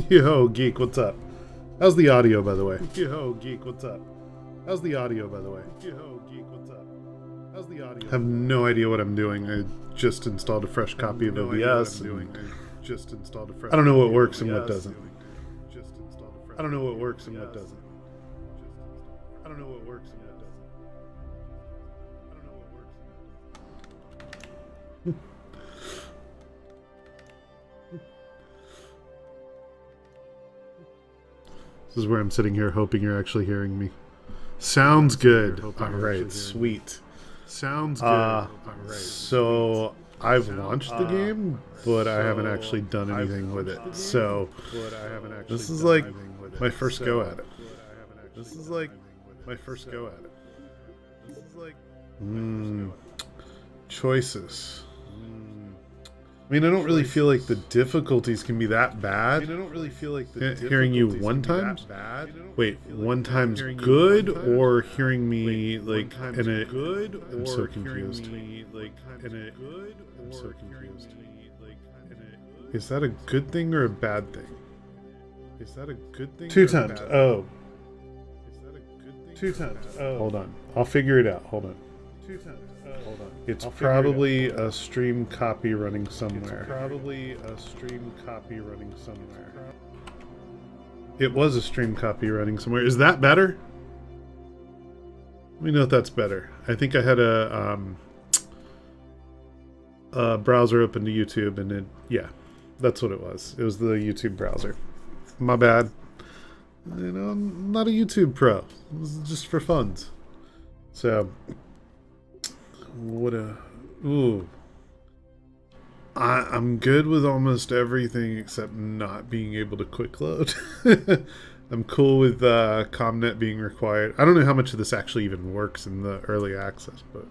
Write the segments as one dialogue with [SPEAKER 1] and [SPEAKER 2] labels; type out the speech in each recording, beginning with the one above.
[SPEAKER 1] Yo, geek, what's up? How's the audio, by the way? Yo, geek, what's up? How's the audio, by the way? Yo, geek, what's up? How's the audio? I have no idea what I'm doing. I just installed a fresh copy of OBS. I don't know what works and what doesn't. I don't know what works and what doesn't. I don't know what works and what doesn't. I don't know what works and what doesn't. This is where I'm sitting here hoping you're actually hearing me. Sounds good. Alright, sweet. Sounds good. So I've launched the game, but I haven't actually done anything with it. So this is like my first go at it. This is like my first go at it. This is like choices. I mean, I don't really feel like the difficulties can be that bad. I mean, I don't really feel like the hearing you one time. Wait, one time's good, or hearing me like in a good? I'm so confused. I'm so confused. Is that a good thing or a bad thing? Is that a good thing? Two times. Oh. Is that a good thing? Two times. Oh. Hold on. I'll figure it out. Hold on. Two times. Hold on. It's probably a stream copy running somewhere. It was a stream copy running somewhere. Is that better? Let me know if that's better. I think I had a browser open to YouTube, and it, yeah, that's what it was. It was the YouTube browser. My bad. You know, I'm not a YouTube pro. This is just for funds. So, what a... Ooh. I'm good with almost everything except not being able to quick load. I'm cool with ComNet being required. I don't know how much of this actually even works in the early access, but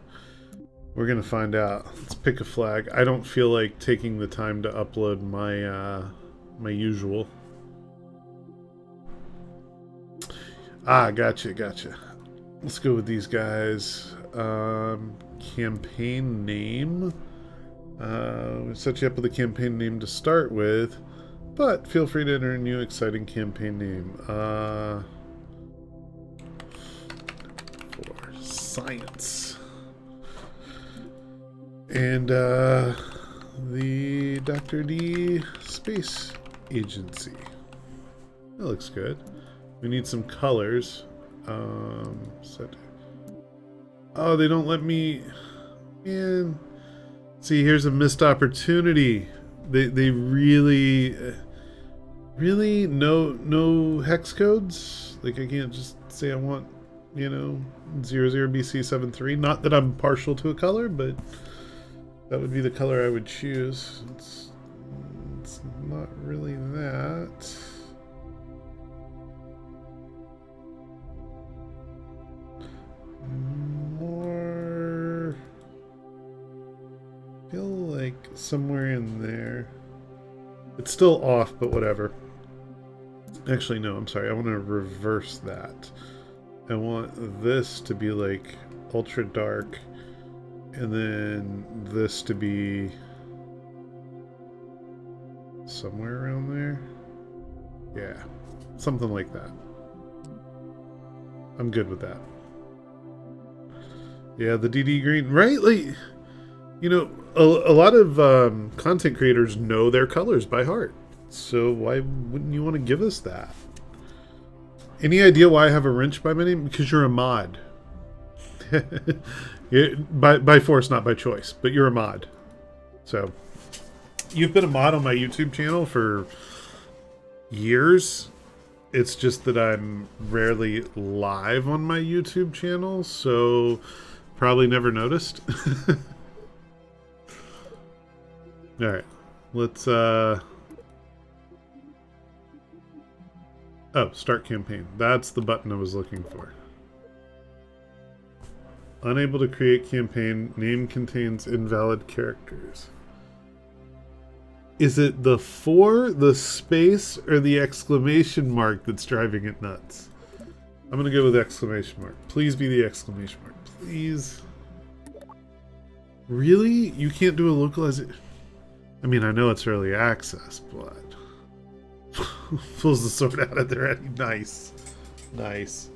[SPEAKER 1] we're going to find out. Let's pick a flag. I don't feel like taking the time to upload my my usual. Gotcha. Let's go with these guys. Campaign name. We set you up with a campaign name to start with, but feel free to enter a new exciting campaign name. For science. And the Dr. D Space Agency. That looks good. We need some colors. Set. Oh, they don't let me. Man. See, here's a missed opportunity. They really no hex codes. Like I can't just say I want, you know, 00BC73. Not that I'm partial to a color, but that would be the color I would choose. It's not really that. More. I feel like somewhere in there. It's still off, but whatever. Actually, no, I'm sorry. I want to reverse that. I want this to be like ultra dark, and then this to be somewhere around there. Yeah, something like that. I'm good with that. Yeah, the DD green, right? Like, you know, a lot of content creators know their colors by heart. So why wouldn't you want to give us that? Any idea why I have a wrench by my name? Because you're a mod. by force, not by choice. But you're a mod. So, you've been a mod on my YouTube channel for years. It's just that I'm rarely live on my YouTube channel. So, probably never noticed. Alright, let's, oh, start campaign. That's the button I was looking for. Unable to create campaign. Name contains invalid characters. Is it the for, the space, or the exclamation mark that's driving it nuts? I'm gonna go with exclamation mark. Please be the exclamation mark. Please. Really? You can't do a localization? I mean, I know it's early access, but Pulls the sword out at the ready. Nice. Nice.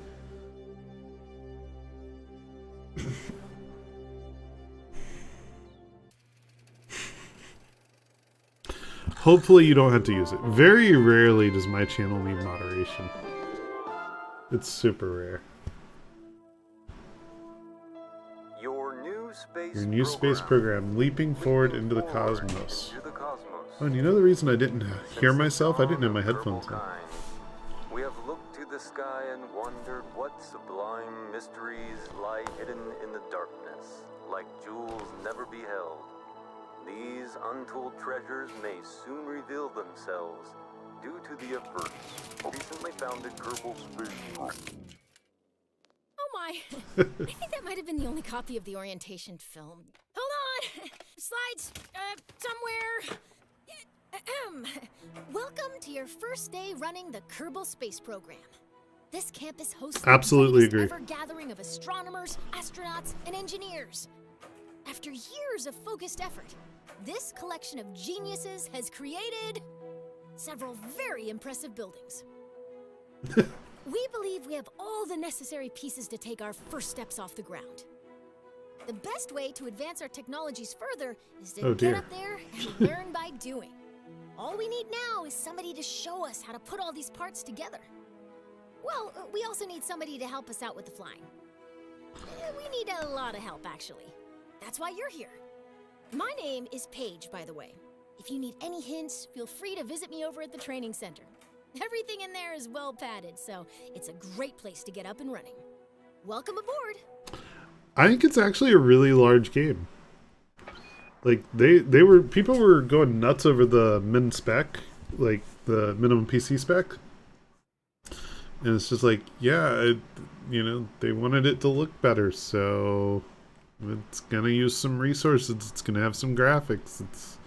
[SPEAKER 1] Hopefully you don't have to use it. Very rarely does my channel need moderation. It's super rare.
[SPEAKER 2] Your
[SPEAKER 1] new space program, leaping forward into the cosmos. Oh, and you know the reason I didn't hear myself? I didn't have my headphones on.
[SPEAKER 2] We have looked to the sky and wondered what sublime mysteries lie hidden in the darkness, like jewels never beheld. These untold treasures may soon reveal themselves due to the efforts recently founded Kerbal Space.
[SPEAKER 3] Oh my! I think that might have been the only copy of the orientation film. Hold on! Slides, somewhere. Welcome to your first day running the Kerbal Space Program. This campus hosts
[SPEAKER 1] Absolutely
[SPEAKER 3] the
[SPEAKER 1] agree.
[SPEAKER 3] ever gathering of astronomers, astronauts, and engineers. After years of focused effort, this collection of geniuses has created several very impressive buildings. We believe we have all the necessary pieces to take our first steps off the ground. The best way to advance our technologies further is to get up there and learn by doing. All we need now is somebody to show us how to put all these parts together. Well, we also need somebody to help us out with the flying. We need a lot of help, actually. That's why you're here. My name is Paige, by the way. If you need any hints, feel free to visit me over at the training center. Everything in there is well padded, so it's a great place to get up and running. Welcome aboard.
[SPEAKER 1] I think it's actually a really large game. Like people were going nuts over the min spec, like the minimum PC spec. And it's just like, yeah, they wanted it to look better, so it's gonna use some resources. It's gonna have some graphics. It's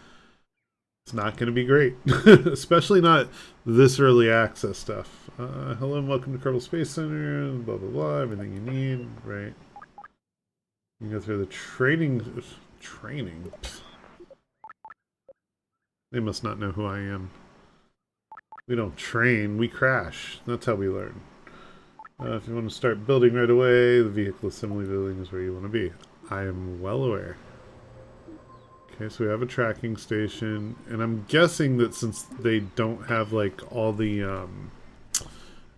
[SPEAKER 1] not gonna be great, especially not this early access stuff. Hello and welcome to Kerbal Space Center. Blah blah blah. Everything you need, right? You go through the training. They must not know who I am. We don't train, we crash. That's how we learn. If you want to start building right away, the vehicle assembly building is where you want to be. I am well aware. Okay, so we have a tracking station, and I'm guessing that since they don't have like all the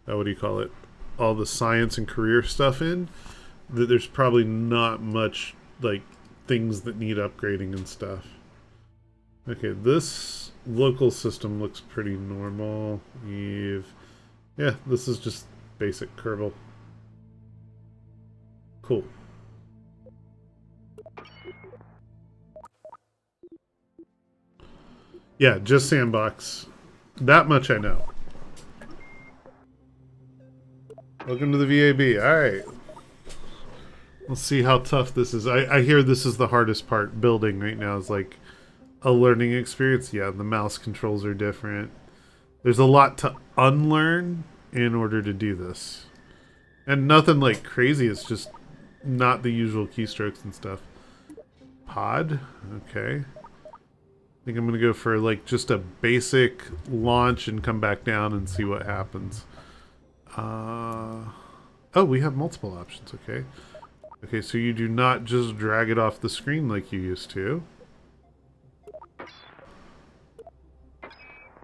[SPEAKER 1] what do you call it? All the science and career stuff in, that there's probably not much like things that need upgrading and stuff. Okay, this local system looks pretty normal. Yeah, this is just basic Kerbal. Cool. Yeah, just sandbox. That much I know. Welcome to the VAB. Alright. Let's see how tough this is. I hear this is the hardest part. Building right now is like a learning experience. Yeah, the mouse controls are different. There's a lot to unlearn in order to do this. And nothing like crazy. It's just not the usual keystrokes and stuff. Pod. Okay. I think I'm going to go for like just a basic launch and come back down and see what happens. Oh, we have multiple options. Okay. Okay, so you do not just drag it off the screen like you used to.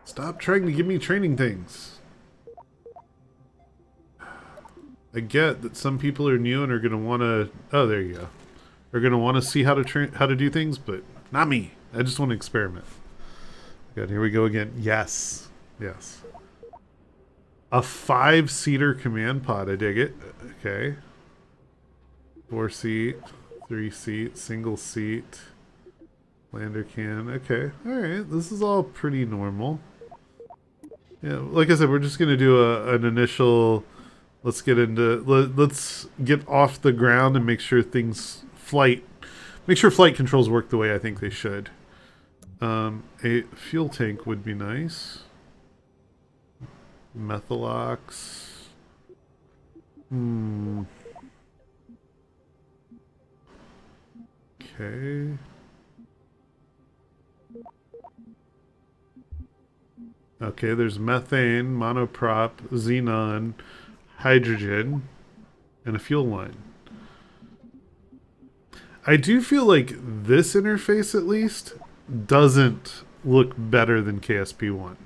[SPEAKER 1] Stop trying to give me training things. I get that some people are new and are going to want to... Oh, there you go. Are going to want to see how to do things, but not me. I just want to experiment. Good, here we go again. Yes. Yes. A 5-seater command pod. I dig it. Okay. 4-seat, 3-seat, single seat, lander can. Okay, all right. This is all pretty normal. Yeah, like I said, we're just gonna do an initial. Let's get off the ground and make sure make sure flight controls work the way I think they should. A fuel tank would be nice. Methalox. Okay. Okay, there's methane, monoprop, xenon, hydrogen, and a fuel line. I do feel like this interface, at least, doesn't look better than KSP1.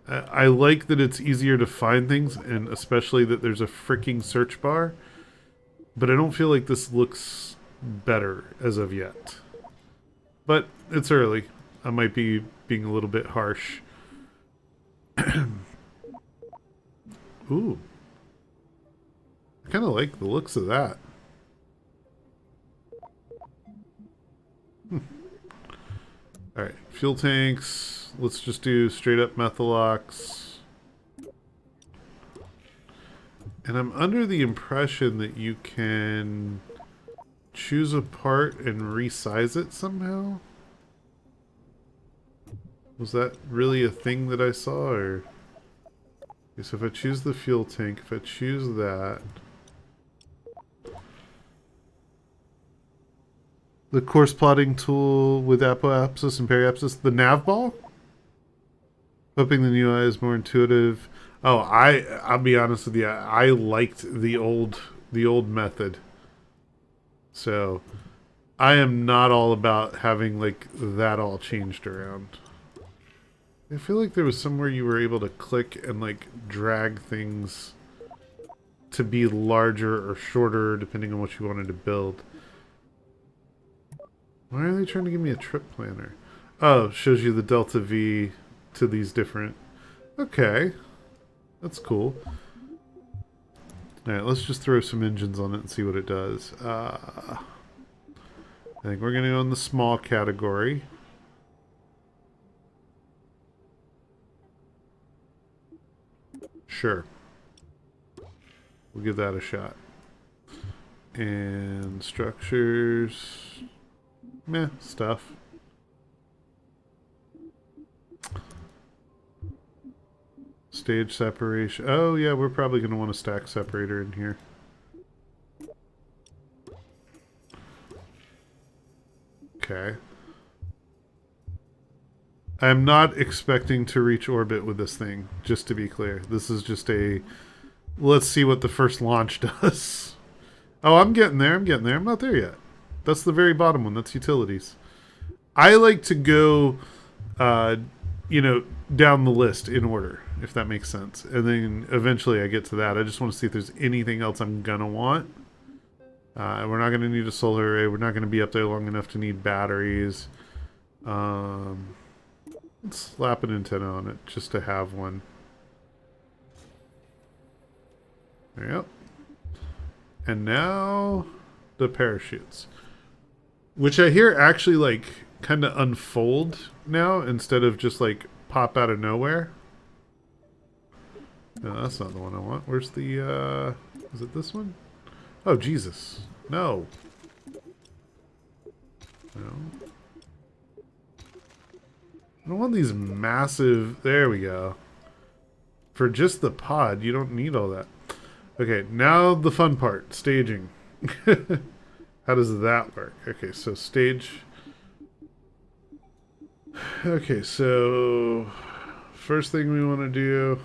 [SPEAKER 1] I like that it's easier to find things, and especially that there's a freaking search bar. But I don't feel like this looks better as of yet. But it's early. I might be being a little bit harsh. Ooh. I kind of like the looks of that. Alright, fuel tanks. Let's just do straight up methalox. And I'm under the impression that you can choose a part and resize it somehow? Was that really a thing that I saw, or... Okay, so if I choose the fuel tank, if I choose that... The course plotting tool with apoapsis and periapsis. The nav ball? Hoping the new UI is more intuitive. Oh, I'll be honest with you. I liked the old method. So, I am not all about having like that all changed around. I feel like there was somewhere you were able to click and like drag things to be larger or shorter depending on what you wanted to build. Why are they trying to give me a trip planner? Oh, shows you the delta V to these different... Okay. That's cool. Alright, let's just throw some engines on it and see what it does. I think we're going to go in the small category. Sure. We'll give that a shot. And structures... Meh, stuff. Stage separation. Oh, yeah, we're probably going to want a stack separator in here. Okay. I'm not expecting to reach orbit with this thing, just to be clear. This is just a... Let's see what the first launch does. Oh, I'm getting there, I'm getting there. I'm not there yet. That's the very bottom one. That's utilities. I like to go, you know, down the list in order, if that makes sense. And then eventually I get to that. I just want to see if there's anything else I'm going to want. We're not going to need a solar array. We're not going to be up there long enough to need batteries. Let's slap an antenna on it just to have one. There you go. And now the parachutes. Which I hear actually, like, kind of unfold now instead of just, like, pop out of nowhere. No, that's not the one I want. Where's the, is it this one? Oh, Jesus. No. No. I don't want these massive... There we go. For just the pod, you don't need all that. Okay, now the fun part. Staging. How does that work? Okay, so stage... Okay, so... First thing we want to do...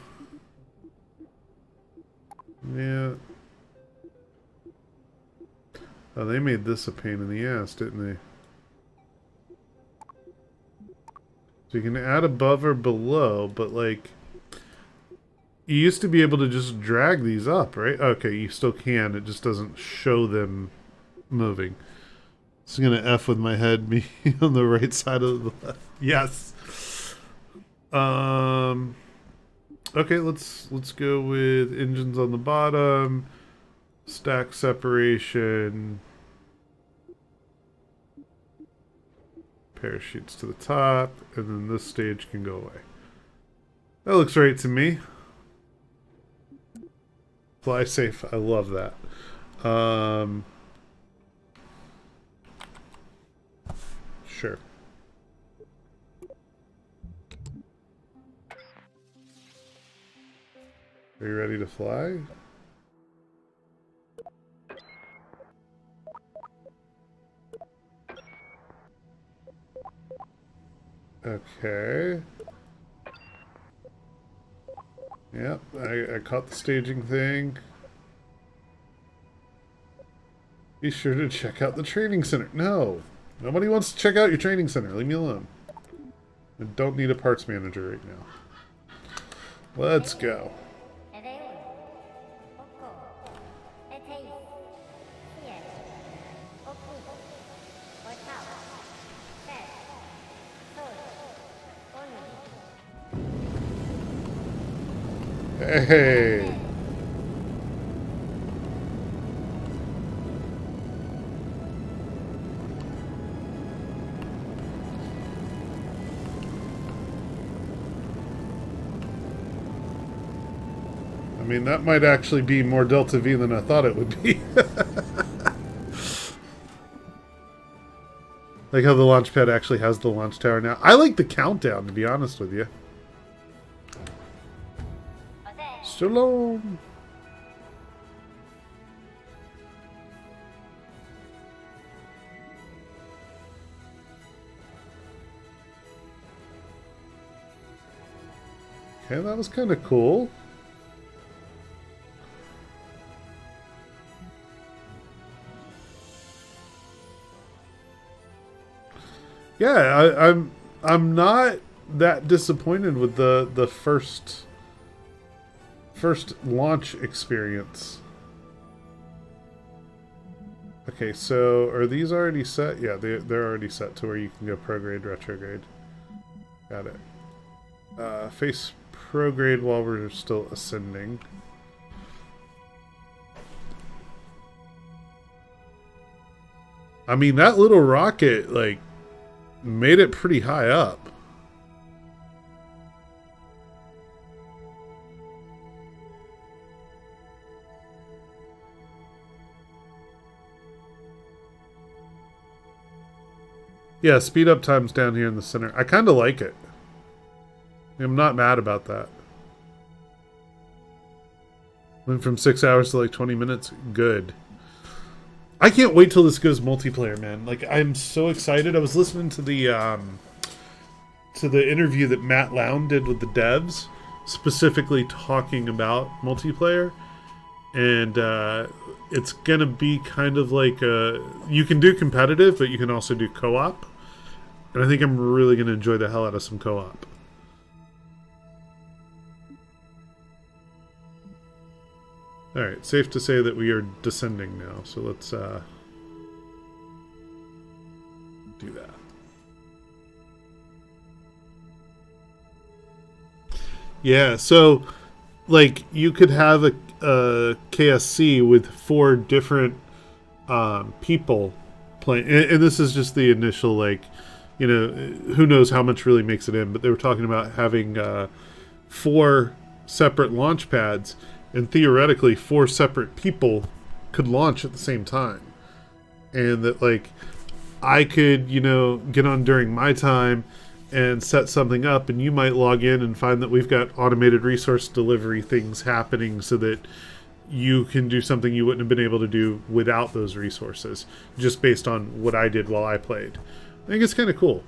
[SPEAKER 1] Yeah. Oh, they made this a pain in the ass, didn't they? So you can add above or below, but like... You used to be able to just drag these up, right? Okay, you still can. It just doesn't show them moving. It's gonna F with my head being on the right side of the left. Yes. Okay, let's go with engines on the bottom, stack separation, parachutes to the top, and then this stage can go away. That looks right to me. Fly safe. I love that. Sure. Are you ready to fly? Okay. Yep, I caught the staging thing. Be sure to check out the training center. No, nobody wants to check out your training center. Leave me alone. I don't need a parts manager right now. Let's go. Hey. I mean, that might actually be more Delta V than I thought it would be. Like how the launch pad actually has the launch tower now. I like the countdown, to be honest with you. Shalom. Okay, that was kind of cool. Yeah, I'm not that disappointed with the first launch experience. Okay, so are these already set? Yeah, they're already set to where you can go prograde, retrograde. Got it. Face prograde while we're still ascending. I mean, that little rocket, like, made it pretty high up. Yeah, speed up time's down here in the center. I kind of like it. I'm not mad about that. Went from 6 hours to like 20 minutes. Good. I can't wait till this goes multiplayer, man. Like, I'm so excited. I was listening to the interview that Matt Lown did with the devs, specifically talking about multiplayer, and it's gonna be kind of like you can do competitive, but you can also do co-op, and I think I'm really gonna enjoy the hell out of some co-op. Alright, safe to say that we are descending now, so let's do that. Yeah, so, like, you could have a KSC with 4 different people playing, and this is just the initial, like, you know, who knows how much really makes it in, but they were talking about having 4 separate launch pads, and theoretically 4 separate people could launch at the same time. And that, like, I could, you know, get on during my time and set something up, and you might log in and find that we've got automated resource delivery things happening so that you can do something you wouldn't have been able to do without those resources, just based on what I did while I played. I think it's kind of cool.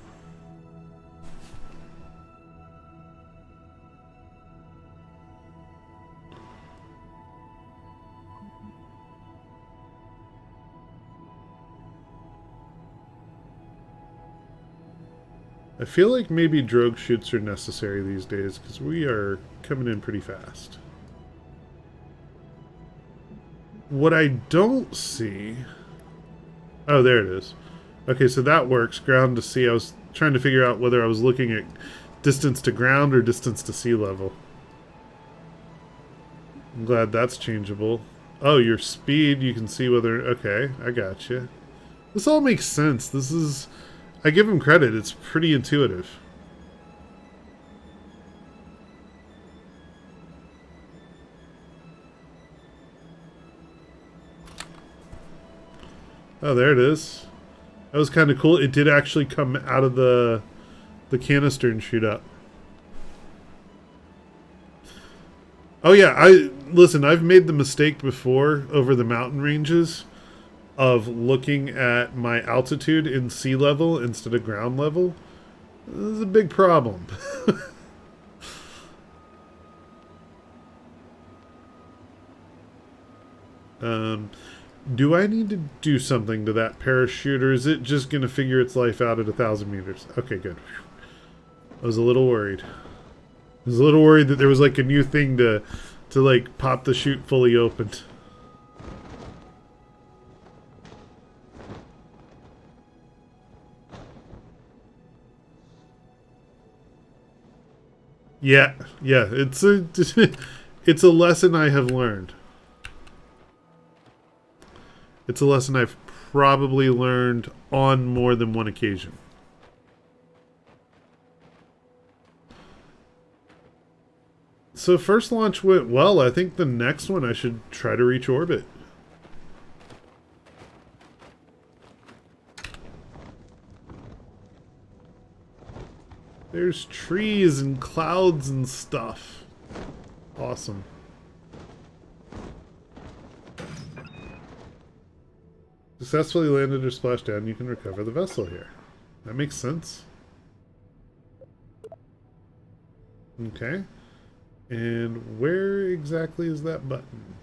[SPEAKER 1] I feel like maybe drogue shoots are necessary these days, because we are coming in pretty fast. What I don't see... Oh, there it is. Okay, so that works. Ground to sea. I was trying to figure out whether I was looking at distance to ground or distance to sea level. I'm glad that's changeable. Oh, your speed, you can see whether... Okay, I got you. This all makes sense. This is... I give him credit. It's pretty intuitive. Oh, there it is. That was kind of cool. It did actually come out of the canister and shoot up. Oh yeah, listen, I've made the mistake before over the mountain ranges of looking at my altitude in sea level instead of ground level. This is a big problem. Do I need to do something to that parachute, or is it just going to figure its life out at 1,000 meters? Okay, good. I was a little worried. I was a little worried that there was like a new thing to like pop the chute fully open. Yeah, it's a it's a lesson I have learned. It's a lesson I've probably learned on more than one occasion. So first launch went well. I think the next one I should try to reach orbit. There's trees and clouds and stuff. Awesome. Successfully landed or splashed down, you can recover the vessel here. That makes sense. Okay. And where exactly is that button?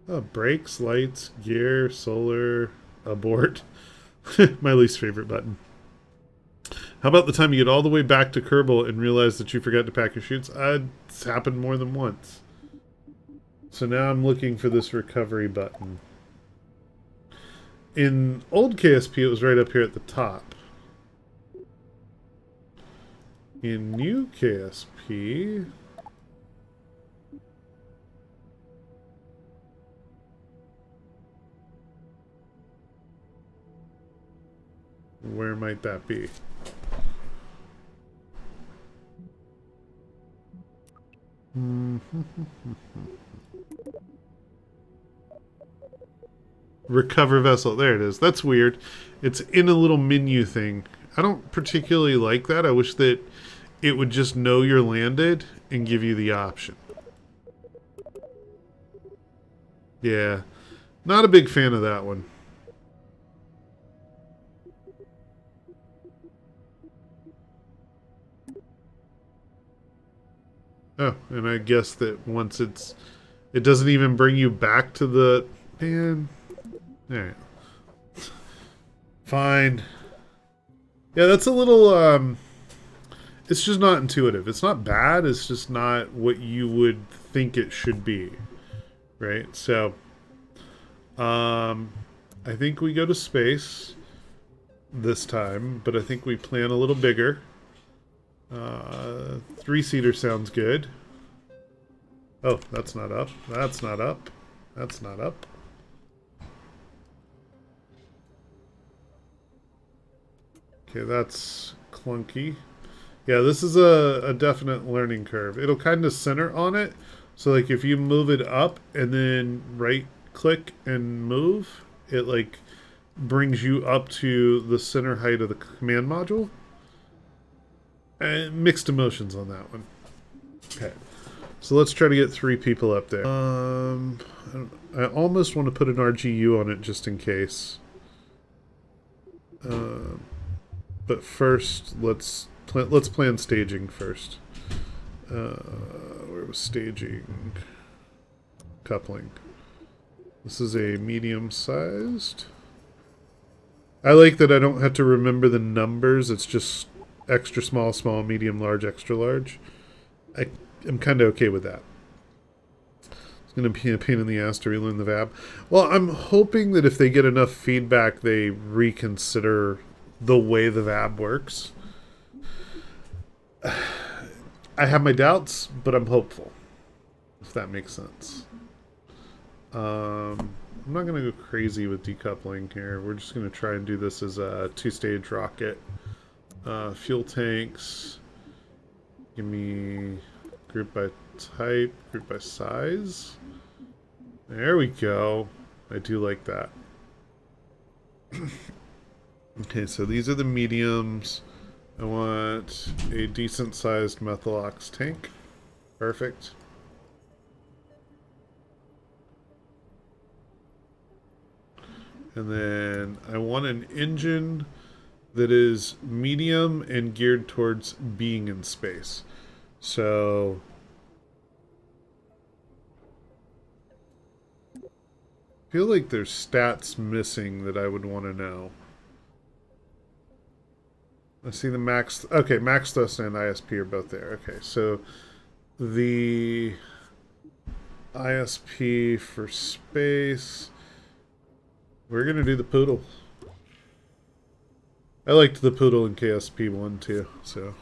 [SPEAKER 1] Oh, brakes, lights, gear, solar, abort. My least favorite button. How about the time you get all the way back to Kerbal and realize that you forgot to pack your chutes? It's happened more than once. So now I'm looking for this recovery button. In old KSP, it was right up here at the top. In new KSP... where might that be? Recover vessel. There it is. That's weird. It's in a little menu thing. I don't particularly like that. I wish that it would just know you're landed and give you the option. Yeah. Not a big fan of that one. Oh, and I guess that once it doesn't even bring you back to the... Man. Alright. Fine. Yeah, that's a little, it's just not intuitive. It's not bad, it's just not what you would think it should be. Right? So, I think we go to space this time, but I think we plan a little bigger. 3-seater sounds good. Oh, that's not up. That's not up. That's not up. Okay, that's clunky. Yeah, this is a definite learning curve. It'll kind of center on it. So, like, if you move it up and then right-click and move, it, like, brings you up to the center height of the command module. And mixed emotions on that one. Okay. So let's try to get 3 people up there. I almost want to put an RGU on it just in case. But first, let's plan staging first. Where was staging? Coupling. This is a medium-sized. I like that I don't have to remember the numbers. It's just extra small, small, medium, large, extra large. I'm kind of okay with that. It's going to be a pain in the ass to relearn the VAB. Well, I'm hoping that if they get enough feedback, they reconsider the way the VAB works. I have my doubts, but I'm hopeful, if that makes sense. I'm not going to go crazy with decoupling here. We're just going to try and do this as a 2-stage rocket. Fuel tanks. Give me group by type, group by size. There we go. I do like that. Okay, so these are the mediums. I want a decent sized Methalox tank. Perfect. And then I want an engine that is medium and geared towards being in space. So feel like there's stats missing that I would want to know. Let's see the max. Okay, max thrust and ISP are both there. Okay, so the ISP for space. We're going to do the poodle. I liked the poodle in KSP 1 too, so.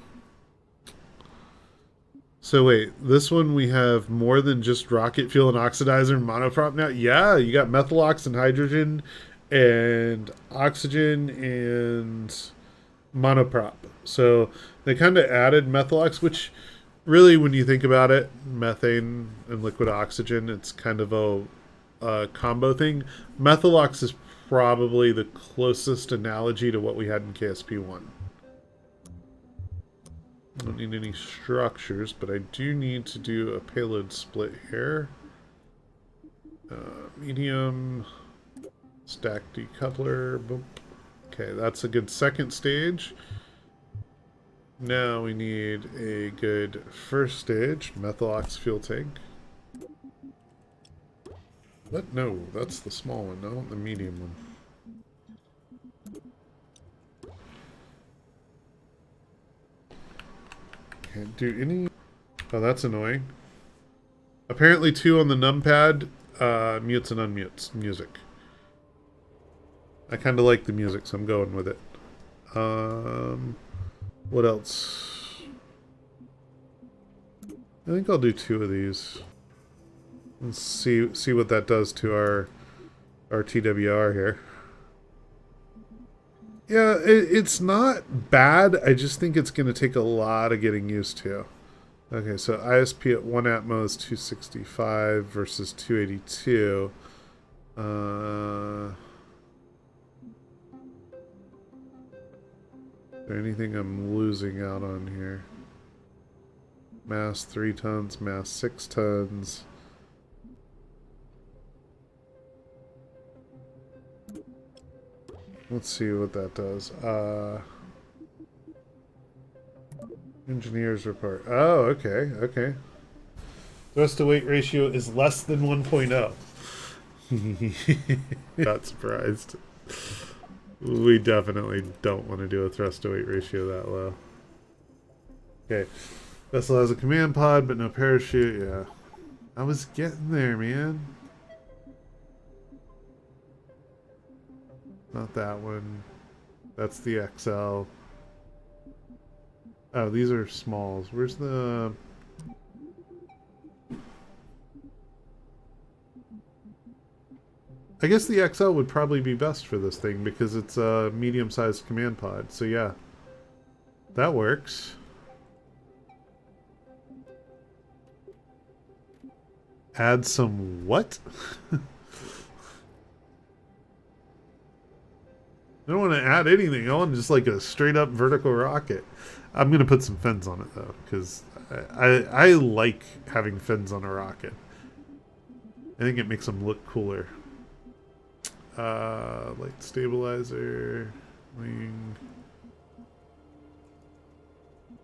[SPEAKER 1] So wait, this one we have more than just rocket fuel and oxidizer and monoprop now? Yeah, you got methylox and hydrogen and oxygen and monoprop. So they kind of added methylox, which really, when you think about it, methane and liquid oxygen, it's kind of a combo thing. Methylox is probably the closest analogy to what we had in KSP1. I don't need any structures, but I do need to do a payload split here. Medium, stack decoupler, boom. Okay, that's a good second stage. Now we need a good first stage, methylox fuel tank. What? No, that's the small one, I want the medium one. Can't do any... Oh, that's annoying. Apparently 2 on the numpad mutes and unmutes music. I kind of like the music, so I'm going with it. What else? I think I'll do 2 of these. Let's see what that does to our TWR here. Yeah, it's not bad. I just think it's going to take a lot of getting used to. Okay, so ISP at 1 atmo is 265 versus 282. Is there anything I'm losing out on here? Mass 3 tons, mass 6 tons. Let's see what that does. Engineers report. Oh, okay, okay. Thrust to weight ratio is less than 1.0. Not surprised. We definitely don't want to do a thrust to weight ratio that low. Okay. Vessel has a command pod, but no parachute. Yeah. I was getting there, man. Not that one. That's the XL. Oh, these are smalls. Where's the... I guess the XL would probably be best for this thing because it's a medium-sized command pod. So yeah, that works. Add some what? I don't want to add anything. I want just like a straight up vertical rocket. I'm going to put some fins on it though, because I like having fins on a rocket. I think it makes them look cooler. Light stabilizer, wing,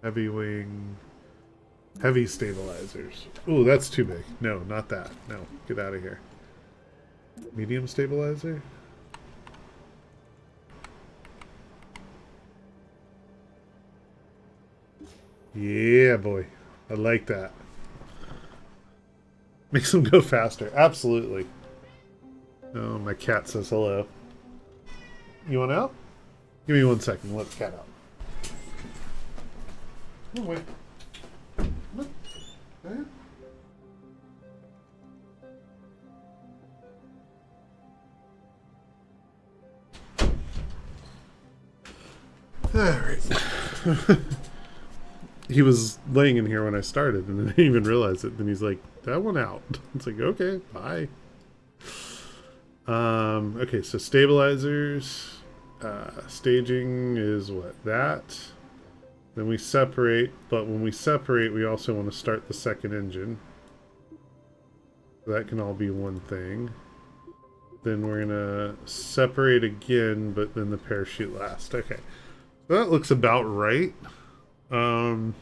[SPEAKER 1] heavy wing, heavy stabilizers. Ooh, that's too big. No, not that. No, get out of here. Medium stabilizer? Yeah, boy. I like that. Makes them go faster. Absolutely. Oh, my cat says hello. You want out? Give me 1 second. Let the cat out. Oh, wait. What? Alright. He was laying in here when I started, and I didn't even realize it. Then he's like, that one out. It's like, okay, bye. Okay, so stabilizers. Staging is what? That. Then we separate, but when we separate, we also want to start the second engine. That can all be one thing. Then we're going to separate again, but then the parachute last. Okay. So that looks about right. I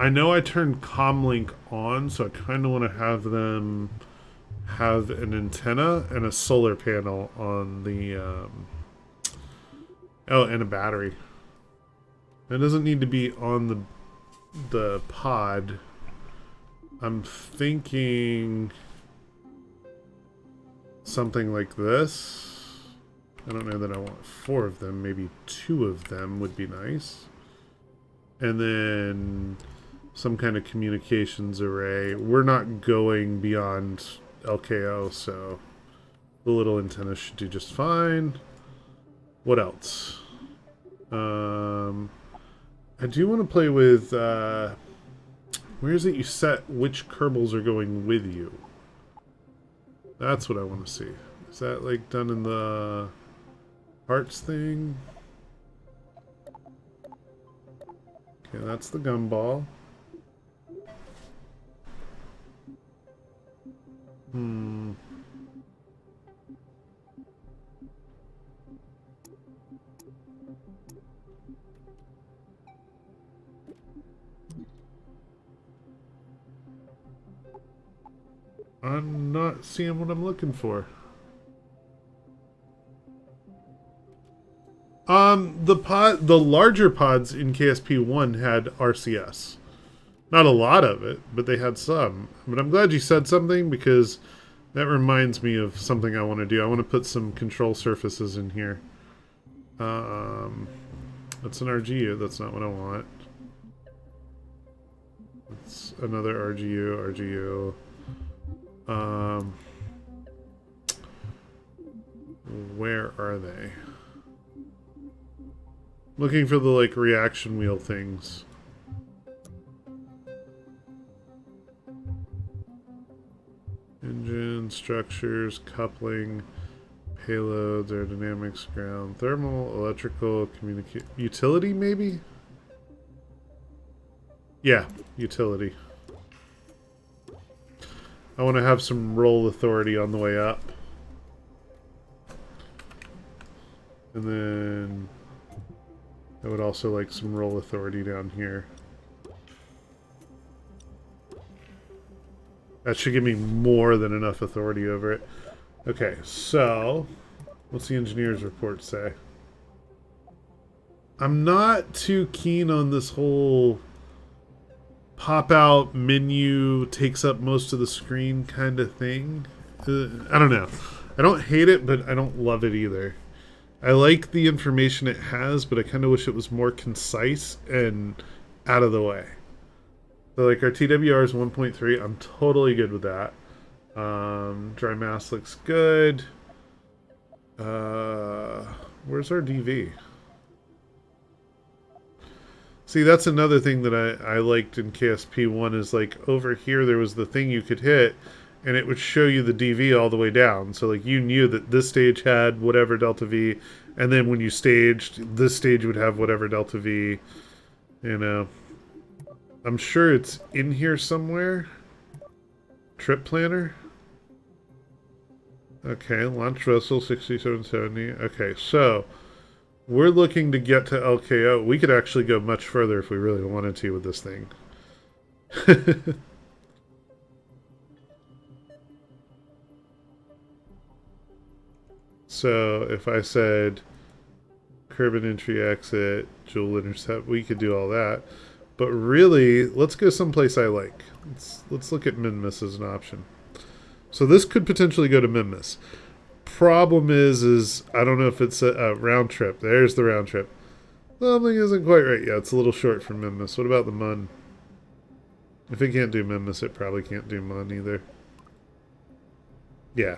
[SPEAKER 1] know I turned comlink on, so I kind of want to have them have an antenna and a solar panel on the oh, and a battery. It doesn't need to be on the pod. I'm thinking something like this. I don't know that I want 4 of them. Maybe 2 of them would be nice. And then some kind of communications array. We're not going beyond LKO, so the little antenna should do just fine. What else? I do want to play with where is it you set which Kerbals are going with you? That's what I want to see. Is that like done in the parts thing? Okay, that's the gumball. I'm not seeing what I'm looking for. The larger pods in KSP1 had RCS. Not a lot of it, but they had some. But I'm glad you said something, because that reminds me of something I want to do. I want to put some control surfaces in here. That's an RGU. That's not what I want. It's another RGU. Where are they? Looking for the, like, reaction wheel things. Engine, structures, coupling, payloads, aerodynamics, ground, thermal, electrical, utility, maybe? Yeah, utility. I want to have some roll authority on the way up. And then I would also like some roll authority down here. That should give me more than enough authority over it. Okay, so what's the engineer's report say? I'm not too keen on this whole pop-out menu takes up most of the screen kind of thing. I don't know. I don't hate it, but I don't love it either. I like the information it has, but I kind of wish it was more concise and out of the way. So, like, our TWR is 1.3. I'm totally good with that. Dry mass looks good. Where's our DV? See, that's another thing that I liked in KSP1 is, like, over here there was the thing you could hit, and it would show you the DV all the way down. So, like, you knew that this stage had whatever delta V, and then when you staged, this stage would have whatever delta V, you know. I'm sure it's in here somewhere. Trip planner. Okay, launch vessel 6770. Okay, so we're looking to get to LKO. We could actually go much further if we really wanted to with this thing. So if I said Kerbin entry exit, Joule intercept, we could do all that. But really, let's go someplace I like. Let's look at Minmus as an option. So this could potentially go to Minmus. Problem is I don't know if it's a round trip. There's the round trip. Something isn't quite right yet. It's a little short for Minmus. What about the Mun? If it can't do Minmus, it probably can't do Mun either. Yeah.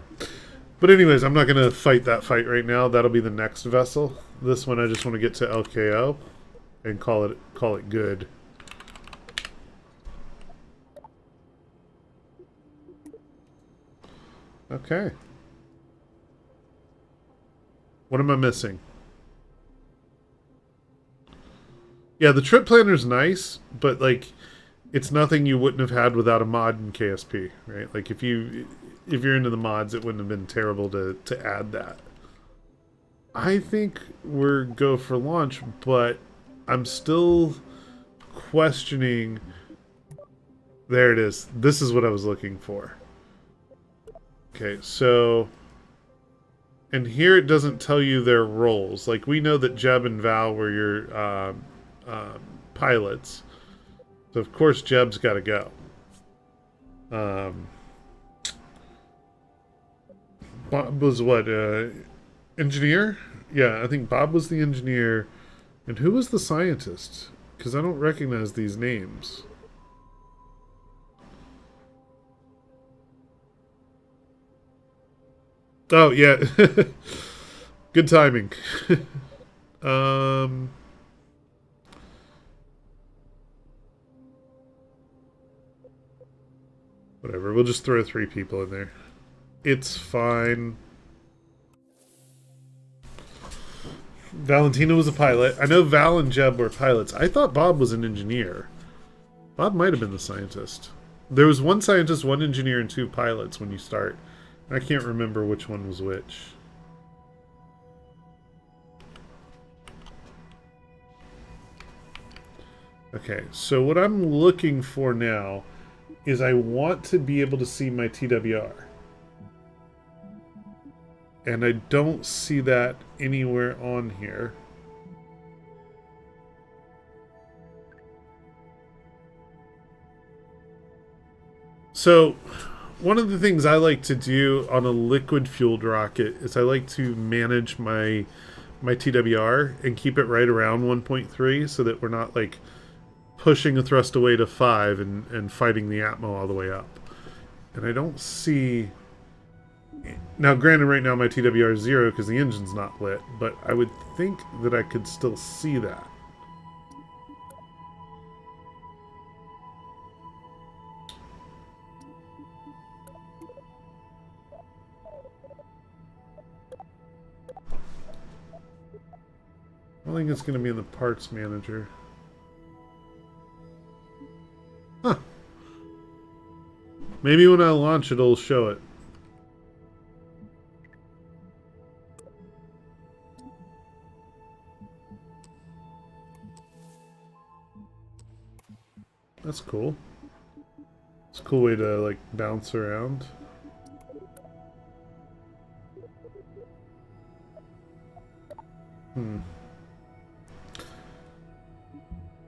[SPEAKER 1] But anyways, I'm not going to fight that fight right now. That'll be the next vessel. This one I just want to get to LKO and call it good. Okay. What am I missing? Yeah, the trip planner's nice, but like it's nothing you wouldn't have had without a mod in KSP, right? Like if you're into the mods, it wouldn't have been terrible to add that. I think we're go for launch, but I'm still questioning. There it is. This is what I was looking for. Okay, so... And here it doesn't tell you their roles. Like, we know that Jeb and Val were your pilots. So, of course, Jeb's got to go. Bob was what? Engineer? Yeah, I think Bob was the engineer. And who was the scientist? Because I don't recognize these names. Oh, yeah. Good timing. Whatever, we'll just throw 3 people in there. It's fine. Valentina was a pilot. I know Val and Jeb were pilots. I thought Bob was an engineer. Bob might have been the scientist. There was 1 scientist, 1 engineer, and 2 pilots when you start. I can't remember which one was which. Okay, so what I'm looking for now is I want to be able to see my TWR. And I don't see that anywhere on here. So, one of the things I like to do on a liquid-fueled rocket is I like to manage my TWR and keep it right around 1.3 so that we're not, like, pushing a thrust away to 5 and fighting the atmo all the way up. And I don't see... Now, granted, right now my TWR is 0 because the engine's not lit, but I would think that I could still see that. I don't think it's going to be in the parts manager. Huh. Maybe when I launch it, it'll show it. That's cool. It's a cool way to, like, bounce around.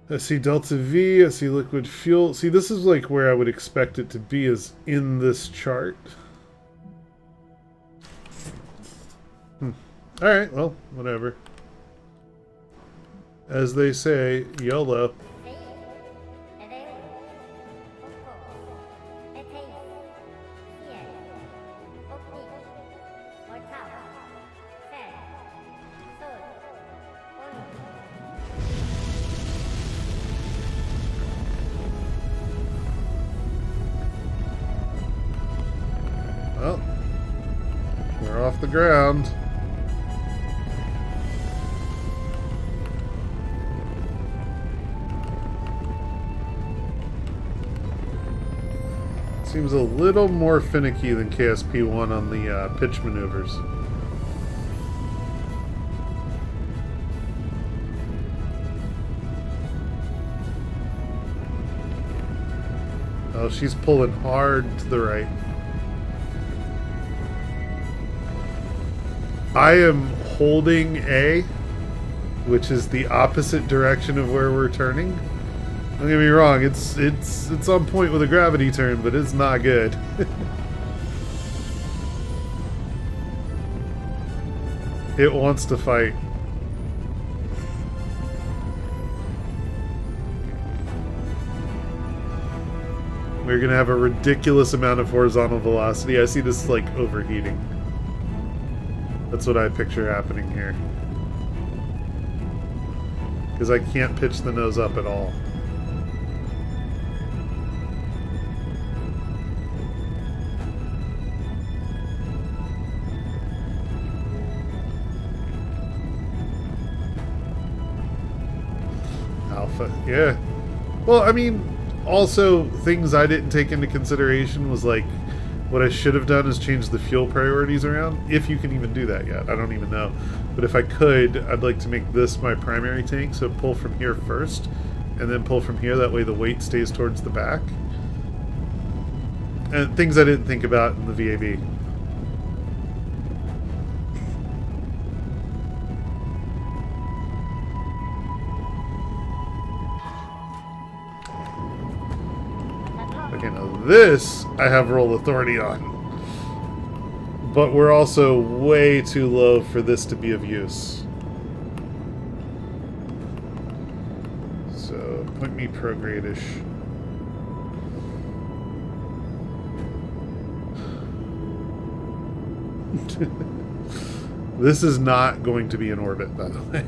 [SPEAKER 1] I see Delta V, I see liquid fuel. See, this is like where I would expect it to be, is in this chart. Alright, well, whatever. As they say, YOLO. Well, we're off the ground. Seems a little more finicky than KSP1 on the pitch maneuvers. Oh, she's pulling hard to the right. I am holding A, which is the opposite direction of where we're turning. Don't get me wrong, it's on point with a gravity turn, but it's not good. It wants to fight. We're gonna have a ridiculous amount of horizontal velocity. I see this like overheating. That's what I picture happening here. Because I can't pitch the nose up at all. Alpha, yeah. Well, I mean, also things I didn't take into consideration was like, what I should have done is change the fuel priorities around, if you can even do that yet. I don't even know. But if I could, I'd like to make this my primary tank, so pull from here first, and then pull from here, that way the weight stays towards the back. And things I didn't think about in the VAB. This I have roll authority on. But we're also way too low for this to be of use. So, point me prograde-ish. This is not going to be in orbit, by the way.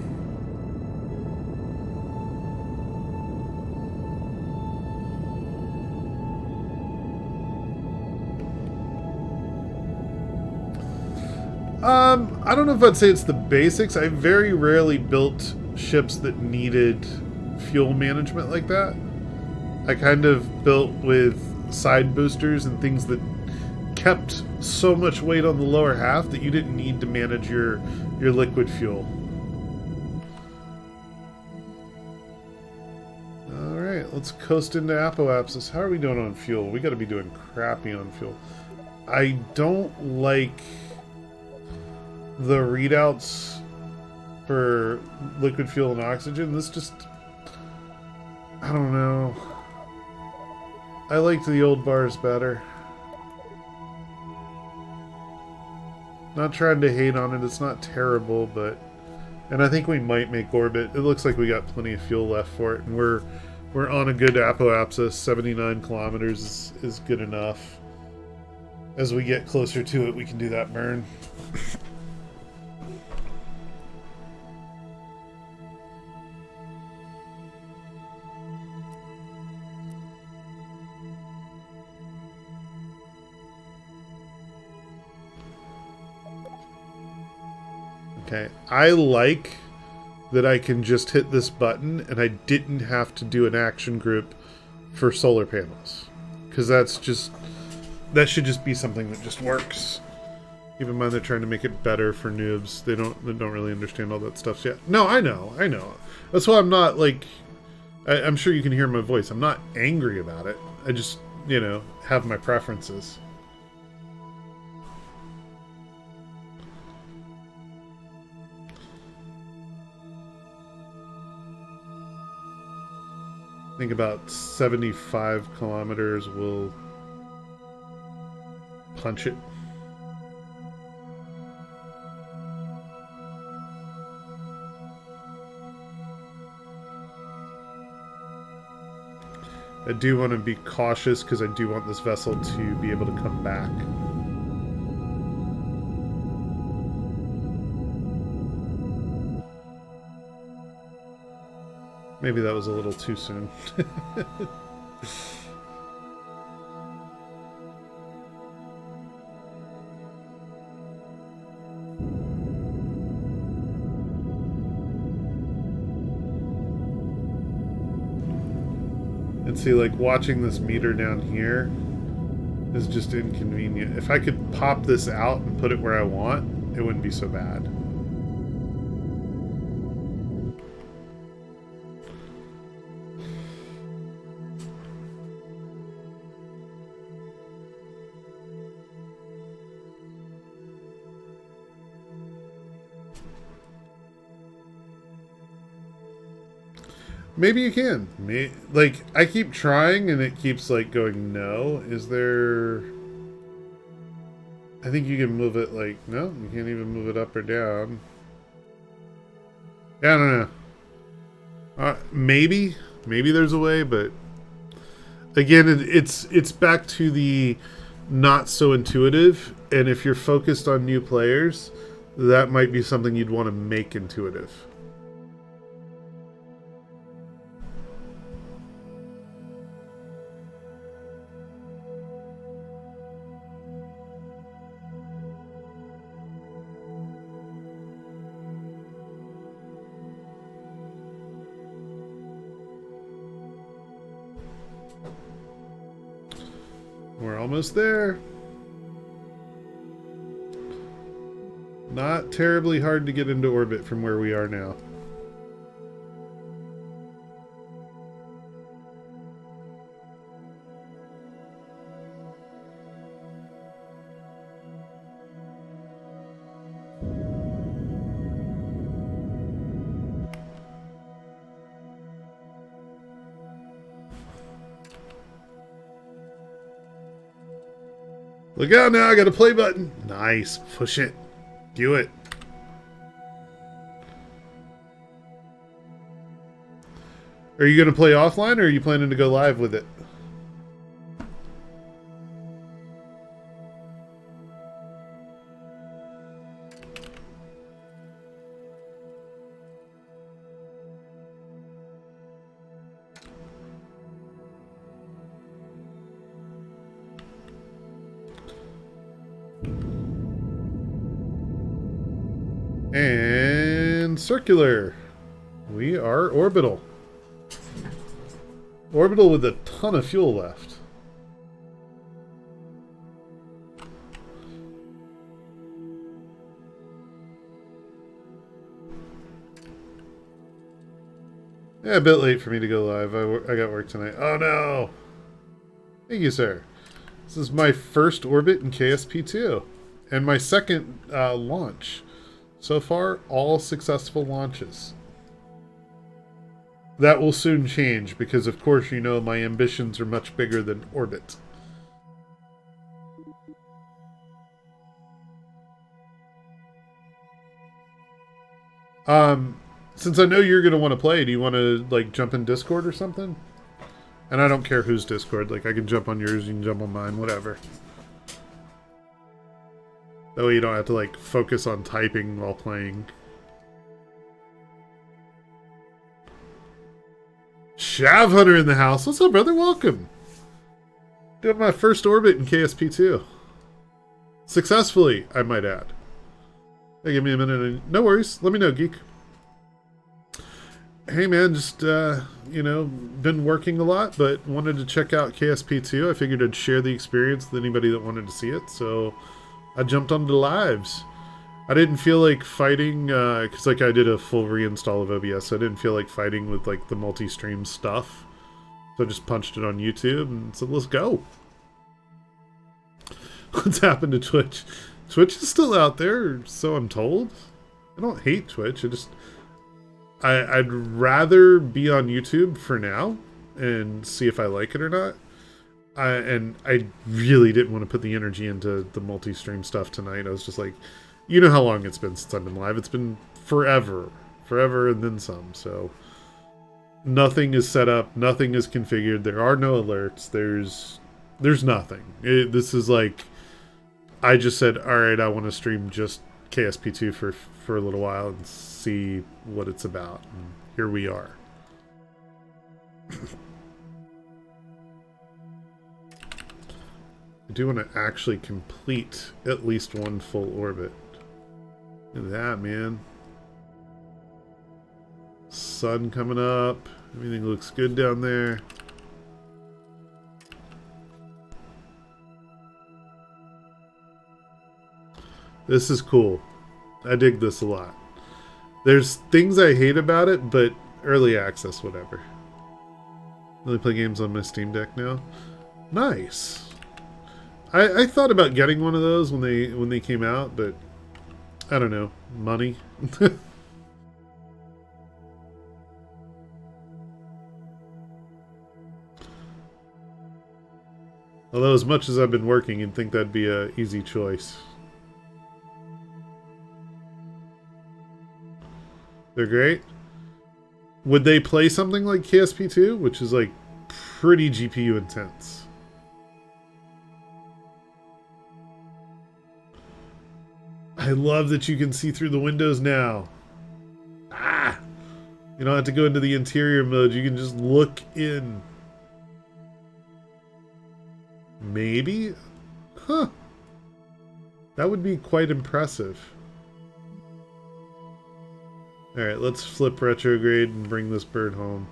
[SPEAKER 1] I don't know if I'd say it's the basics. I very rarely built ships that needed fuel management like that. I kind of built with side boosters and things that kept so much weight on the lower half that you didn't need to manage your liquid fuel. Alright, let's coast into apoapsis. How are we doing on fuel? We gotta be doing crappy on fuel. I don't like the readouts for liquid fuel and oxygen. This just... I don't know. I liked the old bars better. Not trying to hate on it, it's not terrible, but... And I think we might make orbit. It looks like we got plenty of fuel left for it, and we're on a good apoapsis. 79 kilometers is good enough. As we get closer to it, we can do that burn. Okay, I like that I can just hit this button and I didn't have to do an action group for solar panels. Because that should just be something that just works. Keep in mind they're trying to make it better for noobs. They don't really understand all that stuff yet. No, I know. That's why I'm not like... I'm sure you can hear my voice. I'm not angry about it. I just, have my preferences. I think about 75 kilometers will punch it. I do want to be cautious because I do want this vessel to be able to come back. Maybe that was a little too soon. And see, like, watching this meter down here is just inconvenient. If I could pop this out and put it where I want, it wouldn't be so bad. Maybe you can. Like, I keep trying and it keeps, like, going, no. Is there... I think you can move it, like, no? You can't even move it up or down. Yeah, I don't know. Maybe. Maybe there's a way, but... Again, it's back to the not so intuitive, and if you're focused on new players, that might be something you'd want to make intuitive. We're almost there. Not terribly hard to get into orbit from where we are now. Look out now, I got a play button. Nice. Push it. Do it. Are you going to play offline, or are you planning to go live with it? And circular. We are orbital. Orbital with a ton of fuel left. Yeah, a bit late for me to go live. I got work tonight. Oh no! Thank you, sir. This is my first orbit in KSP2. And my second launch. So far, all successful launches. That will soon change because, of course, you know my ambitions are much bigger than orbit. Since I know you're going to want to play, do you want to, like, jump in Discord or something? And I don't care whose Discord. Like, I can jump on yours, you can jump on mine, whatever. That way you don't have to, like, focus on typing while playing. Shav Hunter in the house. What's up, brother? Welcome. Doing my first orbit in KSP2. Successfully, I might add. Hey, give me a minute. No worries. Let me know, geek. Hey, man, just, you know, been working a lot, but wanted to check out KSP2. I figured I'd share the experience with anybody that wanted to see it, so I jumped onto the lives. I didn't feel like fighting, because like I did a full reinstall of OBS, so I didn't feel like fighting with like the multi-stream stuff. So I just punched it on YouTube and said, let's go. What's happened to Twitch? Twitch is still out there, so I'm told. I don't hate Twitch, I'd rather be on YouTube for now and see if I like it or not. And I really didn't want to put the energy into the multi-stream stuff tonight. I was just like, you know how long it's been since I've been live. It's been forever. Forever and then some. So nothing is set up. Nothing is configured. There are no alerts. There's nothing. This is like, I just said, all right, I want to stream just KSP2 for a little while and see what it's about. And here we are. I do want to actually complete at least one full orbit. Look at that, man. Sun coming up. Everything looks good down there. This is cool. I dig this a lot. There's things I hate about it, but early access, whatever. I only play games on my Steam Deck now. Nice. I thought about getting one of those when they came out, but I don't know. Money. Although as much as I've been working, you'd think that'd be an easy choice. They're great. Would they play something like KSP2, which is like pretty GPU intense? I love that you can see through the windows now. Ah! You don't have to go into the interior mode. You can just look in. Maybe? Huh. That would be quite impressive. Alright, let's flip retrograde and bring this bird home.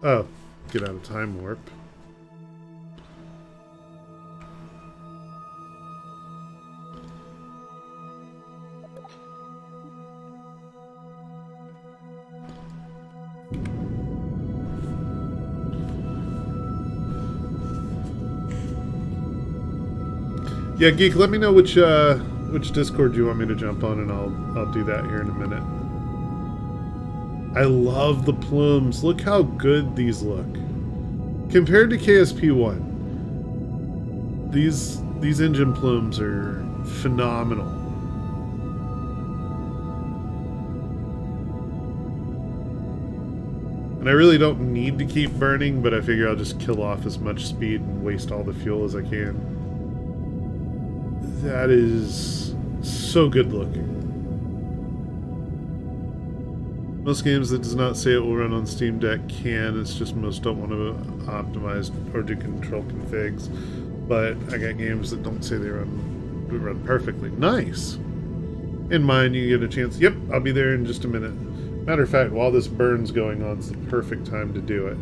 [SPEAKER 1] Oh, get out of time warp. Yeah, Geek, let me know which Discord you want me to jump on, and I'll do that here in a minute. I love the plumes. Look how good these look. Compared to KSP1. These engine plumes are phenomenal. And I really don't need to keep burning, but I figure I'll just kill off as much speed and waste all the fuel as I can. That is so good looking. Most games that does not say it will run on Steam Deck can, it's just most don't want to optimize or do control configs. But I got games that don't say they run perfectly. Nice! In mine, you get a chance. Yep, I'll be there in just a minute. Matter of fact, while this burn's going on, it's the perfect time to do it.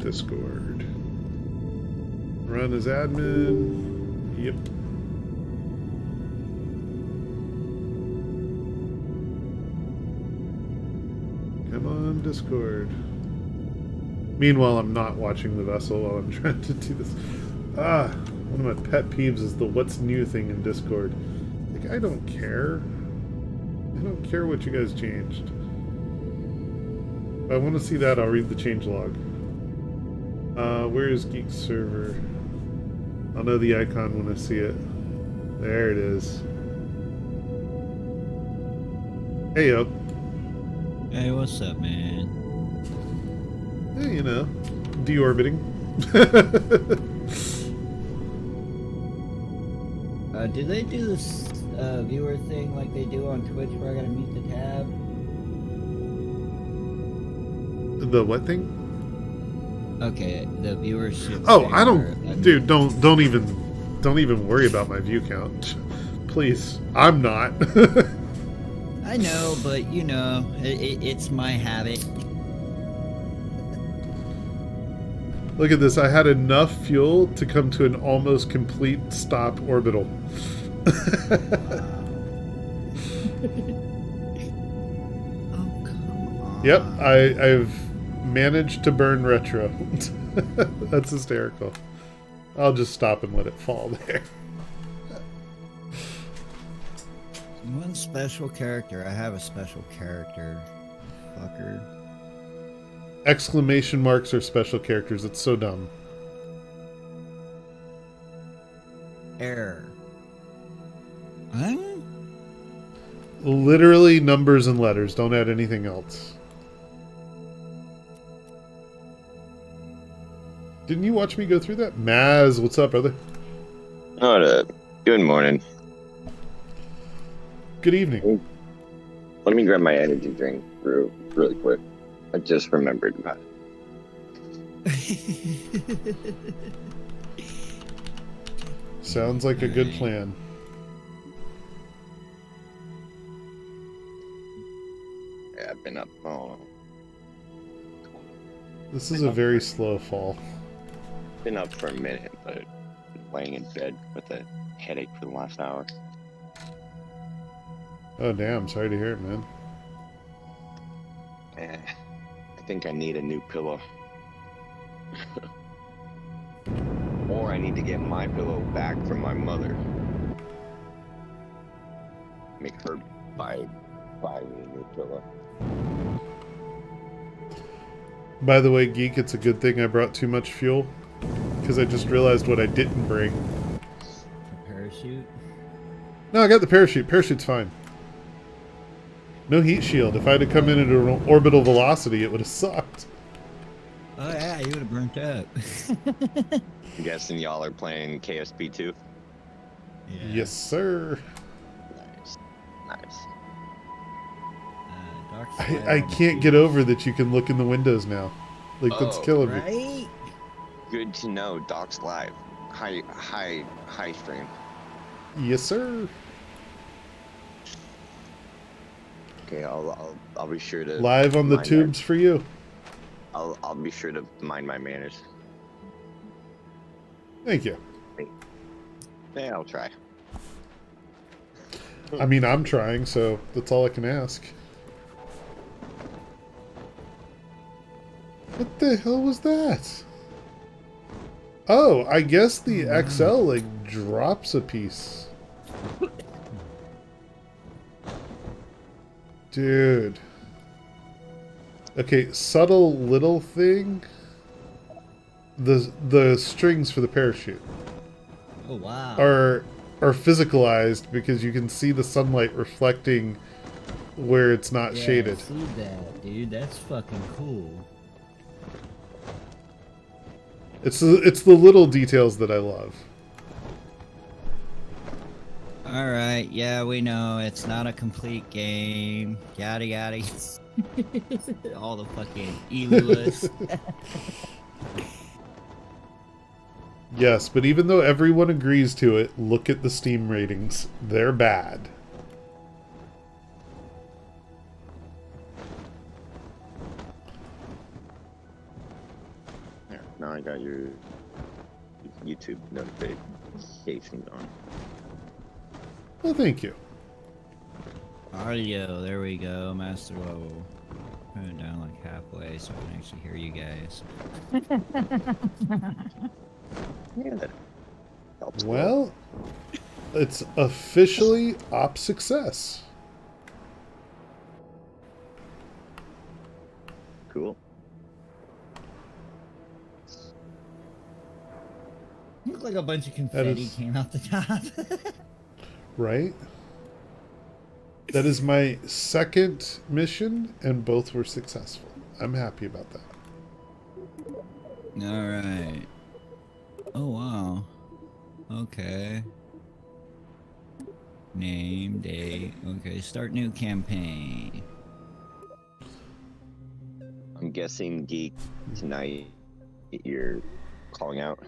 [SPEAKER 1] Discord. Run as admin. Yep. Come on, Discord. Meanwhile, I'm not watching the vessel while I'm trying to do this. One of my pet peeves is the what's new thing in Discord. Like, I don't care. I don't care what you guys changed. If I want to see that, I'll read the changelog. Where is Geek Server? I'll know the icon when I see it. There it is. Hey, yo.
[SPEAKER 4] Hey, what's up, man?
[SPEAKER 1] Hey, you know, deorbiting.
[SPEAKER 4] Do they do this viewer thing like they do on Twitch where I gotta mute the tab?
[SPEAKER 1] The what thing?
[SPEAKER 4] Okay, the viewership.
[SPEAKER 1] Oh,
[SPEAKER 4] thing
[SPEAKER 1] I don't,
[SPEAKER 4] where,
[SPEAKER 1] dude. Don't even worry about my view count, please. I'm not.
[SPEAKER 4] I know, but you know, it's my habit.
[SPEAKER 1] Look at this. I had enough fuel to come to an almost complete stop orbital.
[SPEAKER 4] Oh, come on.
[SPEAKER 1] Yep, I've managed to burn retro. That's hysterical. I'll just stop and let it fall there.
[SPEAKER 4] One special character. I have a special character. Fucker.
[SPEAKER 1] Exclamation marks are special characters. It's so dumb.
[SPEAKER 4] Error. Huh?
[SPEAKER 1] Literally numbers and letters. Don't add anything else. Didn't you watch me go through that? Maz, what's up, brother?
[SPEAKER 5] Good morning.
[SPEAKER 1] Good evening.
[SPEAKER 5] Let me grab my energy drink really quick. I just remembered about it.
[SPEAKER 1] Sounds like a good plan.
[SPEAKER 5] Yeah, I've been up.
[SPEAKER 1] This is a very slow fall.
[SPEAKER 5] Been up for a minute, but laying in bed with a headache for the last hour.
[SPEAKER 1] Oh, damn. Sorry to hear it, man.
[SPEAKER 5] I think I need a new pillow. Or I need to get my pillow back from my mother. Make her buy me a new pillow.
[SPEAKER 1] By the way, Geek, it's a good thing I brought too much fuel. Because I just realized what I didn't bring.
[SPEAKER 4] A parachute?
[SPEAKER 1] No, I got the parachute. Parachute's fine. No heat shield. If I had to come in at an orbital velocity, it would have sucked.
[SPEAKER 4] Oh yeah, you would have burnt up.
[SPEAKER 5] I'm guessing y'all are playing KSP 2?
[SPEAKER 4] Yeah.
[SPEAKER 1] Yes, sir.
[SPEAKER 5] Nice.
[SPEAKER 1] I can't get over that you can look in the windows now. Like, that's killing me.
[SPEAKER 4] Right?
[SPEAKER 5] Good to know. Doc's live. High stream.
[SPEAKER 1] Yes, sir.
[SPEAKER 5] Okay, I'll be sure to
[SPEAKER 1] Live on the
[SPEAKER 5] mind
[SPEAKER 1] tubes for you.
[SPEAKER 5] I'll be sure to mind my manners.
[SPEAKER 1] Thank you.
[SPEAKER 5] Yeah, I'll try.
[SPEAKER 1] I mean, I'm trying, so that's all I can ask. What the hell was that? Oh, I guess the XL, like, drops a piece. Dude. Okay, subtle little thing. the strings for the parachute
[SPEAKER 4] Oh wow.
[SPEAKER 1] are physicalized because you can see the sunlight reflecting where it's not
[SPEAKER 4] Yeah,
[SPEAKER 1] shaded.
[SPEAKER 4] I see that, dude. That's fucking cool.
[SPEAKER 1] It's the little details that I love.
[SPEAKER 4] Alright, yeah, we know it's not a complete game. Yada yada. All the fucking elulas.
[SPEAKER 1] Yes, but even though everyone agrees to it, look at the Steam ratings. They're bad.
[SPEAKER 5] Yeah, now I got your YouTube notifications on.
[SPEAKER 1] Well, thank you.
[SPEAKER 4] Audio, there we go, master level. Put it down like halfway so I can actually hear you guys.
[SPEAKER 5] Yeah, that helps.
[SPEAKER 1] Well, it's officially op success.
[SPEAKER 5] Cool.
[SPEAKER 4] Looked like a bunch of confetti
[SPEAKER 1] is-
[SPEAKER 4] came out the top.
[SPEAKER 1] Right? That is my second mission, and both were successful. I'm happy about that.
[SPEAKER 4] Alright. Oh wow. Okay. Name, date. Okay, start new campaign.
[SPEAKER 5] I'm guessing, Geek, tonight you're calling out.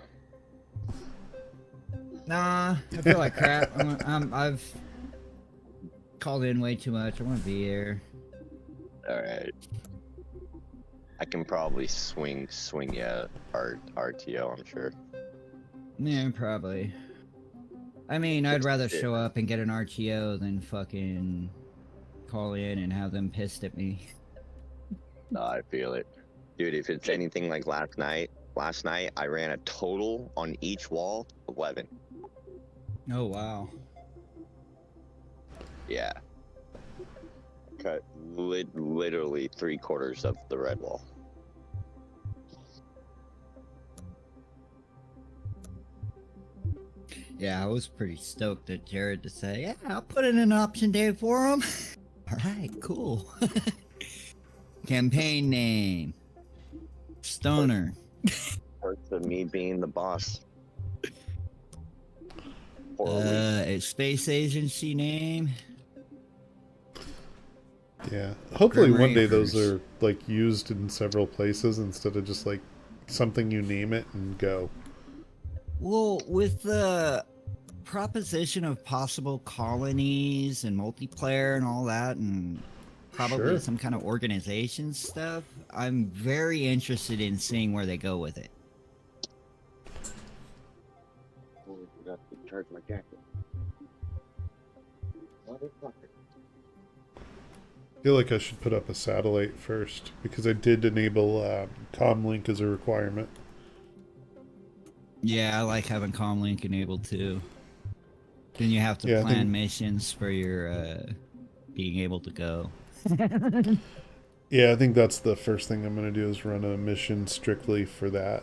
[SPEAKER 4] Nah, I feel like crap. I've called in way too much. I want to be here.
[SPEAKER 5] Alright. I can probably swing ya RTO, I'm sure.
[SPEAKER 4] Yeah, probably. I mean, I'd rather show up and get an RTO than fucking call in and have them pissed at me.
[SPEAKER 5] No, I feel it. Dude, if it's anything like last night I ran a total on each wall 11.
[SPEAKER 4] Oh, wow.
[SPEAKER 5] Yeah. Cut literally 3/4 of the red wall.
[SPEAKER 4] Yeah, I was pretty stoked at Jared to say, yeah, I'll put in an option day for him. Alright, cool. Campaign name. Stoner.
[SPEAKER 5] First of me being the boss.
[SPEAKER 4] A space agency name.
[SPEAKER 1] Yeah. Hopefully
[SPEAKER 4] Grim
[SPEAKER 1] one day those
[SPEAKER 4] Reapers.
[SPEAKER 1] are like used in several places instead of just like something you name it and go.
[SPEAKER 4] Well, with the proposition of possible colonies and multiplayer and all that, and probably
[SPEAKER 1] Sure.
[SPEAKER 4] some kind of organization stuff, I'm very interested in seeing where they go with it.
[SPEAKER 5] Oh, I forgot to charge my jacket. Motherfucker.
[SPEAKER 1] I feel like I should put up a satellite first because I did enable comlink as a requirement.
[SPEAKER 4] Yeah, I like having comlink enabled too. Then you have to
[SPEAKER 1] Yeah, I
[SPEAKER 4] plan
[SPEAKER 1] think-
[SPEAKER 4] missions for your being able to go.
[SPEAKER 1] Yeah, I think that's the first thing I'm going to do is run a mission strictly for that.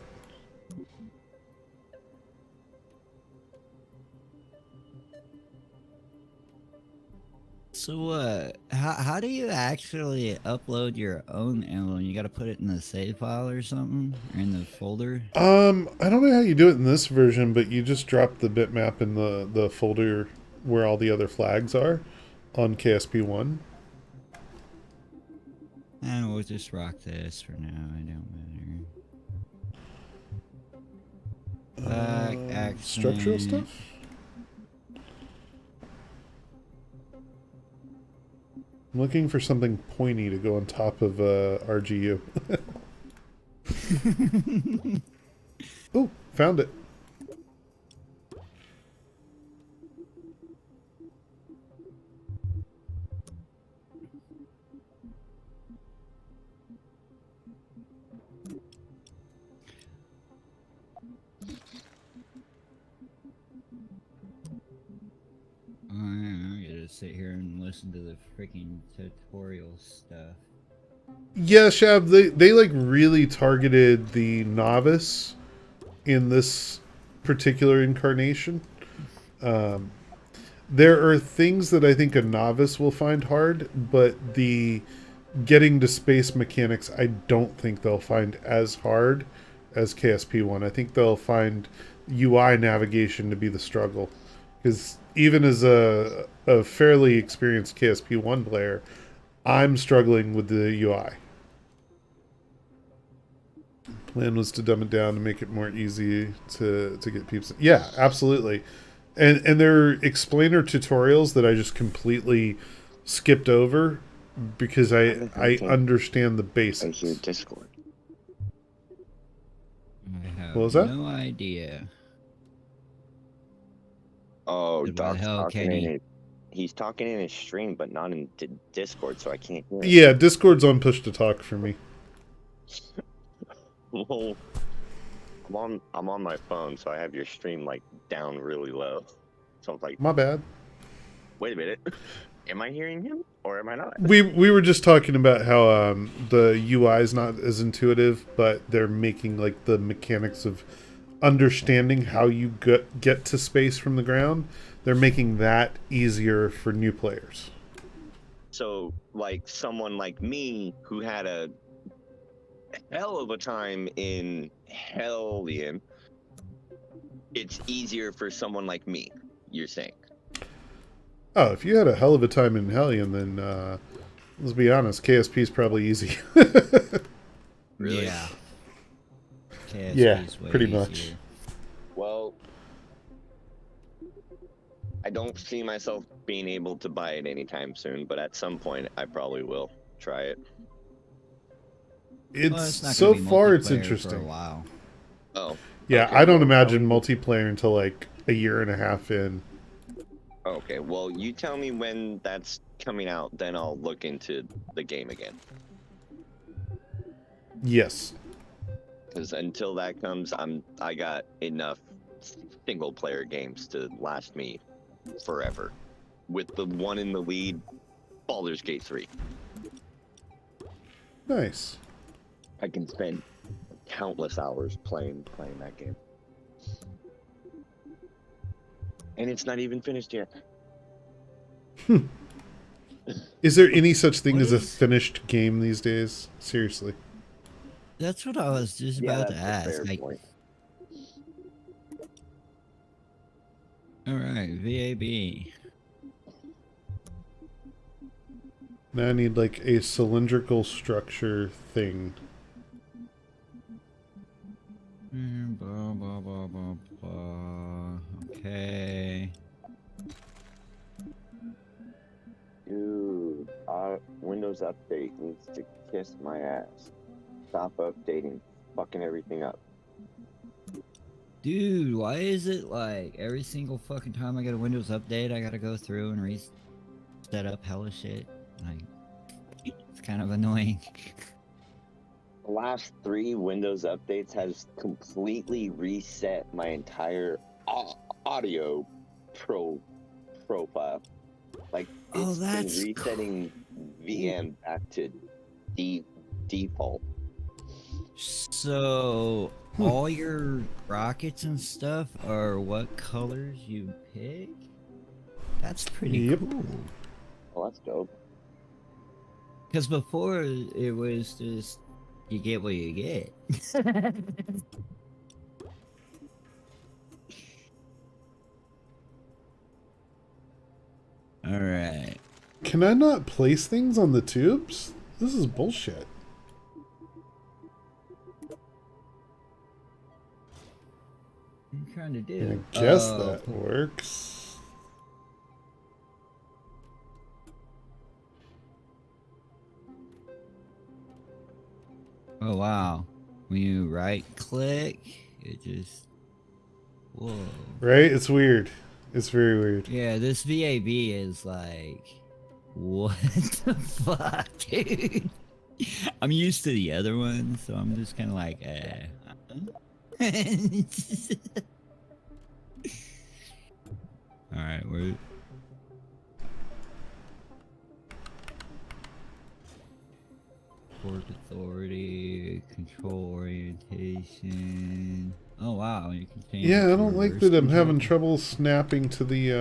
[SPEAKER 4] So how do you actually upload your own emblem? You got to put it in the save file or something, or in the folder?
[SPEAKER 1] I don't know how you do it in this version, but you just drop the bitmap in the folder where all the other flags are on KSP1.
[SPEAKER 4] And we'll just rock this for now. It don't matter. Back
[SPEAKER 1] Structural
[SPEAKER 4] accent.
[SPEAKER 1] stuff? I'm looking for something pointy to go on top of RGU. Oh, found it.
[SPEAKER 4] I'm gonna sit here and listen to the freaking tutorial stuff.
[SPEAKER 1] Yeah, Shab, they like really targeted the novice in this particular incarnation. There are things that I think a novice will find hard, but the getting to space mechanics I don't think they'll find as hard as KSP1. I think they'll find UI navigation to be the struggle. Because even as a fairly experienced KSP1 player, I'm struggling with the UI. Plan was to dumb it down to make it more easy to get peeps. Yeah, absolutely. And there are explainer tutorials that I just completely skipped over because I understand the basics.
[SPEAKER 5] Thank you, Discord.
[SPEAKER 4] I have
[SPEAKER 1] What was that?
[SPEAKER 4] no idea.
[SPEAKER 5] Oh,
[SPEAKER 4] Good, why the
[SPEAKER 5] Doc's
[SPEAKER 4] hell,
[SPEAKER 5] talking
[SPEAKER 4] Kenny?
[SPEAKER 5] in his, he's talking in his stream, but not in Discord, so I can't hear him.
[SPEAKER 1] Yeah, Discord's on push to talk for me.
[SPEAKER 5] Well, I'm on my phone, so I have your stream like down really low. So I'm like,
[SPEAKER 1] My bad.
[SPEAKER 5] wait a minute, am I hearing him or am I not?
[SPEAKER 1] We were just talking about how the UI is not as intuitive, but they're making like the mechanics of understanding how you get to space from the ground. They're making that easier for new players.
[SPEAKER 5] So, like someone like me who had a hell of a time in Hellion, it's easier for someone like me, you're saying?
[SPEAKER 1] Oh, if you had a hell of a time in Hellion, then let's be honest, KSP is probably easy.
[SPEAKER 5] Really?
[SPEAKER 4] Yeah. KSP
[SPEAKER 1] Yeah,
[SPEAKER 4] is way
[SPEAKER 1] pretty
[SPEAKER 4] easier.
[SPEAKER 1] much.
[SPEAKER 5] Well, I don't see myself being able to buy it anytime soon, but at some point I probably will try it.
[SPEAKER 4] Well,
[SPEAKER 1] It's
[SPEAKER 4] not
[SPEAKER 1] so
[SPEAKER 4] gonna be
[SPEAKER 1] far it's
[SPEAKER 4] multiplayer For a
[SPEAKER 1] interesting.
[SPEAKER 4] while.
[SPEAKER 5] Oh.
[SPEAKER 1] Yeah,
[SPEAKER 5] Okay,
[SPEAKER 1] I don't
[SPEAKER 5] well,
[SPEAKER 1] imagine multiplayer until like a year and a half in.
[SPEAKER 5] Okay, well, you tell me when that's coming out, then I'll look into the game again.
[SPEAKER 1] Yes.
[SPEAKER 5] Because until that comes, I got enough single player games to last me forever. With the one in the lead, Baldur's Gate 3.
[SPEAKER 1] Nice.
[SPEAKER 5] I can spend countless hours playing that game. And it's not even finished yet.
[SPEAKER 1] Is there any such thing
[SPEAKER 4] What
[SPEAKER 1] as a
[SPEAKER 4] is-
[SPEAKER 1] finished game these days? Seriously.
[SPEAKER 4] That's what I was just
[SPEAKER 5] Yeah,
[SPEAKER 4] about to
[SPEAKER 5] that's a
[SPEAKER 4] ask.
[SPEAKER 5] fair
[SPEAKER 4] Like,
[SPEAKER 5] point.
[SPEAKER 4] all right, VAB.
[SPEAKER 1] Now I need like a cylindrical structure thing.
[SPEAKER 4] Blah, blah, blah, blah, blah. Okay.
[SPEAKER 5] Dude, Windows Update needs to kiss my ass. Stop updating, fucking everything up.
[SPEAKER 4] Dude, why is it like every single fucking time I get a Windows update, I gotta go through and reset up hella shit? Like, it's kind of annoying.
[SPEAKER 5] The last 3 Windows updates has completely reset my entire audio profile. Like,
[SPEAKER 4] Oh,
[SPEAKER 5] it's
[SPEAKER 4] that's
[SPEAKER 5] been resetting VM back to default.
[SPEAKER 4] So, all your rockets and stuff are what colors you pick? That's pretty
[SPEAKER 1] Yep.
[SPEAKER 4] cool.
[SPEAKER 5] Oh, that's dope.
[SPEAKER 4] Because before, it was just, you get what you get. Alright.
[SPEAKER 1] Can I not place things on the tubes? This is bullshit.
[SPEAKER 4] What are you trying to do?
[SPEAKER 1] I guess
[SPEAKER 4] Oh,
[SPEAKER 1] that works.
[SPEAKER 4] Oh, wow. When you right click, it just. Whoa.
[SPEAKER 1] Right? It's weird. It's very weird.
[SPEAKER 4] Yeah, this VAB is like. What the fuck, dude? I'm used to the other one, so I'm just kind of like, Alright, we're. Port authority, control orientation. Oh wow, you can change.
[SPEAKER 1] Yeah,
[SPEAKER 4] it
[SPEAKER 1] I
[SPEAKER 4] to
[SPEAKER 1] don't like
[SPEAKER 4] reverse
[SPEAKER 1] that I'm having
[SPEAKER 4] control.
[SPEAKER 1] trouble snapping to the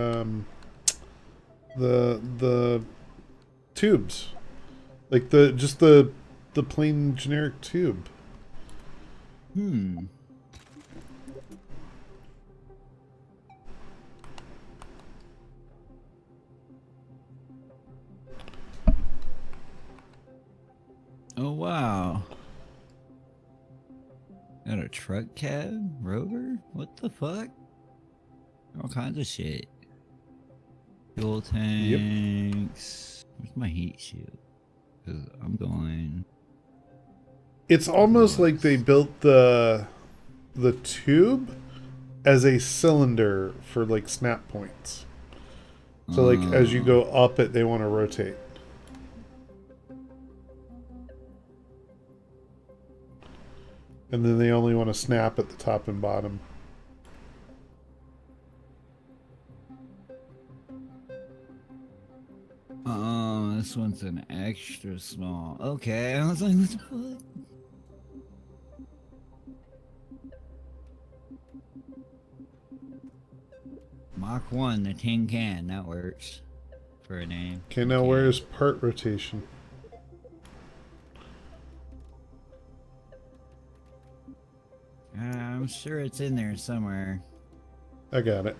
[SPEAKER 1] tubes. Like the plain generic tube.
[SPEAKER 4] Hmm. Oh wow. Got a truck cab? Rover? What the fuck? All kinds of shit. Fuel tanks. Where's my heat shield? 'Cause I'm going.
[SPEAKER 1] It's almost like they
[SPEAKER 4] Looks.
[SPEAKER 1] built the tube as a cylinder for like snap points. So like as you go up it, they want to rotate. And then they only want to snap at the top and bottom.
[SPEAKER 4] Oh, this one's an extra small. Okay, I was like, what the fuck? Mach 1, the tin can, that works for a name.
[SPEAKER 1] Okay, now where's part rotation?
[SPEAKER 4] I'm sure it's in there somewhere.
[SPEAKER 1] I got it.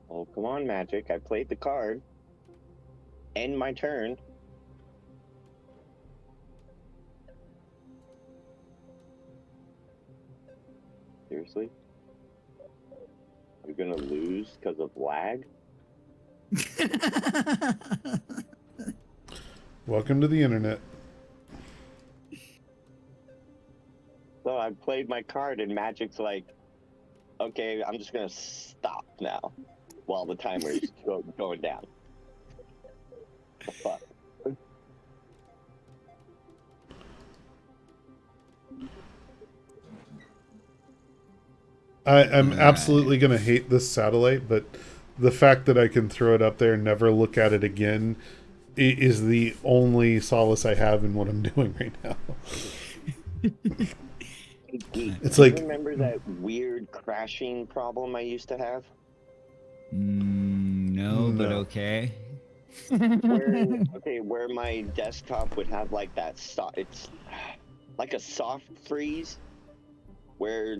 [SPEAKER 5] Oh, come on, Magic. I played the card. End my turn. Seriously? You're gonna lose because of lag?
[SPEAKER 1] Welcome to the internet.
[SPEAKER 5] So I played my card and Magic's like, okay, I'm just gonna stop now while the timer's going down. The fuck?
[SPEAKER 1] I'm absolutely going to hate this satellite, but the fact that I can throw it up there and never look at it again is the only solace I have in what I'm doing right now. It's
[SPEAKER 5] Do you
[SPEAKER 1] like,
[SPEAKER 5] remember that weird crashing problem I used to have?
[SPEAKER 4] No, but
[SPEAKER 1] No.
[SPEAKER 4] okay.
[SPEAKER 5] Where my desktop would have like that it's like a soft freeze where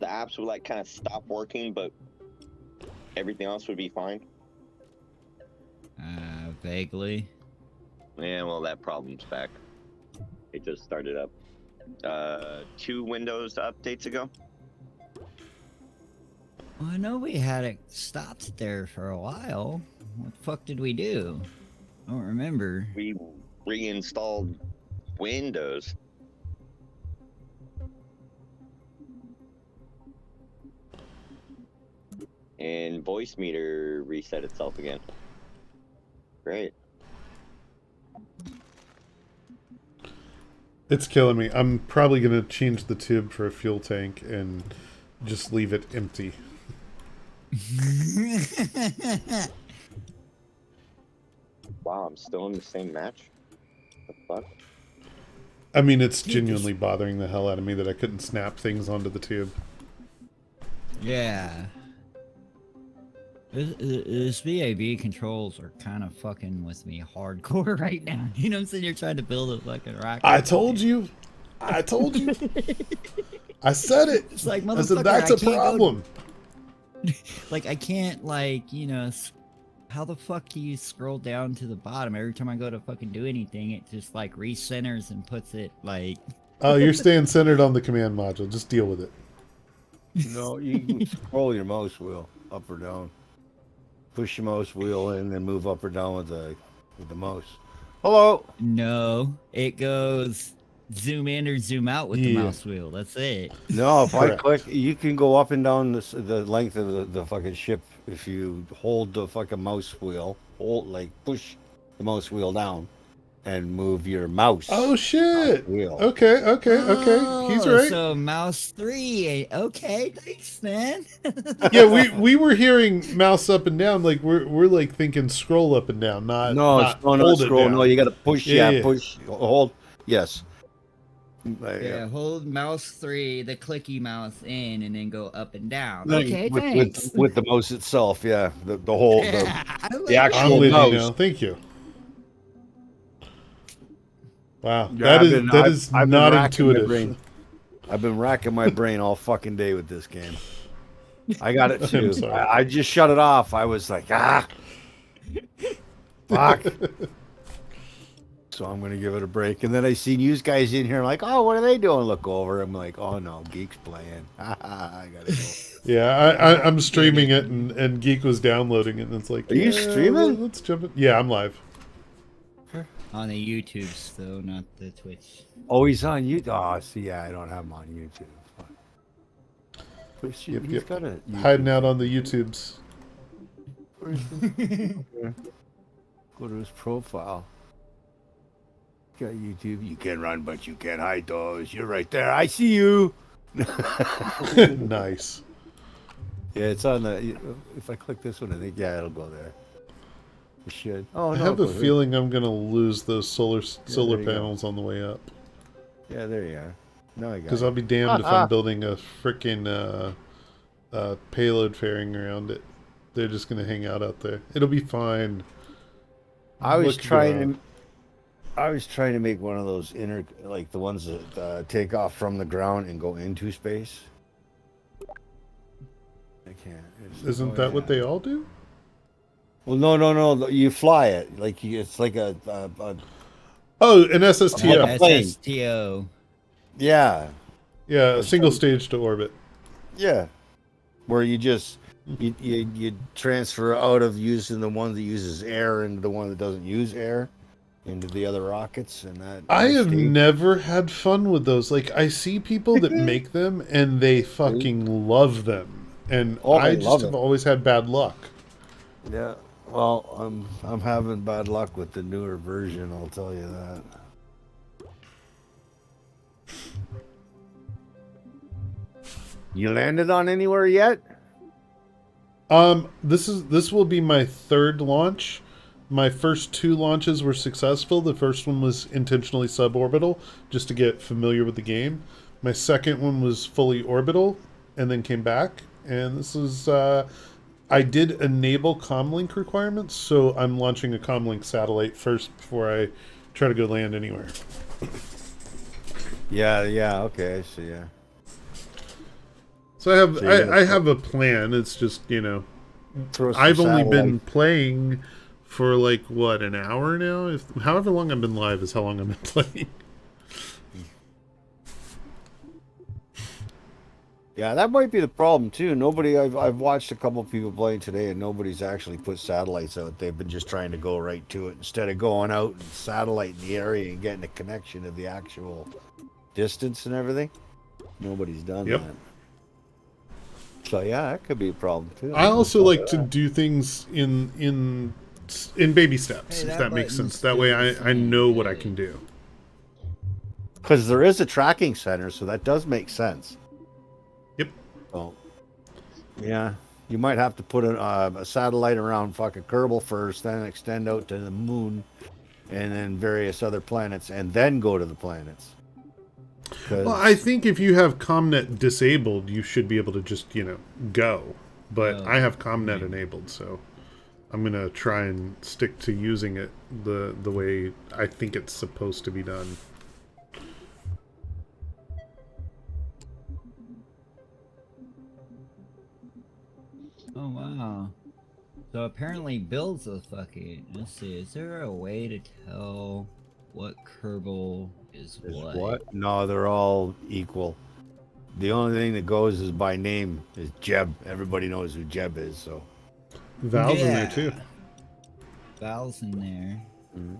[SPEAKER 5] the apps would like kind of stop working, but everything else would be fine.
[SPEAKER 4] Vaguely.
[SPEAKER 5] Yeah, well, that problem's back. It just started up 2 Windows updates ago.
[SPEAKER 4] Well, I know we had it stopped there for a while. What the fuck did we do? I don't remember.
[SPEAKER 5] We reinstalled Windows. And voice meter reset itself again. Great.
[SPEAKER 1] it's killing me. I'm probably going to change the tube for a fuel tank and just leave it empty.
[SPEAKER 5] Wow, I'm still in the same match? What the fuck?
[SPEAKER 1] I mean, it's genuinely bothering the hell out of me that I couldn't snap things onto the tube.
[SPEAKER 4] Yeah. This VAB controls are kind of fucking with me hardcore right now. You know what I'm saying? You're trying to build a fucking rocket.
[SPEAKER 1] I told you. I told you. I said it.
[SPEAKER 4] It's like,
[SPEAKER 1] I said,
[SPEAKER 4] motherfucker,
[SPEAKER 1] that's
[SPEAKER 4] I
[SPEAKER 1] a
[SPEAKER 4] can't
[SPEAKER 1] problem.
[SPEAKER 4] Like, I can't, like, you know, how the fuck do you scroll down to the bottom? Every time I go to fucking do anything, it just, like, recenters and puts it, like...
[SPEAKER 1] Oh, you're staying centered on the command module. Just deal with it.
[SPEAKER 6] No, you can scroll your mouse wheel up or down. Push your mouse wheel in and move up or down with the mouse. Hello.
[SPEAKER 4] No, it goes zoom in or zoom out with the
[SPEAKER 1] Yeah.
[SPEAKER 4] mouse wheel. That's it.
[SPEAKER 6] No, if I
[SPEAKER 1] Correct.
[SPEAKER 6] click, you can go up and down the length of the fucking ship if you hold the fucking mouse wheel. Like push the mouse wheel down. and move your mouse.
[SPEAKER 1] Oh shit!
[SPEAKER 6] Wheel.
[SPEAKER 1] Okay. He's right.
[SPEAKER 4] So mouse 3. Okay, thanks, man.
[SPEAKER 1] Yeah, we were hearing mouse up and down. Like we're like thinking scroll up and down, not
[SPEAKER 6] No,
[SPEAKER 1] hold
[SPEAKER 6] not
[SPEAKER 1] it
[SPEAKER 6] scroll.
[SPEAKER 1] down.
[SPEAKER 6] No, you got to push.
[SPEAKER 1] Yeah,
[SPEAKER 6] Yeah,
[SPEAKER 1] yeah.
[SPEAKER 6] push. Hold. Yes.
[SPEAKER 4] Yeah, hold mouse 3, the clicky mouse in, and then go up and down.
[SPEAKER 6] Like,
[SPEAKER 4] Okay,
[SPEAKER 6] with,
[SPEAKER 4] thanks.
[SPEAKER 6] with the mouse itself. Yeah, the whole
[SPEAKER 4] Yeah, I
[SPEAKER 6] the
[SPEAKER 4] like
[SPEAKER 6] actual
[SPEAKER 1] I'm with
[SPEAKER 6] mouse.
[SPEAKER 1] you now. Thank you. Wow,
[SPEAKER 6] Yeah,
[SPEAKER 1] that is
[SPEAKER 6] I've been
[SPEAKER 1] not
[SPEAKER 6] racking my
[SPEAKER 1] intuitive.
[SPEAKER 6] brain. I've been racking my brain all fucking day with this game. I got it too.
[SPEAKER 1] sorry.
[SPEAKER 6] I just shut it off. I was like, fuck. So I'm gonna give it a break. And then I seen you guys in here. I'm like, oh, what are they doing? Look over. I'm like, oh no, Geek's playing. I gotta go.
[SPEAKER 1] Yeah, I'm streaming it, and Geek was downloading it, and it's like,
[SPEAKER 6] Are you streaming?
[SPEAKER 1] Let's jump in. Yeah, I'm live.
[SPEAKER 4] On the YouTubes, though, not the Twitch.
[SPEAKER 6] Oh, he's on YouTube. Oh, see, yeah, I don't have him on YouTube. But shit,
[SPEAKER 1] Yep,
[SPEAKER 6] he's
[SPEAKER 1] yep.
[SPEAKER 6] got a YouTube.
[SPEAKER 1] Hiding out on the YouTubes.
[SPEAKER 6] Go to his profile. Got YouTube. You can run, but you can't hide those. You're right there. I see you.
[SPEAKER 1] Nice.
[SPEAKER 6] Yeah, it's on the. If I click this one, I think it'll go there. It should. Oh
[SPEAKER 1] I
[SPEAKER 6] no.
[SPEAKER 1] have
[SPEAKER 6] it
[SPEAKER 1] a
[SPEAKER 6] goes-
[SPEAKER 1] feeling I'm gonna lose those solar
[SPEAKER 6] there you go.
[SPEAKER 1] panels on the way up.
[SPEAKER 6] Yeah, there you are. No, I got.
[SPEAKER 1] Because
[SPEAKER 6] it.
[SPEAKER 1] I'll be damned if I'm building a freaking payload fairing around it. They're just gonna hang out there. It'll be fine.
[SPEAKER 6] I was
[SPEAKER 1] Look
[SPEAKER 6] trying
[SPEAKER 1] around.
[SPEAKER 6] to. I was trying to make one of those inner, like the ones that take off from the ground and go into space. I can't.
[SPEAKER 1] Isn't that what they all do?
[SPEAKER 6] Well, no. You fly it like it's like a
[SPEAKER 1] Oh, an SSTO.
[SPEAKER 6] Like a plane.
[SPEAKER 4] SSTO.
[SPEAKER 6] yeah,
[SPEAKER 1] Yeah, a single stage to orbit.
[SPEAKER 6] yeah, where you just you transfer out of using the one that uses air into the one that doesn't use air into the other rockets, and that.
[SPEAKER 1] I have
[SPEAKER 6] state-
[SPEAKER 1] never had fun with those. Like, I see people that make them and they fucking love them, and
[SPEAKER 6] Oh,
[SPEAKER 1] I
[SPEAKER 6] they
[SPEAKER 1] just
[SPEAKER 6] love
[SPEAKER 1] have
[SPEAKER 6] it.
[SPEAKER 1] always had bad luck.
[SPEAKER 6] Yeah. Well, I'm having bad luck with the newer version. I'll tell you that. You landed on anywhere yet?
[SPEAKER 1] This will be my third launch. My first two launches were successful. The first one was intentionally suborbital, just to get familiar with the game. My second one was fully orbital, and then came back. And this is, I did enable comlink requirements, so I'm launching a comlink satellite first before I try to go land anywhere.
[SPEAKER 6] Yeah. Okay, I see. Yeah.
[SPEAKER 1] So I have,
[SPEAKER 6] So you're gonna
[SPEAKER 1] I have a plan. It's just, you know,
[SPEAKER 6] Throw some
[SPEAKER 1] I've only been
[SPEAKER 6] satellite-
[SPEAKER 1] playing for like what, an hour now? However long I've been live is how long I've been playing.
[SPEAKER 6] Yeah, that might be the problem too. Nobody. I've watched a couple people playing today, and nobody's actually put satellites out. They've been just trying to go right to it instead of going out and satellite in the area and getting a connection of the actual distance and everything. Nobody's done
[SPEAKER 1] Yep.
[SPEAKER 6] that. So yeah, that could be a problem too.
[SPEAKER 1] I also like to do things in baby steps,
[SPEAKER 4] Hey,
[SPEAKER 1] if
[SPEAKER 4] that
[SPEAKER 1] that makes
[SPEAKER 4] button's
[SPEAKER 1] sense. That way I know what I can do.
[SPEAKER 6] because there is a tracking center, so that does make sense.
[SPEAKER 1] Yep.
[SPEAKER 6] So yeah, you might have to put a satellite around fucking Kerbal first, then extend out to the moon, and then various other planets, and then go to the planets. 'Cause-
[SPEAKER 1] Well, I think if you have ComNet disabled, you should be able to just, go. But
[SPEAKER 4] Oh,
[SPEAKER 1] I have ComNet enabled, so I'm going to try and stick to using it the way I think it's supposed to be done.
[SPEAKER 4] Oh wow. So apparently builds a fucking. Let's see. Is there a way to tell what Kerbal is
[SPEAKER 6] Is
[SPEAKER 4] what?
[SPEAKER 6] what? No, they're all equal. The only thing that goes is by name is Jeb. Everybody knows who Jeb is, so.
[SPEAKER 1] Val's in there too.
[SPEAKER 4] Val's in there.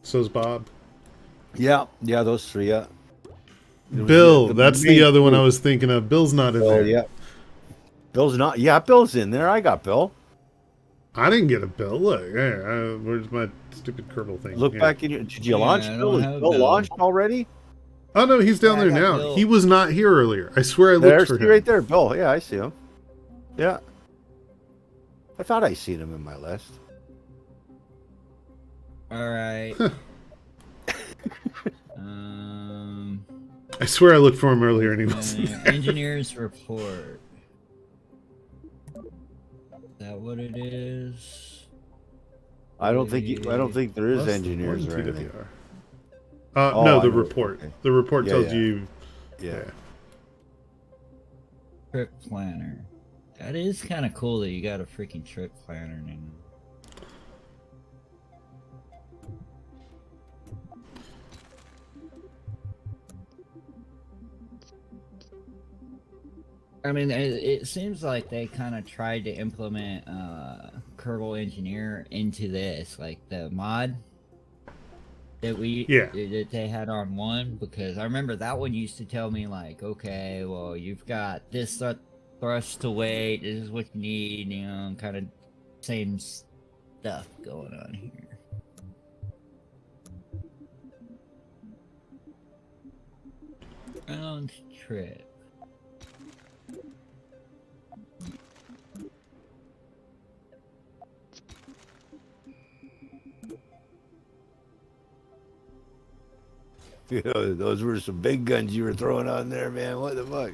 [SPEAKER 1] So's Bob.
[SPEAKER 6] Yeah, those three, yeah.
[SPEAKER 1] Bill, that's the
[SPEAKER 6] main
[SPEAKER 1] other one I
[SPEAKER 6] group.
[SPEAKER 1] was thinking of. Bill's not in
[SPEAKER 6] Bill,
[SPEAKER 1] there.
[SPEAKER 6] yeah. Bill's not. Yeah, Bill's in there. I got Bill.
[SPEAKER 1] I didn't get a bill. Look, hey, where's my stupid Kerbal thing?
[SPEAKER 6] Look
[SPEAKER 1] Here.
[SPEAKER 6] back in your. Did you
[SPEAKER 4] Yeah,
[SPEAKER 6] launch
[SPEAKER 4] I
[SPEAKER 6] Bill?
[SPEAKER 4] don't
[SPEAKER 6] Is
[SPEAKER 4] have
[SPEAKER 6] Bill
[SPEAKER 4] Bill.
[SPEAKER 6] launched already?
[SPEAKER 1] Oh no, he's down
[SPEAKER 4] Yeah, I
[SPEAKER 1] there
[SPEAKER 4] got
[SPEAKER 1] now.
[SPEAKER 4] Bill.
[SPEAKER 1] He was not here earlier. I swear I looked
[SPEAKER 6] There's
[SPEAKER 1] for
[SPEAKER 6] he
[SPEAKER 1] him.
[SPEAKER 6] right there, Bill. Yeah, I see him. Yeah. I thought I seen him in my list.
[SPEAKER 4] All right.
[SPEAKER 1] I swear I looked for him earlier and he wasn't there.
[SPEAKER 4] Engineers report. Is that what it is?
[SPEAKER 6] I don't think there is
[SPEAKER 1] Less than
[SPEAKER 6] engineers
[SPEAKER 1] one
[SPEAKER 6] or anything.
[SPEAKER 1] TWR.
[SPEAKER 6] Oh,
[SPEAKER 1] No,
[SPEAKER 6] I
[SPEAKER 1] the
[SPEAKER 6] know.
[SPEAKER 1] report.
[SPEAKER 6] Okay.
[SPEAKER 1] The report
[SPEAKER 6] Yeah,
[SPEAKER 1] tells
[SPEAKER 6] yeah.
[SPEAKER 1] you.
[SPEAKER 6] Yeah.
[SPEAKER 4] Trip planner. That is kind of cool that you got a freaking trip planner now. I mean, it seems like they kind of tried to implement Kerbal Engineer into this, like the mod that that they had on 1, because I remember that one used to tell me like, okay, well, you've got this thrust to weight, this is what you need, you know, kind of same stuff going on here. Round trip.
[SPEAKER 6] You know, those were some big guns you were throwing on there, man. What the fuck?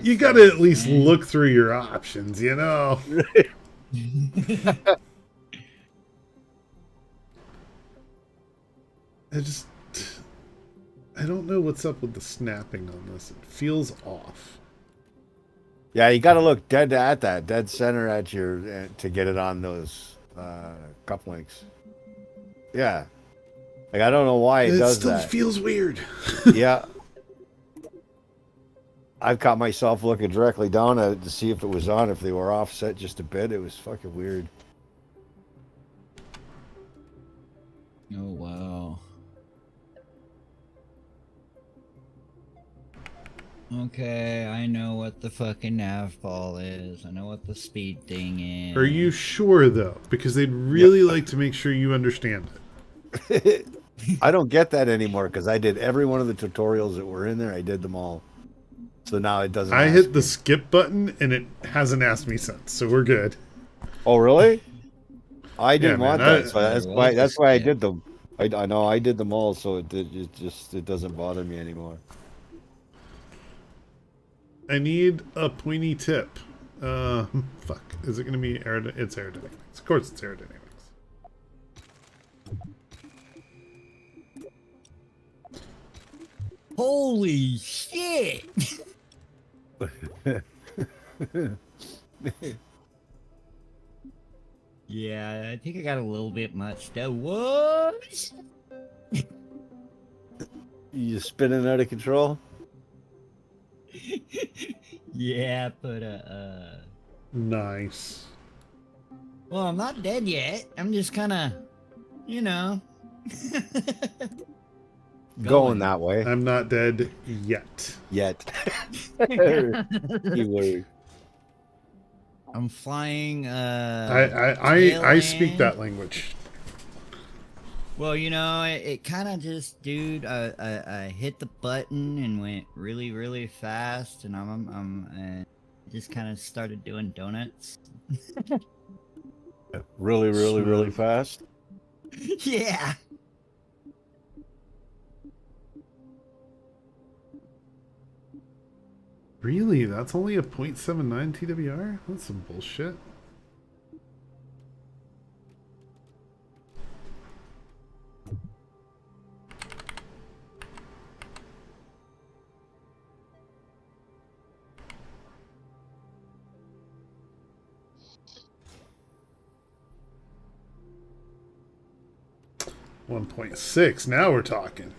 [SPEAKER 1] You gotta at least look through your options, you know? I don't know what's up with the snapping on this. It feels off.
[SPEAKER 6] Yeah, you got to look dead at that, dead center at your to get it on those cup links. Yeah, like I don't know why it does
[SPEAKER 1] still
[SPEAKER 6] that.
[SPEAKER 1] Feels weird.
[SPEAKER 6] Yeah, I've caught myself looking directly down at it to see if it was on. If they were offset just a bit, it was fucking weird.
[SPEAKER 4] Oh wow. Okay, I know what the fucking nav ball is. I know what the speed thing is.
[SPEAKER 1] Are you sure though? Because they'd really like to make sure you understand
[SPEAKER 6] it. I don't get that anymore because I did every one of the tutorials that were in there. I did them all. So now it doesn't.
[SPEAKER 1] I hit the skip button and it hasn't asked me since, so we're good.
[SPEAKER 6] Oh really? I didn't want that, so that's why I did them. I know I did them all, so it doesn't bother me anymore.
[SPEAKER 1] I need a pointy tip. Fuck. Is it going to be aerodynamics? It's aerodynamics. Of course it's aerodynamics.
[SPEAKER 4] Holy shit! Yeah, I think I got a little bit much though. What?
[SPEAKER 6] You spinning out of control?
[SPEAKER 4] Yeah, but
[SPEAKER 1] Nice.
[SPEAKER 4] well, I'm not dead yet. I'm just kind of, you know,
[SPEAKER 6] going that way.
[SPEAKER 1] I'm not dead yet.
[SPEAKER 6] Keyword.
[SPEAKER 4] I'm flying.
[SPEAKER 1] I speak that language.
[SPEAKER 4] Well, you know, it kind of just, dude. I hit the button and went really, really fast, and I'm just kind of started doing donuts.
[SPEAKER 6] Really, really, really fast.
[SPEAKER 4] Yeah.
[SPEAKER 1] Really? That's only a 0.79 TWR? That's some bullshit. .6. Now we're talking.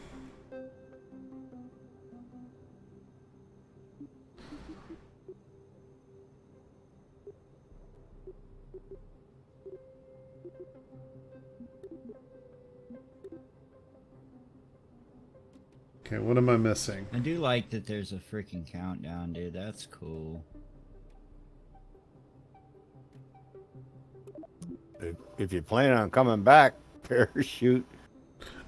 [SPEAKER 1] Okay, what am I missing?
[SPEAKER 4] I do like that there's a freaking countdown, dude. That's cool.
[SPEAKER 6] If you're planning on coming back, parachute.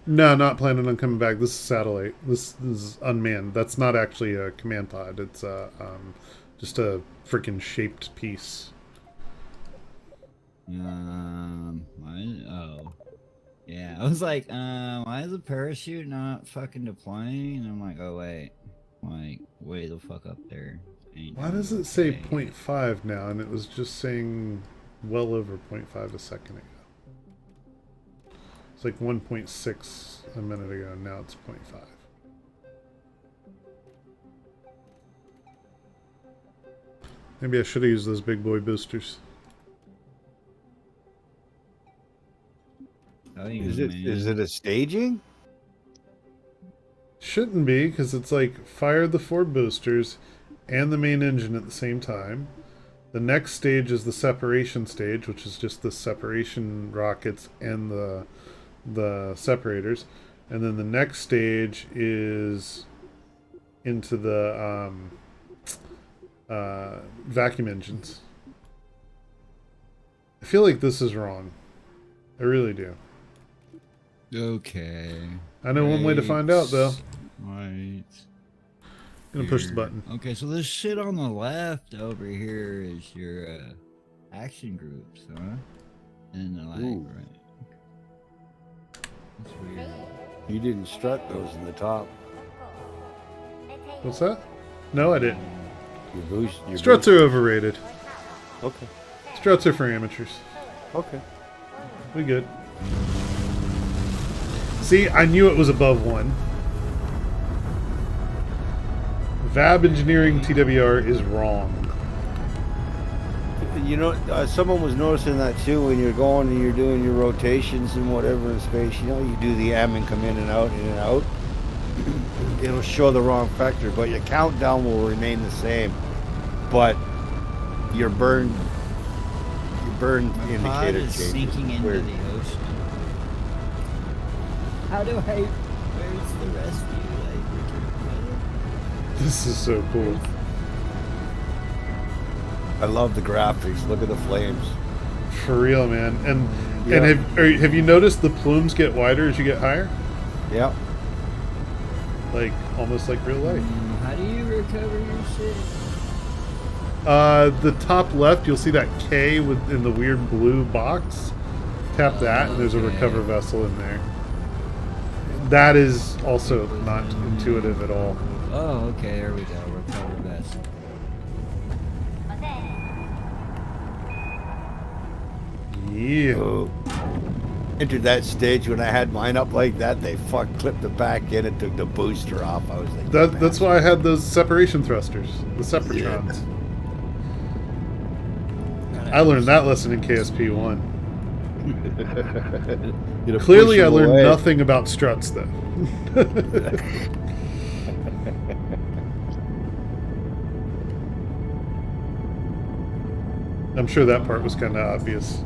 [SPEAKER 1] No, not planning on coming back. This is satellite. This is unmanned. That's not actually a command pod. It's just a freaking shaped piece.
[SPEAKER 4] Yeah, I was like, why is the parachute not fucking deploying? And I'm like, oh wait, like way the fuck up there.
[SPEAKER 1] Why does it say 0.5 now? And it was just saying well over 0.5 a second ago. It's like 1.6 a minute ago. Now it's 0.5. Maybe I should have used those big boy boosters.
[SPEAKER 6] Is it a staging?
[SPEAKER 1] Shouldn't be, because it's like fire the 4 boosters and the main engine at the same time. The next stage is the separation stage, which is just the separation rockets and the separators. And then the next stage is into the vacuum engines. I feel like this is wrong. I really do.
[SPEAKER 4] Okay.
[SPEAKER 1] I know one way to find out, though.
[SPEAKER 4] Right.
[SPEAKER 1] Gonna push the button.
[SPEAKER 4] Okay, so this shit on the left over here is your action groups, huh? And the right. That's weird.
[SPEAKER 6] You didn't strut those in the top.
[SPEAKER 1] What's that? No, I didn't.
[SPEAKER 6] Your
[SPEAKER 1] Struts are overrated.
[SPEAKER 6] Okay.
[SPEAKER 1] Struts are for amateurs.
[SPEAKER 6] Okay.
[SPEAKER 1] We good. See, I knew it was above 1. VAB Engineering TWR is wrong.
[SPEAKER 6] You know, someone was noticing that too when you're going and you're doing your rotations and whatever in space. You know, you do the M and come in and out, in and out. It'll show the wrong factor, but your countdown will remain the same. But your burn
[SPEAKER 4] My pod
[SPEAKER 6] indicator
[SPEAKER 4] is
[SPEAKER 6] changes.
[SPEAKER 4] sinking into
[SPEAKER 6] Weird.
[SPEAKER 4] the ocean. How do I? Where's the rescue?
[SPEAKER 1] This is so cool.
[SPEAKER 6] I love the graphics. Look at the flames.
[SPEAKER 1] For real, man. And
[SPEAKER 6] Yeah.
[SPEAKER 1] and have you noticed the plumes get wider as you get higher?
[SPEAKER 6] Yeah.
[SPEAKER 1] Like almost like real life.
[SPEAKER 4] How do you recover your shit?
[SPEAKER 1] The top left, you'll see that K in the weird blue box. Tap that, and there's a recover vessel in there. That is also not intuitive at all.
[SPEAKER 4] Oh, okay, there we go. Recover vessel.
[SPEAKER 1] Yeah.
[SPEAKER 6] Oh. Entered that stage when I had mine up like that. They clipped it back in and took the booster off. I was like,
[SPEAKER 1] That's why I had those separation thrusters, the Separatrons. I learned that lesson in KSP 1. Clearly, I learned nothing about struts, though. I'm sure that part was kind of obvious.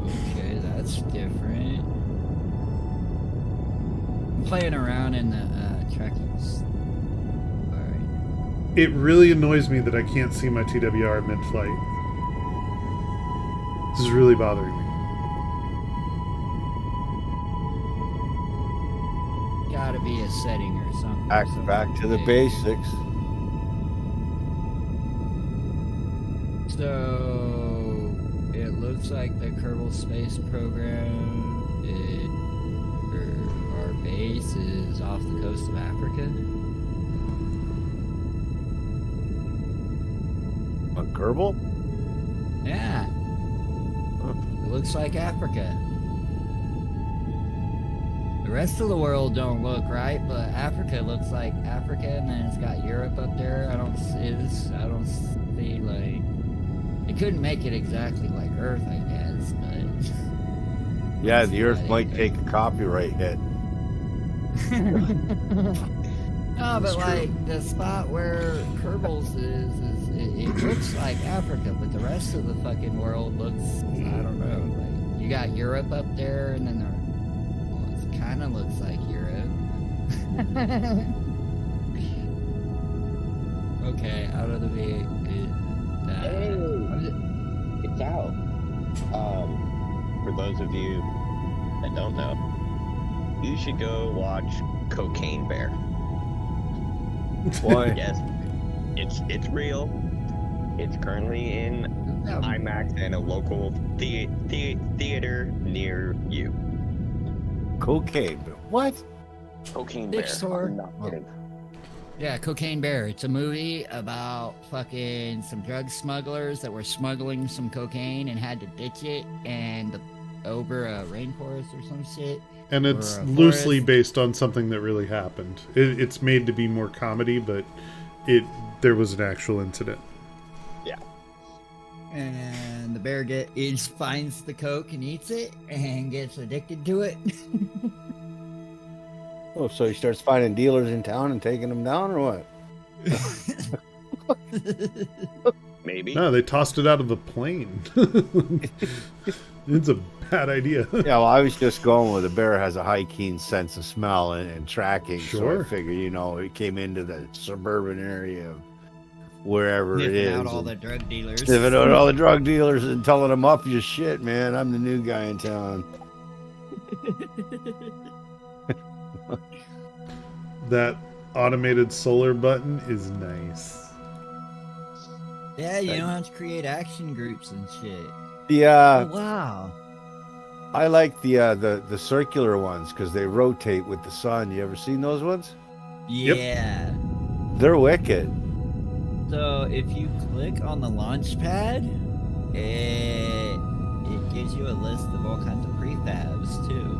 [SPEAKER 4] Okay, that's different. I'm playing around in the trackings. Alright.
[SPEAKER 1] It really annoys me that I can't see my TWR mid-flight. This is really bothering me.
[SPEAKER 4] Gotta be a setting or something.
[SPEAKER 6] back to the basics.
[SPEAKER 4] So it looks like the Kerbal Space Program, our base is off the coast of Africa.
[SPEAKER 6] A Kerbal?
[SPEAKER 4] Yeah. It looks like Africa. The rest of the world don't look right, but Africa looks like Africa, and then it's got Europe up there. I don't see like it couldn't make it exactly like Earth, I guess, but
[SPEAKER 6] Yeah, the Earth might take a copyright hit.
[SPEAKER 4] No, but like the spot where Kerbals is it looks like Africa, but the rest of the fucking world looks, I don't know, like you got Europe up there, and then it kind of looks like Europe. Okay, out of the V8.
[SPEAKER 5] Hey, it's out. For those of you that don't know, you should go watch Cocaine Bear.
[SPEAKER 6] Why?
[SPEAKER 5] Yes, it's real. It's currently in IMAX and a local theater near you.
[SPEAKER 6] Cocaine. What?
[SPEAKER 5] Cocaine
[SPEAKER 4] Dick
[SPEAKER 5] Bear.
[SPEAKER 4] store.
[SPEAKER 5] I'm not kidding.
[SPEAKER 4] Yeah, Cocaine Bear. It's a movie about fucking some drug smugglers that were smuggling some cocaine and had to ditch it and over a rainforest or some shit.
[SPEAKER 1] And it's
[SPEAKER 4] Or a
[SPEAKER 1] loosely
[SPEAKER 4] forest.
[SPEAKER 1] based on something that really happened. It's made to be more comedy, but there was an actual incident.
[SPEAKER 4] And the bear finds the coke and eats it and gets addicted to it.
[SPEAKER 6] Oh, so he starts finding dealers in town and taking them down, or what?
[SPEAKER 5] Maybe.
[SPEAKER 1] No, they tossed it out of a plane. It's a bad idea.
[SPEAKER 6] Yeah, well, I was just going with the bear has a high keen sense of smell and tracking. So
[SPEAKER 1] Sure.
[SPEAKER 6] I figure, it came into the suburban area of wherever it
[SPEAKER 4] Sniffing
[SPEAKER 6] is.
[SPEAKER 4] out all
[SPEAKER 6] and
[SPEAKER 4] the drug dealers.
[SPEAKER 6] sniffing out all the drug dealers and telling them up your shit, man. I'm the new guy in town.
[SPEAKER 1] That automated solar button is nice.
[SPEAKER 4] Yeah, you know how to create action groups and shit.
[SPEAKER 6] Yeah,
[SPEAKER 4] Oh, wow.
[SPEAKER 6] I like the circular ones because they rotate with the sun. You ever seen those ones?
[SPEAKER 1] Yep.
[SPEAKER 4] Yeah.
[SPEAKER 6] They're wicked.
[SPEAKER 4] So if you click on the launch pad, it gives you a list of all kinds of prefabs too.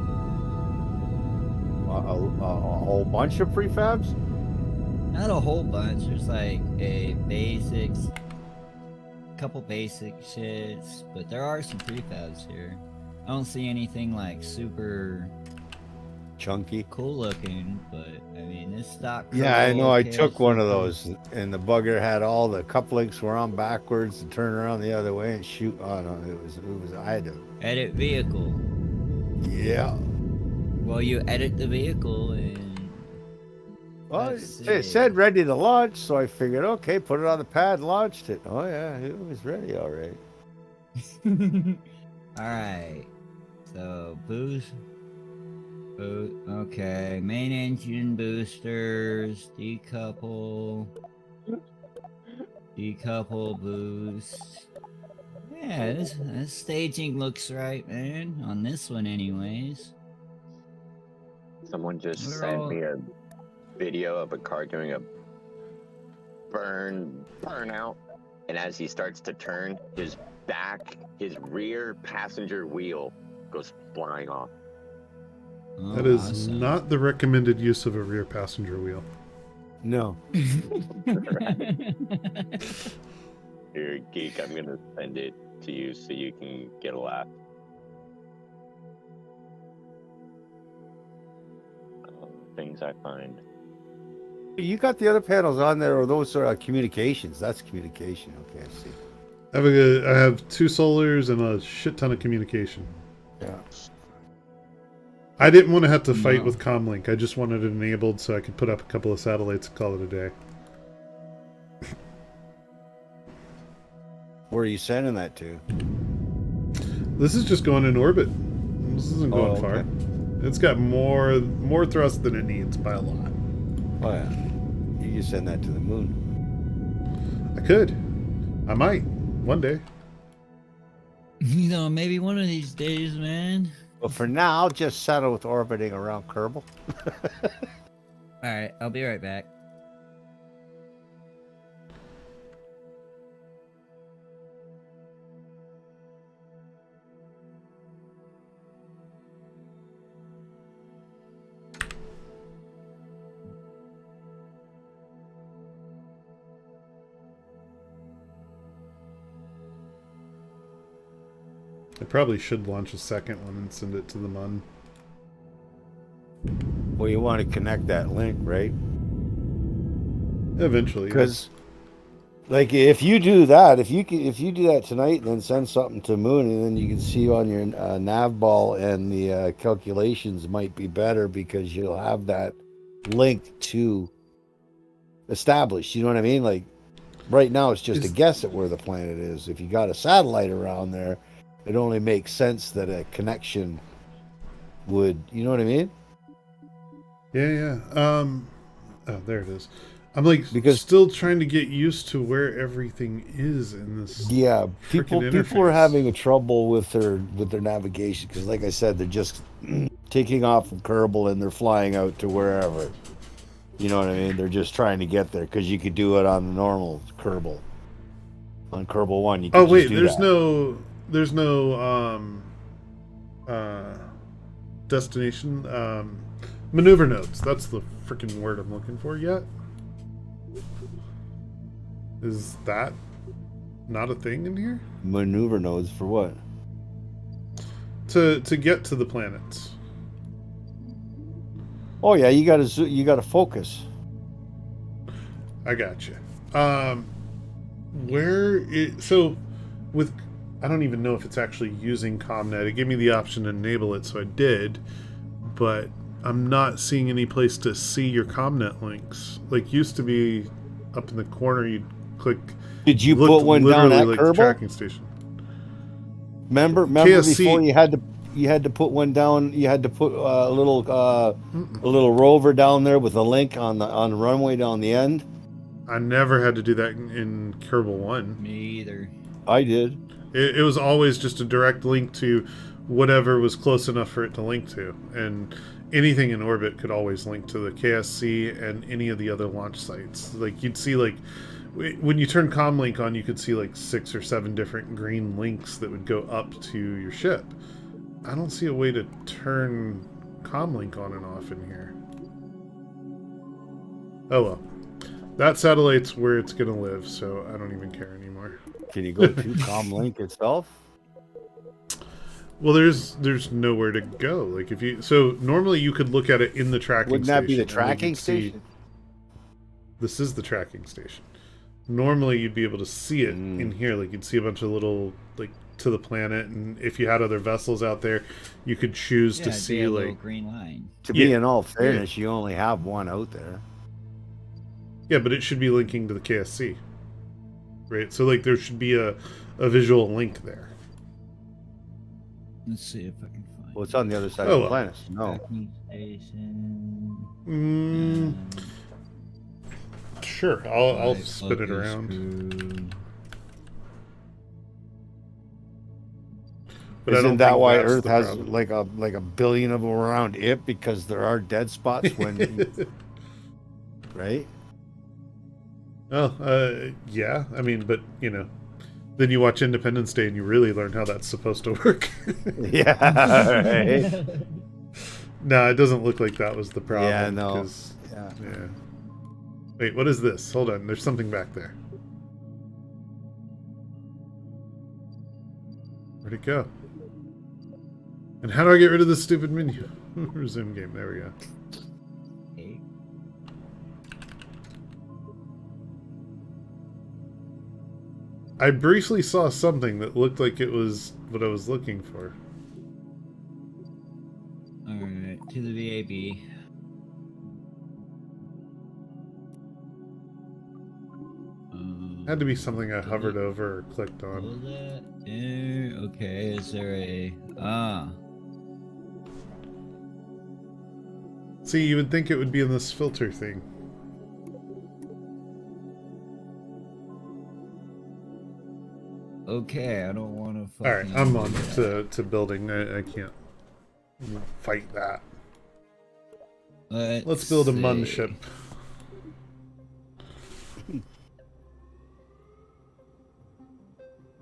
[SPEAKER 6] A whole bunch of prefabs.
[SPEAKER 4] Not a whole bunch. There's like a couple basic shits, but there are some prefabs here. I don't see anything like super
[SPEAKER 6] Chunky.
[SPEAKER 4] cool looking, but I mean this stock.
[SPEAKER 6] Yeah, I know. I
[SPEAKER 4] KSP
[SPEAKER 6] took one of those, and the bugger had all the cufflinks were on backwards to turn around the other way and shoot. Oh no, it was. I had to.
[SPEAKER 4] Edit vehicle.
[SPEAKER 6] Yeah.
[SPEAKER 4] Well, you edit the vehicle and.
[SPEAKER 6] Well,
[SPEAKER 4] Let's
[SPEAKER 6] it
[SPEAKER 4] see.
[SPEAKER 6] said ready to launch, so I figured, okay, put it on the pad, launched it. Oh yeah, it was ready, all right.
[SPEAKER 4] Alright. So, okay. Main engine boosters. Decouple. Boost. Yeah, this staging looks right, man. On this one, anyways.
[SPEAKER 5] Someone just
[SPEAKER 4] We're
[SPEAKER 5] sent
[SPEAKER 4] all-
[SPEAKER 5] me a video of a car doing a burnout, and as he starts to turn, his rear passenger wheel goes flying off.
[SPEAKER 4] Oh,
[SPEAKER 1] That is
[SPEAKER 4] awesome.
[SPEAKER 1] not the recommended use of a rear passenger wheel.
[SPEAKER 6] No.
[SPEAKER 5] Here, geek, I'm gonna send it to you so you can get a laugh. Things I find.
[SPEAKER 6] You got the other panels on there, or those are communications? That's communication. Okay, I see.
[SPEAKER 1] I have 2 solars and a shit ton of communication.
[SPEAKER 6] Yeah.
[SPEAKER 1] I didn't want to have to fight
[SPEAKER 4] No.
[SPEAKER 1] with Comlink. I just wanted it enabled so I could put up a couple of satellites and call it a day.
[SPEAKER 6] Where are you sending that to?
[SPEAKER 1] This is just going in orbit. This isn't going
[SPEAKER 6] Oh,
[SPEAKER 1] far.
[SPEAKER 6] okay.
[SPEAKER 1] It's got more thrust than it needs by a lot.
[SPEAKER 6] Oh yeah. You can send that to the moon.
[SPEAKER 1] I could. I might. One day.
[SPEAKER 4] You know, maybe one of these days, man.
[SPEAKER 6] But for now, just settle with orbiting around Kerbal.
[SPEAKER 4] Alright, I'll be right back.
[SPEAKER 1] I probably should launch a second one and send it to the Mun.
[SPEAKER 6] Well, you want to connect that link, right?
[SPEAKER 1] Eventually.
[SPEAKER 6] Because, like, if you do that, if you do that tonight, then send something to Moon, and then you can see on your nav ball, and the calculations might be better because you'll have that link to establish. You know what I mean? Like, right now it's just a guess at where the planet is. If you got a satellite around there, it only makes sense that a connection would, you know what I mean?
[SPEAKER 1] Yeah. Oh, there it is. I'm like
[SPEAKER 6] Because
[SPEAKER 1] still trying to get used to where everything is in this.
[SPEAKER 6] yeah, people
[SPEAKER 1] frickin'
[SPEAKER 6] are
[SPEAKER 1] interface.
[SPEAKER 6] having a trouble with their navigation because, like I said, they're just taking off from Kerbal and they're flying out to wherever. You know what I mean? They're just trying to get there because you could do it on the normal Kerbal. On Kerbal 1, you could
[SPEAKER 1] Oh
[SPEAKER 6] just
[SPEAKER 1] wait,
[SPEAKER 6] do
[SPEAKER 1] there's
[SPEAKER 6] that.
[SPEAKER 1] no destination maneuver nodes. That's the freaking word I'm looking for. Yet is that not a thing in here
[SPEAKER 6] Maneuver nodes for what?
[SPEAKER 1] to get to the planets?
[SPEAKER 6] Oh yeah, you gotta focus.
[SPEAKER 1] I got you. So with I don't even know if it's actually using ComNet. It gave me the option to enable it, so I did, but I'm not seeing any place to see your ComNet links. Like used to be up in the corner, you'd click.
[SPEAKER 6] Did you
[SPEAKER 1] looked
[SPEAKER 6] put one down
[SPEAKER 1] literally
[SPEAKER 6] at
[SPEAKER 1] like the
[SPEAKER 6] Kerbal?
[SPEAKER 1] tracking station.
[SPEAKER 6] Remember
[SPEAKER 1] KSC
[SPEAKER 6] before you had to put one down. You had to put a little rover down there with a link on the runway down the end.
[SPEAKER 1] I never had to do that in Kerbal 1.
[SPEAKER 4] Me either.
[SPEAKER 6] I did.
[SPEAKER 1] It was always just a direct link to whatever was close enough for it to link to. And anything in orbit could always link to the KSC and any of the other launch sites. Like you'd see like when you turn Comlink on, you could see like 6 or 7 different green links that would go up to your ship. I don't see a way to turn Comlink on and off in here. Oh well. That satellite's where it's gonna live, so I don't even care anymore.
[SPEAKER 6] Can you go to Comlink itself?
[SPEAKER 1] Well, there's nowhere to go. Like if you normally you could look at it in the tracking
[SPEAKER 6] Wouldn't
[SPEAKER 1] station.
[SPEAKER 6] that be the
[SPEAKER 1] and then
[SPEAKER 6] tracking
[SPEAKER 1] you'd see-
[SPEAKER 6] station?
[SPEAKER 1] This is the tracking station. Normally you'd be able to see it in here. Like you'd see a bunch of little like to the planet, and if you had other vessels out there, you could choose
[SPEAKER 4] Yeah,
[SPEAKER 1] to
[SPEAKER 4] it'd
[SPEAKER 1] see
[SPEAKER 4] be a
[SPEAKER 1] like
[SPEAKER 4] little green line.
[SPEAKER 6] To be in all fairness, you only have one out there.
[SPEAKER 1] yeah, but it should be linking to the KSC, right? So like there should be a visual link there.
[SPEAKER 4] Let's see if I can find.
[SPEAKER 6] Well, it's on the other side
[SPEAKER 1] Oh,
[SPEAKER 6] of the
[SPEAKER 1] well.
[SPEAKER 6] planet. No.
[SPEAKER 4] Tracking station.
[SPEAKER 1] Mm, sure, I'll
[SPEAKER 4] Right,
[SPEAKER 1] spin it
[SPEAKER 4] focus
[SPEAKER 1] around.
[SPEAKER 4] group.
[SPEAKER 1] But I
[SPEAKER 6] Isn't
[SPEAKER 1] don't
[SPEAKER 6] that
[SPEAKER 1] think
[SPEAKER 6] why
[SPEAKER 1] that's
[SPEAKER 6] Earth
[SPEAKER 1] the
[SPEAKER 6] has
[SPEAKER 1] problem.
[SPEAKER 6] like a billion of them around it? Because there are dead spots when, right?
[SPEAKER 1] Oh, yeah. I mean, but you know, then you watch Independence Day and you really learn how that's supposed to work.
[SPEAKER 6] Yeah, right.
[SPEAKER 1] No, it doesn't look like that was the problem.
[SPEAKER 6] Yeah, no.
[SPEAKER 1] 'cause-
[SPEAKER 6] Yeah.
[SPEAKER 1] yeah. Wait, what is this? Hold on. There's something back there. Where'd it go? And how do I get rid of this stupid menu? Resume game. There we go.
[SPEAKER 4] Okay.
[SPEAKER 1] I briefly saw something that looked like it was what I was looking for.
[SPEAKER 4] Alright, to the VAB.
[SPEAKER 1] Had to be something I hovered over or clicked on.
[SPEAKER 4] Was that? Okay, is there a...
[SPEAKER 1] See, you would think it would be in this filter thing.
[SPEAKER 4] Okay, I don't want to
[SPEAKER 1] Alright, I'm on to building. I can't fight that. Let's build a Mun ship.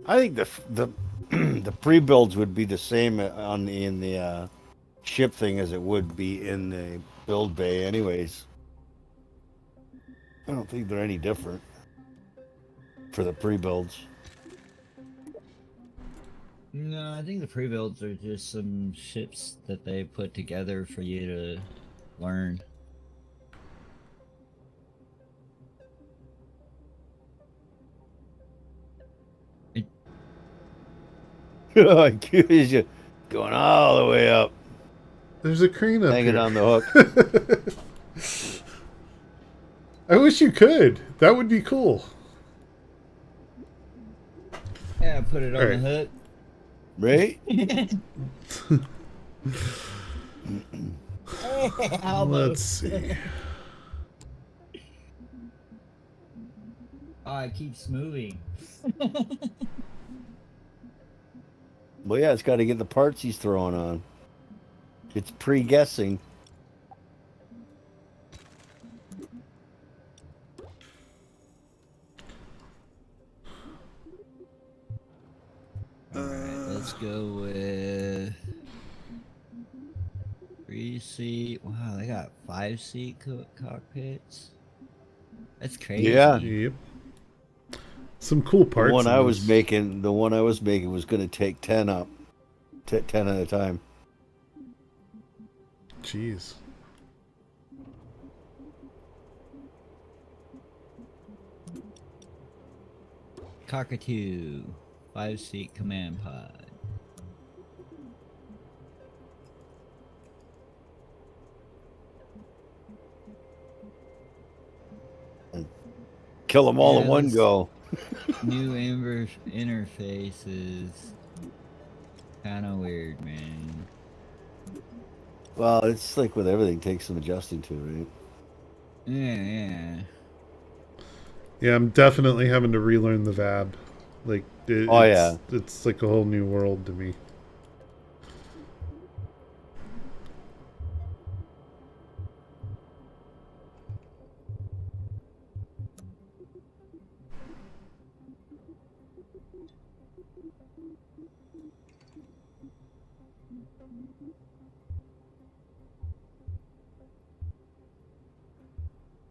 [SPEAKER 6] I think the the pre-builds would be the same in the ship thing as it would be in the build bay, anyways. I don't think they're any different for the pre-builds.
[SPEAKER 4] No, I think the pre-builds are just some ships that they put together for you to learn.
[SPEAKER 6] He's just going all the way up,
[SPEAKER 1] There's a crane up
[SPEAKER 6] hanging
[SPEAKER 1] here.
[SPEAKER 6] on the hook.
[SPEAKER 1] I wish you could. That would be cool.
[SPEAKER 4] gotta put it on
[SPEAKER 1] Alright.
[SPEAKER 4] the hook.
[SPEAKER 6] Right?
[SPEAKER 1] Let's see.
[SPEAKER 4] Oh, it keeps moving.
[SPEAKER 6] Well, yeah, it's got to get the parts he's throwing on. It's pre-guessing.
[SPEAKER 4] Alright, let's go with 3-seat. Wow, they got 5-seat cockpits. That's crazy.
[SPEAKER 6] Yeah.
[SPEAKER 1] Yep. Some cool parts.
[SPEAKER 6] The one
[SPEAKER 1] in
[SPEAKER 6] I was
[SPEAKER 1] this.
[SPEAKER 6] making, was going to take 10 up, 10 at a time.
[SPEAKER 1] Jeez.
[SPEAKER 4] Cockatoo, 5-seat command pod.
[SPEAKER 6] Kill them all in
[SPEAKER 4] Yeah,
[SPEAKER 6] one
[SPEAKER 4] this-
[SPEAKER 6] go.
[SPEAKER 4] New interface is kind of weird, man.
[SPEAKER 6] Well, it's like with everything, takes some adjusting to, right?
[SPEAKER 4] Yeah.
[SPEAKER 1] Yeah, I'm definitely having to relearn the VAB. Like,
[SPEAKER 6] Oh, yeah.
[SPEAKER 1] It's like a whole new world to me.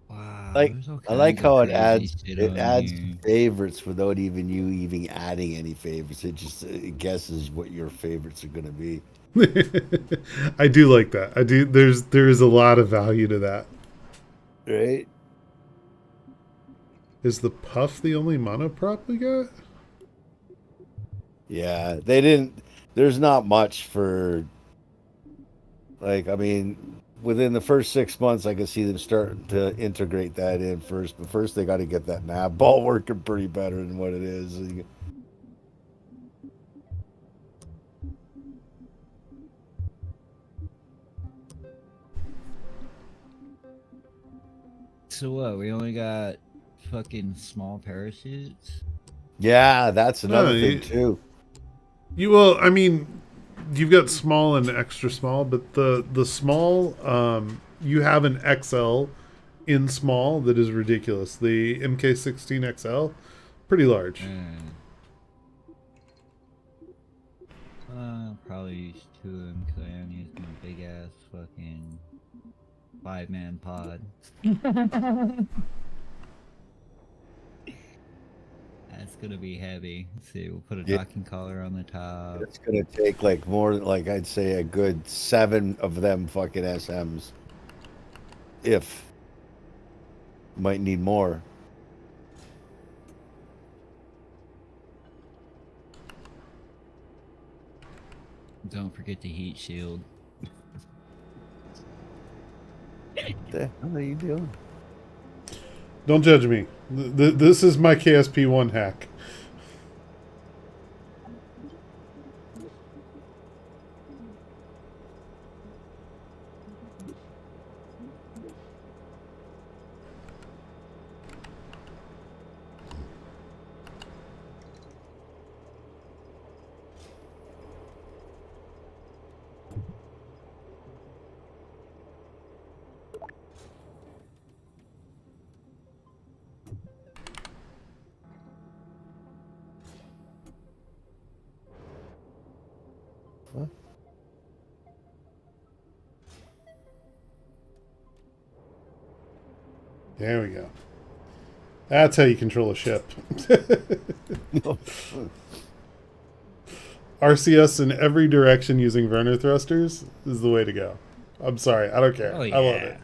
[SPEAKER 4] Wow.
[SPEAKER 6] Like,
[SPEAKER 4] there's all
[SPEAKER 6] I like
[SPEAKER 4] kinds of
[SPEAKER 6] how it
[SPEAKER 4] crazy shit on
[SPEAKER 6] adds
[SPEAKER 4] here.
[SPEAKER 6] favorites without even adding any favorites. It guesses what your favorites are going to be.
[SPEAKER 1] I do like that. I do. There is a lot of value to that.
[SPEAKER 6] Right?
[SPEAKER 1] Is the puff the only monoprop we got?
[SPEAKER 6] Yeah, they didn't. There's not much for. Like, I mean, within the first 6 months, I could see them starting to integrate that in first. But first, they got to get that nav ball working pretty better than what it is.
[SPEAKER 4] So what? We only got fucking small parachutes?
[SPEAKER 6] Yeah, that's another
[SPEAKER 1] No,
[SPEAKER 6] thing too.
[SPEAKER 1] Well, I mean, you've got small and extra small, but the small, you have an XL in small that is ridiculous. The MK16 XL, pretty large.
[SPEAKER 4] Probably use 2 of them because I am using a big ass fucking 5-man pod. That's gonna be heavy. Let's see, we'll put a
[SPEAKER 6] Yeah.
[SPEAKER 4] docking collar on the top.
[SPEAKER 6] It's gonna take like more, like I'd say a good 7 of them fucking SMs. If might need more.
[SPEAKER 4] Don't forget the heat shield.
[SPEAKER 6] What the hell are you doing?
[SPEAKER 1] Don't judge me. This is my KSP1 hack. There we go. That's how you control a ship. RCS in every direction using Werner thrusters is the way to go. I'm sorry. I don't care.
[SPEAKER 4] Oh,
[SPEAKER 1] I love
[SPEAKER 4] yeah.
[SPEAKER 1] it.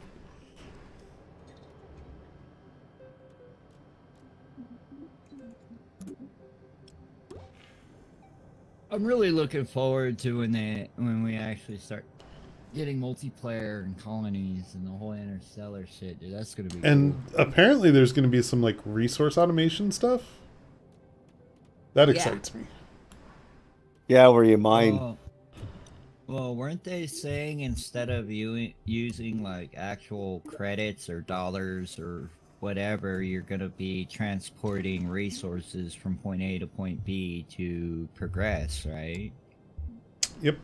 [SPEAKER 4] I'm really looking forward to when we actually start getting multiplayer and colonies and the whole interstellar shit, dude. That's gonna be
[SPEAKER 1] And
[SPEAKER 4] cool.
[SPEAKER 1] apparently there's going to be some like resource automation stuff. That
[SPEAKER 4] Yeah.
[SPEAKER 1] excites me.
[SPEAKER 6] Yeah, where you mine.
[SPEAKER 4] Well, weren't they saying instead of using like actual credits or dollars or whatever, you're gonna be transporting resources from point A to point B to progress, right?
[SPEAKER 1] Yep.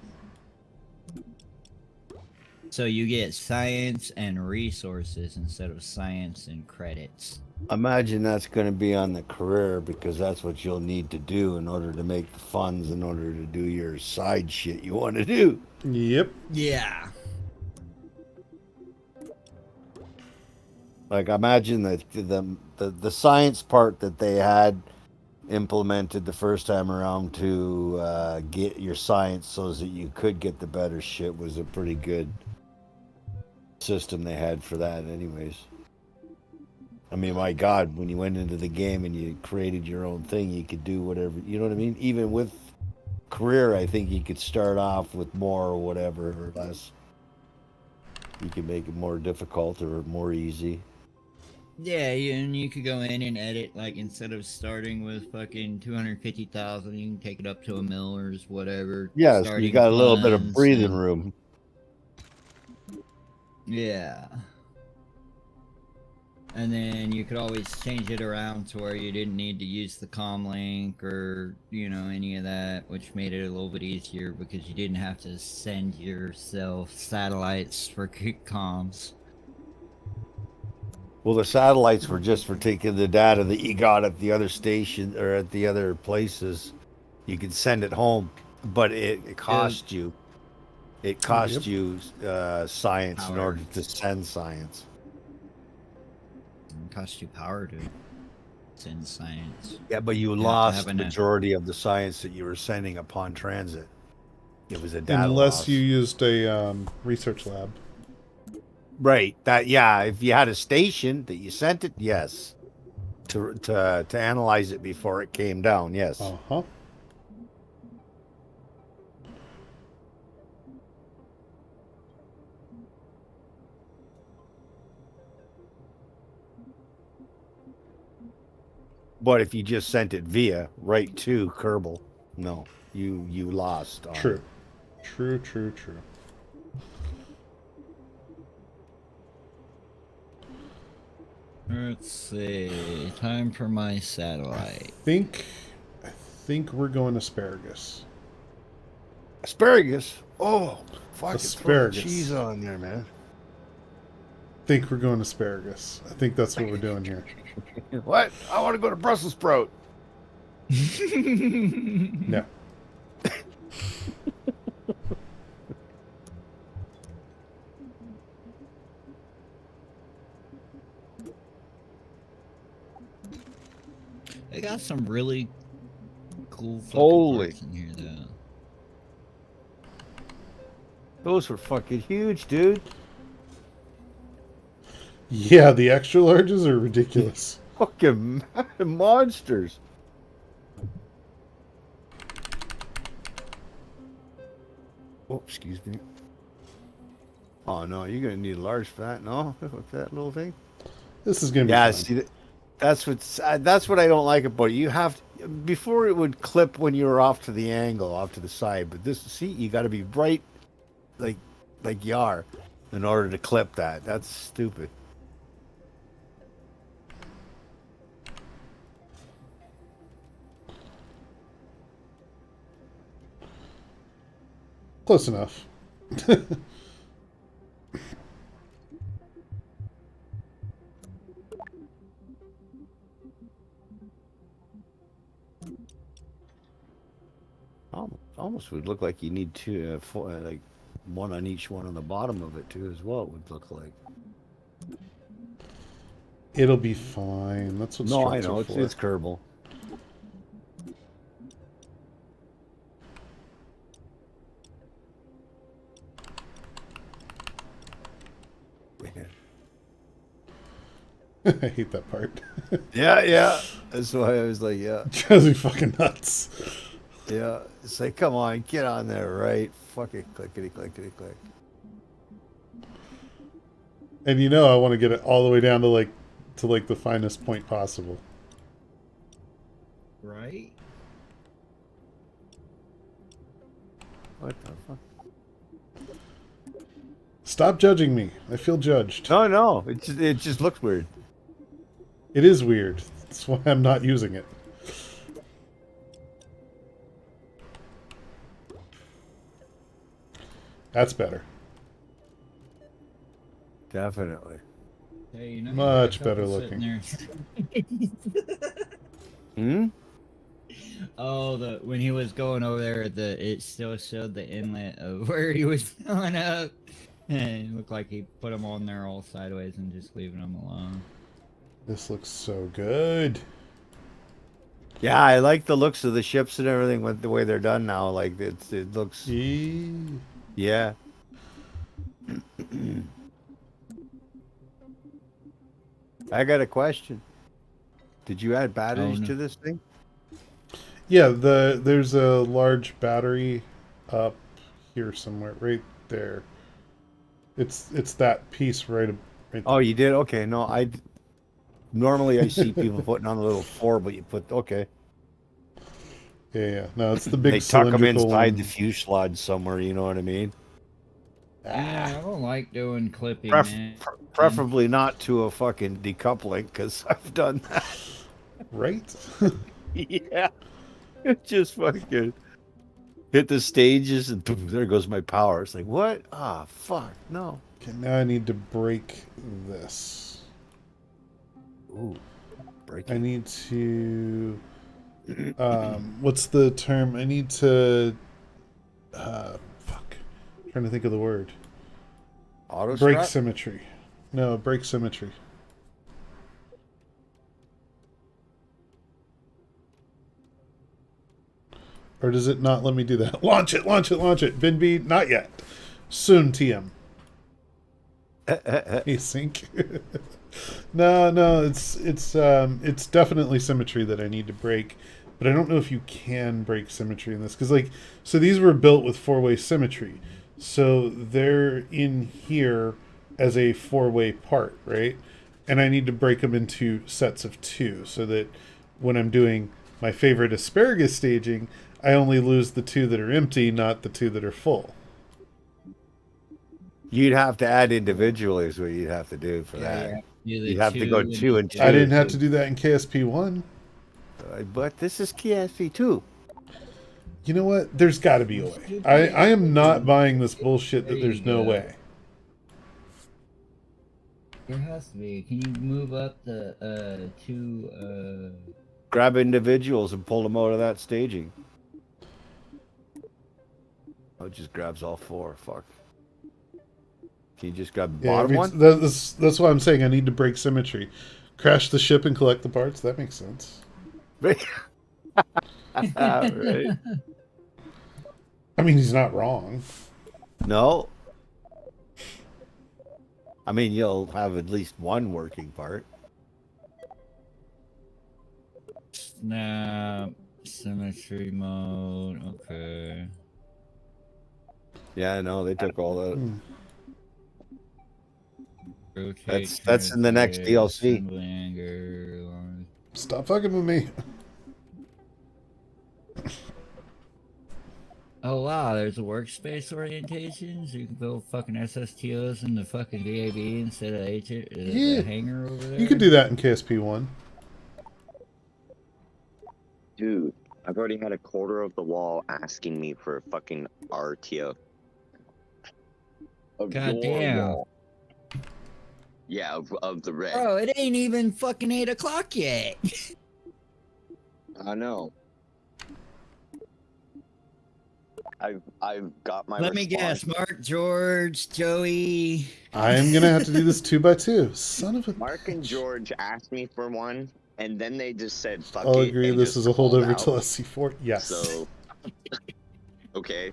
[SPEAKER 4] So you get science and resources instead of science and credits.
[SPEAKER 6] Imagine that's going to be on the career because that's what you'll need to do in order to make the funds, in order to do your side shit you want to do.
[SPEAKER 1] Yep.
[SPEAKER 4] Yeah.
[SPEAKER 6] Like, imagine that the science part that they had implemented the first time around to get your science so that you could get the better shit was a pretty good system they had for that anyways. I mean, my God, when you went into the game and you created your own thing, you could do whatever, you know what I mean? Even with career, I think you could start off with more or whatever, or less. You could make it more difficult or more easy.
[SPEAKER 4] Yeah, and you could go in and edit, like, instead of starting with fucking 250,000, you can take it up to $1 million or whatever.
[SPEAKER 6] Yeah, so you got a little bit of
[SPEAKER 4] funds
[SPEAKER 6] breathing
[SPEAKER 4] and-
[SPEAKER 6] room.
[SPEAKER 4] Yeah. And then you could always change it around to where you didn't need to use the comm link or, you know, any of that, which made it a little bit easier because you didn't have to send yourself satellites for comms.
[SPEAKER 6] Well, the satellites were just for taking the data that you got at the other station or at the other places. You could send it home, but it cost you. It cost you science
[SPEAKER 4] Power.
[SPEAKER 6] in order to send science.
[SPEAKER 4] It costs you power to send science.
[SPEAKER 6] Yeah, but you
[SPEAKER 4] have to
[SPEAKER 6] lost
[SPEAKER 4] have
[SPEAKER 6] the
[SPEAKER 4] enough.
[SPEAKER 6] majority of the science that you were sending upon transit. It was a data
[SPEAKER 1] Unless
[SPEAKER 6] loss.
[SPEAKER 1] you used a research lab.
[SPEAKER 6] Right. That, yeah. If you had a station that you sent it, yes. To analyze it before it came down, yes.
[SPEAKER 1] Uh-huh.
[SPEAKER 6] But if you just sent it via right to Kerbal, no, you lost.
[SPEAKER 1] True. True.
[SPEAKER 4] Let's see. Time for my satellite.
[SPEAKER 1] I think we're going asparagus.
[SPEAKER 6] Asparagus? Oh, fuck
[SPEAKER 1] Asparagus.
[SPEAKER 6] Throw cheese on there, man.
[SPEAKER 1] I think we're going asparagus. I think that's what we're doing here.
[SPEAKER 6] What? I want to go to Brussels sprout.
[SPEAKER 1] No.
[SPEAKER 4] They got some really cool fucking
[SPEAKER 6] Holy.
[SPEAKER 4] parts in here, though.
[SPEAKER 6] Those were fucking huge, dude.
[SPEAKER 1] Yeah, the extra larges are ridiculous.
[SPEAKER 6] Fucking monsters. Oh, excuse me. Oh no, you're gonna need a large for that. No, with that little thing.
[SPEAKER 1] This is gonna be
[SPEAKER 6] Yeah,
[SPEAKER 1] fun.
[SPEAKER 6] see, that's what I don't like about it. You have to, before it would clip when you were off to the angle, off to the side. But this, see, you got to be right, like you are, in order to clip that. That's stupid.
[SPEAKER 1] Close enough.
[SPEAKER 6] Almost would look like you need two, like one on each one on the bottom of it too, as well. It would look like.
[SPEAKER 1] It'll be fine. That's what
[SPEAKER 6] No, I
[SPEAKER 1] struts
[SPEAKER 6] know
[SPEAKER 1] are
[SPEAKER 6] it's
[SPEAKER 1] for.
[SPEAKER 6] Kerbal.
[SPEAKER 1] I hate that part.
[SPEAKER 6] Yeah. That's why I was like, yeah.
[SPEAKER 1] Drives me fucking nuts.
[SPEAKER 6] Yeah. It's like, come on, get on there, right? Fuck it, clickety, clickety, click.
[SPEAKER 1] And you know I want to get it all the way down to like the finest point possible.
[SPEAKER 4] Right?
[SPEAKER 6] What the fuck?
[SPEAKER 1] Stop judging me. I feel judged.
[SPEAKER 6] No, no. It just looks weird.
[SPEAKER 1] It is weird. That's why I'm not using it. That's better.
[SPEAKER 6] Definitely.
[SPEAKER 4] Hey, you know,
[SPEAKER 1] Much
[SPEAKER 4] a
[SPEAKER 1] better
[SPEAKER 4] couple
[SPEAKER 1] looking.
[SPEAKER 4] sitting there.
[SPEAKER 6] Hmm?
[SPEAKER 4] Oh, when he was going over there, it still showed the inlet of where he was filling up, and it looked like he put them on there all sideways and just leaving them alone.
[SPEAKER 1] This looks so good.
[SPEAKER 6] Yeah, I like the looks of the ships and everything with the way they're done now. Like it looks.
[SPEAKER 1] Eee.
[SPEAKER 6] Yeah. I got a question. Did you add batteries
[SPEAKER 4] no.
[SPEAKER 6] to this thing?
[SPEAKER 1] Yeah, there's a large battery up here somewhere, right there. It's that piece right there.
[SPEAKER 6] Oh, you did? Okay, no, normally I see people putting on a little 4, but you put okay.
[SPEAKER 1] Yeah. No, it's the big
[SPEAKER 6] They tuck them
[SPEAKER 1] cylindrical
[SPEAKER 6] inside the
[SPEAKER 1] one.
[SPEAKER 6] fuselage somewhere. You know what I mean?
[SPEAKER 4] Yeah, I don't like doing clipping,
[SPEAKER 6] Pref-
[SPEAKER 4] man.
[SPEAKER 6] Preferably not to a fucking decoupling, because I've done that.
[SPEAKER 1] Right?
[SPEAKER 6] Yeah, it just fucking hit the stages and boom, there goes my power. It's like what? Ah, fuck, no.
[SPEAKER 1] Okay, now I need to break this.
[SPEAKER 6] Ooh, break
[SPEAKER 1] I
[SPEAKER 6] it.
[SPEAKER 1] need to... what's the term? I need to... fuck. I'm trying to think of the word.
[SPEAKER 6] Auto
[SPEAKER 1] Break
[SPEAKER 6] strap?
[SPEAKER 1] symmetry. No, break symmetry. Or does it not let me do that? Launch it, launch it, launch it. VinB, not yet. Soon, TM. Async. No, it's definitely symmetry that I need to break, but I don't know if you can break symmetry in this because so these were built with 4-way symmetry, so they're in here as a 4-way part, right? And I need to break them into sets of 2 so that when I'm doing my favorite asparagus staging, I only lose the 2 that are empty, not the 2 that are full.
[SPEAKER 6] You'd have to add individually is what you'd have to do for that. You'd have to go 2 and 2.
[SPEAKER 1] I didn't have to do that in KSP 1.
[SPEAKER 6] But this is KSP 2.
[SPEAKER 1] You know what? There's got to be a way. I am not buying this bullshit that there's no way.
[SPEAKER 4] There has to be. Can you move up the 2?
[SPEAKER 6] Grab individuals and pull them out of that staging. Oh, it just grabs all 4. Fuck. Can you just grab the bottom one?
[SPEAKER 1] That's why I'm saying I need to break symmetry. Crash the ship and collect the parts. That makes sense.
[SPEAKER 6] Right.
[SPEAKER 1] I mean, he's not wrong.
[SPEAKER 6] No. I mean, you'll have at least one working part.
[SPEAKER 4] Snap. Symmetry mode. Okay.
[SPEAKER 6] Yeah, no, they took all that.
[SPEAKER 4] Rotate,
[SPEAKER 6] That's in the next DLC.
[SPEAKER 1] Stop fucking with me.
[SPEAKER 4] Oh wow, there's a workspace orientation, so you can build fucking SSTOs in the fucking VAB instead of the hangar over there.
[SPEAKER 1] You could do that in KSP 1.
[SPEAKER 5] Dude, I've already had a quarter of the wall asking me for a fucking RTO.
[SPEAKER 4] God damn.
[SPEAKER 5] Yeah, of the red.
[SPEAKER 4] Bro, it ain't even fucking 8 o'clock yet.
[SPEAKER 5] I know. I've got my
[SPEAKER 4] Let me guess, Mark, George, Joey.
[SPEAKER 1] I am gonna have to do this 2x2. Son of a.
[SPEAKER 5] Mark and George asked me for one, and then they just said, fuck
[SPEAKER 1] I'll
[SPEAKER 5] it.
[SPEAKER 1] agree
[SPEAKER 5] and
[SPEAKER 1] this
[SPEAKER 5] just
[SPEAKER 1] is a
[SPEAKER 5] called
[SPEAKER 1] holdover
[SPEAKER 5] out.
[SPEAKER 1] till SC4. Yes.
[SPEAKER 5] So, okay.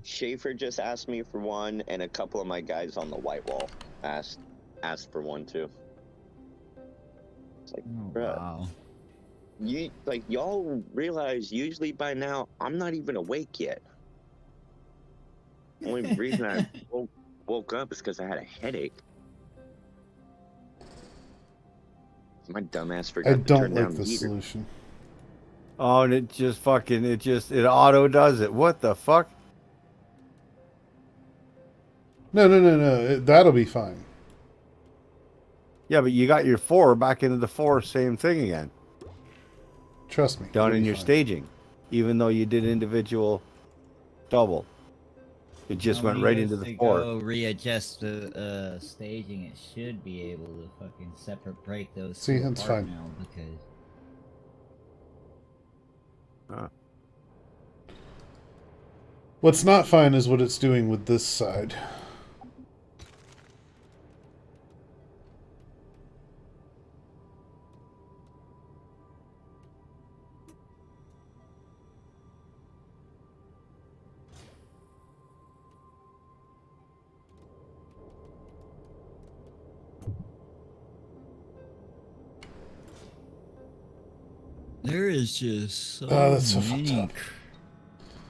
[SPEAKER 5] Schaefer just asked me for one, and a couple of my guys on the white wall asked for one too. It's like, bruh,
[SPEAKER 4] Wow.
[SPEAKER 5] y'all realize usually by now I'm not even awake yet. The only reason I woke up is because I had a headache. My dumbass forgot
[SPEAKER 1] I
[SPEAKER 5] to
[SPEAKER 1] don't
[SPEAKER 5] turn
[SPEAKER 1] like
[SPEAKER 5] down the
[SPEAKER 1] this
[SPEAKER 5] heater.
[SPEAKER 1] solution.
[SPEAKER 6] Oh, and it auto does it. What the fuck?
[SPEAKER 1] No. That'll be fine.
[SPEAKER 6] Yeah, but you got your 4 back into the 4, same thing again.
[SPEAKER 1] Trust me.
[SPEAKER 6] Down
[SPEAKER 1] it'll
[SPEAKER 6] in
[SPEAKER 1] be
[SPEAKER 6] your
[SPEAKER 1] fine.
[SPEAKER 6] staging. Even though you did individual double. It just went right into the 4.
[SPEAKER 4] Go readjust the staging. It should be able to fucking separate break those
[SPEAKER 1] See,
[SPEAKER 4] two
[SPEAKER 1] it's
[SPEAKER 4] apart
[SPEAKER 1] fine.
[SPEAKER 4] now because.
[SPEAKER 1] What's not fine is what it's doing with this side.
[SPEAKER 4] There is just so,
[SPEAKER 1] that's so fucked
[SPEAKER 4] many
[SPEAKER 1] up.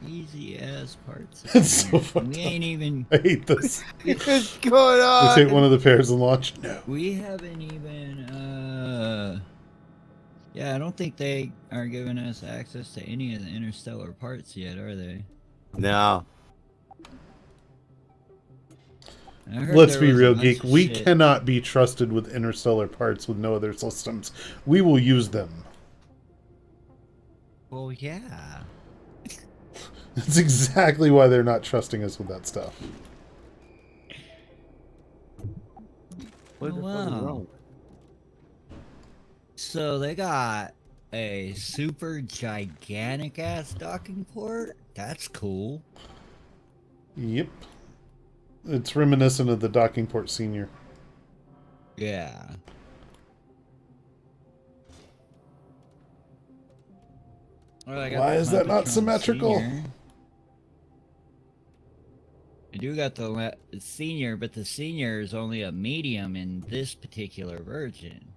[SPEAKER 4] crazy ass parts.
[SPEAKER 1] It's so fucked
[SPEAKER 4] We
[SPEAKER 1] up.
[SPEAKER 4] ain't even.
[SPEAKER 1] I hate this.
[SPEAKER 6] What's going on?
[SPEAKER 1] Let's take one of the pairs and launch. No.
[SPEAKER 4] We haven't even. Yeah, I don't think they are giving us access to any of the interstellar parts yet, are they?
[SPEAKER 6] No.
[SPEAKER 4] I heard
[SPEAKER 1] Let's
[SPEAKER 4] there
[SPEAKER 1] be
[SPEAKER 4] was a
[SPEAKER 1] real,
[SPEAKER 4] bunch
[SPEAKER 1] Geek.
[SPEAKER 4] of
[SPEAKER 1] We
[SPEAKER 4] shit.
[SPEAKER 1] cannot be trusted with interstellar parts with no other systems. We will use them.
[SPEAKER 4] Well, yeah.
[SPEAKER 1] That's exactly why they're not trusting us with that stuff.
[SPEAKER 6] What the fuck is
[SPEAKER 4] Wow.
[SPEAKER 6] wrong?
[SPEAKER 4] So they got a super gigantic ass docking port? That's cool.
[SPEAKER 1] Yep. It's reminiscent of the docking port senior.
[SPEAKER 4] Yeah. Well, I got
[SPEAKER 1] Why
[SPEAKER 4] the
[SPEAKER 1] is that not
[SPEAKER 4] Computron
[SPEAKER 1] symmetrical?
[SPEAKER 4] Senior. I do got the senior, but the senior is only a medium in this particular version.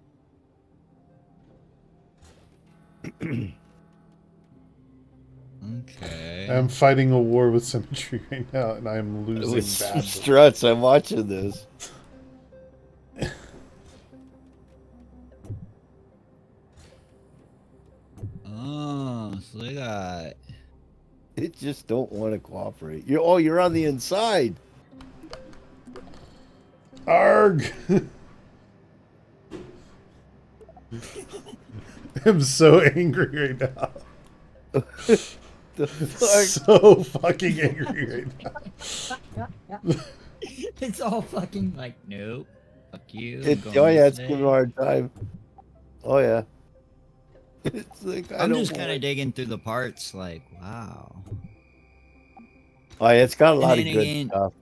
[SPEAKER 4] Okay.
[SPEAKER 1] I'm fighting a war with symmetry right now, and I am losing
[SPEAKER 6] With
[SPEAKER 1] badly.
[SPEAKER 6] struts, I'm watching this.
[SPEAKER 4] Oh, so they got.
[SPEAKER 6] It just don't want to cooperate. You're on the inside.
[SPEAKER 1] Arg! I'm so angry right now.
[SPEAKER 6] The fuck?
[SPEAKER 1] So fucking angry right now.
[SPEAKER 4] It's all fucking like, nope. Fuck you. I'm
[SPEAKER 6] It,
[SPEAKER 4] going
[SPEAKER 6] oh yeah,
[SPEAKER 4] this
[SPEAKER 6] it's giving
[SPEAKER 4] way.
[SPEAKER 6] a hard time. Oh yeah. It's like
[SPEAKER 4] I'm just kind of digging through the parts, like, wow.
[SPEAKER 6] Oh yeah, it's got a lot of
[SPEAKER 4] then
[SPEAKER 6] good
[SPEAKER 4] again-
[SPEAKER 6] stuff.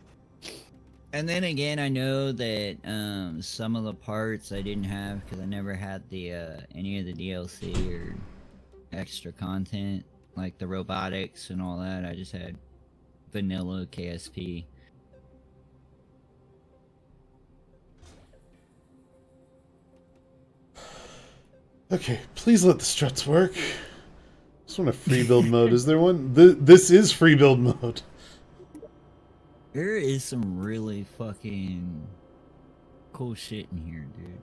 [SPEAKER 4] And then again, I know that some of the parts I didn't have because I never had the any of the DLC or extra content, like the robotics and all that. I just had vanilla KSP.
[SPEAKER 1] Okay, please let the struts work. Just want a free build mode. Is there one? This is free build mode.
[SPEAKER 4] There is some really fucking cool shit in here, dude.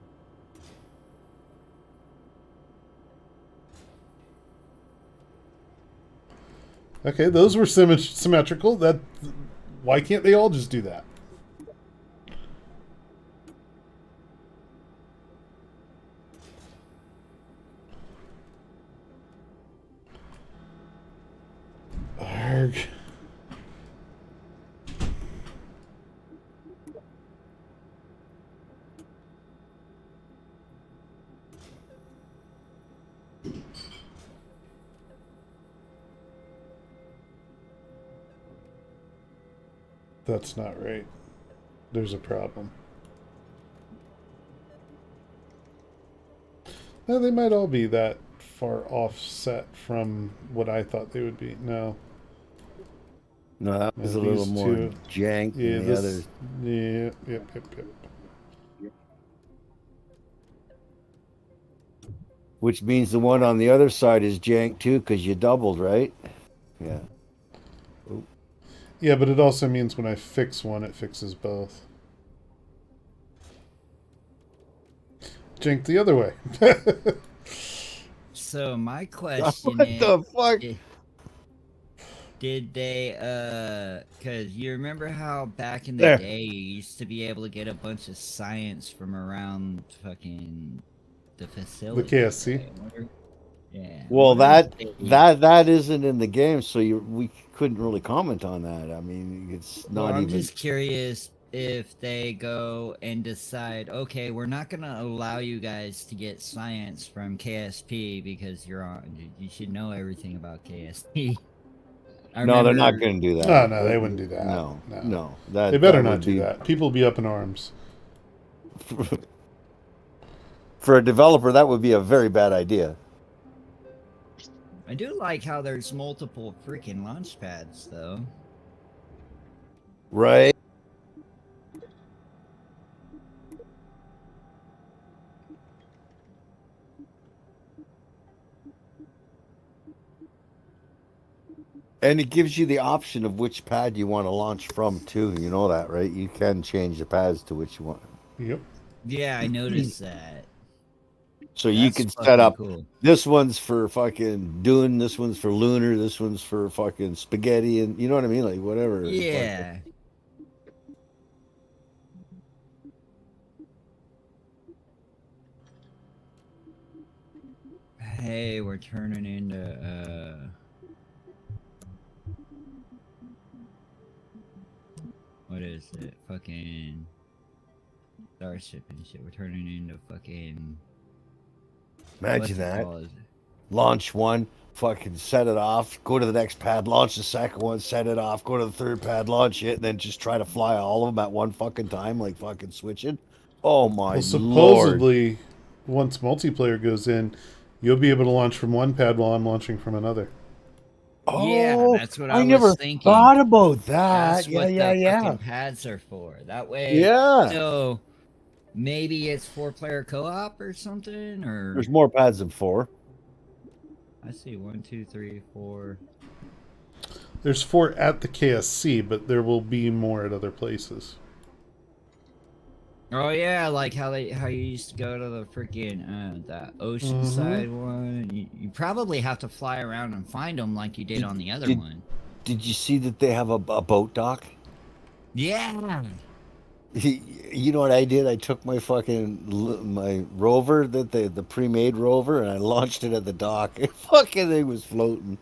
[SPEAKER 1] Okay, those were symmetrical. Why can't they all just do that? Arg. That's not right. There's a problem. No, they might all be that far offset from what I thought they would be. No.
[SPEAKER 6] No, that was a
[SPEAKER 1] These
[SPEAKER 6] little more
[SPEAKER 1] two.
[SPEAKER 6] jank
[SPEAKER 1] Yeah,
[SPEAKER 6] than the others.
[SPEAKER 1] Yep.
[SPEAKER 6] Which means the one on the other side is jank too, because you doubled, right? Yeah.
[SPEAKER 1] Yeah, but it also means when I fix one, it fixes both. Jink the other way.
[SPEAKER 4] so my question
[SPEAKER 6] What
[SPEAKER 4] is,
[SPEAKER 6] the fuck?
[SPEAKER 4] did they, cause you remember how back in the
[SPEAKER 6] There.
[SPEAKER 4] day you used to be able to get a bunch of science from around fucking the facility?
[SPEAKER 1] KSC?
[SPEAKER 4] right? I wonder- Yeah. I
[SPEAKER 6] Well,
[SPEAKER 4] wonder if they-
[SPEAKER 6] that isn't in the game, so we couldn't really comment on that. I mean, it's
[SPEAKER 4] Well,
[SPEAKER 6] not
[SPEAKER 4] I'm
[SPEAKER 6] even.
[SPEAKER 4] just curious if they go and decide, okay, we're not gonna allow you guys to get science from KSP because you should know everything about KSP.
[SPEAKER 6] No, they're not going to do that.
[SPEAKER 1] Oh, no, they wouldn't do that.
[SPEAKER 6] No,
[SPEAKER 1] No.
[SPEAKER 6] no. That
[SPEAKER 1] They better
[SPEAKER 6] that
[SPEAKER 1] not
[SPEAKER 6] would
[SPEAKER 1] do
[SPEAKER 6] be,
[SPEAKER 1] that. People will be up in arms.
[SPEAKER 6] For a developer, that would be a very bad idea.
[SPEAKER 4] I do like how there's multiple freaking launch pads, though.
[SPEAKER 6] Right? And it gives you the option of which pad you want to launch from, too. You know that, right? You can change the pads to which you want.
[SPEAKER 1] Yep.
[SPEAKER 4] Yeah, I noticed that.
[SPEAKER 6] So you
[SPEAKER 4] That's
[SPEAKER 6] can set
[SPEAKER 4] fucking
[SPEAKER 6] up,
[SPEAKER 4] cool.
[SPEAKER 6] this one's for fucking Dune, this one's for Lunar, this one's for fucking spaghetti, and you know what I mean? Like, whatever.
[SPEAKER 4] Yeah. Hey, we're turning into what is it? Fucking Starship and shit. We're turning into fucking
[SPEAKER 6] Imagine
[SPEAKER 4] what's it
[SPEAKER 6] that.
[SPEAKER 4] called?
[SPEAKER 6] Launch one, fucking set it off, go to the next pad, launch the second one, set it off, go to the third pad, launch it, and then just try to fly all of them at one fucking time, like fucking switching. Oh my
[SPEAKER 1] Well,
[SPEAKER 6] lord.
[SPEAKER 1] supposedly, once multiplayer goes in, you'll be able to launch from one pad while I'm launching from another.
[SPEAKER 4] Yeah, that's what I
[SPEAKER 6] never
[SPEAKER 4] was thinking.
[SPEAKER 6] thought about that.
[SPEAKER 4] That's
[SPEAKER 6] Yeah,
[SPEAKER 4] what
[SPEAKER 6] yeah,
[SPEAKER 4] the
[SPEAKER 6] yeah.
[SPEAKER 4] fucking pads are for. That way,
[SPEAKER 6] Yeah.
[SPEAKER 4] so maybe it's 4-player co-op or something, or
[SPEAKER 6] There's more pads than 4.
[SPEAKER 4] I see 1, 2, 3, 4.
[SPEAKER 1] There's 4 at the KSC, but there will be more at other places.
[SPEAKER 4] Oh yeah, like how you used to go to the freaking that Oceanside one. You probably have to fly around and find them like you did on the other one.
[SPEAKER 6] Did you see that they have a boat dock?
[SPEAKER 4] Yeah.
[SPEAKER 6] You know what I did? I took my fucking my rover, the pre-made rover, and I launched it at the dock. The fucking thing was floating.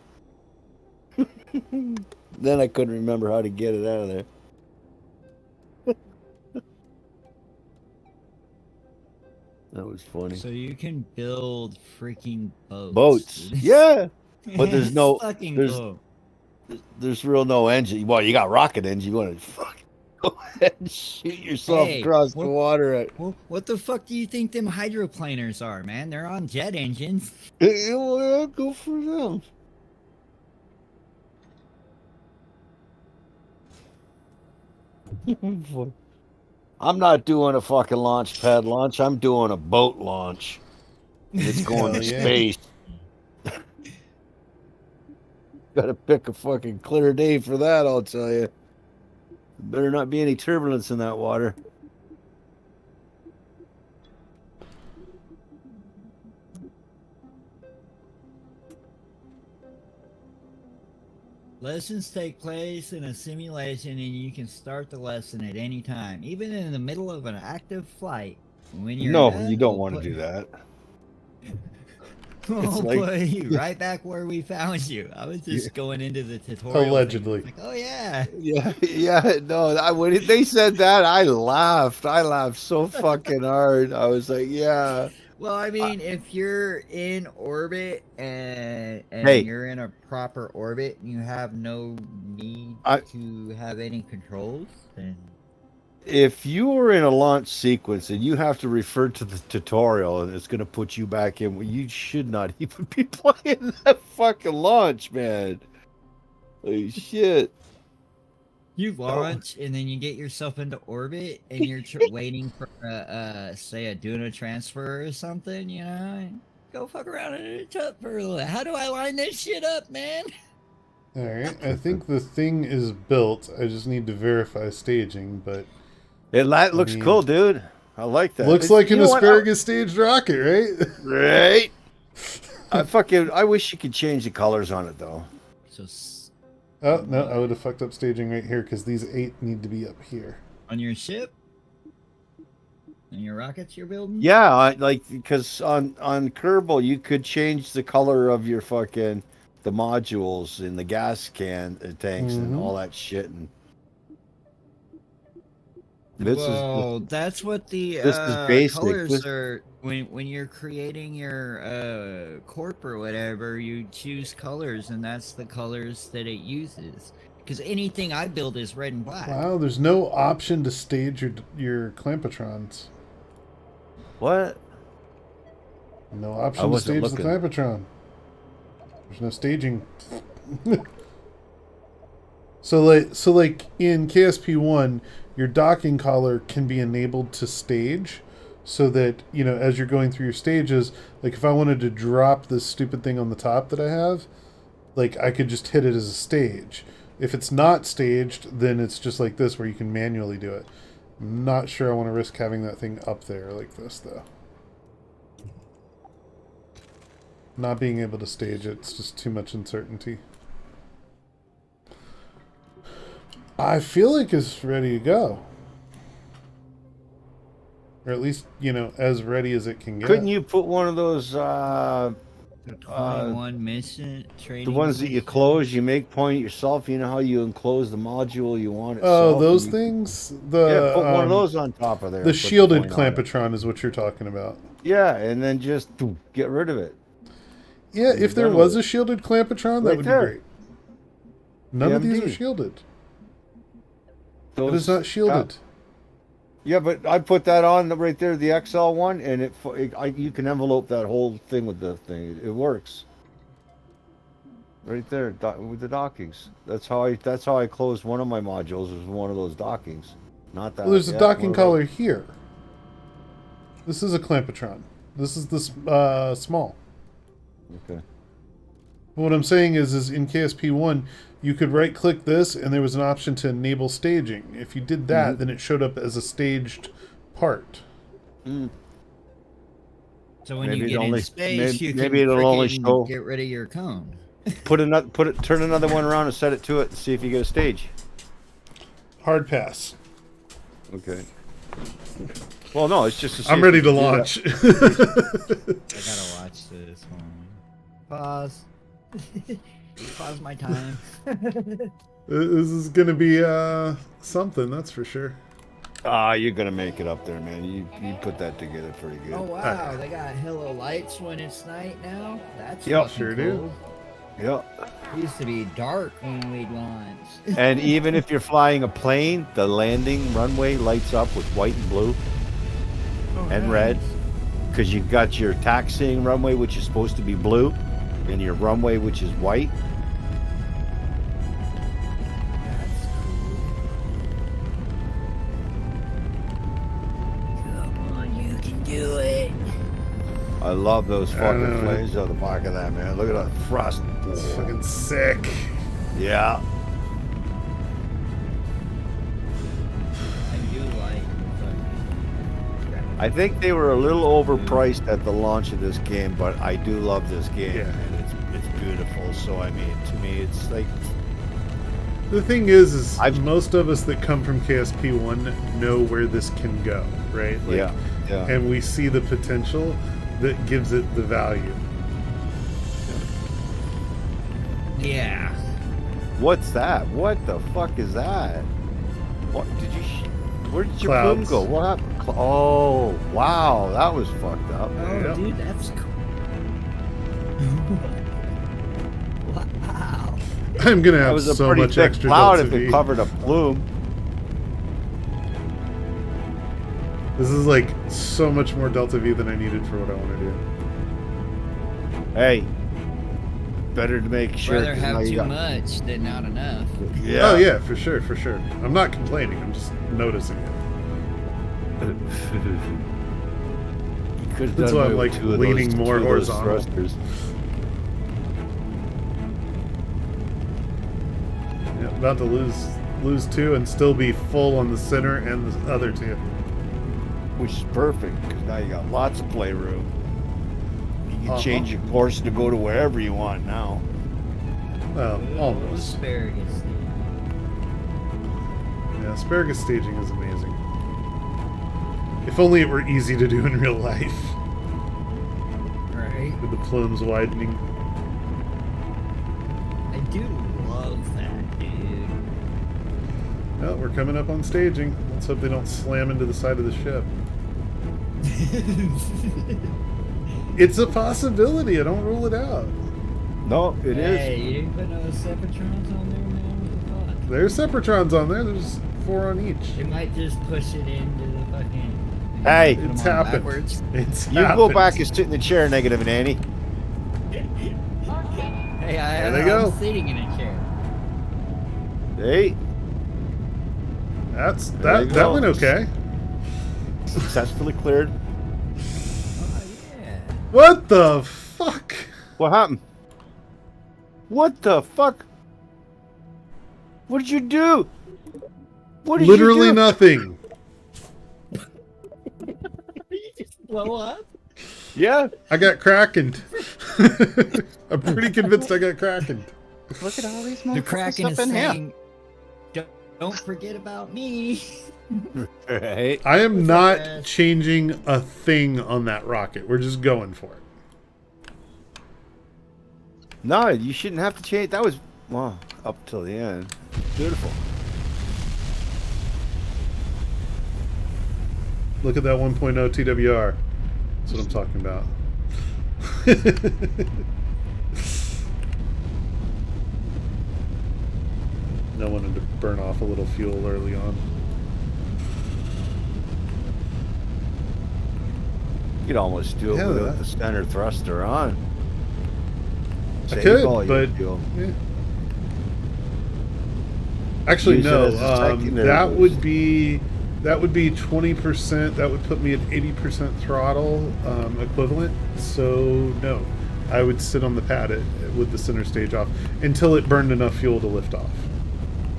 [SPEAKER 6] Then I couldn't remember how to get it out of there. That was funny.
[SPEAKER 4] So you can build freaking boats.
[SPEAKER 6] Boats,
[SPEAKER 4] dude.
[SPEAKER 6] yeah, but there's
[SPEAKER 4] It's
[SPEAKER 6] no
[SPEAKER 4] fucking
[SPEAKER 6] there's
[SPEAKER 4] cool.
[SPEAKER 6] there's real no engine. Well, you got rocket engine. You want to fucking go ahead and shoot yourself
[SPEAKER 4] Hey,
[SPEAKER 6] across the water at.
[SPEAKER 4] Well, what the fuck do you think them hydroplaners are, man? They're on jet engines.
[SPEAKER 6] Well, go for them. I'm not doing a fucking launch pad launch. I'm doing a boat launch. And it's going to
[SPEAKER 1] Hell yeah.
[SPEAKER 6] space. Got to pick a fucking clear day for that, I'll tell you. Better not be any turbulence in that water.
[SPEAKER 4] Lessons take place in a simulation and you can start the lesson at any time, even in the middle of an active flight. When you're
[SPEAKER 6] No,
[SPEAKER 4] done,
[SPEAKER 6] you don't
[SPEAKER 4] we'll
[SPEAKER 6] want to
[SPEAKER 4] put-
[SPEAKER 6] do that.
[SPEAKER 4] We'll
[SPEAKER 6] like-
[SPEAKER 4] put you right back where we found you. I was just going into the tutorial. thing.
[SPEAKER 1] Allegedly.
[SPEAKER 4] Like, oh yeah.
[SPEAKER 6] Yeah, yeah, no. When they said that, I laughed. I laughed so fucking hard. I was like, yeah.
[SPEAKER 4] Well, I mean, if you're in orbit and
[SPEAKER 6] Hey.
[SPEAKER 4] you're in a proper orbit and you have no need
[SPEAKER 6] I-
[SPEAKER 4] to have any controls, then
[SPEAKER 6] If you were in a launch sequence and you have to refer to the tutorial and it's going to put you back in, well, you should not even be playing that fucking launch, man. Holy shit.
[SPEAKER 4] you launch and then you get yourself into orbit and you're waiting for, say, a Duna transfer or something, you know? Go fuck around in a tub for a little. How do I line this shit up, man?
[SPEAKER 1] Alright, I think the thing is built. I just need to verify staging, but
[SPEAKER 6] That looks
[SPEAKER 1] mean,
[SPEAKER 6] cool, dude. I like that.
[SPEAKER 1] looks like
[SPEAKER 6] You
[SPEAKER 1] an
[SPEAKER 6] know what?
[SPEAKER 1] asparagus staged rocket, right?
[SPEAKER 6] Right? I wish you could change the colors on it though.
[SPEAKER 4] So
[SPEAKER 1] Oh, no, I would have fucked up staging right here because these 8 need to be up here.
[SPEAKER 4] on your ship, and your rockets you're building.
[SPEAKER 6] Yeah, because on Kerbal you could change the color of your fucking the modules in the gas can tanks and all that shit. And
[SPEAKER 4] that's what the
[SPEAKER 6] this is basic.
[SPEAKER 4] colors are. When you're creating your corp or whatever, you choose colors, and that's the colors that it uses. Because anything I build is red and black.
[SPEAKER 1] Wow, there's no option to stage your Clampetrons.
[SPEAKER 6] What?
[SPEAKER 1] No option to stage the Clampetron. There's no staging. So like in KSP1, your docking collar can be enabled to stage, so that, you know, as you're going through your stages, like if I wanted to drop this stupid thing on the top that I have, like I could just hit it as a stage. If it's not staged, then it's just like this where you can manually do it. I'm not sure I want to risk having that thing up there like this though. Not being able to stage it's just too much uncertainty. I feel like it's ready to go. Or at least, you know, as ready as it can get.
[SPEAKER 6] Couldn't you put one of those
[SPEAKER 4] 21 mission training?
[SPEAKER 6] the ones that you close, you make point yourself, you know how you enclose the module you want
[SPEAKER 1] Oh, those things?
[SPEAKER 6] Yeah, put one of those on top of there.
[SPEAKER 1] The shielded Clampetron is what you're talking about.
[SPEAKER 6] Yeah, and then just get rid of it.
[SPEAKER 1] Yeah, if there was a shielded Clampetron, that would be great. None of these are shielded. It is not shielded.
[SPEAKER 6] Yeah, but I put that on right there, the XL one, and you can envelope that whole thing with the thing. It works. Right there with the dockings. That's how I closed one of my modules. Was one of those dockings. Not that.
[SPEAKER 1] Well, there's a docking collar here. This is a Clampetron. This is this small.
[SPEAKER 6] Okay.
[SPEAKER 1] What I'm saying is in KSP1, you could right-click this, and there was an option to enable staging. If you did that, then it showed up as a staged part.
[SPEAKER 4] So when you get in space, you can get rid of your cone.
[SPEAKER 6] Turn another one around and set it to it, and see if you get a stage.
[SPEAKER 1] Hard pass.
[SPEAKER 6] Okay. Well, no, it's just.
[SPEAKER 1] I'm ready to launch.
[SPEAKER 4] I gotta watch this one. Pause. Pause my time.
[SPEAKER 1] This is gonna be something, that's for sure.
[SPEAKER 6] You're gonna make it up there, man. You put that together pretty good.
[SPEAKER 4] Oh wow, they got halo lights when it's night now. That's
[SPEAKER 1] sure
[SPEAKER 4] cool.
[SPEAKER 1] do.
[SPEAKER 6] Yep.
[SPEAKER 4] It used to be dark when we'd launch.
[SPEAKER 6] And even if you're flying a plane, the landing runway lights up with white and blue and red, because you got your taxiing runway, which is supposed to be blue, and your runway, which is white.
[SPEAKER 4] That's cool. Come on, you can do it.
[SPEAKER 6] I love those fucking flames on the back of that, man. Look at that thrust.
[SPEAKER 1] It's fucking sick.
[SPEAKER 6] Yeah.
[SPEAKER 4] I do like.
[SPEAKER 6] I think they were a little overpriced at the launch of this game, but I do love this game, and it's beautiful. So I mean, to me, it's like
[SPEAKER 1] the thing is most of us that come from KSP1 know where this can go, right? Like,
[SPEAKER 6] yeah.
[SPEAKER 1] And we see the potential that gives it the value.
[SPEAKER 4] Yeah.
[SPEAKER 6] What's that? What the fuck is that? What did you? Where did your plume go? What happened? Oh, wow, that was fucked up.
[SPEAKER 4] Oh, dude, that's cool. Wow.
[SPEAKER 1] I'm gonna have
[SPEAKER 6] was a
[SPEAKER 1] so
[SPEAKER 6] pretty
[SPEAKER 1] much
[SPEAKER 6] thick
[SPEAKER 1] extra
[SPEAKER 6] cloud
[SPEAKER 1] Delta
[SPEAKER 6] if it
[SPEAKER 1] V.
[SPEAKER 6] covered a plume.
[SPEAKER 1] This is like so much more Delta V than I needed for what I want to do.
[SPEAKER 6] Hey, better to make sure.
[SPEAKER 4] Rather have too much than not enough.
[SPEAKER 6] Yeah.
[SPEAKER 1] Oh yeah, for sure, for sure. I'm not complaining. I'm just noticing it. That's why I'm like leaning more horizontal. Yeah, about to lose 2 and still be full on the center and the other 2.
[SPEAKER 6] Which is perfect, because now you got lots of playroom. You can change your course to go to wherever you want now.
[SPEAKER 1] Well, almost.
[SPEAKER 4] Asparagus.
[SPEAKER 1] Yeah, asparagus staging is amazing. If only it were easy to do in real life.
[SPEAKER 4] Right.
[SPEAKER 1] With the plumes widening.
[SPEAKER 4] I do love that, dude.
[SPEAKER 1] Well, we're coming up on staging. Let's hope they don't slam into the side of the ship. It's a possibility. I don't rule it out.
[SPEAKER 6] No, it is.
[SPEAKER 4] Hey, you didn't put no Separatrons on there, man? What the fuck?
[SPEAKER 1] There's Separatrons on there. There's 4 on each.
[SPEAKER 4] It might just push it into the fucking...
[SPEAKER 6] Hey,
[SPEAKER 4] put 'em
[SPEAKER 1] It's
[SPEAKER 4] on
[SPEAKER 1] happened.
[SPEAKER 4] backwards.
[SPEAKER 1] It's
[SPEAKER 6] You
[SPEAKER 1] happened.
[SPEAKER 6] go back and sit in the chair, Negative Nanny.
[SPEAKER 4] Hey,
[SPEAKER 1] There they
[SPEAKER 4] I'm
[SPEAKER 1] go.
[SPEAKER 4] sitting in a chair.
[SPEAKER 6] Hey,
[SPEAKER 1] That's
[SPEAKER 6] There you
[SPEAKER 1] that
[SPEAKER 6] go.
[SPEAKER 1] went okay.
[SPEAKER 6] successfully cleared.
[SPEAKER 4] Oh, yeah.
[SPEAKER 1] What the fuck?
[SPEAKER 6] What happened? What the fuck? What did you do? What did
[SPEAKER 1] Literally
[SPEAKER 6] you do?
[SPEAKER 1] nothing.
[SPEAKER 4] You just blow up?
[SPEAKER 6] Yeah.
[SPEAKER 1] I got krakened. I'm pretty convinced I got krakened.
[SPEAKER 6] Look at all these
[SPEAKER 4] The Kraken is
[SPEAKER 6] in here.
[SPEAKER 4] saying, don't forget about me.
[SPEAKER 6] Right.
[SPEAKER 1] I am
[SPEAKER 4] What's
[SPEAKER 1] not
[SPEAKER 4] up, guys?
[SPEAKER 1] changing a thing on that rocket. We're just going for it.
[SPEAKER 6] No, you shouldn't have to change. That was, well, up till the end. Beautiful.
[SPEAKER 1] Look at that 1.0 TWR. That's what I'm talking about. No one to burn off a little fuel early on.
[SPEAKER 6] You could almost do it
[SPEAKER 1] Yeah,
[SPEAKER 6] without the center thruster on.
[SPEAKER 1] I
[SPEAKER 6] Save all
[SPEAKER 1] could,
[SPEAKER 6] your
[SPEAKER 1] but
[SPEAKER 6] fuel.
[SPEAKER 1] yeah. Actually,
[SPEAKER 6] Use it
[SPEAKER 1] no.
[SPEAKER 6] as a secondary
[SPEAKER 1] That
[SPEAKER 6] boost.
[SPEAKER 1] would be 20%. That would put me at 80% throttle equivalent. So no, I would sit on the pad with the center stage off until it burned enough fuel to lift off.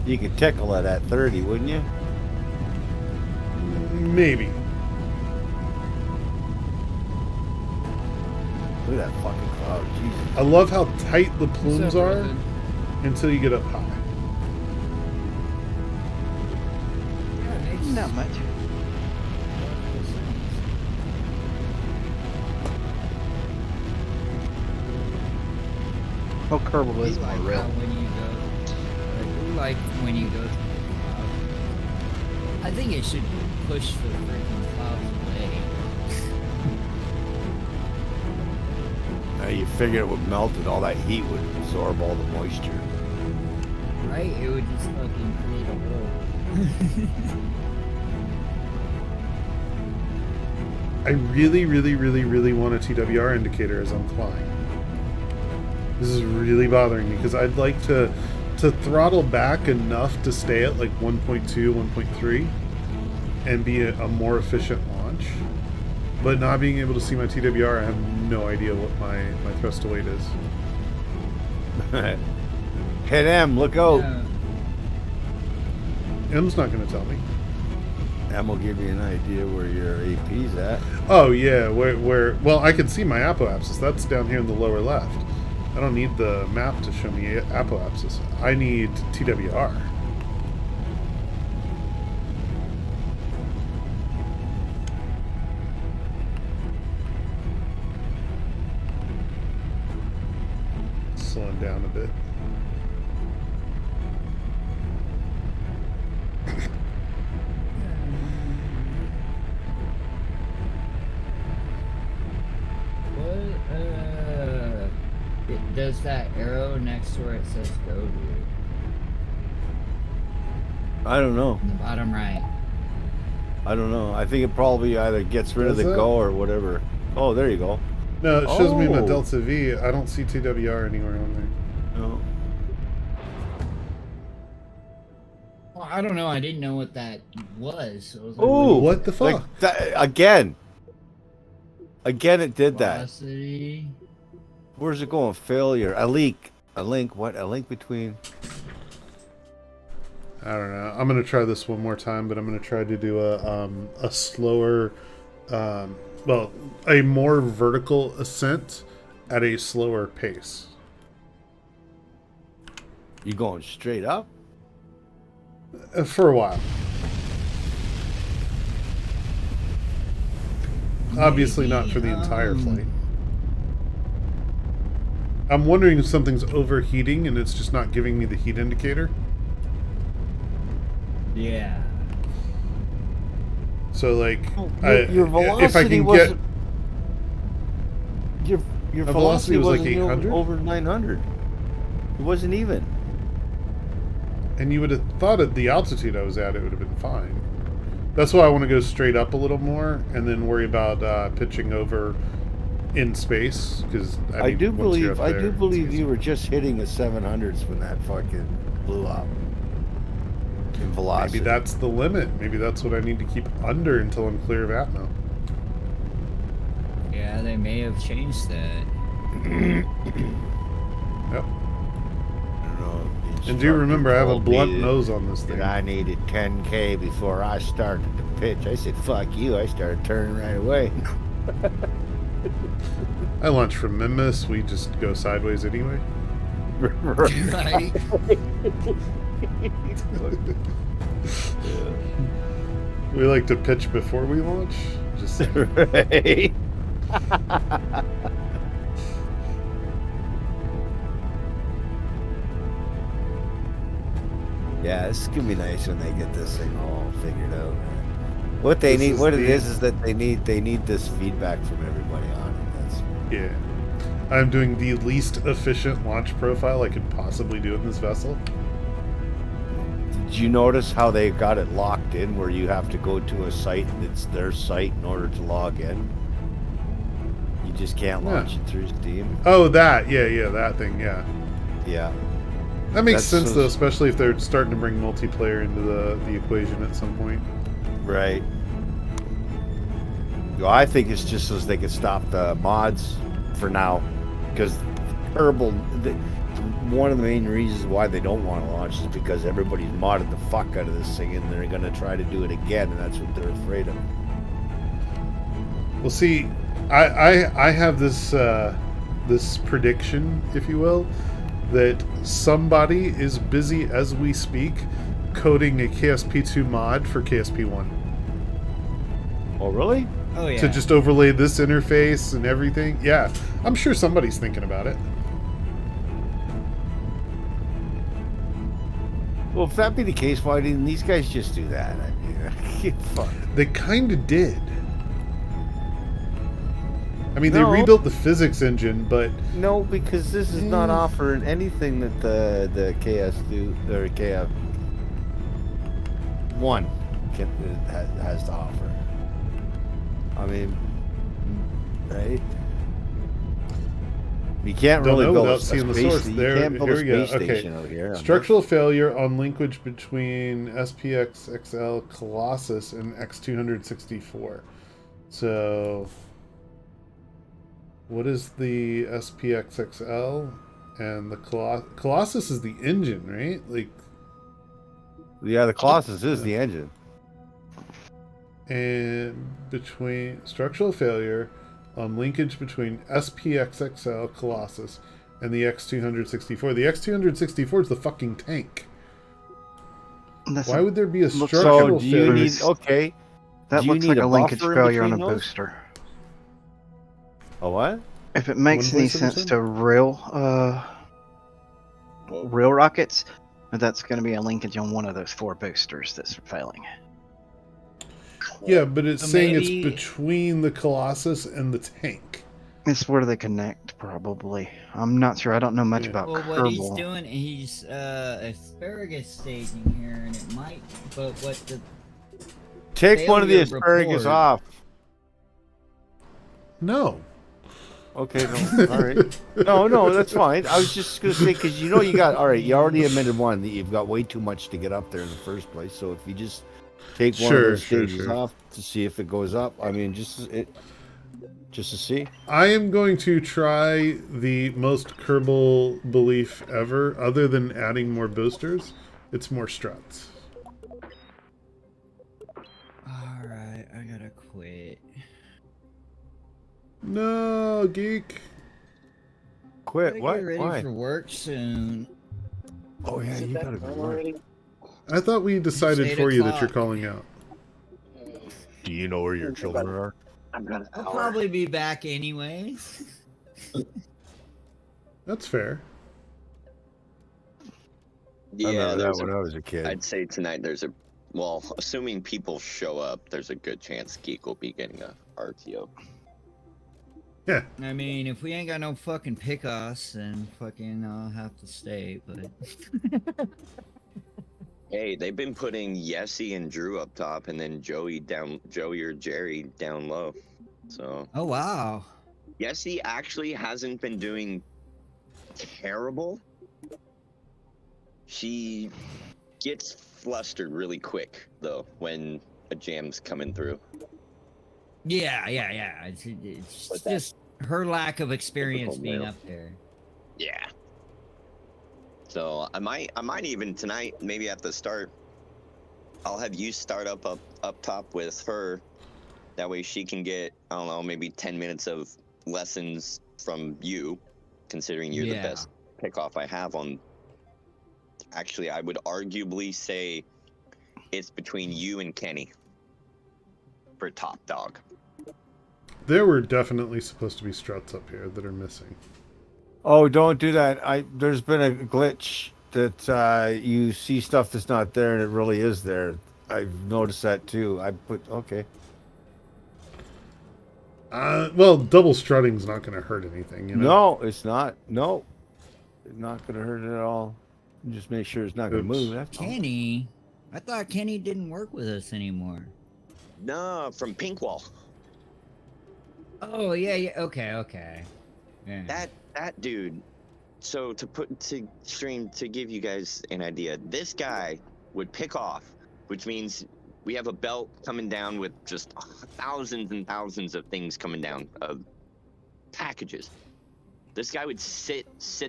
[SPEAKER 6] You could tickle it at 30, wouldn't you?
[SPEAKER 1] Maybe.
[SPEAKER 6] Look at that fucking cloud. Jesus.
[SPEAKER 1] I love how tight the plumes
[SPEAKER 4] What's up,
[SPEAKER 1] are
[SPEAKER 4] brother?
[SPEAKER 1] until you get up high.
[SPEAKER 7] Not much. Oh, Kerbal is my real.
[SPEAKER 4] Like when you go to the cloud. I think it should push the freaking clouds away.
[SPEAKER 6] Now you figure it would melt and all that heat would absorb all the moisture.
[SPEAKER 4] Right? It would just fucking create a hole.
[SPEAKER 1] I really, really, really, really want a TWR indicator as I'm flying. This is really bothering me because I'd like to throttle back enough to stay at like 1.2, 1.3 and be a more efficient launch. But not being able to see my TWR, I have no idea what my thrust to weight is.
[SPEAKER 6] Hit M, look out.
[SPEAKER 4] Yeah.
[SPEAKER 1] M's not going to tell me.
[SPEAKER 6] M will give you an idea where your AP's at.
[SPEAKER 1] Oh yeah, where well I can see my apoapsis. That's down here in the lower left. I don't need the map to show me apoapsis. I need TWR. Slowing down a bit.
[SPEAKER 4] Does that arrow next to where it says go do?
[SPEAKER 6] I don't know.
[SPEAKER 4] In the bottom right.
[SPEAKER 6] I don't know. I think it probably either gets rid of
[SPEAKER 1] Does
[SPEAKER 6] the
[SPEAKER 1] it?
[SPEAKER 6] go or whatever. Oh, there you go.
[SPEAKER 1] No, it shows me my
[SPEAKER 6] Oh.
[SPEAKER 1] Delta V. I don't see TWR anywhere on there.
[SPEAKER 6] No.
[SPEAKER 4] Well, I don't know. I didn't know what that was. So I was like,
[SPEAKER 6] Oh,
[SPEAKER 1] What the fuck?
[SPEAKER 6] like that, again. Again, it did that.
[SPEAKER 4] velocity.
[SPEAKER 6] Where's it going? Failure. A leak. A link. What? A link between.
[SPEAKER 1] I don't know. I'm gonna try this one more time, but I'm gonna try to do a slower, well, a more vertical ascent at a slower pace.
[SPEAKER 6] You going straight up?
[SPEAKER 1] For a while. Obviously not for the entire flight. I'm wondering if something's overheating and it's just not giving me the heat indicator.
[SPEAKER 4] Yeah.
[SPEAKER 1] So like,
[SPEAKER 6] Your velocity
[SPEAKER 1] if I can
[SPEAKER 6] wasn't,
[SPEAKER 1] get
[SPEAKER 6] your
[SPEAKER 1] my
[SPEAKER 6] velocity
[SPEAKER 1] was like
[SPEAKER 6] wasn't
[SPEAKER 1] 800.
[SPEAKER 6] over 900. It wasn't even.
[SPEAKER 1] And you would have thought at the altitude I was at, it would have been fine. That's why I want to go straight up a little more, and then worry about pitching over in space. Because
[SPEAKER 6] I do believe you were just hitting a 700s when that fucking blew up. In velocity.
[SPEAKER 1] Maybe that's the limit. Maybe that's what I need to keep under until I'm clear of Atmo.
[SPEAKER 4] Yeah, they may have changed that.
[SPEAKER 1] Yep.
[SPEAKER 6] I don't know.
[SPEAKER 1] And do remember, I have a
[SPEAKER 6] told
[SPEAKER 1] blunt
[SPEAKER 6] me
[SPEAKER 1] nose on this thing.
[SPEAKER 6] that I needed 10K before I started to pitch. I said, fuck you. I started turning right away.
[SPEAKER 1] I launch from Memphis. We just go sideways anyway.
[SPEAKER 4] Right.
[SPEAKER 1] We like to pitch before we launch. Just saying.
[SPEAKER 6] Right. Yeah, this is gonna be nice when they get this thing all figured out. Man. What they need, what it is that they need this feedback from everybody on it. That's
[SPEAKER 1] Yeah. I'm doing the least efficient launch profile I could possibly do in this vessel.
[SPEAKER 6] Did you notice how they got it locked in, where you have to go to a site that's their site in order to log in? You just can't launch it through Steam.
[SPEAKER 1] Oh, that. Yeah, that thing, yeah.
[SPEAKER 6] Yeah.
[SPEAKER 1] That makes
[SPEAKER 6] That's
[SPEAKER 1] sense, though, especially if they're starting to bring multiplayer into the equation at some point.
[SPEAKER 6] Right. Well, I think it's just so they can stop the mods for now, because one of the main reasons why they don't want to launch is because everybody's modded the fuck out of this thing, and they're going to try to do it again, and that's what they're afraid of.
[SPEAKER 1] Well, see, I have this this prediction, if you will, that somebody is busy as we speak coding a KSP2 mod for KSP1.
[SPEAKER 6] Oh, really?
[SPEAKER 4] Oh, yeah.
[SPEAKER 1] To just overlay this interface and everything. Yeah, I'm sure somebody's thinking about it.
[SPEAKER 6] Well, if that be the case, why didn't these guys just do that? I mean, fuck.
[SPEAKER 1] They kind of did. I mean,
[SPEAKER 6] No.
[SPEAKER 1] they rebuilt the physics engine, but
[SPEAKER 6] No, because this is not offering anything that the KS2 or KF1 has to offer. I mean, right? You can't
[SPEAKER 1] don't
[SPEAKER 6] really
[SPEAKER 1] know
[SPEAKER 6] build
[SPEAKER 1] without
[SPEAKER 6] a
[SPEAKER 1] seeing the
[SPEAKER 6] space.
[SPEAKER 1] source.
[SPEAKER 6] You
[SPEAKER 1] There,
[SPEAKER 6] can't build
[SPEAKER 1] here
[SPEAKER 6] a
[SPEAKER 1] we go.
[SPEAKER 6] space
[SPEAKER 1] Okay,
[SPEAKER 6] station out here.
[SPEAKER 1] structural failure on linkage between SPX XL Colossus and X264. So, what is the SPX XL and the Colossus is the engine, right? Like,
[SPEAKER 6] Yeah, the Colossus is the engine.
[SPEAKER 1] and between structural failure on linkage between SPX XL Colossus and the X264. The X264 is the fucking tank. Why would there be a
[SPEAKER 7] looks-
[SPEAKER 1] structural
[SPEAKER 6] So do you
[SPEAKER 1] failure?
[SPEAKER 6] need okay?
[SPEAKER 7] That
[SPEAKER 6] do you
[SPEAKER 7] looks
[SPEAKER 6] need
[SPEAKER 7] like
[SPEAKER 6] a
[SPEAKER 7] a linkage
[SPEAKER 6] buffer in
[SPEAKER 7] failure on a
[SPEAKER 6] between those?
[SPEAKER 7] booster.
[SPEAKER 6] A what?
[SPEAKER 7] If it makes any sense
[SPEAKER 1] 1.7?
[SPEAKER 7] to real rockets, that's going to be a linkage on one of those 4 boosters that's failing.
[SPEAKER 1] Yeah, but it's
[SPEAKER 4] So
[SPEAKER 1] saying
[SPEAKER 4] maybe-
[SPEAKER 1] it's between the Colossus and the tank.
[SPEAKER 7] It's where they connect, probably. I'm not sure. I don't know much
[SPEAKER 1] Yeah.
[SPEAKER 7] about
[SPEAKER 4] Well, what he's
[SPEAKER 7] Kerbal.
[SPEAKER 4] doing, he's asparagus staging here, and it might. But what the
[SPEAKER 6] Take one of the
[SPEAKER 4] Failure
[SPEAKER 6] asparagus
[SPEAKER 4] report.
[SPEAKER 6] off.
[SPEAKER 1] No.
[SPEAKER 6] Okay, no, all right. No, that's fine. I was just gonna say, because you got all right. You already admitted one that you've got way too much to get up there in the first place. So if you just take one of those stages off to see if it goes up, I mean, just to see.
[SPEAKER 1] I am going to try the most Kerbal belief ever, other than adding more boosters. It's more struts.
[SPEAKER 4] Alright, I gotta quit.
[SPEAKER 1] No, geek.
[SPEAKER 6] quit.
[SPEAKER 4] Gotta
[SPEAKER 6] What?
[SPEAKER 4] Get ready
[SPEAKER 6] Why?
[SPEAKER 4] for work soon.
[SPEAKER 6] Oh yeah, you gotta go to work.
[SPEAKER 1] I thought we decided
[SPEAKER 4] 8
[SPEAKER 1] for you that you're
[SPEAKER 4] o'clock.
[SPEAKER 1] calling out.
[SPEAKER 6] Do you know where your children are?
[SPEAKER 5] I've got an
[SPEAKER 4] I'll
[SPEAKER 5] hour.
[SPEAKER 4] probably be back anyways.
[SPEAKER 1] That's fair.
[SPEAKER 6] I
[SPEAKER 5] Yeah,
[SPEAKER 6] remember that
[SPEAKER 5] there's
[SPEAKER 6] when I was a kid.
[SPEAKER 5] I'd say tonight there's a, well, assuming people show up, there's a good chance Geek will be getting a RTO.
[SPEAKER 1] Yeah.
[SPEAKER 4] I mean, if we ain't got no fucking pickoffs, then fucking I'll have to stay, but...
[SPEAKER 5] Hey, they've been putting Yessie and Drew up top, and then Joey or Jerry down low. So
[SPEAKER 4] Oh, wow.
[SPEAKER 5] Yessie actually hasn't been doing terrible. She gets flustered really quick though when a jam's coming through.
[SPEAKER 4] Yeah. It's
[SPEAKER 5] But
[SPEAKER 4] just her lack of experience
[SPEAKER 5] typical
[SPEAKER 4] being
[SPEAKER 5] male.
[SPEAKER 4] up there.
[SPEAKER 5] Yeah. So I might even tonight, maybe at the start, I'll have you start up top with her. That way she can get, I don't know, maybe 10 minutes of lessons from you, considering you're the
[SPEAKER 4] Yeah.
[SPEAKER 5] best pickoff I have on. Actually, I would arguably say it's between you and Kenny for top dog.
[SPEAKER 1] There were definitely supposed to be struts up here that are missing.
[SPEAKER 6] Oh, don't do that. There's been a glitch that you see stuff that's not there and it really is there. I've noticed that too. Okay.
[SPEAKER 1] Well, double strutting's not going to hurt anything, you know?
[SPEAKER 6] No, it's not. No, it's not gonna hurt it at all. Just make sure it's not gonna
[SPEAKER 1] Oops.
[SPEAKER 6] move. That's all.
[SPEAKER 4] Kenny? I thought Kenny didn't work with us anymore.
[SPEAKER 5] No, from Pinkwall.
[SPEAKER 4] Oh, yeah, okay. Yeah.
[SPEAKER 5] That dude. So to stream, to give you guys an idea, this guy would pick off, which means we have a belt coming down with just thousands and thousands of things coming down of packages. This guy would sit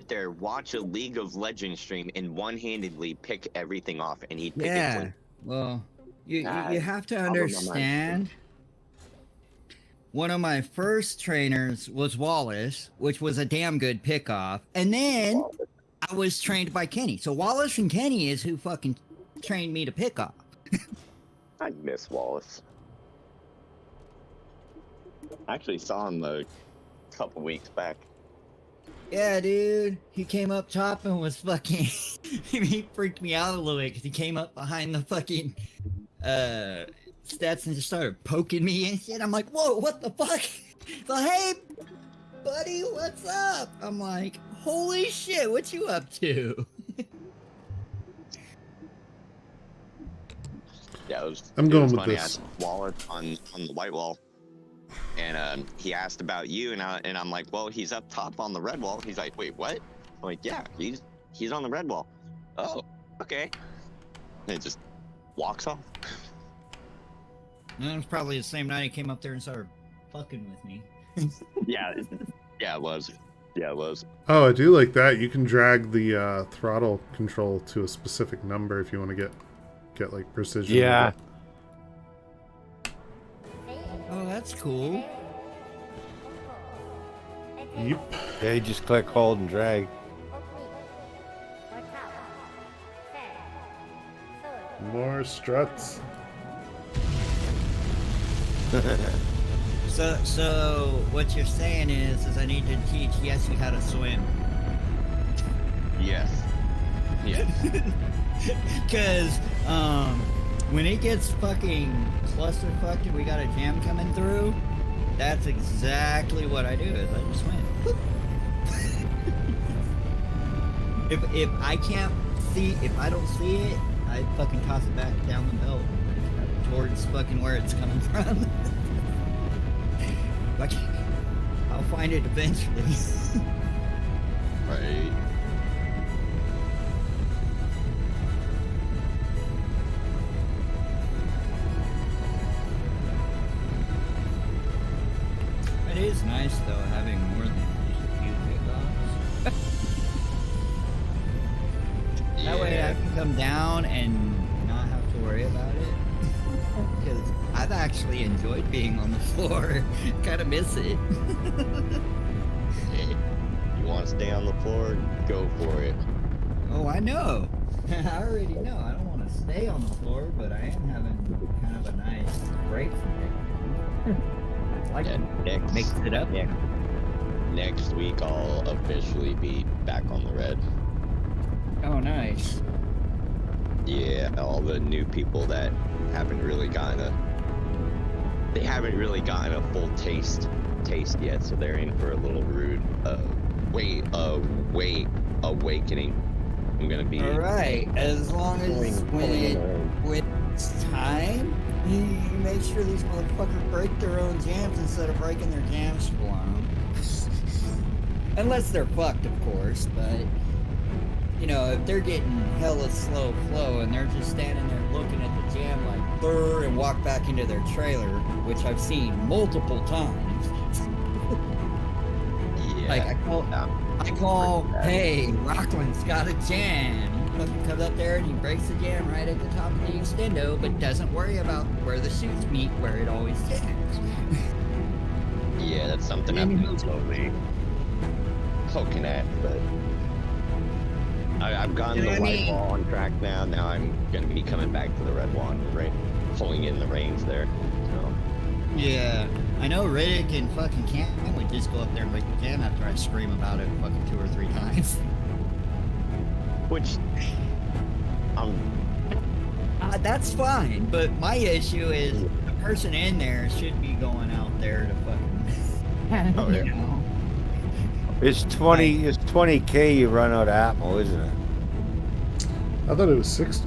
[SPEAKER 5] there, watch a League of Legends stream, and one-handedly pick everything off, and he'd pick it.
[SPEAKER 4] Yeah,
[SPEAKER 5] clean.
[SPEAKER 4] well, you
[SPEAKER 5] God,
[SPEAKER 4] have to
[SPEAKER 5] problem on my
[SPEAKER 4] understand. One of my first trainers was Wallace, which was a damn good pickoff. And then I was trained by Kenny. So Wallace and Kenny is who fucking trained me to pick off.
[SPEAKER 5] I miss Wallace. I actually saw him a couple weeks back.
[SPEAKER 4] Yeah, dude. He came up top and was fucking... he freaked me out a little bit because he came up behind the fucking... stats and just started poking me and shit. I'm like, whoa, what the fuck? So, hey, buddy, what's up? I'm like, holy shit, what you up to?
[SPEAKER 5] Yeah, it was.
[SPEAKER 1] I'm
[SPEAKER 5] it
[SPEAKER 1] going
[SPEAKER 5] was
[SPEAKER 1] with
[SPEAKER 5] funny.
[SPEAKER 1] this.
[SPEAKER 5] I saw Wallace on the white wall, and he asked about you, and I'm like, well, he's up top on the red wall. He's like, wait, what? I'm like, yeah, he's on the red wall. Oh, okay. And it just walks off.
[SPEAKER 4] And it was probably the same night he came up there and started fucking with me.
[SPEAKER 5] Yeah, it was. Yeah, it was.
[SPEAKER 1] Oh, I do like that. You can drag the throttle control to a specific number if you want to get like precision.
[SPEAKER 6] Yeah.
[SPEAKER 4] Oh, that's cool.
[SPEAKER 1] Yep.
[SPEAKER 6] Yeah, you just click, hold, and drag.
[SPEAKER 1] More struts.
[SPEAKER 4] So what you're saying is I need to teach Yessie how to swim.
[SPEAKER 5] Yes. Yes.
[SPEAKER 4] Cause when it gets fucking clusterfucked and we got a jam coming through, that's exactly what I do is I just swim. if I can't see, if I don't see it, I fucking toss it back down the belt towards fucking where it's coming from. Like, I'll find it eventually.
[SPEAKER 5] Right.
[SPEAKER 4] It is nice though having more than just a few pickoffs. That way I can come down and not have to worry about it. Because I've actually enjoyed being on the floor. Kind of miss it.
[SPEAKER 5] You want to stay on the floor, go for it.
[SPEAKER 4] Oh, I know. I already know. I don't want to stay on the floor, but I am having kind of a nice break from it. Like to mix it up.
[SPEAKER 5] Yeah. Next week, I'll officially be back on the red.
[SPEAKER 4] Oh, nice.
[SPEAKER 5] Yeah, all the new people that haven't really gotten a full taste yet, so they're in for a little rude awakening. I'm gonna be
[SPEAKER 4] All right, as long as when it's time, you make sure these motherfuckers break their own jams instead of breaking their jams for them. Unless they're fucked, of course, but you know, if they're getting hella slow flow and they're just standing there looking at the jam like brr and walk back into their trailer, which I've seen multiple times.
[SPEAKER 5] yeah.
[SPEAKER 4] Like I call, hey, Rockland's got a jam. He fucking comes up there and he breaks the jam right at the top of the extendo, but doesn't worry about where the chutes meet, where it always jams.
[SPEAKER 5] Yeah, that's something I've been slowly poking at, but I've gotten the white wall on track now. Now I'm gonna be coming back to the red one, right, pulling in the reins there. So.
[SPEAKER 4] Yeah, I know Riddick and fucking Cam would just go up there and break the jam after I scream about it fucking 2 or 3 times.
[SPEAKER 5] Which,
[SPEAKER 4] that's fine, but my issue is the person in there should be going out there to fucking,
[SPEAKER 5] Oh, yeah.
[SPEAKER 4] you know.
[SPEAKER 6] It's 20K you run out of ammo, isn't it?
[SPEAKER 1] I thought it was 60.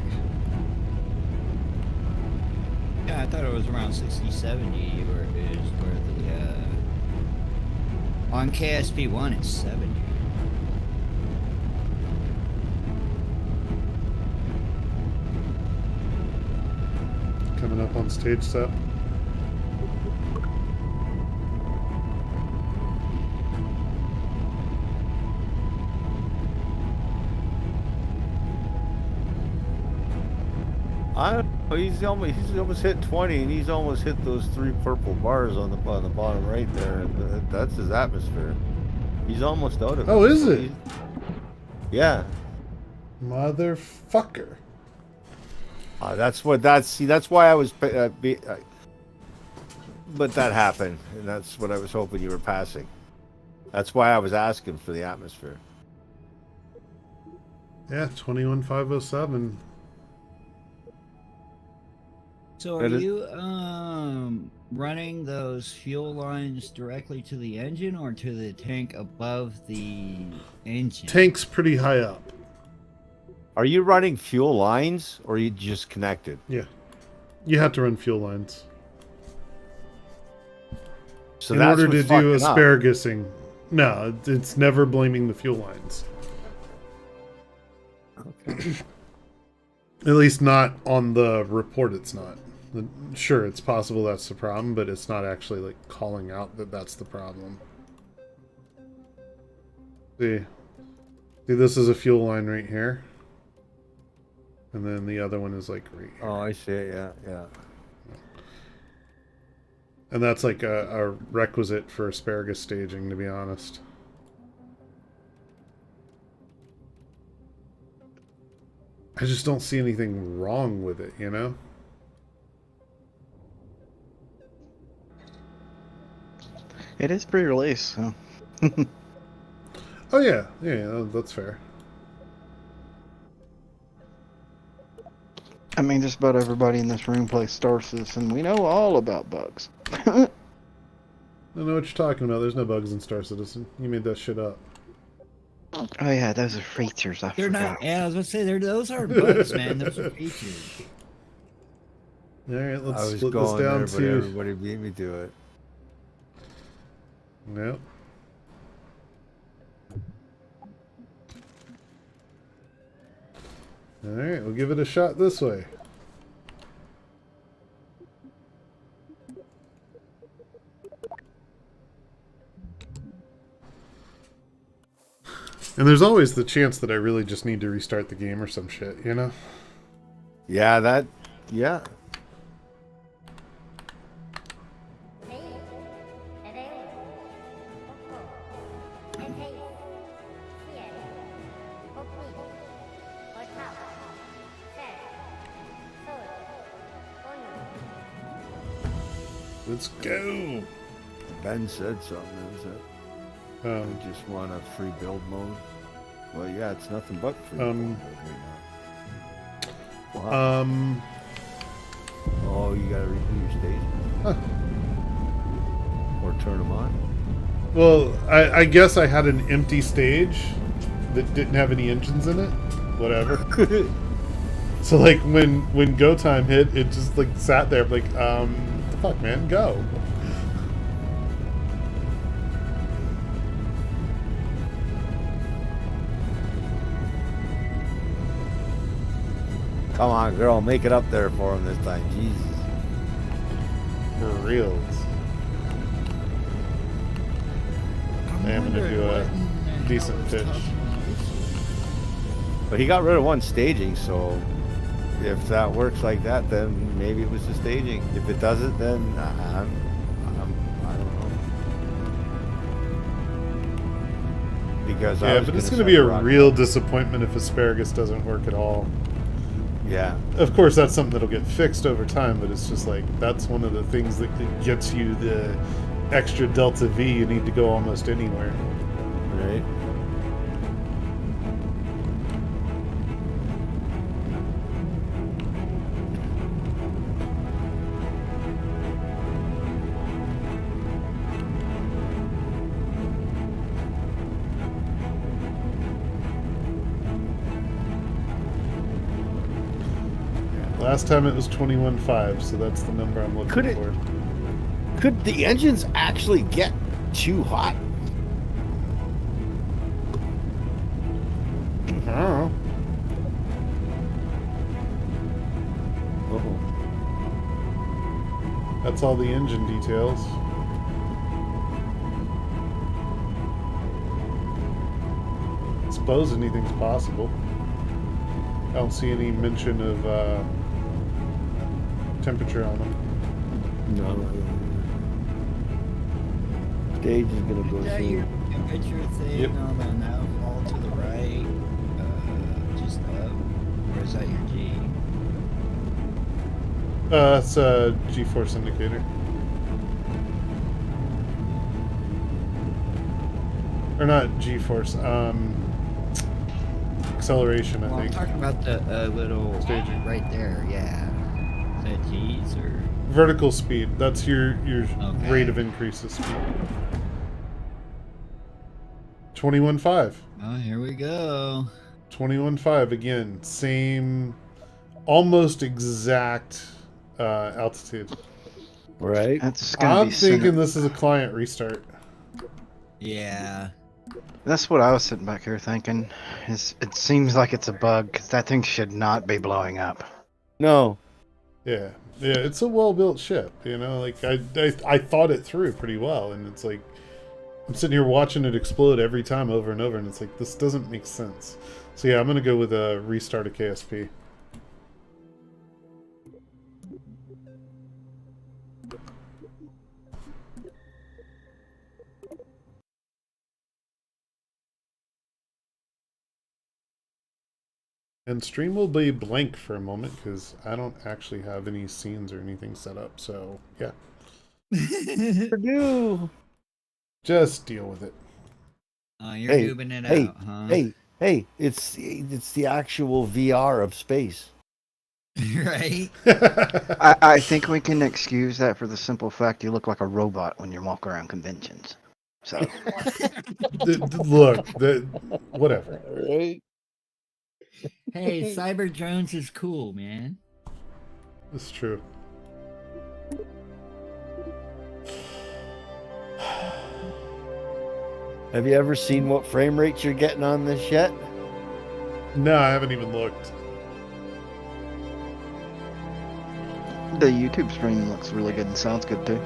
[SPEAKER 4] Yeah, I thought it was around 60, 70 where the, on KSP 1 it's 70.
[SPEAKER 1] Coming up on stage set.
[SPEAKER 6] I don't know. He's almost hit 20, and he's almost hit those 3 purple bars on the bottom right there. And that's his atmosphere. He's almost out of it.
[SPEAKER 1] Oh, is it?
[SPEAKER 6] Yeah.
[SPEAKER 1] Motherfucker.
[SPEAKER 6] That's why I was. But that happened, and that's what I was hoping you were passing. That's why I was asking for the atmosphere.
[SPEAKER 1] Yeah, 21,507.
[SPEAKER 4] So are you running those fuel lines directly to the engine or to the tank above the engine?
[SPEAKER 1] Tank's pretty high up.
[SPEAKER 6] Are you running fuel lines, or are you just connected?
[SPEAKER 1] Yeah. You have to run fuel lines.
[SPEAKER 6] So
[SPEAKER 1] in
[SPEAKER 6] that's
[SPEAKER 1] order to
[SPEAKER 6] what's
[SPEAKER 1] do
[SPEAKER 6] fucking up.
[SPEAKER 1] asparagusing. No, it's never blaming the fuel lines.
[SPEAKER 6] Okay.
[SPEAKER 1] At least not on the report, it's not. Sure, it's possible that's the problem, but it's not actually like calling out that that's the problem. See, this is a fuel line right here. And then the other one is like right here.
[SPEAKER 6] Oh, I see it. Yeah.
[SPEAKER 1] And that's like a requisite for asparagus staging, to be honest. I just don't see anything wrong with it, you know?
[SPEAKER 7] It is pre-release, so.
[SPEAKER 1] Oh yeah, that's fair.
[SPEAKER 7] I mean, just about everybody in this room plays Star Citizen. We know all about bugs.
[SPEAKER 1] I don't know what you're talking about. There's no bugs in Star Citizen. You made that shit up.
[SPEAKER 7] Oh yeah, those are features.
[SPEAKER 4] They're not. Yeah, I was gonna say those aren't bugs, man. Those are features.
[SPEAKER 1] All right, let's
[SPEAKER 6] I was
[SPEAKER 1] split
[SPEAKER 6] going
[SPEAKER 1] this down
[SPEAKER 6] there, but
[SPEAKER 1] to.
[SPEAKER 6] everybody beat me to it.
[SPEAKER 1] Yep. All right, we'll give it a shot this way. And there's always the chance that I really just need to restart the game or some shit, you know?
[SPEAKER 6] Yeah,
[SPEAKER 8] Hey, available. And hey,
[SPEAKER 1] Let's go.
[SPEAKER 6] Ben said something, is it? I just want a free build mode. Well, yeah, it's nothing but free build mode right now. Wow. Oh, you gotta redo your stage?
[SPEAKER 1] Huh.
[SPEAKER 6] Or turn them on?
[SPEAKER 1] Well, I guess I had an empty stage that didn't have any engines in it. Whatever. So like when go time hit, it just like sat there like, what the fuck, man, go.
[SPEAKER 6] Come on, girl, make it up there for him this time. Jesus.
[SPEAKER 1] For reals. I am gonna do a decent pitch.
[SPEAKER 6] But he got rid of one staging, so if that works like that, then maybe it was the staging. If it doesn't, then I don't know. Because
[SPEAKER 1] yeah, but it's gonna be a real disappointment if asparagus doesn't work at all.
[SPEAKER 6] Yeah.
[SPEAKER 1] Of course, that's something that'll get fixed over time, but it's just like, that's one of the things that gets you the extra delta V you need to go almost anywhere.
[SPEAKER 6] Right.
[SPEAKER 1] Last time it was 21.5, so that's the number I'm looking for.
[SPEAKER 6] Could the engines actually get too hot?
[SPEAKER 1] I don't know.
[SPEAKER 6] Uh-oh.
[SPEAKER 1] That's all the engine details. I suppose anything's possible. I don't see any mention of temperature on them.
[SPEAKER 6] No. Stage is gonna go
[SPEAKER 4] Is that
[SPEAKER 6] soon.
[SPEAKER 4] your temperature thing
[SPEAKER 1] Yep.
[SPEAKER 4] on the now fall to the right? Just up? Or is that your G?
[SPEAKER 1] That's a G-force indicator. Or not G-force, acceleration, I
[SPEAKER 4] Well, I'm
[SPEAKER 1] think.
[SPEAKER 4] talking about the little
[SPEAKER 1] Staging.
[SPEAKER 4] right there, yeah. Is that G's or?
[SPEAKER 1] Vertical speed, that's your
[SPEAKER 4] Okay.
[SPEAKER 1] rate of increase of speed. 21.5.
[SPEAKER 4] Oh, here we go.
[SPEAKER 1] 21.5 again, same, almost exact altitude.
[SPEAKER 6] Right?
[SPEAKER 7] That's gonna
[SPEAKER 1] I'm
[SPEAKER 7] be
[SPEAKER 1] thinking this is a client restart.
[SPEAKER 4] Yeah.
[SPEAKER 7] That's what I was sitting back here thinking. It seems like it's a bug because that thing should not be blowing up.
[SPEAKER 6] No.
[SPEAKER 1] Yeah, it's a well-built ship. You know, like I thought it through pretty well, and it's like I'm sitting here watching it explode every time over and over, and it's like this doesn't make sense. So yeah, I'm gonna go with a restart of KSP. And stream will be blank for a moment because I don't actually have any scenes or anything set up. So yeah,
[SPEAKER 6] Purdue.
[SPEAKER 1] just deal with it.
[SPEAKER 4] Oh, you're
[SPEAKER 6] Hey,
[SPEAKER 4] goobing it
[SPEAKER 6] hey,
[SPEAKER 4] out, huh?
[SPEAKER 6] hey! It's the actual VR of space.
[SPEAKER 4] Right?
[SPEAKER 7] I think we can excuse that for the simple fact you look like a robot when you're walking around conventions. So
[SPEAKER 1] Look, whatever.
[SPEAKER 6] Right?
[SPEAKER 4] Hey, Cyber Drones is cool, man.
[SPEAKER 1] It's true.
[SPEAKER 6] Have you ever seen what frame rates you're getting on this yet?
[SPEAKER 1] No, I haven't even looked.
[SPEAKER 7] the YouTube stream looks really good and sounds good too.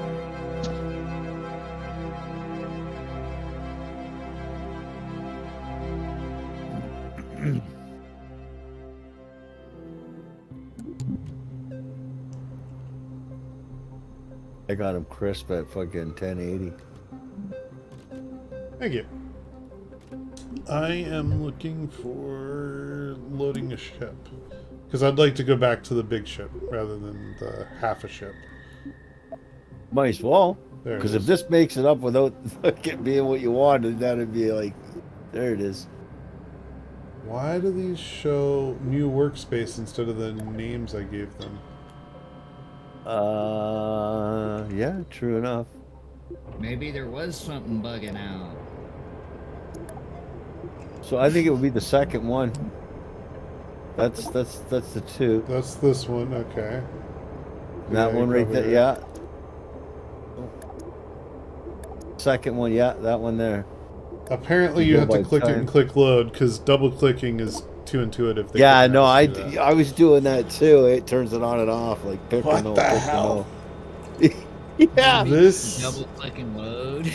[SPEAKER 6] I got him crisp at fucking 1080.
[SPEAKER 1] Thank you. I am looking for loading a ship. Because I'd like to go back to the big ship rather than the half a ship.
[SPEAKER 6] Might as well.
[SPEAKER 1] There it
[SPEAKER 6] Because if
[SPEAKER 1] is.
[SPEAKER 6] this makes it up without it being what you wanted, that'd be like, there it is.
[SPEAKER 1] Why do these show new workspace instead of the names I gave them?
[SPEAKER 6] Yeah, true enough.
[SPEAKER 4] Maybe there was something bugging out.
[SPEAKER 6] So I think it would be the second one. That's the two.
[SPEAKER 1] That's this one, okay.
[SPEAKER 6] That
[SPEAKER 1] Yeah,
[SPEAKER 6] one
[SPEAKER 1] you're
[SPEAKER 6] right
[SPEAKER 1] probably
[SPEAKER 6] there, yeah. Second one, yeah, that one there.
[SPEAKER 1] Apparently
[SPEAKER 6] You
[SPEAKER 1] you
[SPEAKER 6] go
[SPEAKER 1] have to
[SPEAKER 6] by
[SPEAKER 1] click it
[SPEAKER 6] time.
[SPEAKER 1] and click load, because double clicking is too intuitive. They
[SPEAKER 6] Yeah,
[SPEAKER 1] couldn't
[SPEAKER 6] no,
[SPEAKER 1] have us do that.
[SPEAKER 6] I was doing that too. It turns it on and off, like pick or
[SPEAKER 1] What
[SPEAKER 6] no,
[SPEAKER 1] the
[SPEAKER 6] pick or
[SPEAKER 1] hell?
[SPEAKER 6] no. Yeah,
[SPEAKER 1] This
[SPEAKER 4] Double click and load.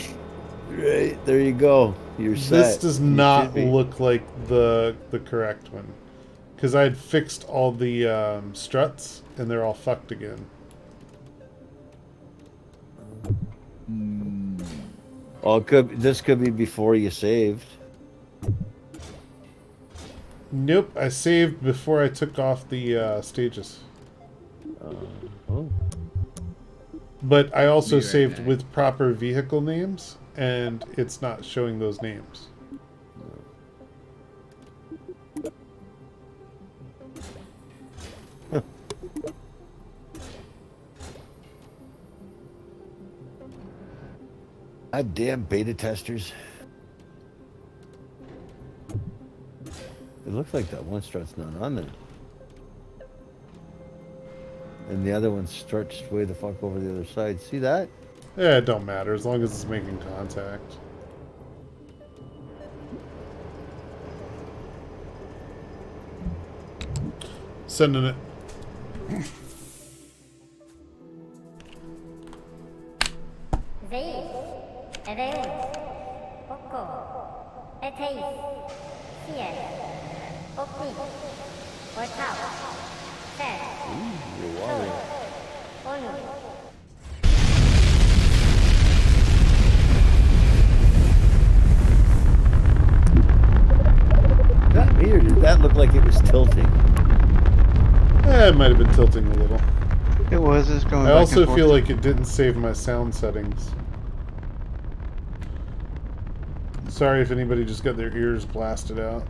[SPEAKER 6] right there you go. You're set.
[SPEAKER 1] this does
[SPEAKER 6] You
[SPEAKER 1] not
[SPEAKER 6] should be.
[SPEAKER 1] look like the correct one, because I had fixed all the struts and they're all fucked again.
[SPEAKER 6] Oh, this could be before you saved.
[SPEAKER 1] Nope, I saved before I took off the stages.
[SPEAKER 6] Oh.
[SPEAKER 1] But I also
[SPEAKER 4] Be right
[SPEAKER 1] saved
[SPEAKER 4] back.
[SPEAKER 1] with proper vehicle names, and it's not showing those names.
[SPEAKER 6] God damn beta testers. It looks like that one strut's not on there. And the other one stretched way the fuck over the other side. See that?
[SPEAKER 1] Yeah, it don't matter as long as it's making contact. Sending it.
[SPEAKER 8] Zeus, Eveus, Oko, Eteis, Sier, Okni, Ortau, Fer,
[SPEAKER 6] Your water.
[SPEAKER 8] Onu.
[SPEAKER 6] Is that me or did that look like it was tilting?
[SPEAKER 1] It might have been tilting a little.
[SPEAKER 7] It was. It's going.
[SPEAKER 1] I
[SPEAKER 7] back
[SPEAKER 1] also
[SPEAKER 7] and forth.
[SPEAKER 1] feel like it didn't save my sound settings. Sorry if anybody just got their ears blasted out.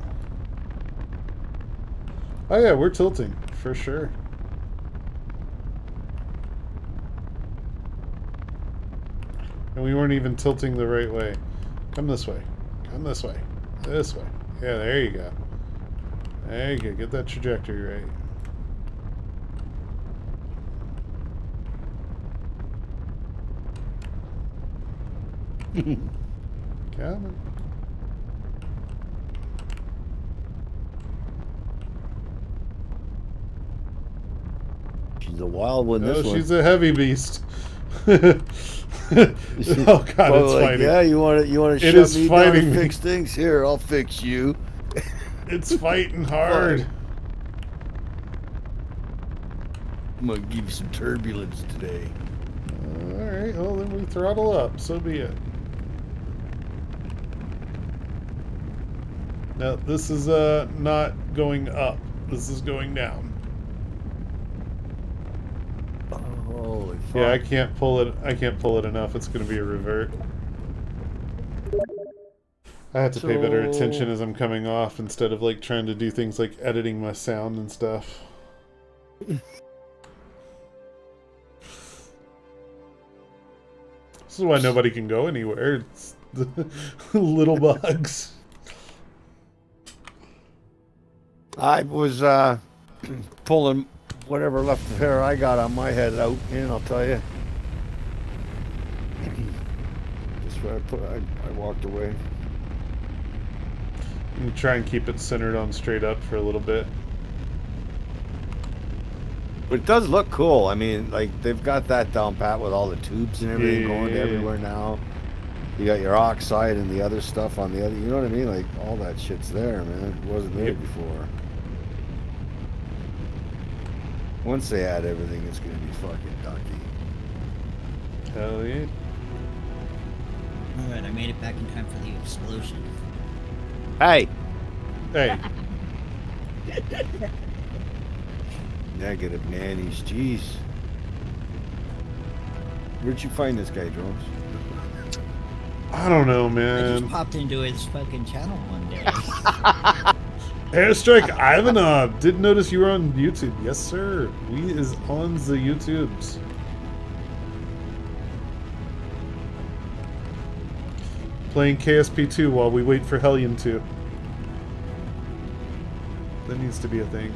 [SPEAKER 1] Oh yeah, we're tilting, for sure. And we weren't even tilting the right way. Come this way. Come this way. This way. Yeah, there you go. There you go. Get that trajectory right. Coming.
[SPEAKER 6] She's a wild one, this
[SPEAKER 1] Oh,
[SPEAKER 6] one.
[SPEAKER 1] she's a heavy beast. Oh god, it's
[SPEAKER 6] Like,
[SPEAKER 1] fighting.
[SPEAKER 6] yeah, you want to
[SPEAKER 1] It
[SPEAKER 6] shut
[SPEAKER 1] is
[SPEAKER 6] me down
[SPEAKER 1] fighting
[SPEAKER 6] and
[SPEAKER 1] me.
[SPEAKER 6] fix things? Here, I'll fix you.
[SPEAKER 1] It's fighting hard.
[SPEAKER 6] I'm gonna give you some turbulence today.
[SPEAKER 1] Alright, well then we throttle up, so be it. Now this is not going up. This is going down.
[SPEAKER 6] Holy fuck.
[SPEAKER 1] Yeah, I can't pull it enough. It's gonna be a revert. I have to pay better attention as I'm coming off instead of like trying to do things like editing my sound and stuff. This is why nobody can go anywhere. It's the little bugs.
[SPEAKER 6] I was pulling whatever left of hair I got on my head out, and I'll tell you. Just where I walked away.
[SPEAKER 1] And try and keep it centered on straight up for a little bit.
[SPEAKER 6] But it does look cool. I mean, like, they've got that down pat with all the tubes and everything going
[SPEAKER 1] Yeah.
[SPEAKER 6] everywhere now. You got your oxide and the other stuff on the other. You know what I mean? Like, all that shit's there, man. It wasn't there
[SPEAKER 1] Yep.
[SPEAKER 6] before. Once they add everything, it's going to be fucking ducky.
[SPEAKER 1] Hell yeah.
[SPEAKER 4] Alright, I made it back in time for the explosion.
[SPEAKER 6] Hey!
[SPEAKER 1] Hey,
[SPEAKER 6] Negative nannies, jeez. Where'd you find this guy, Drones?
[SPEAKER 1] I don't know,
[SPEAKER 4] I
[SPEAKER 1] man.
[SPEAKER 4] just popped into his fucking channel one day.
[SPEAKER 1] Airstrike Ivanov. Didn't notice you were on YouTube. Yes, sir. We is on the YouTubes. Playing KSP 2 while we wait for Hellion 2. That needs to be a thing.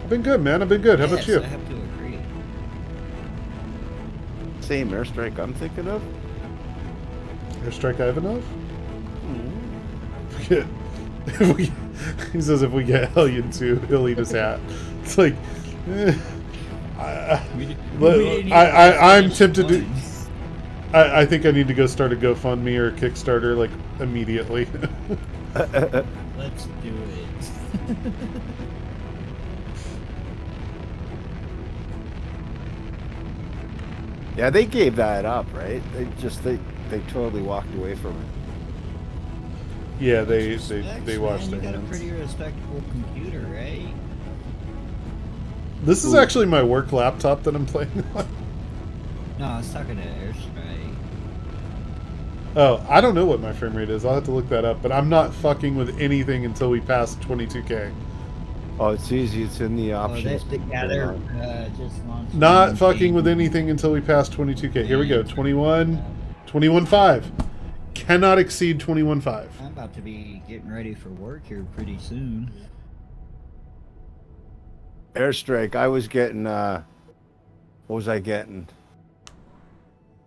[SPEAKER 1] I've been good, man. I've been good. How about
[SPEAKER 4] Yes,
[SPEAKER 1] you?
[SPEAKER 4] I have to agree.
[SPEAKER 6] Same airstrike I'm thinking of.
[SPEAKER 1] Airstrike Ivanov? If we, he says if we get Hellion 2, he'll eat his hat. It's like, I'm tempted to. I think I need to go start a GoFundMe or a Kickstarter like immediately.
[SPEAKER 4] Let's do it.
[SPEAKER 6] Yeah, they gave that up, right? They totally walked away from it.
[SPEAKER 1] Yeah, they
[SPEAKER 4] Respects,
[SPEAKER 1] washed
[SPEAKER 4] man.
[SPEAKER 1] their
[SPEAKER 4] You got a
[SPEAKER 1] hands.
[SPEAKER 4] pretty respectable computer, right?
[SPEAKER 1] This is actually my work laptop that I'm playing on.
[SPEAKER 4] No, I was talking to Airstrike.
[SPEAKER 1] Oh, I don't know what my frame rate is. I'll have to look that up. But I'm not fucking with anything until we pass 22K.
[SPEAKER 6] Oh, it's easy. It's in the options.
[SPEAKER 4] They're just launched.
[SPEAKER 1] Not fucking with anything until we pass 22K. Here we go. 21.5. Cannot exceed 21.5.
[SPEAKER 4] I'm about to be getting ready for work here pretty soon.
[SPEAKER 6] Airstrike. I was getting. What was I getting?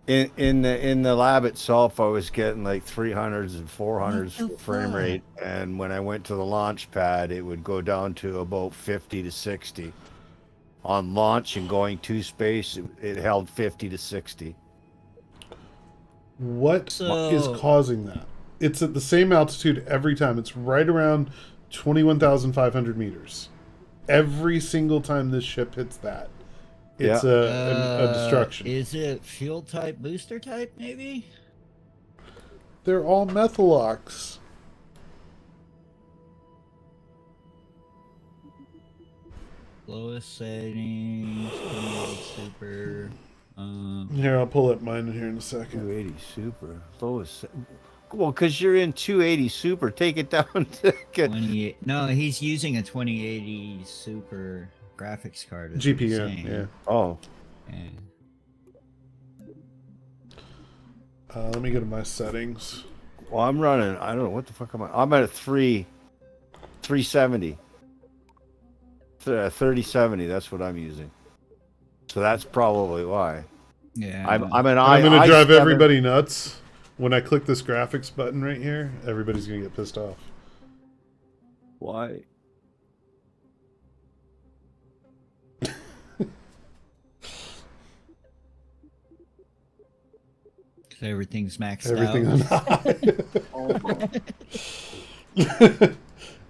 [SPEAKER 6] In the lab itself, I was getting like 300s and 400s frame rate, and when I went to the launch pad, it would go down to about 50 to 60. On launch and going to space, it held 50 to 60.
[SPEAKER 1] What is
[SPEAKER 4] So-
[SPEAKER 1] causing that? It's at the same altitude every time. It's right around 21,500 meters. Every single time this ship hits that. It's a destruction.
[SPEAKER 4] Is it fuel type, booster type, maybe?
[SPEAKER 1] They're all methalox.
[SPEAKER 4] Lowest settings, 28 super.
[SPEAKER 1] Here, I'll pull up mine here in a second.
[SPEAKER 6] 280 super. Lowest. Well, because you're in 280 super, take it down to
[SPEAKER 4] 28. No, he's using a 2080 super graphics card. is what he's
[SPEAKER 1] GPU,
[SPEAKER 4] saying.
[SPEAKER 1] yeah.
[SPEAKER 6] Oh,
[SPEAKER 4] Yeah.
[SPEAKER 1] Let me go to my settings.
[SPEAKER 6] well, I'm running. I don't know what the fuck am I. I'm at a 370. 3070. That's what I'm using. So that's probably why.
[SPEAKER 4] Yeah.
[SPEAKER 6] I'm an
[SPEAKER 1] And
[SPEAKER 6] I.
[SPEAKER 1] I'm going to
[SPEAKER 6] I7
[SPEAKER 1] drive everybody nuts. When I click this graphics button right here, everybody's going to get pissed off.
[SPEAKER 6] Why?
[SPEAKER 4] Everything's maxed
[SPEAKER 1] Everything
[SPEAKER 4] out.
[SPEAKER 1] on high.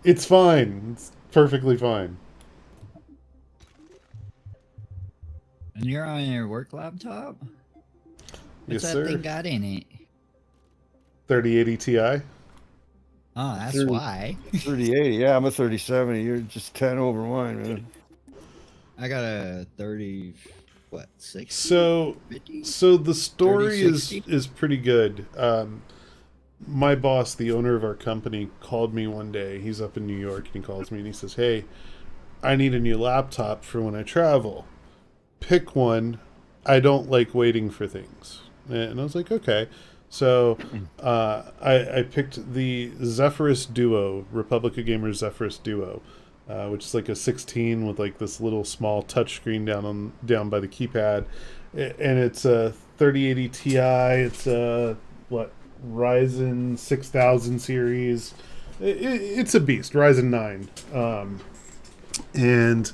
[SPEAKER 1] It's fine. It's perfectly fine.
[SPEAKER 4] And you're on your work laptop?
[SPEAKER 1] Yes,
[SPEAKER 4] What's that
[SPEAKER 1] sir.
[SPEAKER 4] thing got in it?
[SPEAKER 1] 3080 Ti.
[SPEAKER 4] Oh, that's
[SPEAKER 6] 30.
[SPEAKER 4] why.
[SPEAKER 6] 3080. Yeah, I'm a 3070. You're just 10 over mine, man.
[SPEAKER 4] I got a 30, what, 60?
[SPEAKER 1] So
[SPEAKER 4] 50?
[SPEAKER 1] So the story
[SPEAKER 4] 3060?
[SPEAKER 1] is pretty good. My boss, the owner of our company, called me one day. He's up in New York, and he calls me and he says, "Hey, I need a new laptop for when I travel. Pick one. I don't like waiting for things." And I was like, "Okay." So I picked the Zephyrus Duo, Republic of Gamers Zephyrus Duo, which is like a 16 with like this little small touchscreen down by the keypad, and it's a 3080 Ti. It's a Ryzen 6000 series. It's a beast, Ryzen 9. And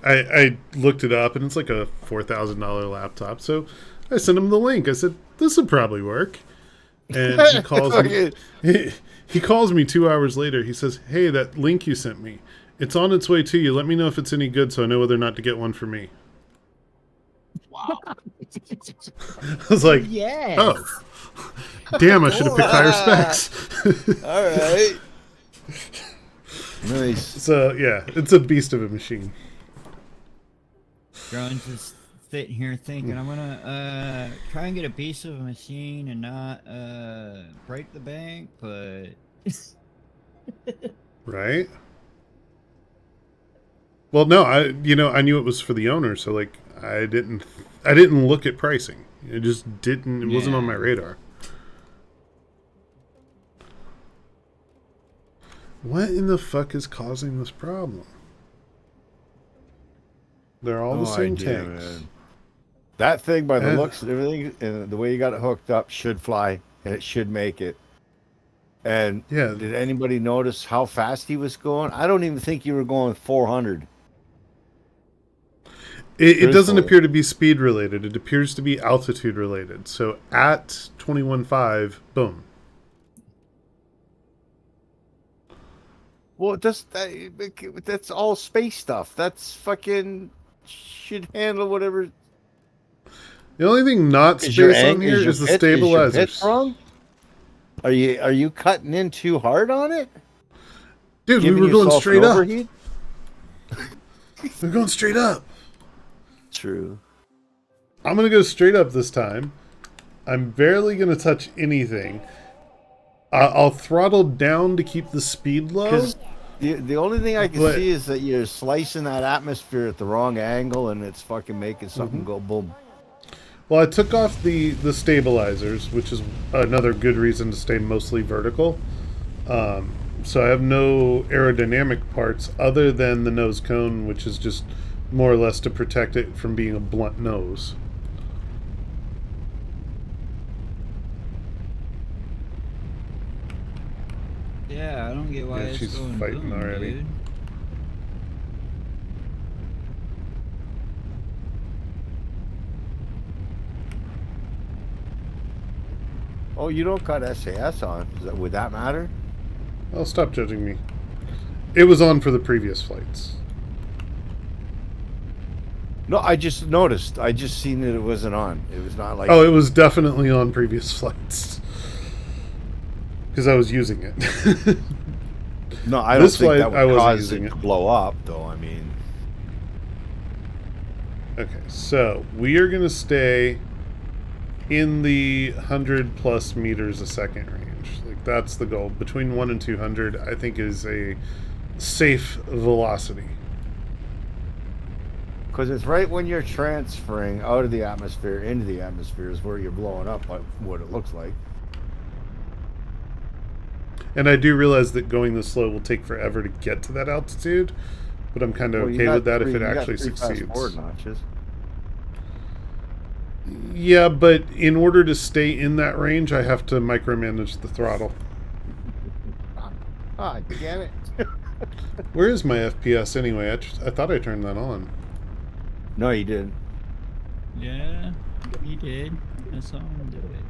[SPEAKER 1] I looked it up, and it's like a $4,000 laptop. So I sent him the link. I said, "This would probably work." And he calls me. He calls me 2 hours later. He says, "Hey, that link you sent me, it's on its way to you. Let me know if it's any good, so I know whether or not to get one for me."
[SPEAKER 4] Wow.
[SPEAKER 1] I was like,
[SPEAKER 4] Yes.
[SPEAKER 1] "Oh, damn! I should have picked higher specs."
[SPEAKER 6] All right. Nice.
[SPEAKER 1] So yeah, it's a beast of a machine.
[SPEAKER 4] Drones is sitting here thinking I'm gonna try and get a piece of a machine and not break the bank, but
[SPEAKER 1] Right? Well, no, I knew it was for the owner, so like I didn't look at pricing. It just didn't. It wasn't on my radar. What in the fuck is causing this problem? They're all the same tanks.
[SPEAKER 6] Man. That thing, by the looks and everything, and the way you got it hooked up, should fly, and it should make it. And
[SPEAKER 1] yeah,
[SPEAKER 6] did anybody notice how fast he was going? I don't even think you were going 400.
[SPEAKER 1] It doesn't appear to be speed related. It appears to be altitude related. So at 21.5, boom.
[SPEAKER 6] Well, that's all space stuff. That's fucking should handle whatever.
[SPEAKER 1] The only thing not space on here is the stabilizers.
[SPEAKER 6] Wrong? Are you cutting in too hard on it?
[SPEAKER 1] Dude, we were going straight up. We're going straight up.
[SPEAKER 6] True.
[SPEAKER 1] I'm going to go straight up this time. I'm barely going to touch anything. I'll throttle down to keep the speed low.
[SPEAKER 6] The only thing I can see is that you're slicing that atmosphere at the wrong angle, and it's fucking making something go boom.
[SPEAKER 1] Well, I took off the stabilizers, which is another good reason to stay mostly vertical. So I have no aerodynamic parts other than the nose cone, which is just more or less to protect it from being a blunt nose.
[SPEAKER 4] yeah, I don't get why it's
[SPEAKER 1] she's
[SPEAKER 4] going
[SPEAKER 1] fighting
[SPEAKER 4] boom,
[SPEAKER 1] already.
[SPEAKER 4] dude.
[SPEAKER 6] Oh, you don't got SAS on. Would that matter?
[SPEAKER 1] Oh, stop judging me. It was on for the previous flights.
[SPEAKER 6] No, I just noticed. I just seen that it wasn't on. It was not like...
[SPEAKER 1] Oh, it was definitely on previous flights. Because I was using it.
[SPEAKER 6] No, I don't
[SPEAKER 1] This
[SPEAKER 6] think
[SPEAKER 1] flight,
[SPEAKER 6] that
[SPEAKER 1] I
[SPEAKER 6] would
[SPEAKER 1] wasn't
[SPEAKER 6] cause
[SPEAKER 1] using
[SPEAKER 6] it to
[SPEAKER 1] it.
[SPEAKER 6] blow up, though. I mean...
[SPEAKER 1] Okay, so we are going to stay in the 100 plus meters a second range. Like, that's the goal. Between 1 and 200, I think, is a safe velocity.
[SPEAKER 6] Because it's right when you're transferring out of the atmosphere into the atmosphere is where you're blowing up, like what it looks like.
[SPEAKER 1] And I do realize that going this slow will take forever to get to that altitude, but I'm kind of okay with that if it actually succeeds.
[SPEAKER 6] Forward notches.
[SPEAKER 1] Yeah, but in order to stay in that range, I have to micromanage the throttle.
[SPEAKER 6] Ah, damn it.
[SPEAKER 1] Where is my FPS anyway? I thought I turned that on.
[SPEAKER 6] No, you didn't.
[SPEAKER 4] Yeah, you did. That's all I'm doing.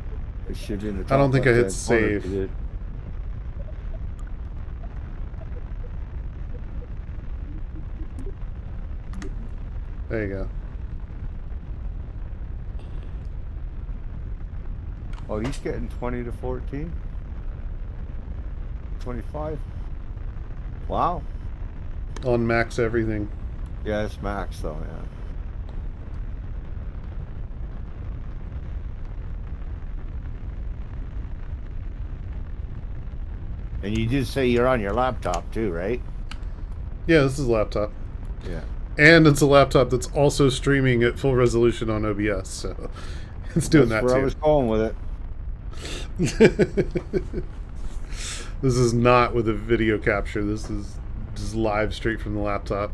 [SPEAKER 6] It should be in the top
[SPEAKER 1] I don't think I hit
[SPEAKER 6] left-hand corner if
[SPEAKER 1] save.
[SPEAKER 6] you did.
[SPEAKER 1] There you go.
[SPEAKER 6] Oh, he's getting 20 to 14? 25? Wow.
[SPEAKER 1] On max everything.
[SPEAKER 6] Yeah, it's max though, yeah. And you did say you're on your laptop too, right?
[SPEAKER 1] Yeah, this is a laptop.
[SPEAKER 6] Yeah.
[SPEAKER 1] And it's a laptop that's also streaming at full resolution on OBS, so it's doing
[SPEAKER 6] That's
[SPEAKER 1] that
[SPEAKER 6] where
[SPEAKER 1] too.
[SPEAKER 6] I was going with it.
[SPEAKER 1] This is not with a video capture. This is just live straight from the laptop.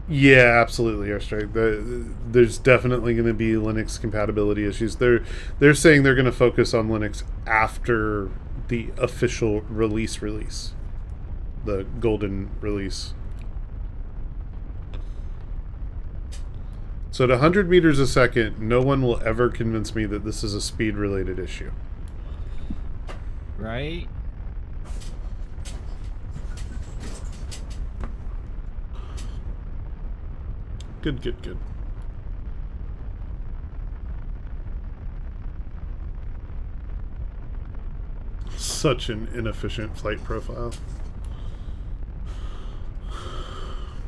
[SPEAKER 1] Yeah, absolutely, Airstrike. There's definitely going to be Linux compatibility issues. They're saying they're going to focus on Linux after the official release, the golden release. So at 100 meters a second, no one will ever convince me that this is a speed-related issue.
[SPEAKER 4] Right?
[SPEAKER 1] Good, good, good. Such an inefficient flight profile.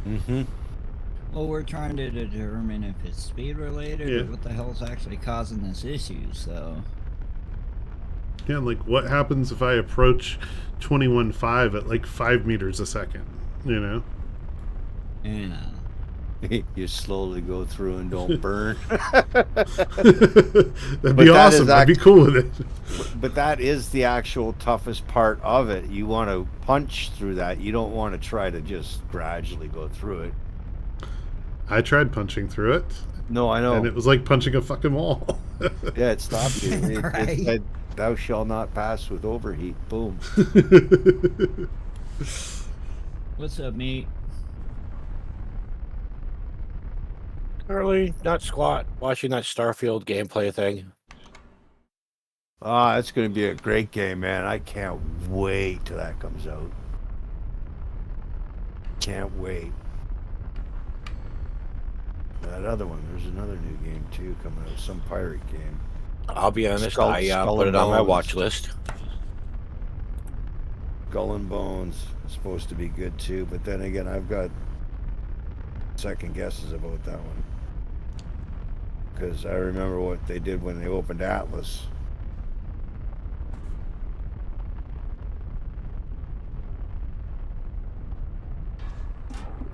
[SPEAKER 6] Mm-hmm.
[SPEAKER 4] Well, we're trying to determine if it's speed related
[SPEAKER 1] Yeah.
[SPEAKER 4] or what the hell's actually causing this issue, so...
[SPEAKER 1] Yeah, like what happens if I approach 21.5 at like 5 meters a second? You know?
[SPEAKER 4] Yeah.
[SPEAKER 6] You slowly go through and don't burn.
[SPEAKER 1] That'd be awesome. I'd be cool with it.
[SPEAKER 6] But that is the actual toughest part of it. You want to punch through that. You don't want to try to just gradually go through it.
[SPEAKER 1] I tried punching through it.
[SPEAKER 6] No, I know.
[SPEAKER 1] And it was like punching a fucking wall.
[SPEAKER 6] Yeah, it stopped you.
[SPEAKER 4] Right.
[SPEAKER 6] It said, "Thou shalt not pass with overheat." Boom.
[SPEAKER 4] What's up, mate?
[SPEAKER 9] Currently, not squat. Watching that Starfield gameplay thing.
[SPEAKER 6] Ah, it's going to be a great game, man. I can't wait till that comes out. Can't wait. That other one, there's another new game too coming out, some pirate game.
[SPEAKER 9] I'll be honest,
[SPEAKER 6] Skull
[SPEAKER 9] I
[SPEAKER 6] and
[SPEAKER 9] put it on my
[SPEAKER 6] Bones.
[SPEAKER 9] watch list.
[SPEAKER 6] Skull and Bones is supposed to be good too, but then again, I've got second guesses about that one. Because I remember what they did when they opened Atlas.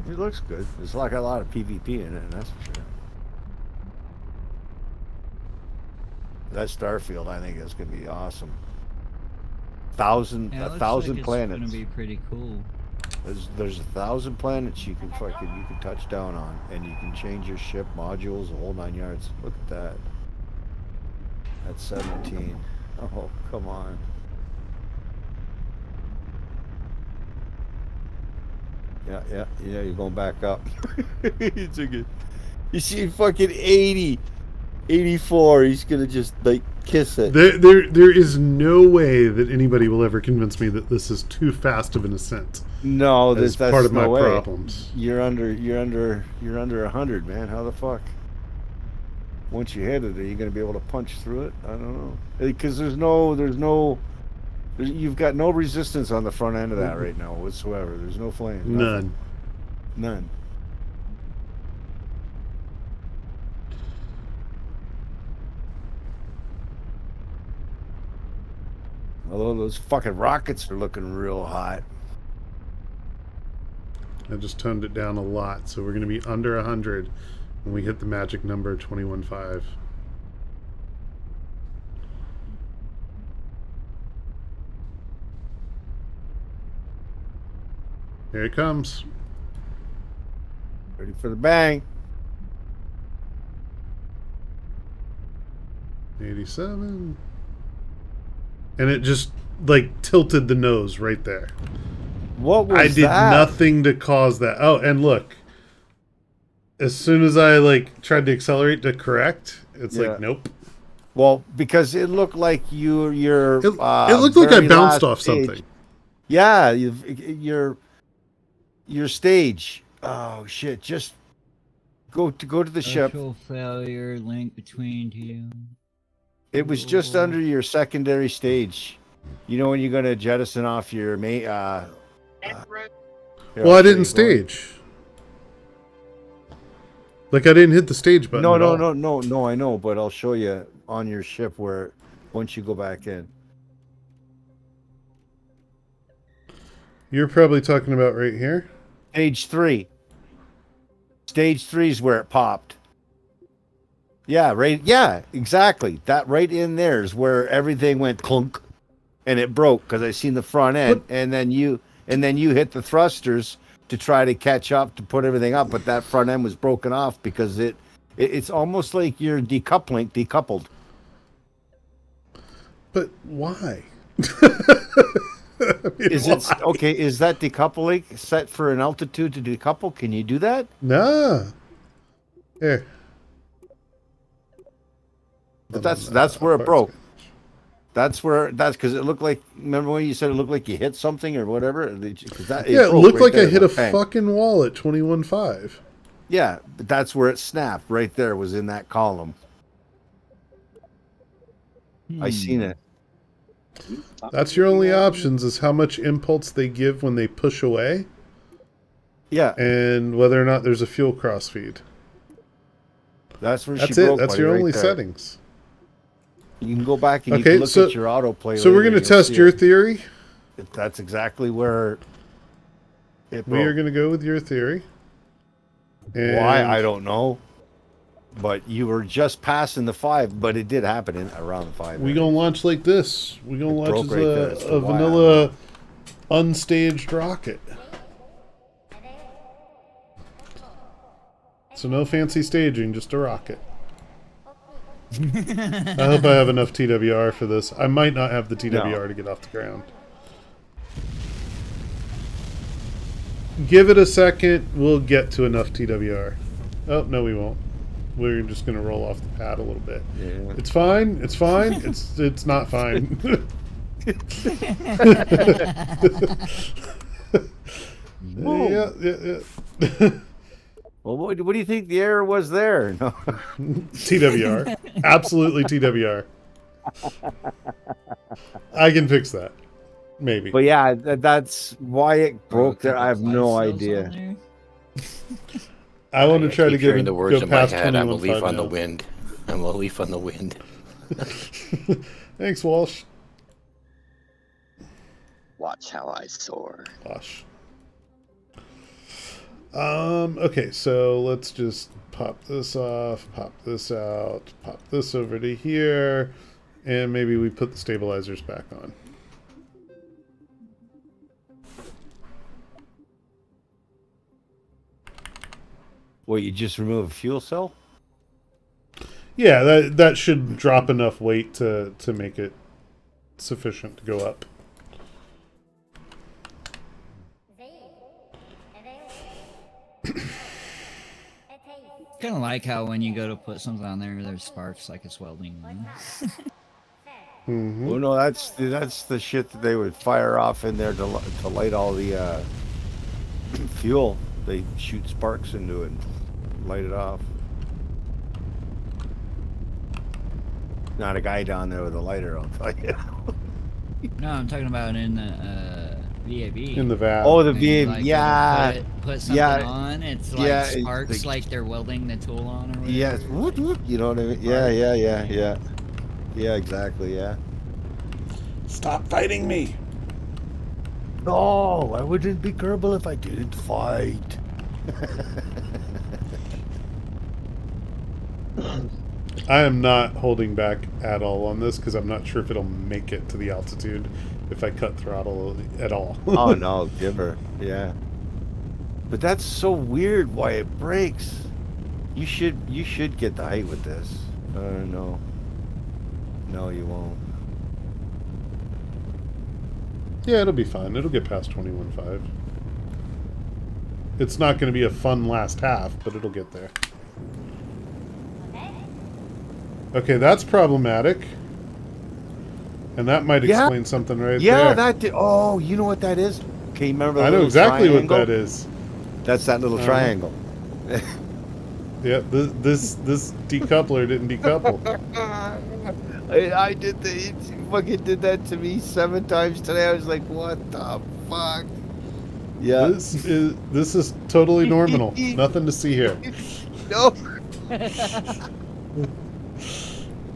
[SPEAKER 6] It looks good. There's like a lot of PvP in it, and that's for sure. That Starfield, I think, is going to be awesome.
[SPEAKER 4] Yeah, it
[SPEAKER 6] 1,000
[SPEAKER 4] looks like it's
[SPEAKER 6] planets.
[SPEAKER 4] gonna be pretty cool.
[SPEAKER 6] There's 1,000 planets you can touch down on, and you can change your ship modules, the whole 9 yards. Look at that. That's 17. Oh, come on. Yeah. You're going back up. It's a good. You see, fucking 80, 84. He's gonna just like kiss it.
[SPEAKER 1] There is no way that anybody will ever convince me that this is too fast of an ascent.
[SPEAKER 6] No,
[SPEAKER 1] That's
[SPEAKER 6] that's
[SPEAKER 1] part of
[SPEAKER 6] no
[SPEAKER 1] my
[SPEAKER 6] way.
[SPEAKER 1] problems.
[SPEAKER 6] You're under 100, man. How the fuck? Once you hit it, are you gonna be able to punch through it? I don't know. Because you've got no resistance on the front end of that right now whatsoever. There's no flame. Nothing. None. Although those fucking rockets are looking real hot.
[SPEAKER 1] I just toned it down a lot, so we're going to be under 100 when we hit the magic number 21.5. Here it comes.
[SPEAKER 6] Ready for the bang.
[SPEAKER 1] 87. And it just, like, tilted the nose right there.
[SPEAKER 6] What was
[SPEAKER 1] I did
[SPEAKER 6] that?
[SPEAKER 1] nothing to cause that. Oh, and look. As soon as I, like, tried to accelerate to correct, it's
[SPEAKER 6] Yeah.
[SPEAKER 1] like, nope.
[SPEAKER 6] Well, because it looked like your
[SPEAKER 1] It looked like I
[SPEAKER 6] very
[SPEAKER 1] bounced
[SPEAKER 6] last
[SPEAKER 1] off
[SPEAKER 6] stage.
[SPEAKER 1] something.
[SPEAKER 6] Yeah, your stage. Oh shit! Just go to the ship.
[SPEAKER 4] Virtual failure, link between two.
[SPEAKER 6] It was just under your secondary stage. You know when you're gonna jettison off your main.
[SPEAKER 1] Well, I didn't stage. Like, I didn't hit the stage button.
[SPEAKER 6] No,
[SPEAKER 1] at all.
[SPEAKER 6] no. I know, but I'll show you on your ship where once you go back in.
[SPEAKER 1] You're probably talking about right here.
[SPEAKER 6] Stage 3. Stage 3 is where it popped. Yeah, right. Yeah, exactly. That right in there is where everything went clunk, and it broke because I seen the front end, and then you hit the thrusters to try to catch up to put everything up, but that front end was broken off because it's almost like you're decoupled.
[SPEAKER 1] But why? I mean,
[SPEAKER 6] Is
[SPEAKER 1] why?
[SPEAKER 6] it okay? Is that decoupling set for an altitude to decouple? Can you do that?
[SPEAKER 1] Nah. Here.
[SPEAKER 6] But that's where it broke. That's because it looked like. Remember when you said it looked like you hit something or whatever?
[SPEAKER 1] Yeah, it looked like I hit a fucking wall at 21.5.
[SPEAKER 6] Yeah, but that's where it snapped. Right there was in that column. I seen it.
[SPEAKER 1] That's your only options is how much impulse they give when they push away.
[SPEAKER 6] Yeah,
[SPEAKER 1] and whether or not there's a fuel crossfeed.
[SPEAKER 6] that's where
[SPEAKER 1] That's
[SPEAKER 6] she
[SPEAKER 1] it.
[SPEAKER 6] broke,
[SPEAKER 1] That's
[SPEAKER 6] buddy,
[SPEAKER 1] your
[SPEAKER 6] right
[SPEAKER 1] only
[SPEAKER 6] there.
[SPEAKER 1] settings.
[SPEAKER 6] You can go back and you
[SPEAKER 1] Okay,
[SPEAKER 6] can look
[SPEAKER 1] so
[SPEAKER 6] at your autoplay.
[SPEAKER 1] so we're
[SPEAKER 6] later
[SPEAKER 1] going
[SPEAKER 6] and
[SPEAKER 1] to
[SPEAKER 6] you'll
[SPEAKER 1] test
[SPEAKER 6] see
[SPEAKER 1] your
[SPEAKER 6] it.
[SPEAKER 1] theory.
[SPEAKER 6] That's exactly where it
[SPEAKER 1] We are
[SPEAKER 6] broke.
[SPEAKER 1] going to go with your theory. And
[SPEAKER 6] Why, I don't know. But you were just passing the 5, but it did happen in around the 5.
[SPEAKER 1] we gonna launch like this. We gonna
[SPEAKER 6] It
[SPEAKER 1] launch
[SPEAKER 6] broke
[SPEAKER 1] as
[SPEAKER 6] right there. It's the
[SPEAKER 1] a
[SPEAKER 6] why, I
[SPEAKER 1] vanilla unstaged rocket. So no fancy staging, just a rocket. I hope I have enough TWR for this. I might not have the TWR to get off the ground. Give it a second. We'll get to enough TWR. Oh, no, we won't. We're just going to roll off the pad a little bit.
[SPEAKER 6] Yeah.
[SPEAKER 1] It's fine. It's fine. It's not fine. Yeah.
[SPEAKER 6] Well, what do you think the error was there? No.
[SPEAKER 1] TWR. Absolutely TWR. I can fix that. Maybe.
[SPEAKER 6] But yeah, that's why it broke there. I have no idea.
[SPEAKER 1] I want to try to
[SPEAKER 9] keep
[SPEAKER 1] get
[SPEAKER 9] hearing the words
[SPEAKER 1] go
[SPEAKER 9] in my
[SPEAKER 1] past
[SPEAKER 9] head. I'm a
[SPEAKER 1] 21.5
[SPEAKER 9] leaf on the
[SPEAKER 1] now.
[SPEAKER 9] wind. I'm a leaf on the wind.
[SPEAKER 1] Thanks, Walsh.
[SPEAKER 5] Watch how I soar.
[SPEAKER 1] Gosh. Okay, so let's just pop this off, pop this out, pop this over to here, and maybe we put the stabilizers back on.
[SPEAKER 6] Well, you just remove a fuel cell?
[SPEAKER 1] Yeah, that should drop enough weight to make it sufficient to go up.
[SPEAKER 4] Kind of like how when you go to put something on there, there's sparks like it's welding.
[SPEAKER 1] Mm-hmm.
[SPEAKER 6] Well, no, that's the shit that they would fire off in there to light all the fuel. They shoot sparks into it and light it off. Not a guy down there with a lighter, I'll tell you.
[SPEAKER 4] No, I'm talking about in the VAV.
[SPEAKER 1] In the valve.
[SPEAKER 6] Oh, the
[SPEAKER 4] And,
[SPEAKER 6] VAV,
[SPEAKER 4] like,
[SPEAKER 6] yeah.
[SPEAKER 4] Put something
[SPEAKER 6] Yeah.
[SPEAKER 4] on. It's like
[SPEAKER 6] Yeah,
[SPEAKER 4] sparks, like they're welding the tool on or whatever.
[SPEAKER 6] Yes, you know what I mean? Yeah. Yeah, exactly, yeah.
[SPEAKER 1] Stop fighting me!
[SPEAKER 6] No, I wouldn't be Kerbal if I didn't fight.
[SPEAKER 1] I am not holding back at all on this because I'm not sure if it'll make it to the altitude if I cut throttle at all.
[SPEAKER 6] Oh no, give her. Yeah. But that's so weird why it breaks. You should get the height with this. No. No, you won't.
[SPEAKER 1] Yeah, it'll be fine. It'll get past 21.5. It's not going to be a fun last half, but it'll get there. Okay, that's problematic. And that might explain something right there.
[SPEAKER 6] Yeah, that did. Oh, you know what that is? Okay, you remember the
[SPEAKER 1] I know
[SPEAKER 6] little
[SPEAKER 1] exactly
[SPEAKER 6] triangle?
[SPEAKER 1] what that is.
[SPEAKER 6] That's that little triangle.
[SPEAKER 1] Yeah, this decoupler didn't decouple.
[SPEAKER 6] I did the fucking did that to me 7 times today. I was like, what the fuck? Yeah.
[SPEAKER 1] This is totally normal. Nothing to see here.
[SPEAKER 6] No.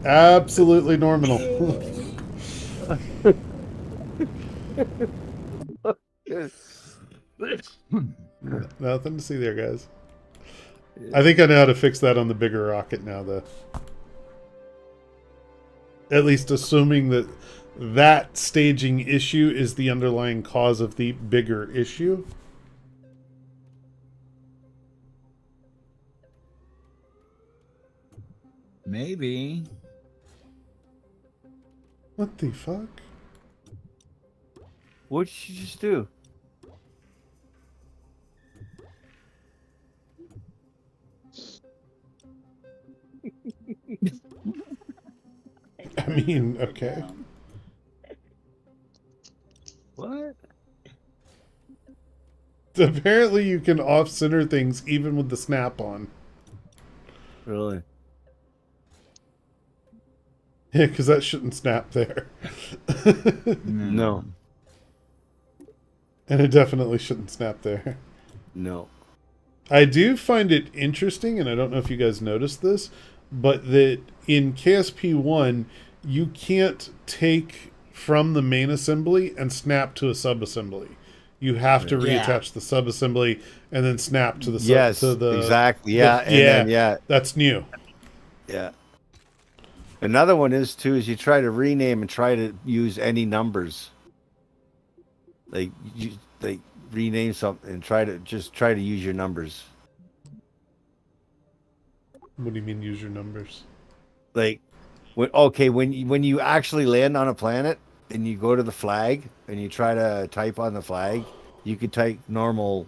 [SPEAKER 1] Absolutely normal. Nothing to see there, guys. I think I know how to fix that on the bigger rocket now, though. At least assuming that that staging issue is the underlying cause of the bigger issue.
[SPEAKER 4] Maybe.
[SPEAKER 1] What the fuck?
[SPEAKER 6] What did you just do?
[SPEAKER 1] I mean, okay.
[SPEAKER 6] What?
[SPEAKER 1] Apparently you can off-center things even with the snap-on.
[SPEAKER 6] Really?
[SPEAKER 1] Yeah, because that shouldn't snap there.
[SPEAKER 6] No.
[SPEAKER 1] And it definitely shouldn't snap there.
[SPEAKER 6] No.
[SPEAKER 1] I do find it interesting, and I don't know if you guys noticed this, but that in KSP1, you can't take from the main assembly and snap to a sub-assembly. You have to
[SPEAKER 4] Yeah.
[SPEAKER 1] reattach the sub-assembly and then snap to the
[SPEAKER 6] Yes,
[SPEAKER 1] to the
[SPEAKER 6] exactly. Yeah,
[SPEAKER 1] the-
[SPEAKER 6] and then yeah,
[SPEAKER 1] that's new.
[SPEAKER 6] yeah. Another one is too is you try to rename and try to use any numbers. Like rename something and try to use your numbers.
[SPEAKER 1] What do you mean use your numbers?
[SPEAKER 6] Like when you actually land on a planet and you go to the flag and you try to type on the flag, you could type normal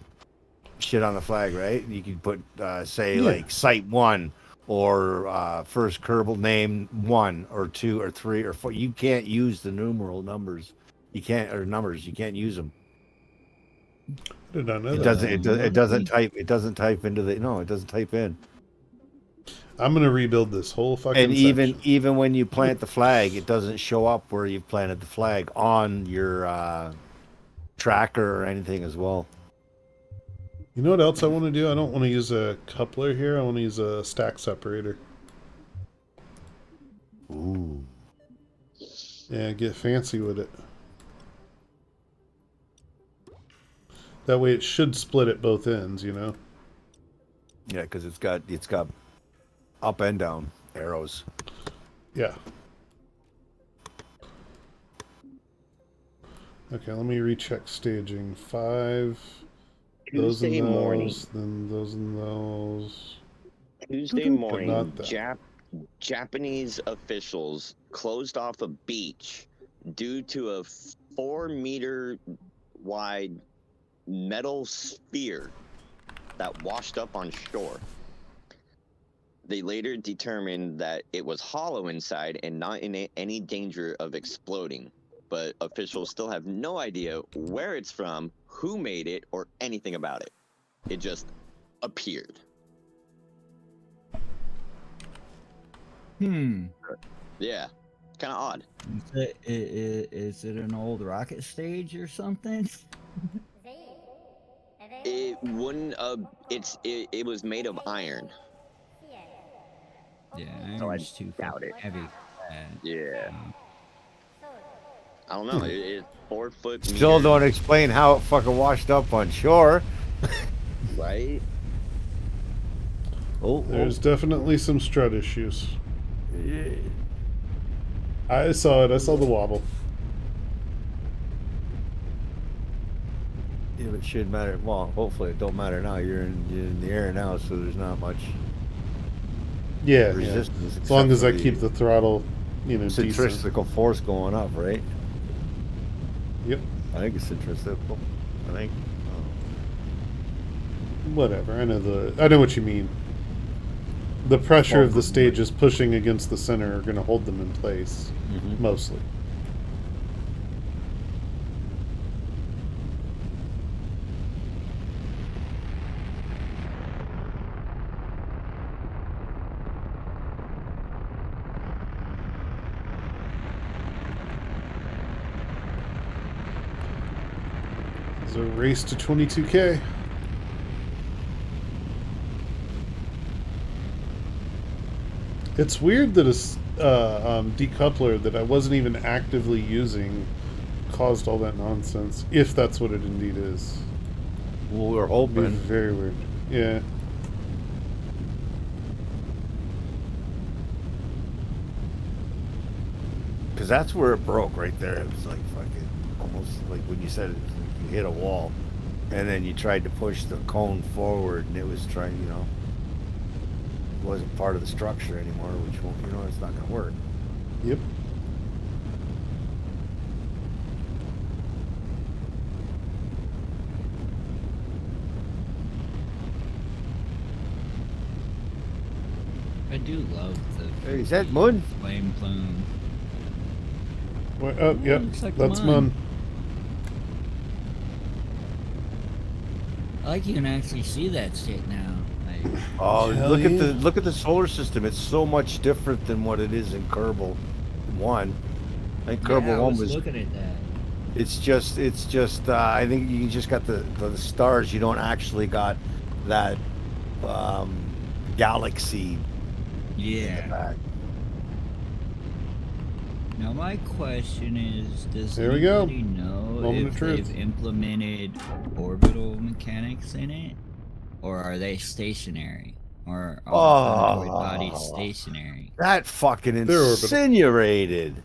[SPEAKER 6] shit on the flag, right? You could put say like Site 1 or first Kerbal name 1 or 2 or 3 or 4. You can't use the numeral numbers. You can't use them.
[SPEAKER 1] Did I know
[SPEAKER 6] It
[SPEAKER 1] that?
[SPEAKER 6] doesn't type into the it doesn't type in.
[SPEAKER 1] I'm gonna rebuild this whole fucking
[SPEAKER 6] And
[SPEAKER 1] section.
[SPEAKER 6] even when you plant the flag, it doesn't show up where you've planted the flag on your tracker or anything as well.
[SPEAKER 1] You know what else I want to do? I don't want to use a coupler here. I want to use a stack separator.
[SPEAKER 6] Ooh.
[SPEAKER 1] Yeah, get fancy with it. That way it should split at both ends, you know?
[SPEAKER 6] Yeah, because it's got up and down arrows.
[SPEAKER 1] Yeah. Okay, let me recheck staging. 5. Those and
[SPEAKER 5] Tuesday
[SPEAKER 1] those,
[SPEAKER 5] morning.
[SPEAKER 1] then those and those.
[SPEAKER 5] Tuesday
[SPEAKER 1] But
[SPEAKER 5] morning,
[SPEAKER 1] not that.
[SPEAKER 5] Japanese officials closed off a beach due to a 4-meter wide metal sphere that washed up on shore. They later determined that it was hollow inside and not in any danger of exploding, but officials still have no idea where it's from, who made it, or anything about it. It just appeared. Yeah, kind of odd.
[SPEAKER 4] Is it an old rocket stage or something?
[SPEAKER 5] It wouldn't. It was made of iron.
[SPEAKER 4] Yeah,
[SPEAKER 5] So I
[SPEAKER 4] iron's too
[SPEAKER 5] doubt it.
[SPEAKER 4] heavy.
[SPEAKER 5] Yeah. I don't know. It's 4 foot.
[SPEAKER 6] Still
[SPEAKER 5] meters,
[SPEAKER 6] don't explain how it fucking washed up on shore.
[SPEAKER 5] right?
[SPEAKER 1] There's definitely some strut issues.
[SPEAKER 6] Yeah.
[SPEAKER 1] I saw it. I saw the wobble.
[SPEAKER 6] Yeah, it should matter. Well, hopefully it don't matter now. You're in the air now, so there's not much
[SPEAKER 1] Yeah,
[SPEAKER 6] resistance.
[SPEAKER 1] yeah. As long as I
[SPEAKER 6] except for
[SPEAKER 1] keep the throttle, decent.
[SPEAKER 6] centrifugal force going up, right?
[SPEAKER 1] Yep.
[SPEAKER 6] I think it's centrifugal. I think.
[SPEAKER 1] Whatever. I know what you mean. The pressure of the stages pushing against the center are going to hold them in place, mostly. It's a race to 22K. It's weird that a decoupler that I wasn't even actively using caused all that nonsense, if that's what it indeed is.
[SPEAKER 6] Well, we're
[SPEAKER 1] It'd be
[SPEAKER 6] hoping.
[SPEAKER 1] very weird. Yeah.
[SPEAKER 6] Because that's where it broke right there. It was like fucking almost like when you said it, like you hit a wall, and then you tried to push the cone forward, and it was trying, it wasn't part of the structure anymore, which won't, it's not going to work.
[SPEAKER 1] Yep.
[SPEAKER 4] I do love the
[SPEAKER 6] Hey, is that Moon?
[SPEAKER 4] flame plume.
[SPEAKER 1] Oh, yep.
[SPEAKER 4] looks like
[SPEAKER 1] That's
[SPEAKER 4] mine.
[SPEAKER 1] Mun.
[SPEAKER 4] I like you can actually see that shit now. Like,
[SPEAKER 6] Oh,
[SPEAKER 1] Hell
[SPEAKER 6] look
[SPEAKER 1] yeah.
[SPEAKER 6] at the solar system. It's so much different than what it is in Kerbal 1. I think
[SPEAKER 4] yeah,
[SPEAKER 6] Kerbal
[SPEAKER 4] I
[SPEAKER 6] 1
[SPEAKER 4] was
[SPEAKER 6] was
[SPEAKER 4] looking at that.
[SPEAKER 6] It's just. I think you just got the stars. You don't actually got that galaxy.
[SPEAKER 4] Yeah.
[SPEAKER 6] Back.
[SPEAKER 4] Now my question is, does
[SPEAKER 1] There we go.
[SPEAKER 4] anybody know
[SPEAKER 1] Moment of
[SPEAKER 4] if
[SPEAKER 1] truth.
[SPEAKER 4] they've implemented orbital mechanics in it? Or are they stationary? Or are android bodies stationary?
[SPEAKER 6] That fucking
[SPEAKER 1] They're orbital.
[SPEAKER 6] incinerated.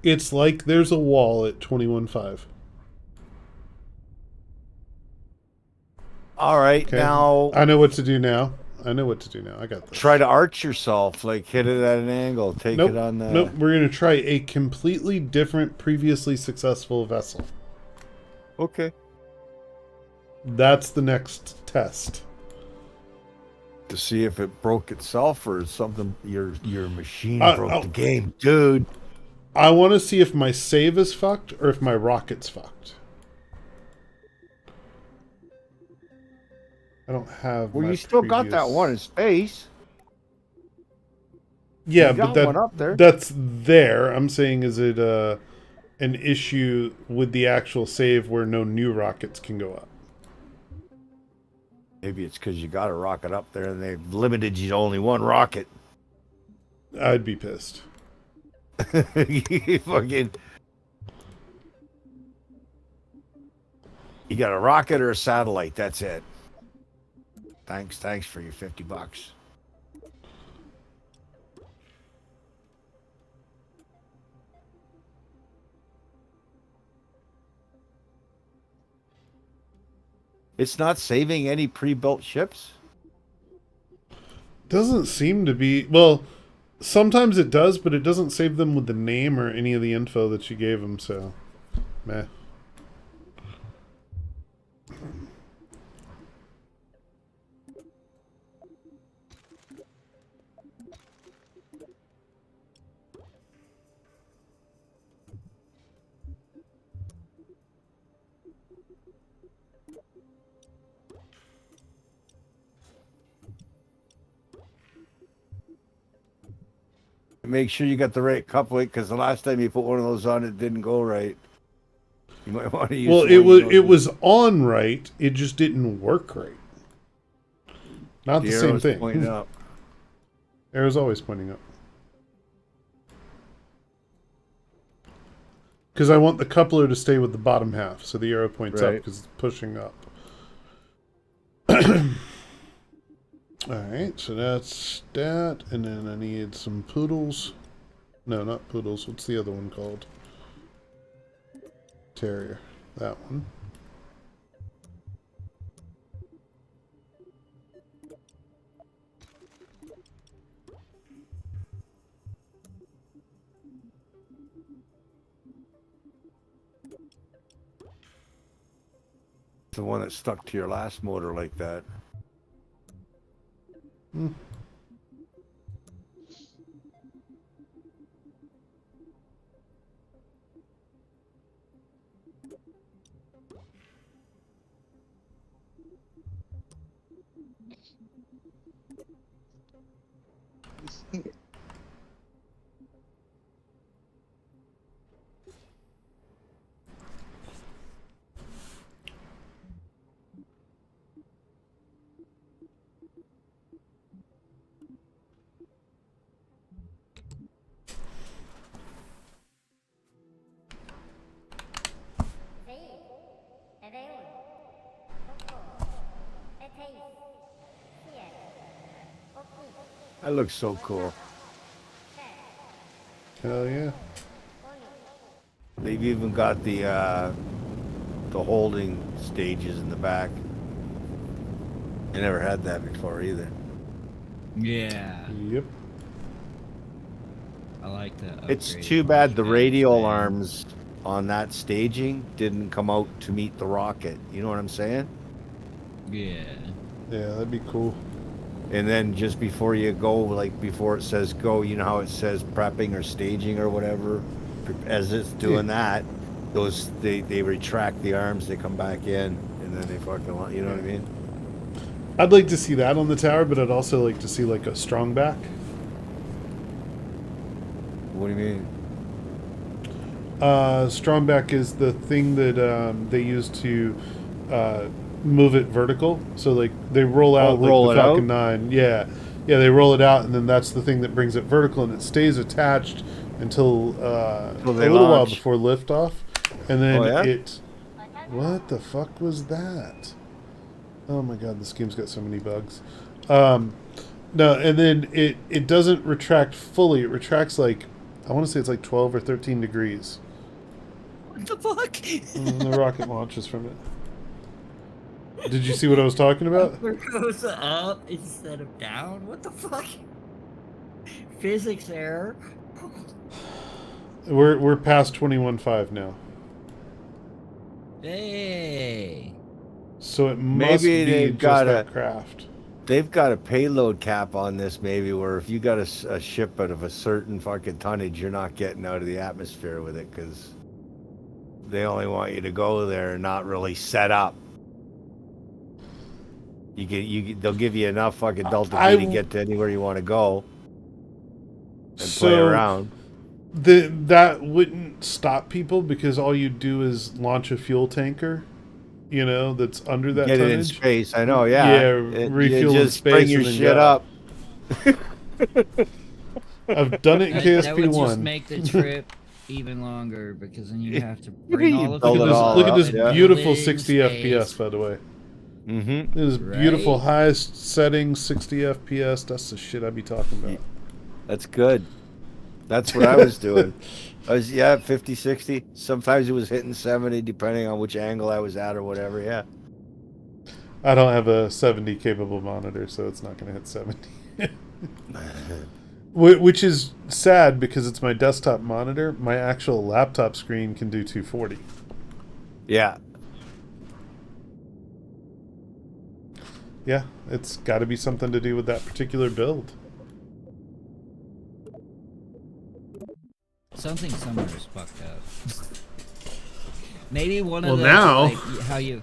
[SPEAKER 1] It's like there's a wall at 21.5.
[SPEAKER 6] All right,
[SPEAKER 1] Okay.
[SPEAKER 6] now
[SPEAKER 1] I know what to do now. I got this.
[SPEAKER 6] try to arch yourself, like hit it at an angle. Take
[SPEAKER 1] Nope.
[SPEAKER 6] it on the.
[SPEAKER 1] Nope. We're gonna try a completely different, previously successful vessel.
[SPEAKER 6] Okay.
[SPEAKER 1] That's the next test.
[SPEAKER 6] To see if it broke itself or something. Your machine
[SPEAKER 1] Oh.
[SPEAKER 6] broke the game, dude.
[SPEAKER 1] I want to see if my save is fucked or if my rocket's fucked. I don't have.
[SPEAKER 6] Well,
[SPEAKER 1] my
[SPEAKER 6] you still got that
[SPEAKER 1] previous-
[SPEAKER 6] one in space.
[SPEAKER 1] Yeah,
[SPEAKER 6] You
[SPEAKER 1] but
[SPEAKER 6] got one up there.
[SPEAKER 1] that's there. I'm saying, is it an issue with the actual save where no new rockets can go up?
[SPEAKER 6] Maybe it's because you got a rocket up there and they've limited you to only one rocket.
[SPEAKER 1] I'd be pissed.
[SPEAKER 6] You fucking. You got a rocket or a satellite. That's it. Thanks for your $50. It's not saving any pre-built ships?
[SPEAKER 1] Doesn't seem to be. Well, sometimes it does, but it doesn't save them with the name or any of the info that you gave them, so meh.
[SPEAKER 6] Make sure you got the right coupling, because the last time you put one of those on, it didn't go right. You might want to use.
[SPEAKER 1] Well, it was on right. It just didn't work right. Not the same thing.
[SPEAKER 6] Pointing up.
[SPEAKER 1] Arrow's always pointing up. Because I want the coupler to stay with the bottom half, so the arrow points up
[SPEAKER 6] Right.
[SPEAKER 1] because it's pushing up. Alright, so that's that, and then I need some poodles. No, not poodles. What's the other one called? Terrier. That one.
[SPEAKER 6] The one that stuck to your last motor like that. That looks so cool.
[SPEAKER 1] Hell yeah.
[SPEAKER 6] They've even got the holding stages in the back. I never had that before either.
[SPEAKER 4] Yeah,
[SPEAKER 1] Yep.
[SPEAKER 4] I like that.
[SPEAKER 6] It's
[SPEAKER 4] upgrade
[SPEAKER 6] too bad the
[SPEAKER 4] functionality
[SPEAKER 6] radial
[SPEAKER 4] thing.
[SPEAKER 6] arms on that staging didn't come out to meet the rocket. You know what I'm saying?
[SPEAKER 4] Yeah.
[SPEAKER 1] Yeah, that'd be cool.
[SPEAKER 6] And then just before you go, like before it says go, you know how it says prepping or staging or whatever? As it's doing that, those they retract the arms, they come back in, and then they fucking, you know what I mean?
[SPEAKER 1] I'd like to see that on the tower, but I'd also like to see like a strong back.
[SPEAKER 6] What do you mean?
[SPEAKER 1] Strongback is the thing that they use to move it vertical. So like they roll out
[SPEAKER 6] roll
[SPEAKER 1] like the
[SPEAKER 6] it
[SPEAKER 1] Falcon
[SPEAKER 6] out?
[SPEAKER 1] 9. Yeah. Yeah, they roll it out and then that's the thing that brings it vertical and it stays attached until a
[SPEAKER 6] they
[SPEAKER 1] little while
[SPEAKER 6] launch.
[SPEAKER 1] before liftoff. And then
[SPEAKER 6] Oh, yeah?
[SPEAKER 1] it... What the fuck was that? Oh my god, this game's got so many bugs. No, and then it doesn't retract fully. It retracts like, I want to say it's like 12 or 13 degrees.
[SPEAKER 4] What the fuck?
[SPEAKER 1] And the rocket launches from it. Did you see what I was talking about?
[SPEAKER 4] Where goes up instead of down? What the fuck? Physics error.
[SPEAKER 1] We're past 21.5 now.
[SPEAKER 4] Hey.
[SPEAKER 1] So it must
[SPEAKER 6] Maybe
[SPEAKER 1] be
[SPEAKER 6] they've
[SPEAKER 1] just
[SPEAKER 6] got
[SPEAKER 1] that craft.
[SPEAKER 6] They've got a payload cap on this, maybe, where if you got a ship out of a certain fucking tonnage, you're not getting out of the atmosphere with it because they only want you to go there and not really set up. They'll give you enough fucking Delta V to get to anywhere you want to go and play around.
[SPEAKER 1] That wouldn't stop people because all you do is launch a fuel tanker, you know, that's under that
[SPEAKER 6] Get
[SPEAKER 1] tonnage.
[SPEAKER 6] it in space. I know, yeah.
[SPEAKER 1] Yeah, refuel
[SPEAKER 6] you
[SPEAKER 1] in
[SPEAKER 6] just
[SPEAKER 1] space.
[SPEAKER 6] bring your
[SPEAKER 1] and then
[SPEAKER 6] shit
[SPEAKER 1] go.
[SPEAKER 6] up.
[SPEAKER 1] I've done it in
[SPEAKER 4] That would
[SPEAKER 1] KSP
[SPEAKER 4] just
[SPEAKER 1] 1.
[SPEAKER 4] make the trip even longer because then you have to bring all of
[SPEAKER 6] build it all
[SPEAKER 1] Look at
[SPEAKER 6] up,
[SPEAKER 1] this
[SPEAKER 6] yeah.
[SPEAKER 1] beautiful
[SPEAKER 4] Live in
[SPEAKER 1] 60 FPS, by the way.
[SPEAKER 6] Mm-hmm.
[SPEAKER 1] This beautiful
[SPEAKER 4] Right.
[SPEAKER 1] highest setting 60 FPS. That's the shit I'd be talking about.
[SPEAKER 6] That's good. That's what I was doing. I was, 50, 60. Sometimes it was hitting 70, depending on which angle I was at or whatever, yeah.
[SPEAKER 1] I don't have a 70 capable monitor, so it's not going to hit 70. Which is sad because it's my desktop monitor. My actual laptop screen can do 240.
[SPEAKER 6] Yeah.
[SPEAKER 1] Yeah, it's got to be something to do with that particular build.
[SPEAKER 4] something somewhere is fucked up. Maybe one of
[SPEAKER 1] Well,
[SPEAKER 4] those,
[SPEAKER 1] now-
[SPEAKER 4] like, how you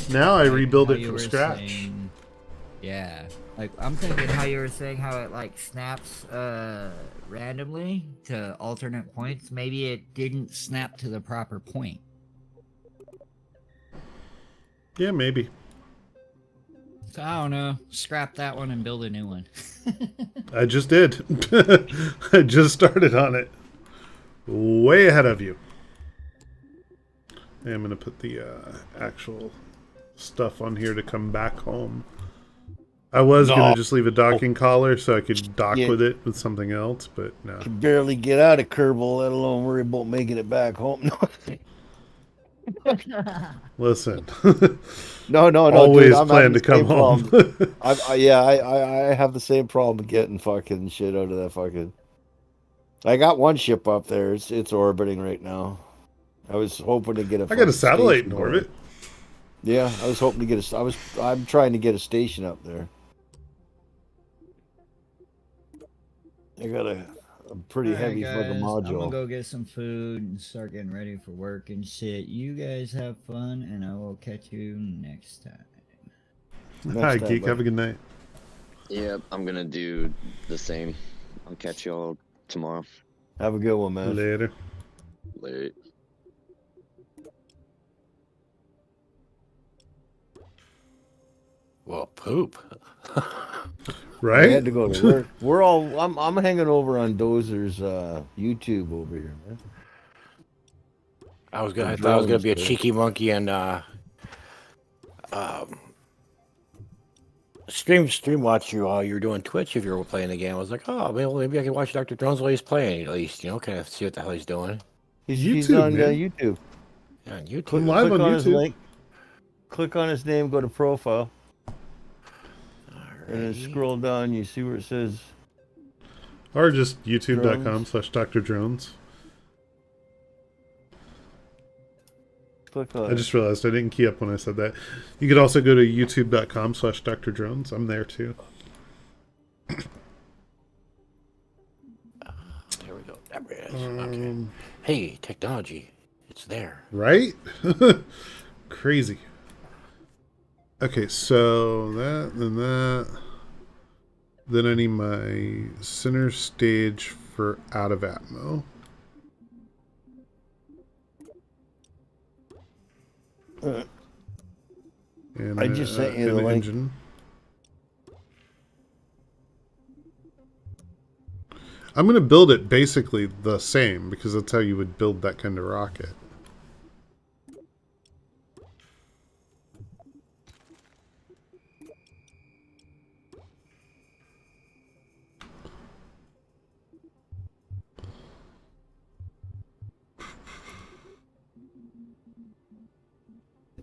[SPEAKER 1] Now I rebuild
[SPEAKER 4] how
[SPEAKER 1] it
[SPEAKER 4] you
[SPEAKER 1] from
[SPEAKER 4] were
[SPEAKER 1] scratch.
[SPEAKER 4] saying- yeah, like I'm thinking how you were saying how it like snaps randomly to alternate points. Maybe it didn't snap to the proper point.
[SPEAKER 1] Yeah, maybe.
[SPEAKER 4] So I don't know. Scrap that one and build a new one.
[SPEAKER 1] I just did. I just started on it. Way ahead of you. I'm going to put the actual stuff on here to come back home. I was going to just leave a docking collar so I could dock with it with something else, but no.
[SPEAKER 6] Can barely get out of Kerbal, let alone worry about making it back home.
[SPEAKER 1] Listen.
[SPEAKER 6] No.
[SPEAKER 1] Always
[SPEAKER 6] dude,
[SPEAKER 1] plan to come home.
[SPEAKER 6] I have the same problem getting fucking shit out of that fucking. I got one ship up there. It's orbiting right now. I was hoping to get a.
[SPEAKER 1] I got a
[SPEAKER 6] fucking
[SPEAKER 1] satellite
[SPEAKER 6] station
[SPEAKER 1] in
[SPEAKER 6] going.
[SPEAKER 1] orbit.
[SPEAKER 6] Yeah, I was hoping to get a. I'm trying to get a station up there. I got a pretty
[SPEAKER 4] Alright,
[SPEAKER 6] heavy fucking
[SPEAKER 4] guys, I'm gonna
[SPEAKER 6] module.
[SPEAKER 4] go get some food and start getting ready for work and shit. You guys have fun, and I will catch you next time.
[SPEAKER 1] Hi,
[SPEAKER 6] time,
[SPEAKER 1] Geek.
[SPEAKER 6] buddy.
[SPEAKER 1] Have a good night.
[SPEAKER 5] Yep, I'm gonna do the same. I'll catch y'all tomorrow.
[SPEAKER 6] Have a good one, man.
[SPEAKER 1] Later.
[SPEAKER 5] Late.
[SPEAKER 9] Well, poop.
[SPEAKER 1] Right?
[SPEAKER 6] I had to go to work. We're all. I'm hanging over on Dozer's YouTube over here, man.
[SPEAKER 9] I thought I was gonna
[SPEAKER 6] drones,
[SPEAKER 9] be a
[SPEAKER 6] dude.
[SPEAKER 9] cheeky monkey and stream watch you while you're doing Twitch if you were playing the game. I was like, oh, maybe I can watch Dr. Drones while he's playing at least, kind of see what the hell he's doing.
[SPEAKER 6] He's
[SPEAKER 1] YouTube,
[SPEAKER 6] on
[SPEAKER 1] man.
[SPEAKER 6] YouTube.
[SPEAKER 9] Yeah, on YouTube.
[SPEAKER 1] Click live on
[SPEAKER 6] his
[SPEAKER 1] YouTube.
[SPEAKER 6] link. Click on his name. Go to profile. And then
[SPEAKER 9] Alrighty.
[SPEAKER 6] scroll down, you see where it says
[SPEAKER 1] Or just youtube.com/DrDrones.
[SPEAKER 6] click on
[SPEAKER 1] I just realized I didn't key up when I said that. You could also go to youtube.com/DrDrones. I'm there too.
[SPEAKER 9] There we go. There it is. Okay. Hey, technology. It's there.
[SPEAKER 1] Right? Crazy. Okay, so that, then that. Then I need my center stage for out of Atmo. And
[SPEAKER 6] I just sent you
[SPEAKER 1] an
[SPEAKER 6] the link.
[SPEAKER 1] engine. I'm going to build it basically the same because that's how you would build that kind of rocket.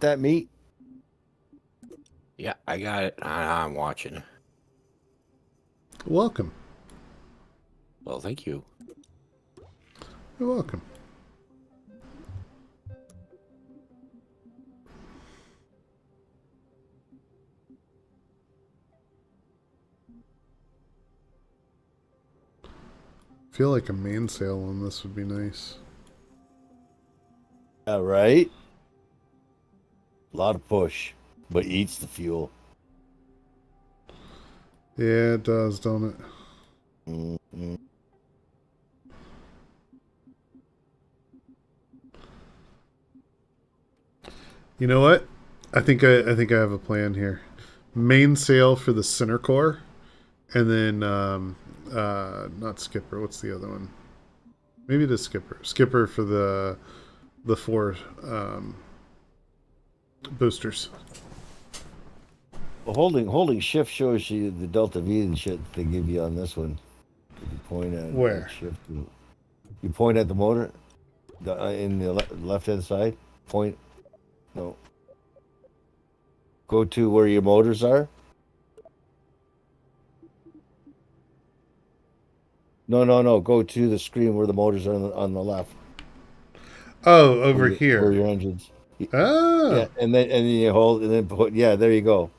[SPEAKER 6] That meat?
[SPEAKER 9] Yeah, I got it. I'm watching.
[SPEAKER 1] Welcome.
[SPEAKER 9] Well, thank you.
[SPEAKER 1] You're welcome. I feel like a mainsail on this would be nice.
[SPEAKER 6] All right. A lot of push, but eats the fuel.
[SPEAKER 1] Yeah, it does, don't it?
[SPEAKER 6] Mm-hmm.
[SPEAKER 1] You know what? I think I have a plan here. Mainsail for the center core, and then not skipper. What's the other one? Maybe the skipper. Skipper for the four boosters.
[SPEAKER 6] Well, holding shift shows you the delta V and shit they give you on this one. You point at
[SPEAKER 1] Where?
[SPEAKER 6] Shift. You point at the motor, in the left hand side. Point. No. Go to where your motors are. No. Go to the screen where the motors are on the left.
[SPEAKER 1] Oh, over here.
[SPEAKER 6] Where your engines.
[SPEAKER 1] Oh.
[SPEAKER 6] Yeah, and then you hold and then put. Yeah, there you go.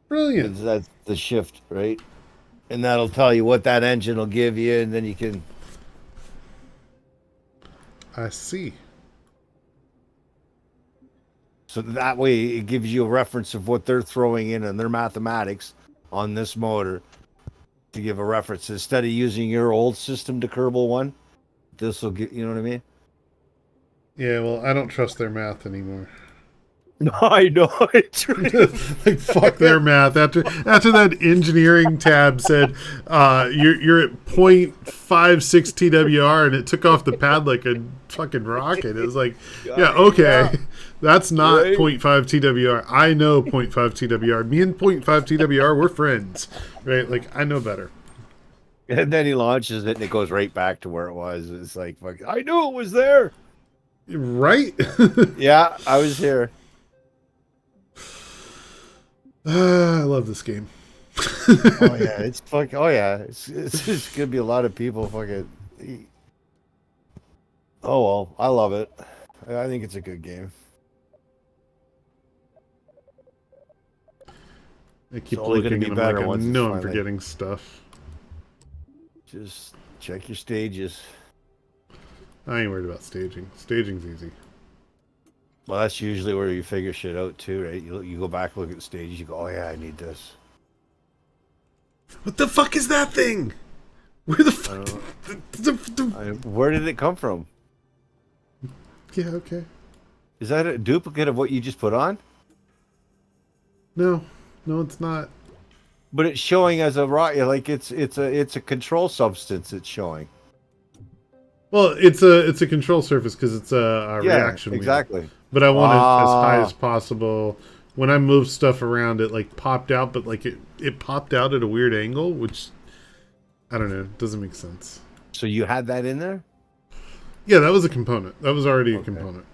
[SPEAKER 1] Brilliant.
[SPEAKER 6] That's the shift, right? And that'll tell you what that engine will give you, and then you can.
[SPEAKER 1] I see.
[SPEAKER 6] So that way it gives you a reference of what they're throwing in and their mathematics on this motor to give a reference. Instead of using your old system to Kerbal one, this will get, you know what I mean?
[SPEAKER 1] Yeah, well, I don't trust their math anymore.
[SPEAKER 6] No, I know. It's right.
[SPEAKER 1] Like, fuck their math. After that engineering tab said you're at 0.56 TWR and it took off the pad like a fucking rocket. It was like, yeah, okay. Yeah. That's not right. 0.5 TWR. I know 0.5 TWR. Me and 0.5 TWR, we're friends. Right? Like, I know better.
[SPEAKER 6] And then he launches it and it goes right back to where it was. It's like, fuck, I knew it was there.
[SPEAKER 1] Right?
[SPEAKER 6] Yeah, I was here.
[SPEAKER 1] I love this game.
[SPEAKER 6] Oh yeah, it's fuck. Oh yeah, it's just gonna be a lot of people fucking. Oh well, I love it. I think it's a good game.
[SPEAKER 1] I keep looking and I'm like, I know I'm forgetting stuff.
[SPEAKER 6] Just check your stages.
[SPEAKER 1] I ain't worried about staging. Staging's easy.
[SPEAKER 6] Well, that's usually where you figure shit out too, right? You go back, look at the stages, you go, oh yeah, I need this.
[SPEAKER 1] What the fuck is that thing? Where the fuck?
[SPEAKER 6] Where did it come from?
[SPEAKER 1] Yeah, okay.
[SPEAKER 6] Is that a duplicate of what you just put on?
[SPEAKER 1] No, it's not.
[SPEAKER 6] But it's showing as a rock, like it's a control substance. It's showing.
[SPEAKER 1] Well, it's a control surface because it's a reaction wheel.
[SPEAKER 6] Exactly.
[SPEAKER 1] But I want it as high as possible. When I moved stuff around, it like popped out, but like it popped out at a weird angle, which I don't know, doesn't make sense.
[SPEAKER 6] So you had that in there?
[SPEAKER 1] Yeah, that was a component. That was already a component.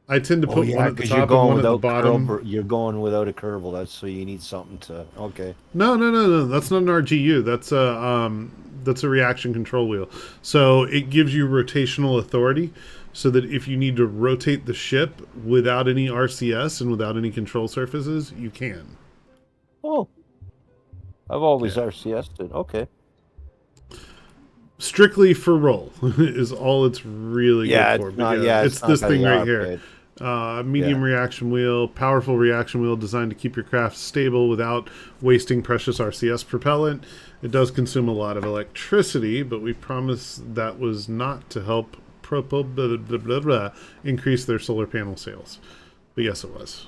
[SPEAKER 1] I tend to put one at the top and one at the bottom.
[SPEAKER 6] You're going without a Kerbal. That's so you need something to. Okay.
[SPEAKER 1] No. That's not an RGU. That's a reaction control wheel. So it gives you rotational authority, so that if you need to rotate the ship without any RCS and without any control surfaces, you can.
[SPEAKER 6] Oh, I've always RCS'd it. Okay.
[SPEAKER 1] Strictly for roll is all it's really good for. But it's this thing right here. Medium reaction wheel, powerful reaction wheel designed to keep your craft stable without wasting precious RCS propellant. It does consume a lot of electricity, but we promise that was not to help increase their solar panel sales. But yes, it was.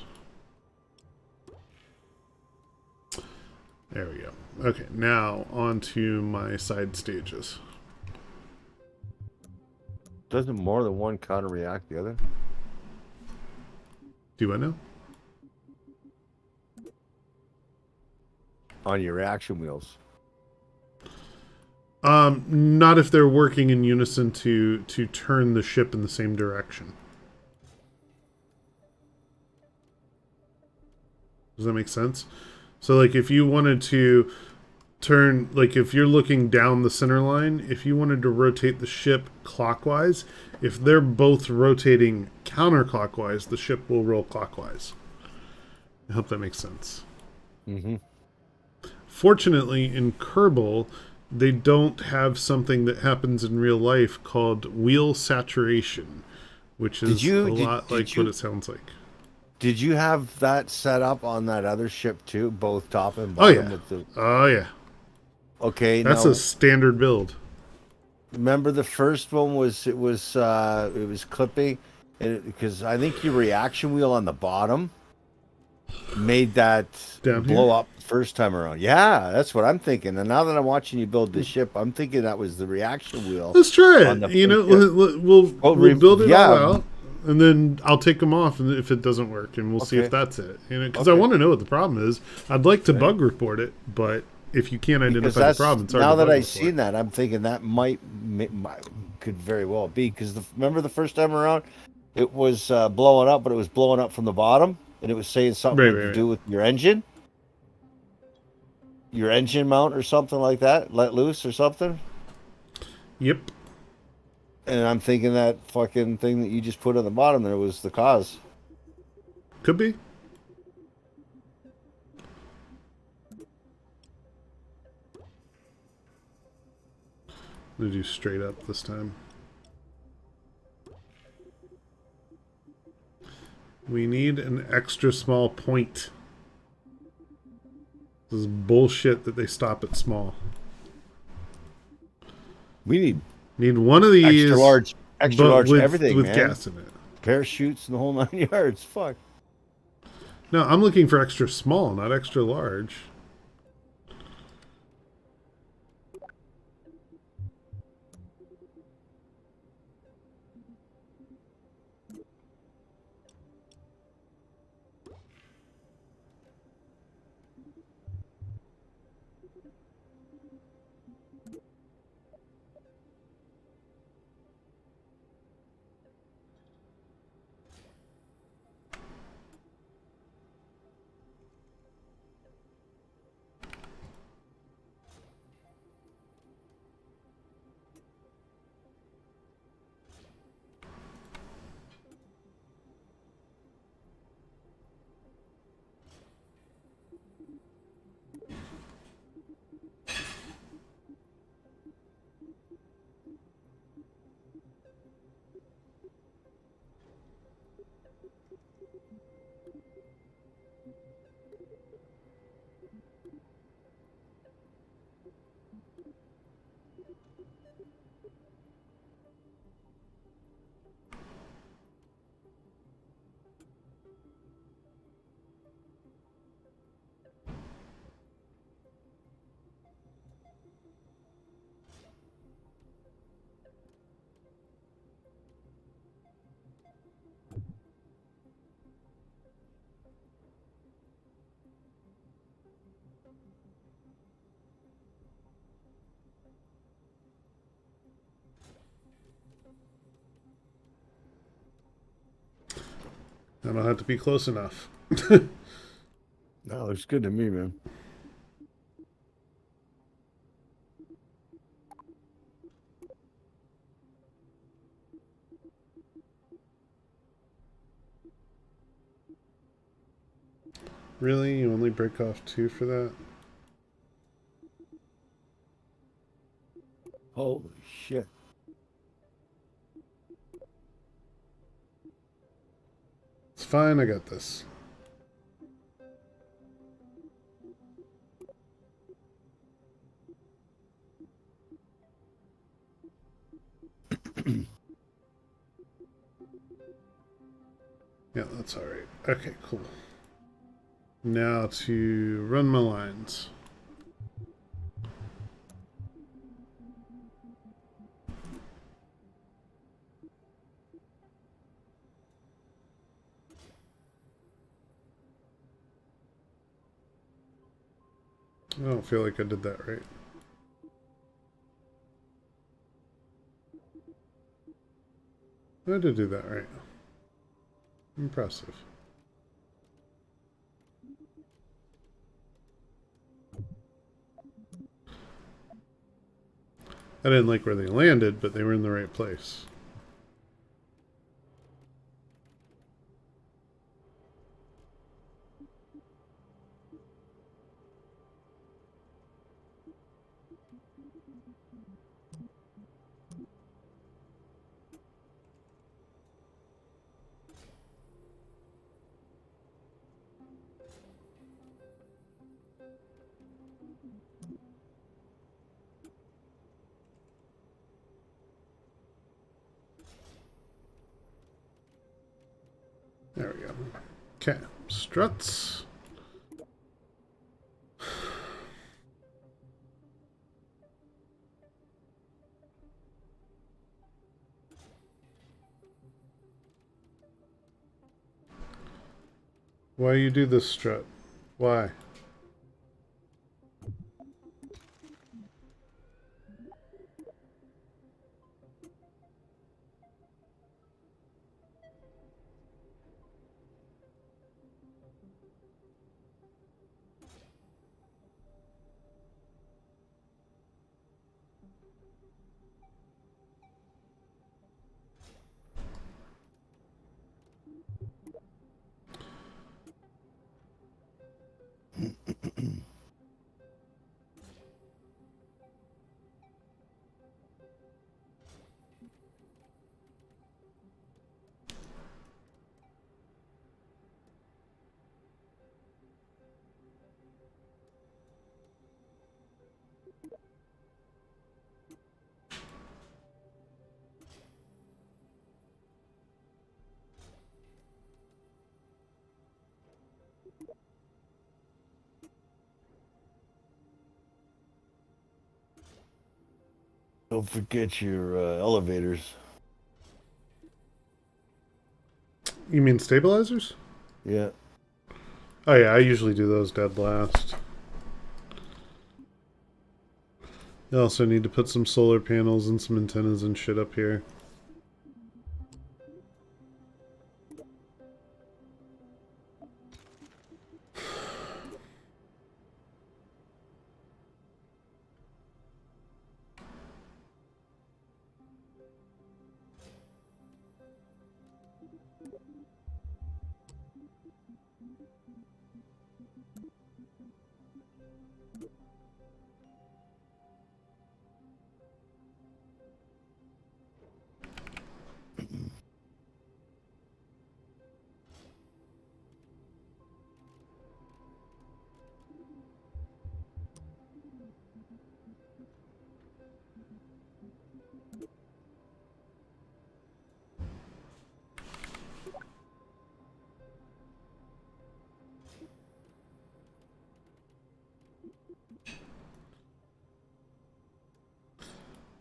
[SPEAKER 1] There we go. Okay, now on to my side stages.
[SPEAKER 6] Doesn't more than one counter-react the other?
[SPEAKER 1] Do I know?
[SPEAKER 6] On your reaction wheels.
[SPEAKER 1] Not if they're working in unison to turn the ship in the same direction. Does that make sense? So, like, if you wanted to turn, like, if you're looking down the center line, if you wanted to rotate the ship clockwise, if they're both rotating counterclockwise, the ship will roll clockwise. I hope that makes sense.
[SPEAKER 6] Mm-hmm.
[SPEAKER 1] Fortunately, in Kerbal, they don't have something that happens in real life called wheel saturation, which is a lot like what it sounds like.
[SPEAKER 6] Did you have that set up on that other ship too, both top and
[SPEAKER 1] Oh
[SPEAKER 6] bottom?
[SPEAKER 1] yeah. Oh yeah.
[SPEAKER 6] Okay,
[SPEAKER 1] that's a standard build.
[SPEAKER 6] Remember the first one was clipping, because I think your reaction wheel on the bottom made that blow up the first time around. Yeah, that's what I'm thinking. And now that I'm watching you build the ship, I'm thinking that was the reaction wheel.
[SPEAKER 1] Let's try it. You know, we'll build it all out, and then I'll take them off, and if it doesn't work, and we'll see if that's it. You know, because I want to know what the problem is. I'd like to bug report it, but if you can't identify the problem, it's hard
[SPEAKER 6] now
[SPEAKER 1] to
[SPEAKER 6] that I've seen that, I'm thinking that could very well be, because remember the first time around, it was blowing up, but it was blowing up from the bottom, and it was saying something to do with your engine mount or something like that, let loose or something.
[SPEAKER 1] Yep.
[SPEAKER 6] And I'm thinking that fucking thing that you just put on the bottom there was the cause.
[SPEAKER 1] Could be. I'm gonna do straight up this time. We need an extra small point. This is bullshit that they stop at small.
[SPEAKER 6] We
[SPEAKER 1] need one of these
[SPEAKER 6] extra large
[SPEAKER 1] with,
[SPEAKER 6] everything,
[SPEAKER 1] with
[SPEAKER 6] man.
[SPEAKER 1] gas in it.
[SPEAKER 6] Parachutes and the whole 9 yards. Fuck.
[SPEAKER 1] No, I'm looking for extra small, not extra large. I don't have to be close enough.
[SPEAKER 6] No, it's good to me, man.
[SPEAKER 1] Really? You only break off 2 for that?
[SPEAKER 6] Holy shit.
[SPEAKER 1] fine. I got this. Yeah, that's alright. Okay, cool. Now to run my lines. I don't feel like I did that right. I did do that right. Impressive. I didn't like where they landed, but they were in the right place. There we go. Okay, struts. Why you do this strut? Why?
[SPEAKER 6] Don't forget your elevators.
[SPEAKER 1] You mean stabilizers?
[SPEAKER 6] Yeah.
[SPEAKER 1] Oh yeah, I usually do those dead last. You also need to put some solar panels and some antennas and shit up here.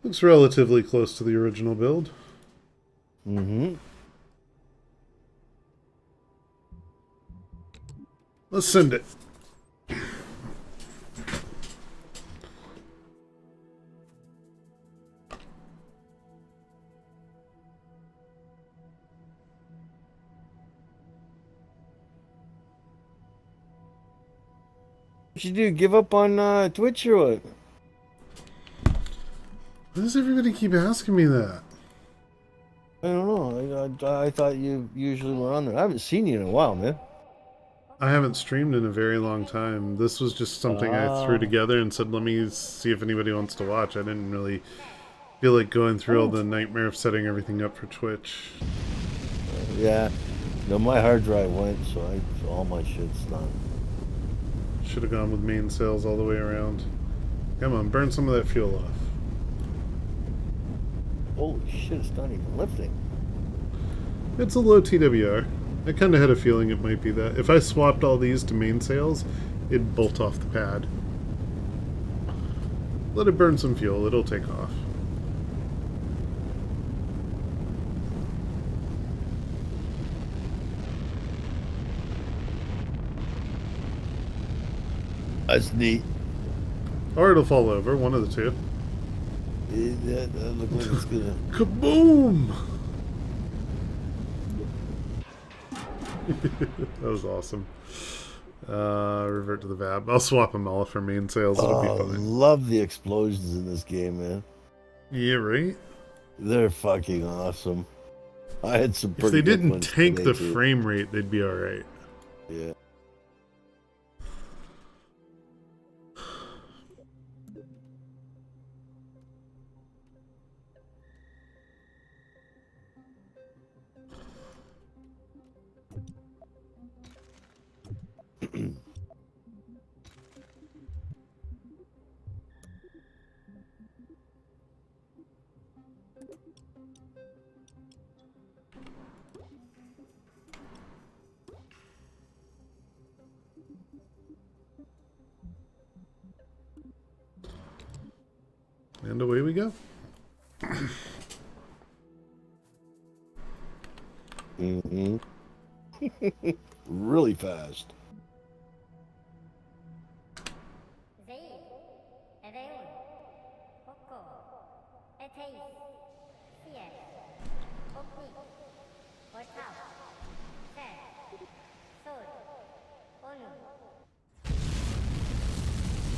[SPEAKER 1] Looks relatively close to the original build.
[SPEAKER 6] Mm-hmm.
[SPEAKER 1] Let's send it.
[SPEAKER 6] What you do? Give up on Twitch or what?
[SPEAKER 1] Why does everybody keep asking me that?
[SPEAKER 6] I don't know. I thought you usually were on there. I haven't seen you in a while, man.
[SPEAKER 1] I haven't streamed in a very long time. This was just something I threw together and said, let me see if anybody wants to watch. I didn't really feel like going through all the nightmare of setting everything up for Twitch.
[SPEAKER 6] Yeah. No, my hard drive went, so all my shit's done.
[SPEAKER 1] Should have gone with mainsails all the way around. Come on, burn some of that fuel off.
[SPEAKER 6] Holy shit, it's not even lifting.
[SPEAKER 1] It's a low TWR. I kind of had a feeling it might be that. If I swapped all these to mainsails, it'd bolt off the pad. Let it burn some fuel, it'll take off.
[SPEAKER 6] That's neat.
[SPEAKER 1] Or it'll fall over, one of the two.
[SPEAKER 6] That looks like it's gonna...
[SPEAKER 1] Kaboom! That was awesome. Revert to the VAB. I'll swap them all for mainsails. It'll be fine.
[SPEAKER 6] Love the explosions in this game, man.
[SPEAKER 1] Yeah, right?
[SPEAKER 6] They're fucking awesome. I had some
[SPEAKER 1] If they
[SPEAKER 6] good
[SPEAKER 1] didn't
[SPEAKER 6] ones
[SPEAKER 1] tank
[SPEAKER 6] today,
[SPEAKER 1] the
[SPEAKER 6] too.
[SPEAKER 1] frame rate, they'd be alright.
[SPEAKER 6] Yeah.
[SPEAKER 1] And away we go.
[SPEAKER 6] Mm-hmm. Really fast.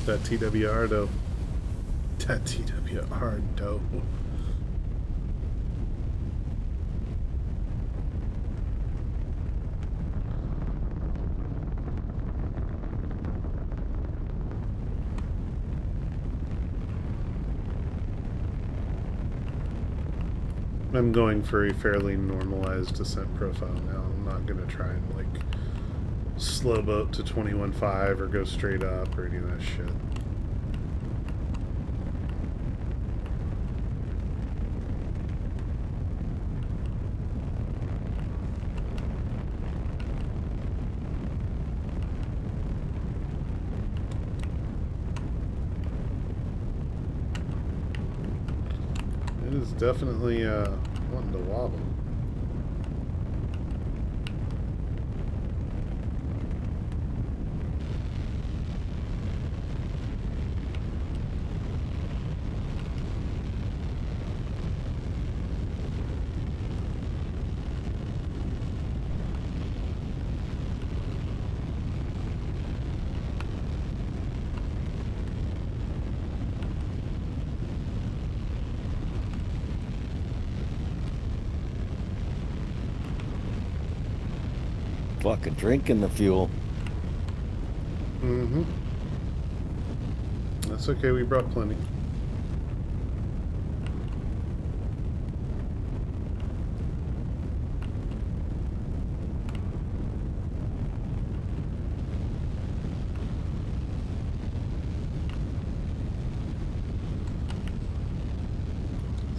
[SPEAKER 1] That TWR though. That TWR though. I'm going for a fairly normalized descent profile now. I'm not going to try and like slow boat to 21.5 or go straight up or any of that shit. It is definitely wanting to wobble.
[SPEAKER 6] Fucking drinking the fuel.
[SPEAKER 1] Mm-hmm. That's okay, we brought plenty.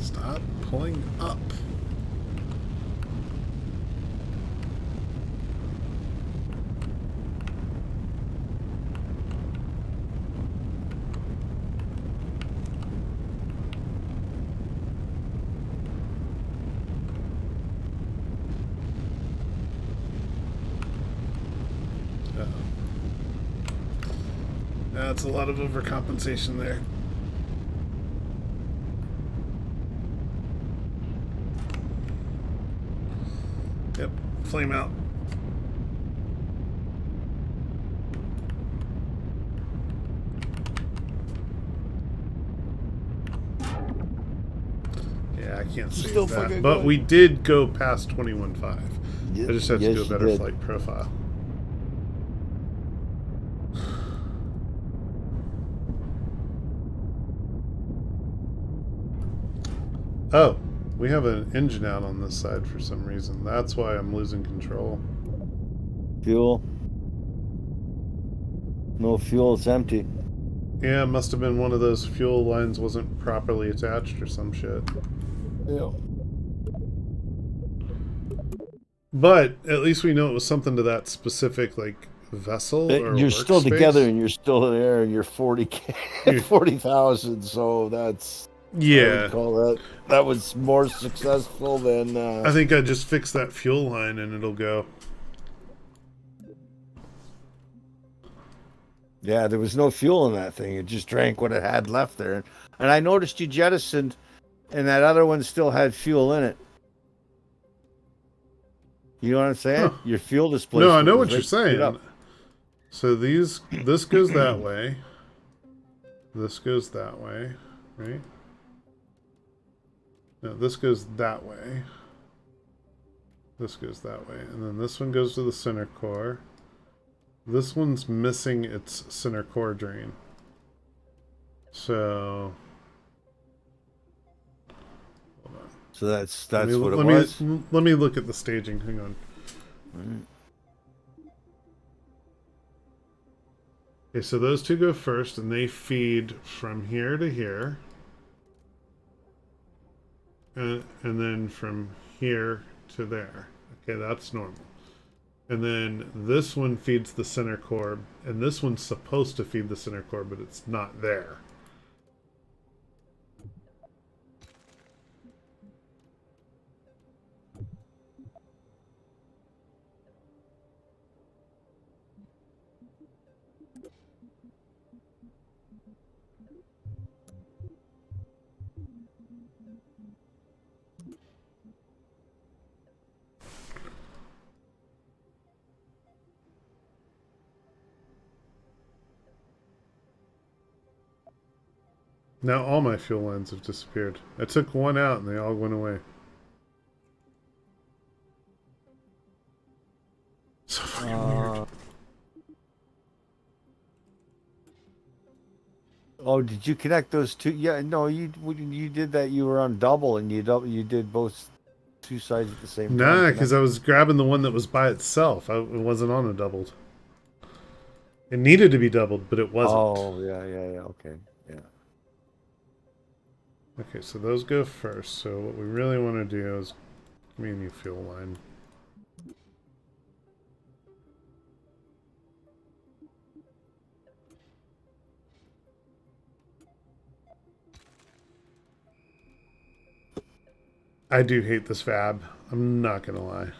[SPEAKER 1] Stop pulling up. That's a lot of overcompensation there. Yep, flame out. Yeah, I can't save
[SPEAKER 6] Still
[SPEAKER 1] that.
[SPEAKER 6] fucking
[SPEAKER 1] But
[SPEAKER 6] going.
[SPEAKER 1] we did go past 21.5. I just have to do a
[SPEAKER 6] Yes,
[SPEAKER 1] better
[SPEAKER 6] you did.
[SPEAKER 1] flight profile. Oh, We have an engine out on this side for some reason. That's why I'm losing control.
[SPEAKER 6] Fuel. No fuel, it's empty.
[SPEAKER 1] Yeah, it must have been one of those fuel lines wasn't properly attached or some shit.
[SPEAKER 6] Yeah.
[SPEAKER 1] But at least we know it was something to that specific, like, vessel or
[SPEAKER 6] You're still
[SPEAKER 1] workspace.
[SPEAKER 6] together and you're still there and you're 40K, 40,000. So that's,
[SPEAKER 1] Yeah.
[SPEAKER 6] I would call that was more successful than.
[SPEAKER 1] I think I just fixed that fuel line and it'll go.
[SPEAKER 6] Yeah, there was no fuel in that thing. It just drank what it had left there. And I noticed you jettisoned, and that other one still had fuel in it. You know what I'm saying?
[SPEAKER 1] Huh.
[SPEAKER 6] Your fuel display.
[SPEAKER 1] No, I know what you're saying. So this goes that way. This goes that way, right? No, this goes that way. This goes that way. And then this one goes to the center core. This one's missing its center core drain. So... hold on.
[SPEAKER 6] So that's what it was?
[SPEAKER 1] Let me look at the staging. Hang on. Okay, so those two go first, and they feed from here to here. And then from here to there. Okay, that's normal. And then this one feeds the center core, and this one's supposed to feed the center core, but it's not there. Now all my fuel lines have disappeared. I took one out and they all went away. So fucking weird.
[SPEAKER 6] Oh, did you connect those two? Yeah, no, you did that. You were on double, and you did both two sides at the same time.
[SPEAKER 1] Nah, because I was grabbing the one that was by itself. It wasn't on a doubled. It needed to be doubled, but it wasn't.
[SPEAKER 6] Oh, yeah, okay, yeah.
[SPEAKER 1] Okay, so those go first. So what we really want to do is give me a new fuel line. I do hate this fab. I'm not gonna lie.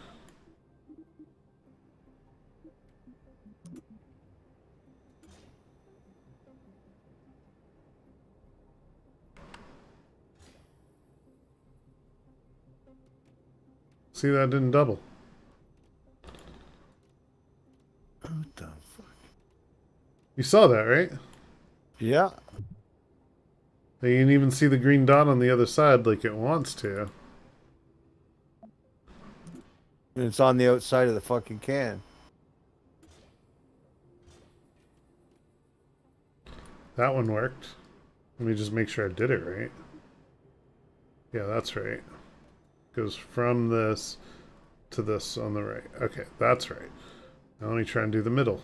[SPEAKER 1] See, that didn't double.
[SPEAKER 6] What the fuck?
[SPEAKER 1] You saw that, right?
[SPEAKER 6] Yeah.
[SPEAKER 1] You didn't even see the green dot on the other side like it wants to.
[SPEAKER 6] And it's on the outside of the fucking can.
[SPEAKER 1] That one worked. Let me just make sure I did it right. Yeah, that's right. Goes from this to this on the right. Okay, that's right. Now let me try and do the middle.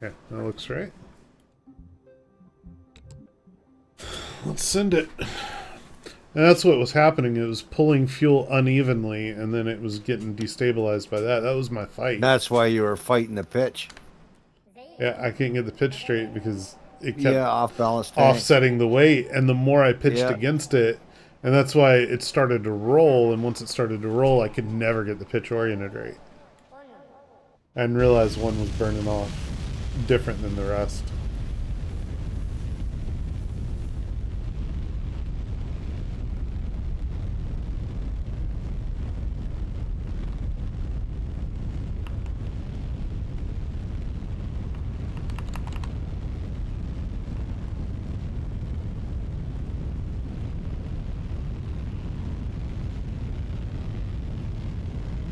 [SPEAKER 1] Yeah, that looks right. Let's send it. And that's what was happening. It was pulling fuel unevenly, and then it was getting destabilized by that. That was my fight.
[SPEAKER 6] That's why you were fighting the pitch.
[SPEAKER 1] Yeah, I can't get the pitch straight because it kept
[SPEAKER 6] off balance,
[SPEAKER 1] offsetting the weight, and the more I pitched against it, and that's why it started to roll, and once it started to roll, I could never get the pitch oriented right. I didn't realize one was burning off different than the rest.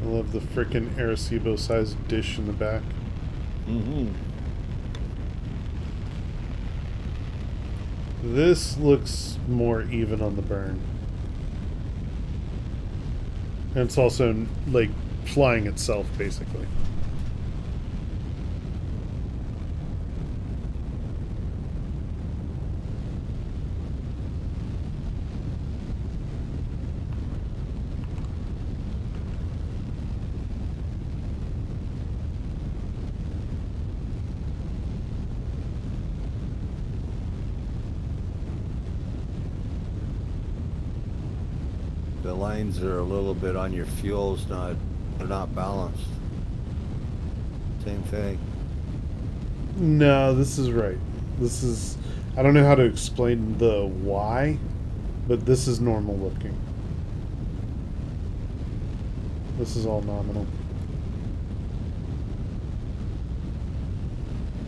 [SPEAKER 1] I love the frickin' Arecibo-sized dish in the back.
[SPEAKER 6] Mm-hmm.
[SPEAKER 1] This looks more even on the burn. And it's also, like, flying itself, basically.
[SPEAKER 6] The lines are a little bit on your fuels, they're not balanced. Same thing.
[SPEAKER 1] No, this is right. This is... I don't know how to explain the why, but this is normal looking. This is all nominal.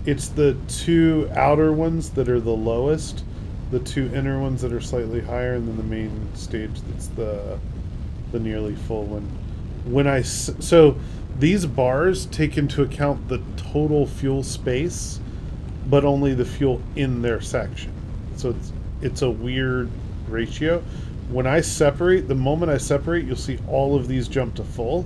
[SPEAKER 1] It's the two outer ones that are the lowest, the two inner ones that are slightly higher, and then the main stage that's the nearly full one. So these bars take into account the total fuel space, but only the fuel in their section. So it's a weird ratio. When I separate, the moment I separate, you'll see all of these jump to full,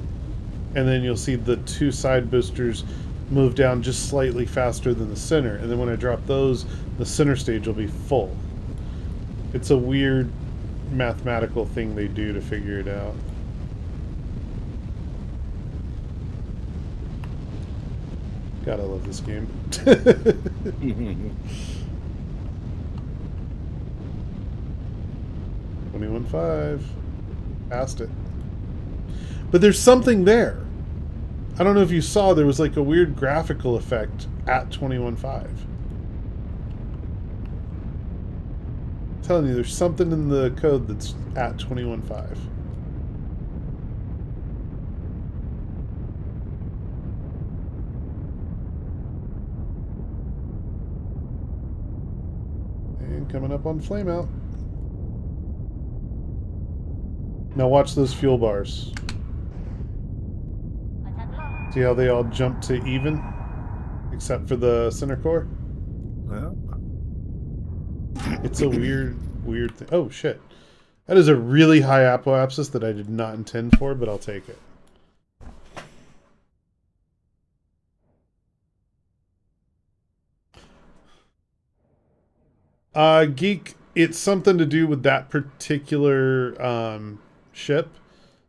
[SPEAKER 1] and then you'll see the two side boosters move down just slightly faster than the center, and then when I drop those, the center stage will be full. It's a weird mathematical thing they do to figure it out. God, I love this game. 21.5. Passed it. But there's something there. I don't know if you saw, there was like a weird graphical effect at 21.5. I'm telling you, there's something in the code that's at 21.5. And coming up on flameout. Now watch those fuel bars. See how they all jump to even? Except for the center core?
[SPEAKER 6] Well,
[SPEAKER 1] It's a weird thing. Oh, shit. That is a really high apoapsis that I did not intend for, but I'll take it. Geek, it's something to do with that particular ship.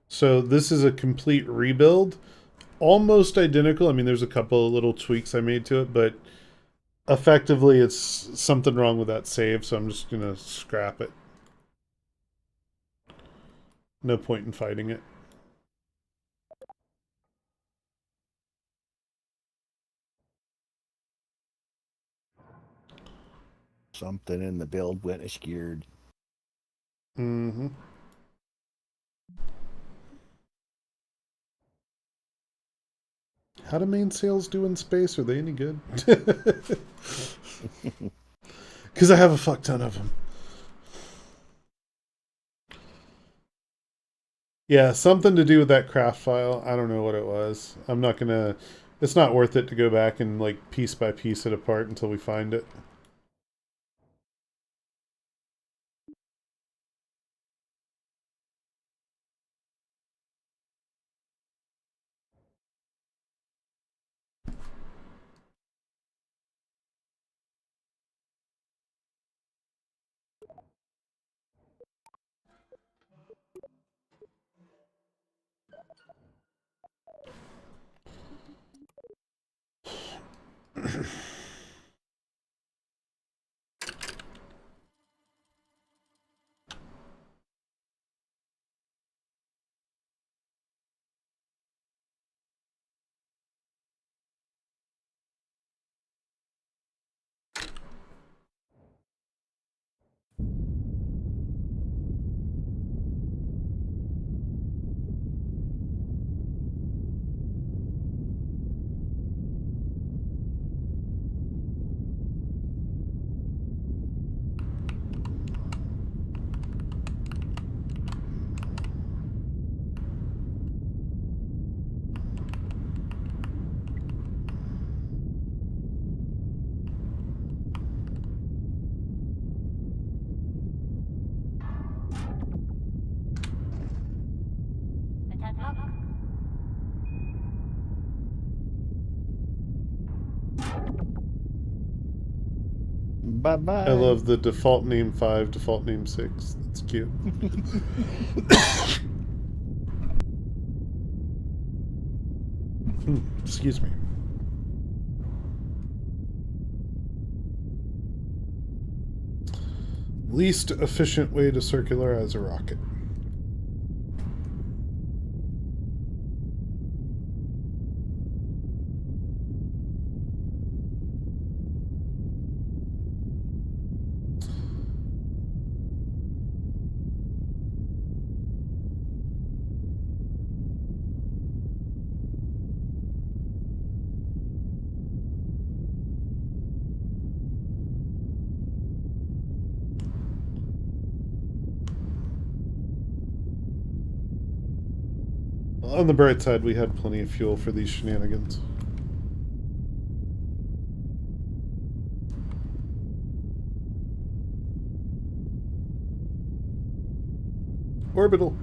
[SPEAKER 1] So this is a complete rebuild. Almost identical. I mean, there's a couple of little tweaks I made to it, but effectively it's something wrong with that save, so I'm just going to scrap it. No point in fighting it.
[SPEAKER 6] something in the build went askew.
[SPEAKER 1] Mm-hmm. How do mainsails do in space? Are they any good? Because I have a fuck ton of them. Yeah, something to do with that craft file. I don't know what it was. I'm not gonna... It's not worth it to go back and, like, piece by piece it apart until we find it.
[SPEAKER 6] Bye-bye.
[SPEAKER 1] I love the default name 5, default name 6. That's cute. Excuse me. Least efficient way to circularize a rocket. On the bright side, we had plenty of fuel for these shenanigans. Orbital.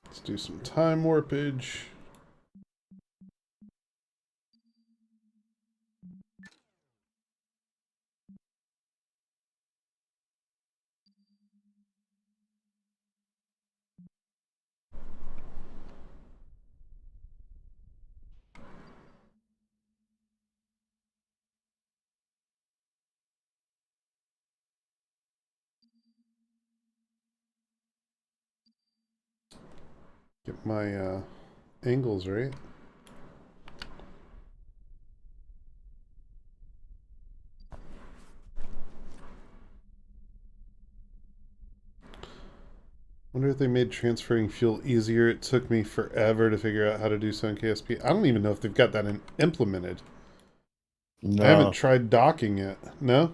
[SPEAKER 1] Let's do some time warpage. Get my angles right. Wonder if they made transferring fuel easier. It took me forever to figure out how to do so in KSP. I don't even know if they've got that implemented.
[SPEAKER 6] No.
[SPEAKER 1] I haven't tried docking it. No?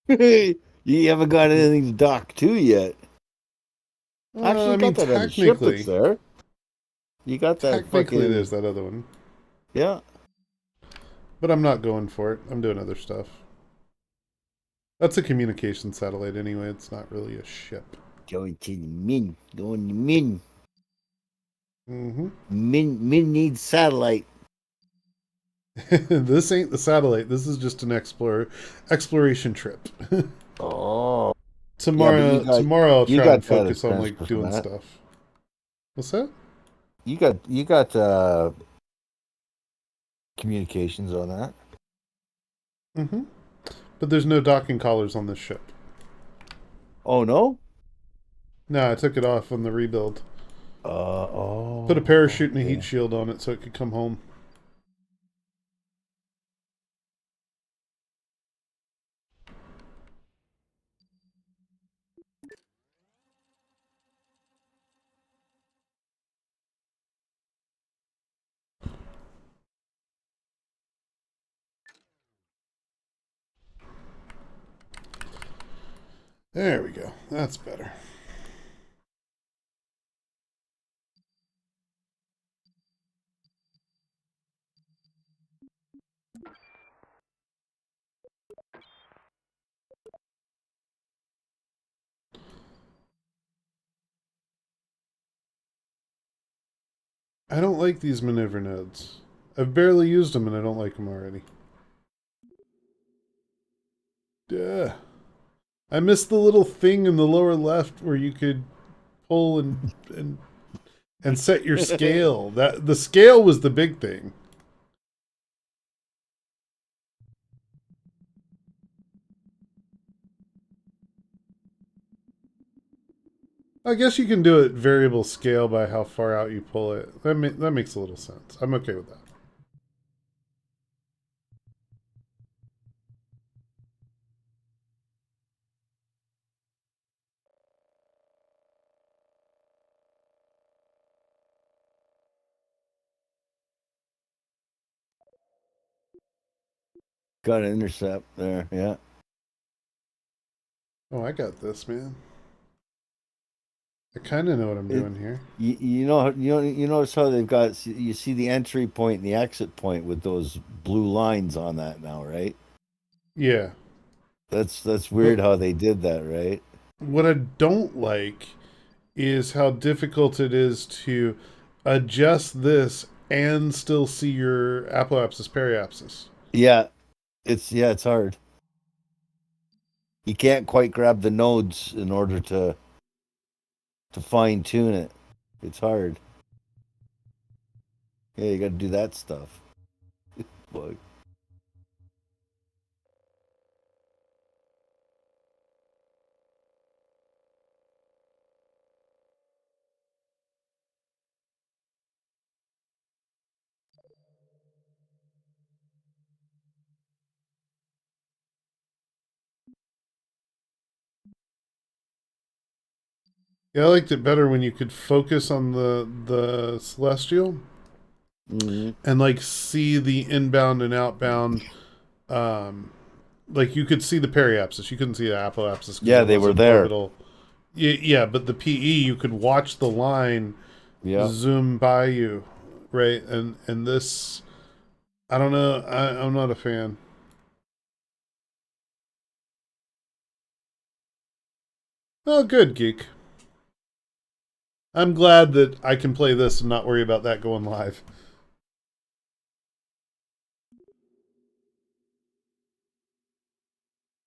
[SPEAKER 6] You haven't got anything to dock to yet. Actually,
[SPEAKER 1] I
[SPEAKER 6] you
[SPEAKER 1] mean,
[SPEAKER 6] got that other ship that's there. You got that
[SPEAKER 1] technically,
[SPEAKER 6] fucking...
[SPEAKER 1] there's that other one.
[SPEAKER 6] Yeah.
[SPEAKER 1] But I'm not going for it. I'm doing other stuff. That's a communication satellite anyway. It's not really a ship.
[SPEAKER 6] Going to the Min. Going to Min.
[SPEAKER 1] Mm-hmm.
[SPEAKER 6] Min needs satellite.
[SPEAKER 1] This ain't the satellite. This is just an exploration trip.
[SPEAKER 6] Oh.
[SPEAKER 1] Tomorrow,
[SPEAKER 6] Yeah,
[SPEAKER 1] tomorrow I'll try and focus on like
[SPEAKER 6] transfer for
[SPEAKER 1] doing
[SPEAKER 6] that.
[SPEAKER 1] stuff. What's that?
[SPEAKER 6] You got communications on that.
[SPEAKER 1] Mm-hmm. But there's no docking collars on this ship.
[SPEAKER 6] Oh no?
[SPEAKER 1] No, I took it off on the rebuild.
[SPEAKER 6] Oh.
[SPEAKER 1] Put a parachute and a
[SPEAKER 6] okay.
[SPEAKER 1] heat shield on it so it could come home. There we go. That's better. I don't like these maneuver nodes. I've barely used them and I don't like them already. Duh. I missed the little thing in the lower left where you could pull and set your scale. That the scale was the big thing. I guess you can do it variable scale by how far out you pull it. That makes a little sense. I'm okay with that.
[SPEAKER 6] Got an intercept there, yeah.
[SPEAKER 1] Oh, I got this, man. I kind of know what I'm doing here.
[SPEAKER 6] You notice how they've got, you see the entry point and the exit point with those blue lines on that now, right?
[SPEAKER 1] Yeah.
[SPEAKER 6] That's weird how they did that, right?
[SPEAKER 1] What I don't like is how difficult it is to adjust this and still see your apoapsis periapsis.
[SPEAKER 6] Yeah, it's hard. You can't quite grab the nodes in order to fine tune it. It's hard. Yeah, you got to do that stuff. Look.
[SPEAKER 1] Yeah, I liked it better when you could focus on the celestial and like see the inbound and outbound. Um, like you could see the periapsis, you couldn't see the apoapsis because
[SPEAKER 6] Yeah,
[SPEAKER 1] it
[SPEAKER 6] they were
[SPEAKER 1] wasn't
[SPEAKER 6] there.
[SPEAKER 1] orbital. Yeah, but the PE you could watch the line zoom by you, right? And this, I don't know, I'm not a fan. Oh, good, geek. I'm glad that I can play this and not worry about that going live.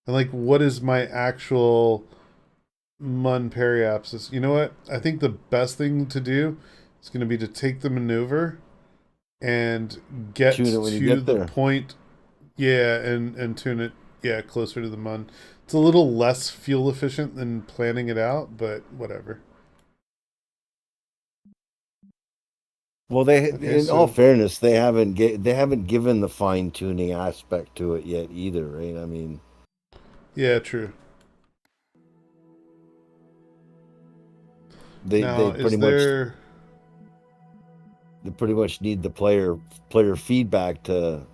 [SPEAKER 1] And like, what is my actual Mun periapsis? You know what? I think the best thing to do is going to be to take the maneuver and get
[SPEAKER 6] Tune it when you
[SPEAKER 1] to
[SPEAKER 6] get
[SPEAKER 1] the
[SPEAKER 6] there.
[SPEAKER 1] point. Yeah, and tune it. Yeah, closer to the Mun. It's a little less fuel efficient than planning it out, but whatever.
[SPEAKER 6] Well,
[SPEAKER 1] Okay,
[SPEAKER 6] in all
[SPEAKER 1] so
[SPEAKER 6] fairness, they haven't given the fine tuning aspect to it yet either, right? I mean,
[SPEAKER 1] yeah, true.
[SPEAKER 6] they
[SPEAKER 1] Now,
[SPEAKER 6] pretty
[SPEAKER 1] is
[SPEAKER 6] much
[SPEAKER 1] there?
[SPEAKER 6] need the player feedback to,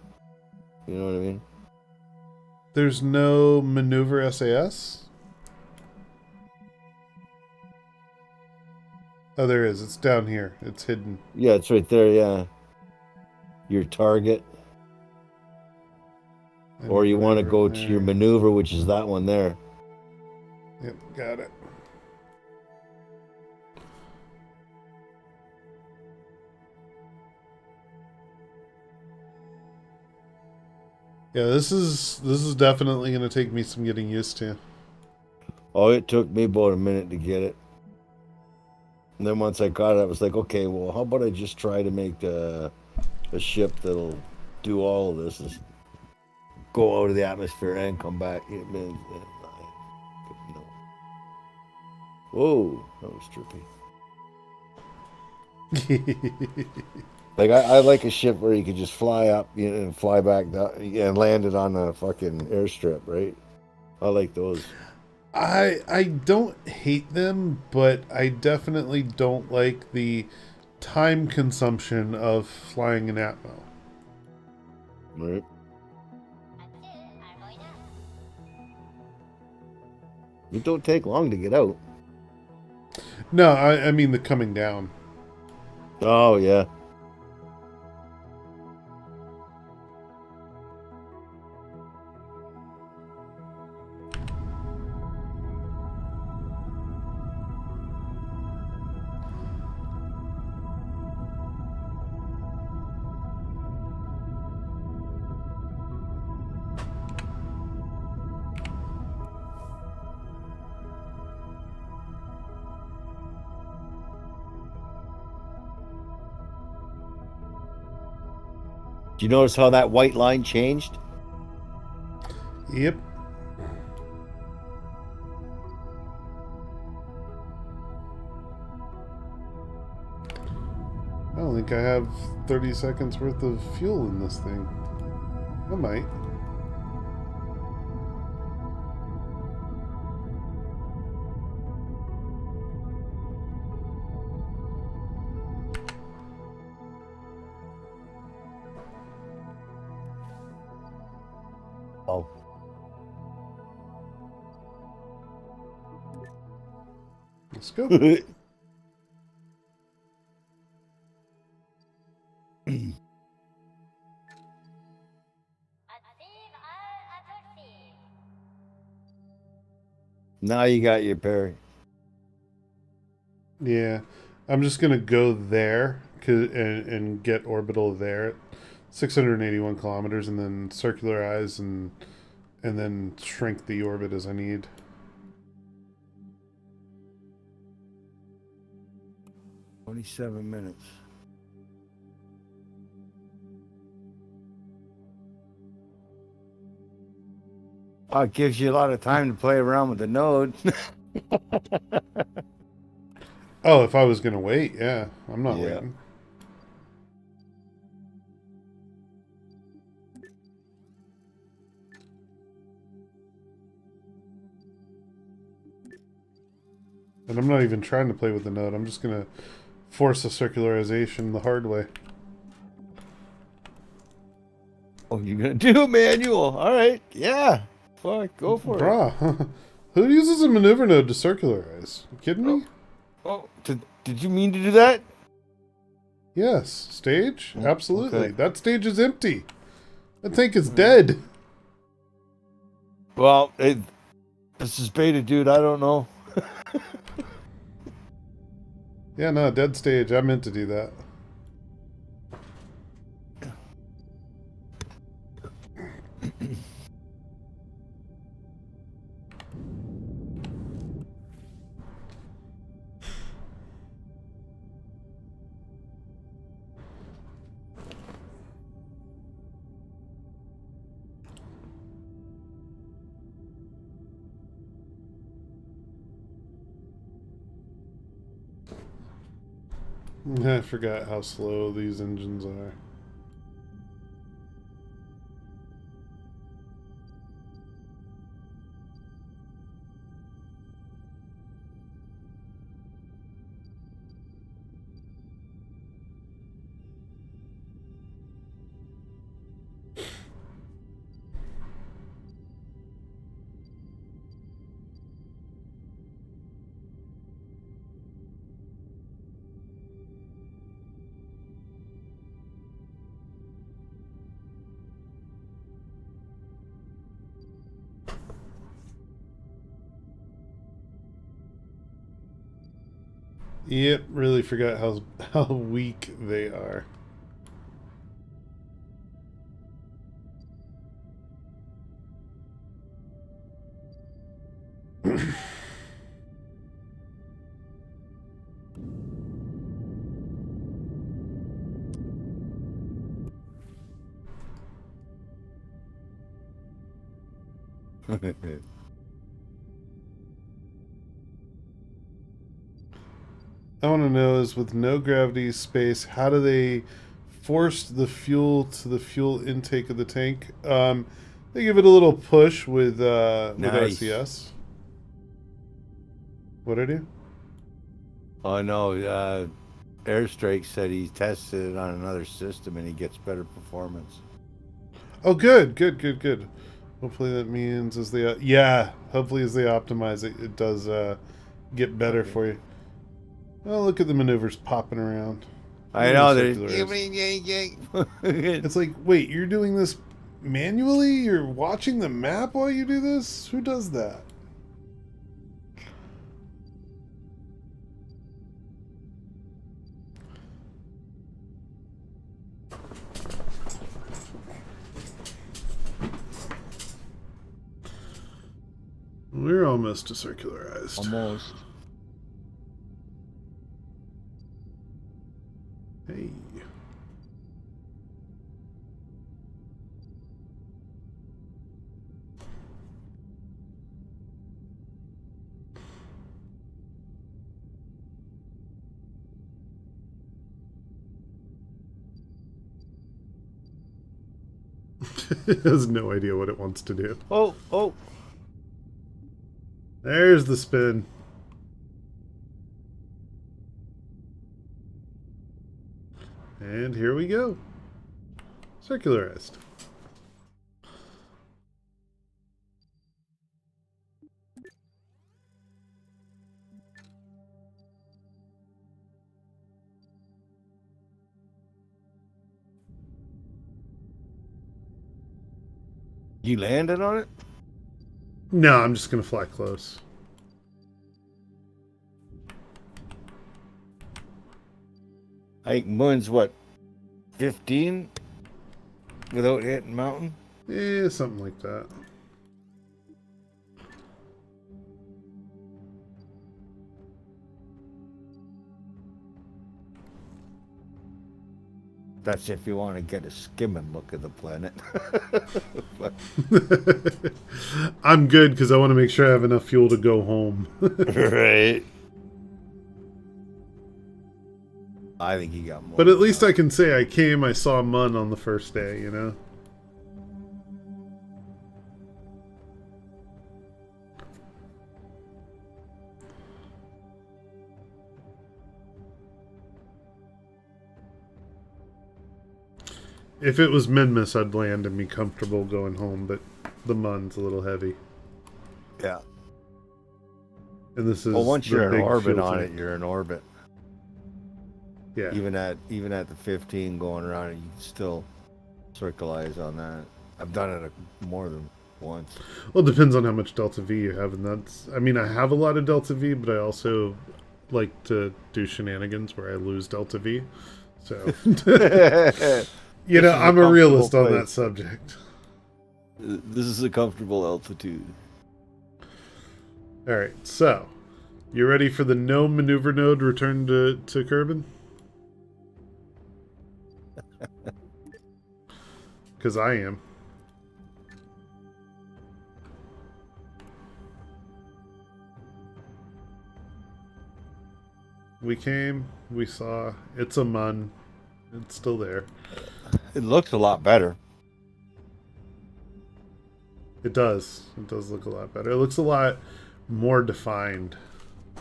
[SPEAKER 6] you know what I mean?
[SPEAKER 1] There's no maneuver SAS? Oh, there is. It's down here. It's hidden.
[SPEAKER 6] Yeah, it's right there. Yeah, your target, or you want to go to your maneuver, which is that one there.
[SPEAKER 1] Yep, got it. Yeah, this is definitely going to take me some getting used to.
[SPEAKER 6] Oh, it took me about a minute to get it. And then once I got it, I was like, okay, well, how about I just try to make a ship that'll do all of this, is go out of the atmosphere and come back. Whoa, that was trippy. Like I like a ship where you could just fly up, and fly back down, and land it on a fucking airstrip, right? I like those.
[SPEAKER 1] I don't hate them, but I definitely don't like the time consumption of flying an Atmo.
[SPEAKER 6] Right. It don't take long to get out.
[SPEAKER 1] No, I mean the coming down.
[SPEAKER 6] Oh yeah. Do you notice how that white line changed?
[SPEAKER 1] Yep. I don't think I have 30 seconds worth of fuel in this thing. I might.
[SPEAKER 6] Oh.
[SPEAKER 1] Let's go.
[SPEAKER 6] Now you got your parry.
[SPEAKER 1] Yeah, I'm just gonna go there and get orbital there, 681 kilometers, and then circularize and then shrink the orbit as I need.
[SPEAKER 6] "27 minutes. Oh, it gives you a lot of time to play around with the node.
[SPEAKER 1] Oh, if I was gonna wait, yeah, I'm not
[SPEAKER 6] Yeah.
[SPEAKER 1] waiting. And I'm not even trying to play with the node. I'm just gonna force a circularization the hard way.
[SPEAKER 6] Oh, you're gonna do a manual? All right, yeah. Fuck, go for it.
[SPEAKER 1] Bruh, who uses a maneuver node to circularize? You kidding me?
[SPEAKER 6] Oh, did you mean to do that?
[SPEAKER 1] Yes, stage?
[SPEAKER 6] Oh,
[SPEAKER 1] Absolutely.
[SPEAKER 6] okay.
[SPEAKER 1] That stage is empty. That tank is dead.
[SPEAKER 6] Well, this is beta, dude. I don't know.
[SPEAKER 1] Yeah, no, dead stage. I meant to do that. I forgot how slow these engines are. Yep, really forgot how weak they are. I want to know is with no gravity space, how do they force the fuel to the fuel intake of the tank? They give it a little push with
[SPEAKER 6] Nice.
[SPEAKER 1] RCS. What I do?
[SPEAKER 6] Oh no, Airstrike said he tested it on another system and he gets better performance.
[SPEAKER 1] Oh, good. Hopefully that means as they yeah. Hopefully as they optimize it, it does get better for you. Well, look at the maneuvers popping around.
[SPEAKER 6] I know
[SPEAKER 1] that. It's like, wait, you're doing this manually? You're watching the map while you do this? Who does that? We're almost to circularized.
[SPEAKER 6] Almost.
[SPEAKER 1] Hey. It has no idea what it wants to do.
[SPEAKER 6] Oh.
[SPEAKER 1] There's the spin. And here we go. Circularized.
[SPEAKER 6] You landed on it?
[SPEAKER 1] No, I'm just gonna fly close.
[SPEAKER 6] I think Moon's what, 15 without hitting mountain?
[SPEAKER 1] Yeah, something like that.
[SPEAKER 6] That's if you want to get a skimming look at the planet.
[SPEAKER 1] I'm good because I want to make sure I have enough fuel to go home.
[SPEAKER 6] Right. I think he got more.
[SPEAKER 1] But at least I can say I came, I saw Mun on the first day, you know? If it was Minmus, I'd land and be comfortable going home, but the Mun's a little heavy.
[SPEAKER 6] Yeah.
[SPEAKER 1] And this is
[SPEAKER 6] Well, once
[SPEAKER 1] the
[SPEAKER 6] you're in
[SPEAKER 1] big
[SPEAKER 6] orbit
[SPEAKER 1] fuel
[SPEAKER 6] on
[SPEAKER 1] tank.
[SPEAKER 6] it, you're in orbit.
[SPEAKER 1] Yeah.
[SPEAKER 6] Even at the 15 going around it, you can still circleize on that. I've done it more than once.
[SPEAKER 1] Well, it depends on how much Delta V you have, and that's... I mean, I have a lot of Delta V, but I also like to do shenanigans where I lose Delta V. So... You know, I'm a realist on that subject.
[SPEAKER 6] This is a comfortable altitude.
[SPEAKER 1] Alright, so... You ready for the no maneuver node return to Kerbin? Because I am. We came, we saw, it's a Mun. It's still there.
[SPEAKER 6] It looks a lot better.
[SPEAKER 1] It does. It does look a lot better. It looks a lot more defined.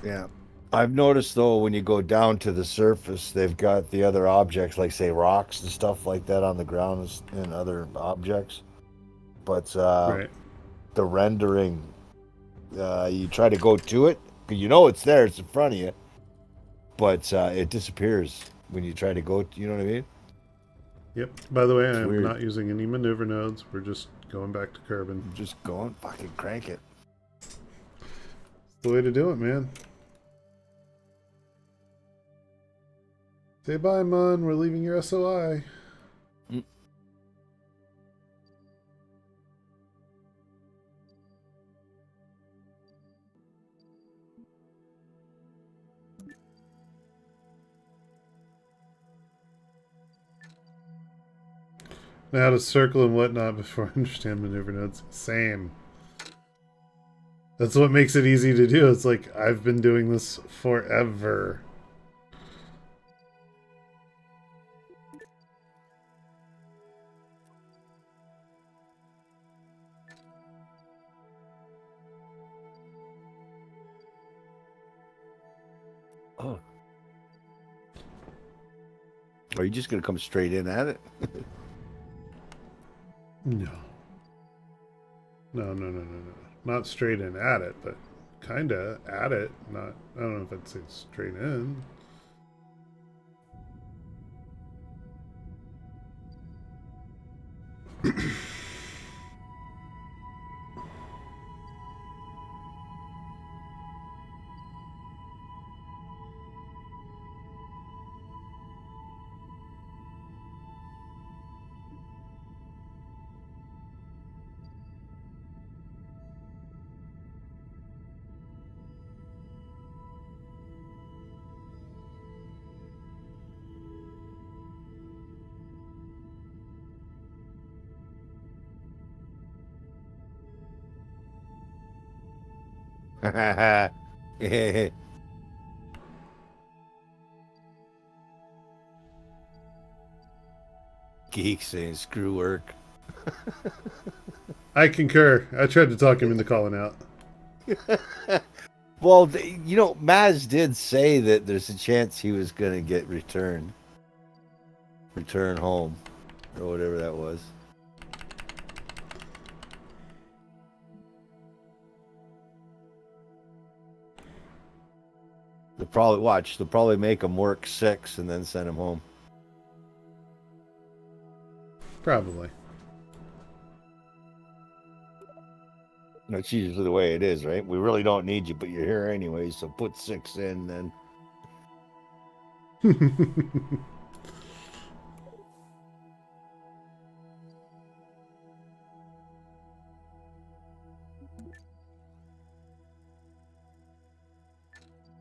[SPEAKER 6] Yeah. I've noticed, though, when you go down to the surface, they've got the other objects, like, say, rocks and stuff like that on the ground and other objects. But
[SPEAKER 1] Right.
[SPEAKER 6] the rendering, you try to go to it, because you know it's there, it's in front of you, but it disappears when you try to go, you know what I mean?
[SPEAKER 1] Yep. By the way,
[SPEAKER 6] It's
[SPEAKER 1] I'm
[SPEAKER 6] weird.
[SPEAKER 1] not using any maneuver nodes. We're just going back to Kerbin.
[SPEAKER 6] Just going, fucking crank it.
[SPEAKER 1] It's the way to do it, man. Say bye, Mun. We're leaving your SOI. Now how to circle and whatnot before I understand maneuver nodes. Same. That's what makes it easy to do. It's like, I've been doing this forever.
[SPEAKER 6] Oh. Are you just going to come straight in at it?
[SPEAKER 1] No. No. Not straight in at it, but kind of at it. Not, I don't know if I'd say straight in.
[SPEAKER 6] Geek saying screw work.
[SPEAKER 1] I concur. I tried to talk him into calling out.
[SPEAKER 6] Well, you know, Maz did say that there's a chance he was going to get returned. Return home. Or whatever that was. They'll probably make him work 6 and then send him home.
[SPEAKER 1] Probably.
[SPEAKER 6] That's usually the way it is, right? We really don't need you, but you're here anyway, so put 6 in then.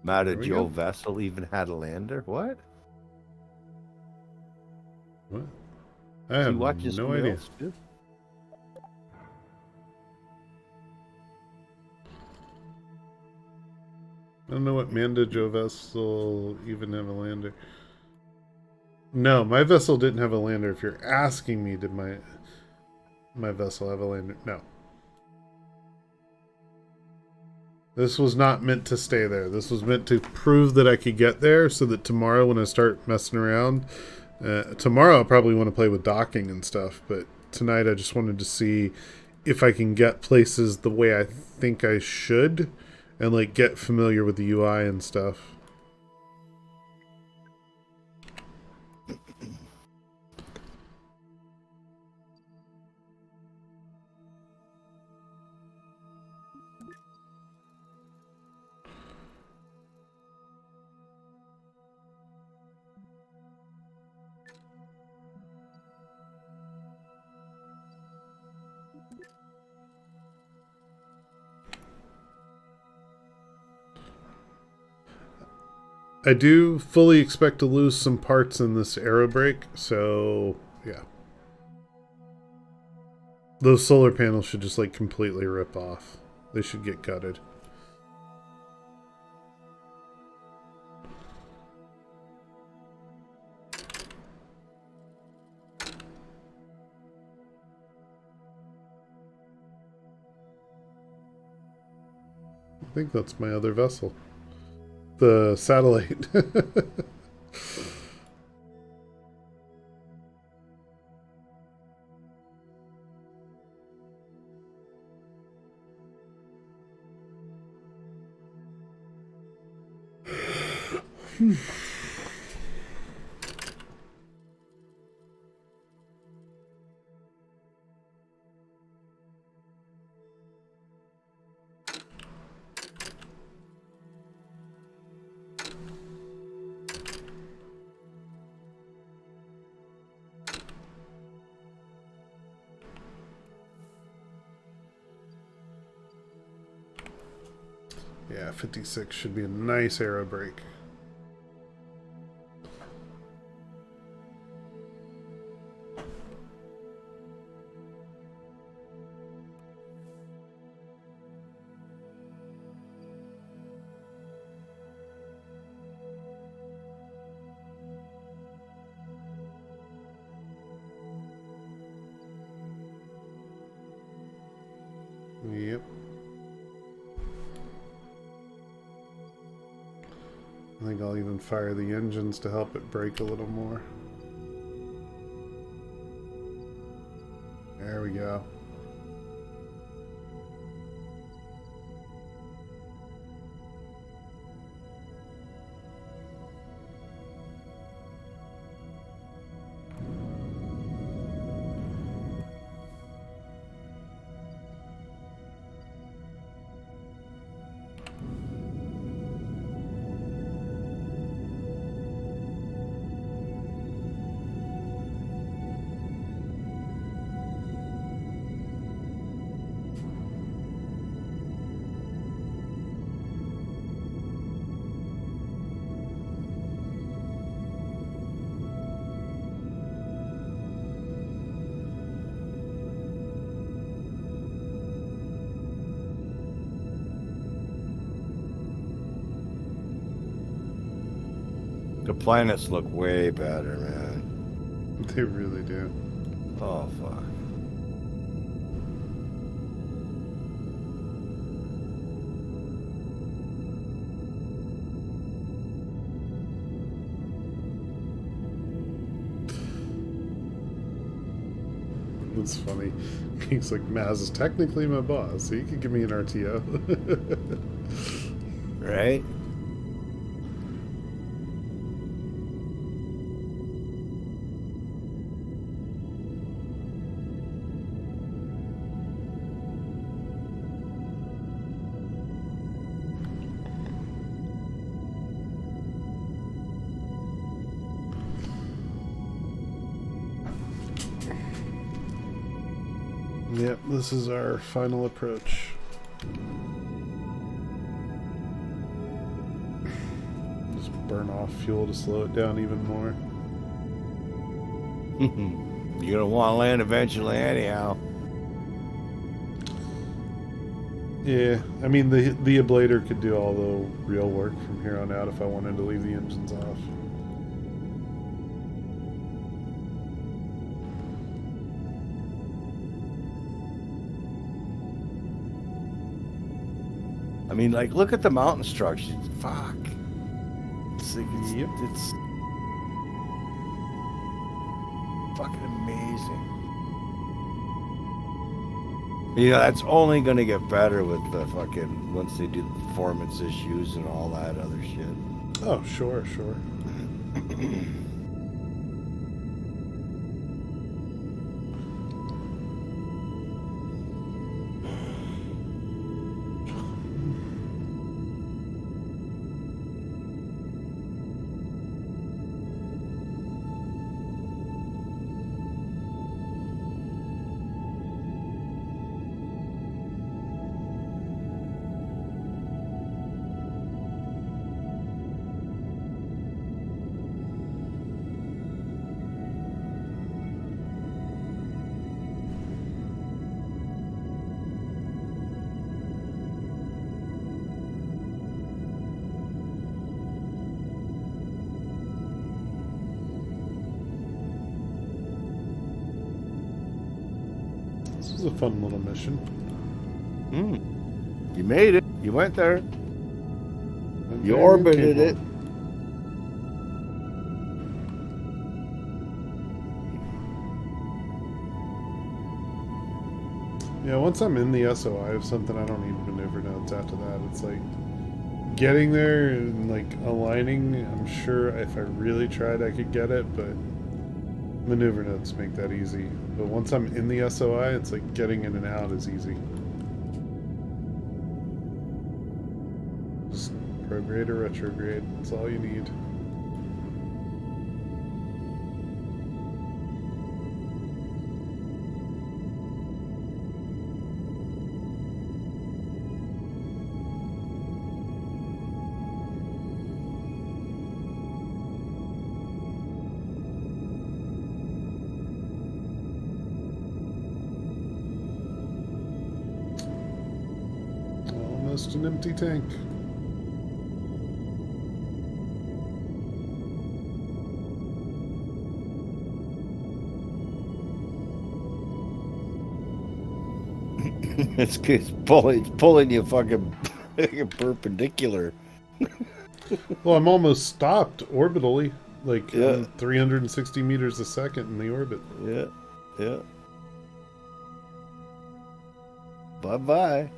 [SPEAKER 6] Mata
[SPEAKER 1] There we
[SPEAKER 6] Joe
[SPEAKER 1] go.
[SPEAKER 6] vessel even had a lander? What?
[SPEAKER 1] What? I
[SPEAKER 6] Is he
[SPEAKER 1] have
[SPEAKER 6] watching
[SPEAKER 1] no
[SPEAKER 6] somebody
[SPEAKER 1] idea.
[SPEAKER 6] else too?
[SPEAKER 1] I don't know what Manda Joe vessel even have a lander. No, my vessel didn't have a lander. If you're asking me, did my vessel have a lander? No. This was not meant to stay there. This was meant to prove that I could get there so that tomorrow when I start messing around, tomorrow I'll probably want to play with docking and stuff, but tonight I just wanted to see if I can get places the way I think I should and like get familiar with the UI and stuff. I do fully expect to lose some parts in this aero brake, so yeah. Those solar panels should just like completely rip off. They should get gutted. I think that's my other vessel. The satellite. Yeah, 56 should be a nice aero brake. Yep. I think I'll even fire the engines to help it brake a little more. There we go.
[SPEAKER 6] The planets look way better, man.
[SPEAKER 1] They really do.
[SPEAKER 6] Oh, fuck.
[SPEAKER 1] It's funny. He's like, Maz is technically my boss, so you could give me an RTO.
[SPEAKER 6] Right?
[SPEAKER 1] Yep, this is our final approach. Just burn off fuel to slow it down even more.
[SPEAKER 6] You're gonna want to land eventually, anyhow.
[SPEAKER 1] Yeah, I mean the ablator could do all the real work from here on out if I wanted to leave the engines off.
[SPEAKER 6] I mean, like, look at the mountain structures. Fuck. It's fucking amazing. You know, that's only gonna get better with the fucking once they do the performance issues and all that other shit.
[SPEAKER 1] Oh, sure, sure. This was a fun little mission.
[SPEAKER 6] You made it. You went there.
[SPEAKER 1] Okay,
[SPEAKER 6] You orbited
[SPEAKER 1] okay,
[SPEAKER 6] it.
[SPEAKER 1] Yeah, once I'm in the SOI of something, I don't need maneuver nodes after that. It's like getting there and like aligning. I'm sure if I really tried, I could get it, but maneuver nodes make that easy. But once I'm in the SOI, it's like getting in and out is easy. Just prograde or retrograde. That's all you need. Almost an empty tank.
[SPEAKER 6] It's pulling you fucking perpendicular.
[SPEAKER 1] Well, I'm almost stopped orbitally. Like,
[SPEAKER 6] Yeah.
[SPEAKER 1] I'm 360 meters a second in the orbit.
[SPEAKER 6] Yeah, yeah. Bye-bye.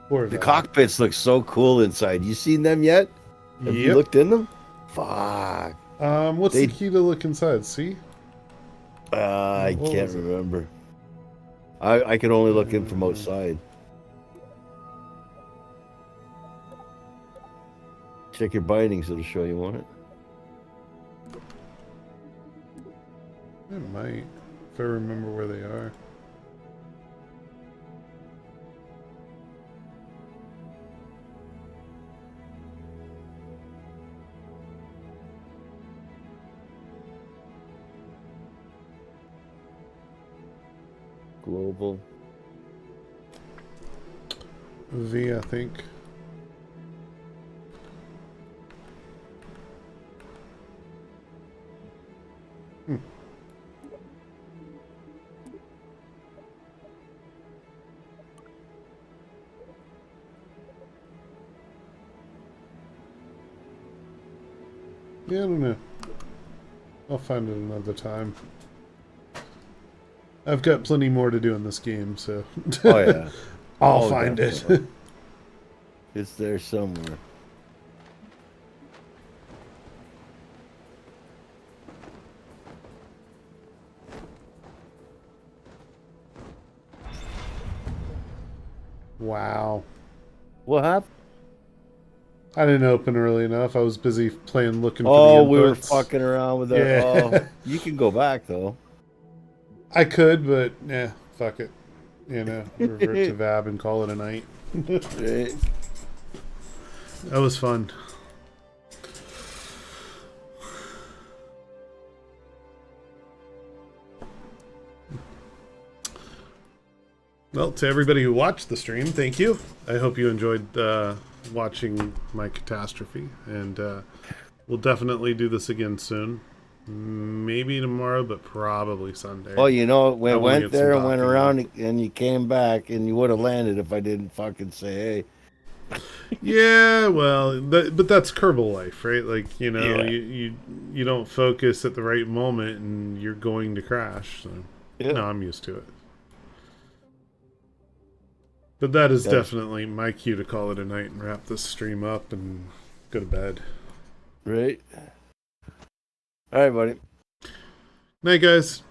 [SPEAKER 1] Poor
[SPEAKER 6] The
[SPEAKER 1] guy.
[SPEAKER 6] cockpits look so cool inside. You seen them yet? Have you
[SPEAKER 1] Yep.
[SPEAKER 6] looked in them? Fuck.
[SPEAKER 1] What's
[SPEAKER 6] They-
[SPEAKER 1] the key to look inside? See?
[SPEAKER 6] I
[SPEAKER 1] What
[SPEAKER 6] can't
[SPEAKER 1] was it?
[SPEAKER 6] remember. I can only look in from outside. Check your bindings, it'll show you, won't it?
[SPEAKER 1] It might, if I remember where they are.
[SPEAKER 6] Global.
[SPEAKER 1] V, I think. Yeah, I don't know. I'll find it another time. I've got plenty more to do in this game, so
[SPEAKER 6] Oh yeah.
[SPEAKER 1] I'll
[SPEAKER 6] Oh,
[SPEAKER 1] find it.
[SPEAKER 6] definitely. It's there somewhere.
[SPEAKER 1] Wow.
[SPEAKER 6] What happened?
[SPEAKER 1] I didn't open early enough. I was busy looking for
[SPEAKER 6] Oh,
[SPEAKER 1] the
[SPEAKER 6] we were
[SPEAKER 1] inputs.
[SPEAKER 6] fucking around with that.
[SPEAKER 1] Yeah.
[SPEAKER 6] Oh, you can go back though.
[SPEAKER 1] I could, but yeah, fuck it. You know, revert to Vab and call it a night.
[SPEAKER 6] Right.
[SPEAKER 1] That was fun. Well, to everybody who watched the stream, thank you. I hope you enjoyed watching my catastrophe, and we'll definitely do this again soon. Maybe tomorrow, but probably Sunday.
[SPEAKER 6] Well, you know, we
[SPEAKER 1] I wanna
[SPEAKER 6] went
[SPEAKER 1] get some
[SPEAKER 6] there and went
[SPEAKER 1] docking
[SPEAKER 6] around, and you came back, and you would have landed if I didn't fucking say, hey.
[SPEAKER 1] Yeah, well, but that's Kerbal life, right? Like, you know,
[SPEAKER 6] Yeah.
[SPEAKER 1] you don't focus at the right moment, and you're going to crash. So,
[SPEAKER 6] Yeah.
[SPEAKER 1] no, I'm used to it. But that is
[SPEAKER 6] Yeah.
[SPEAKER 1] definitely my cue to call it a night and wrap this stream up and go to bed.
[SPEAKER 6] Right. All right, buddy.
[SPEAKER 1] Night, guys.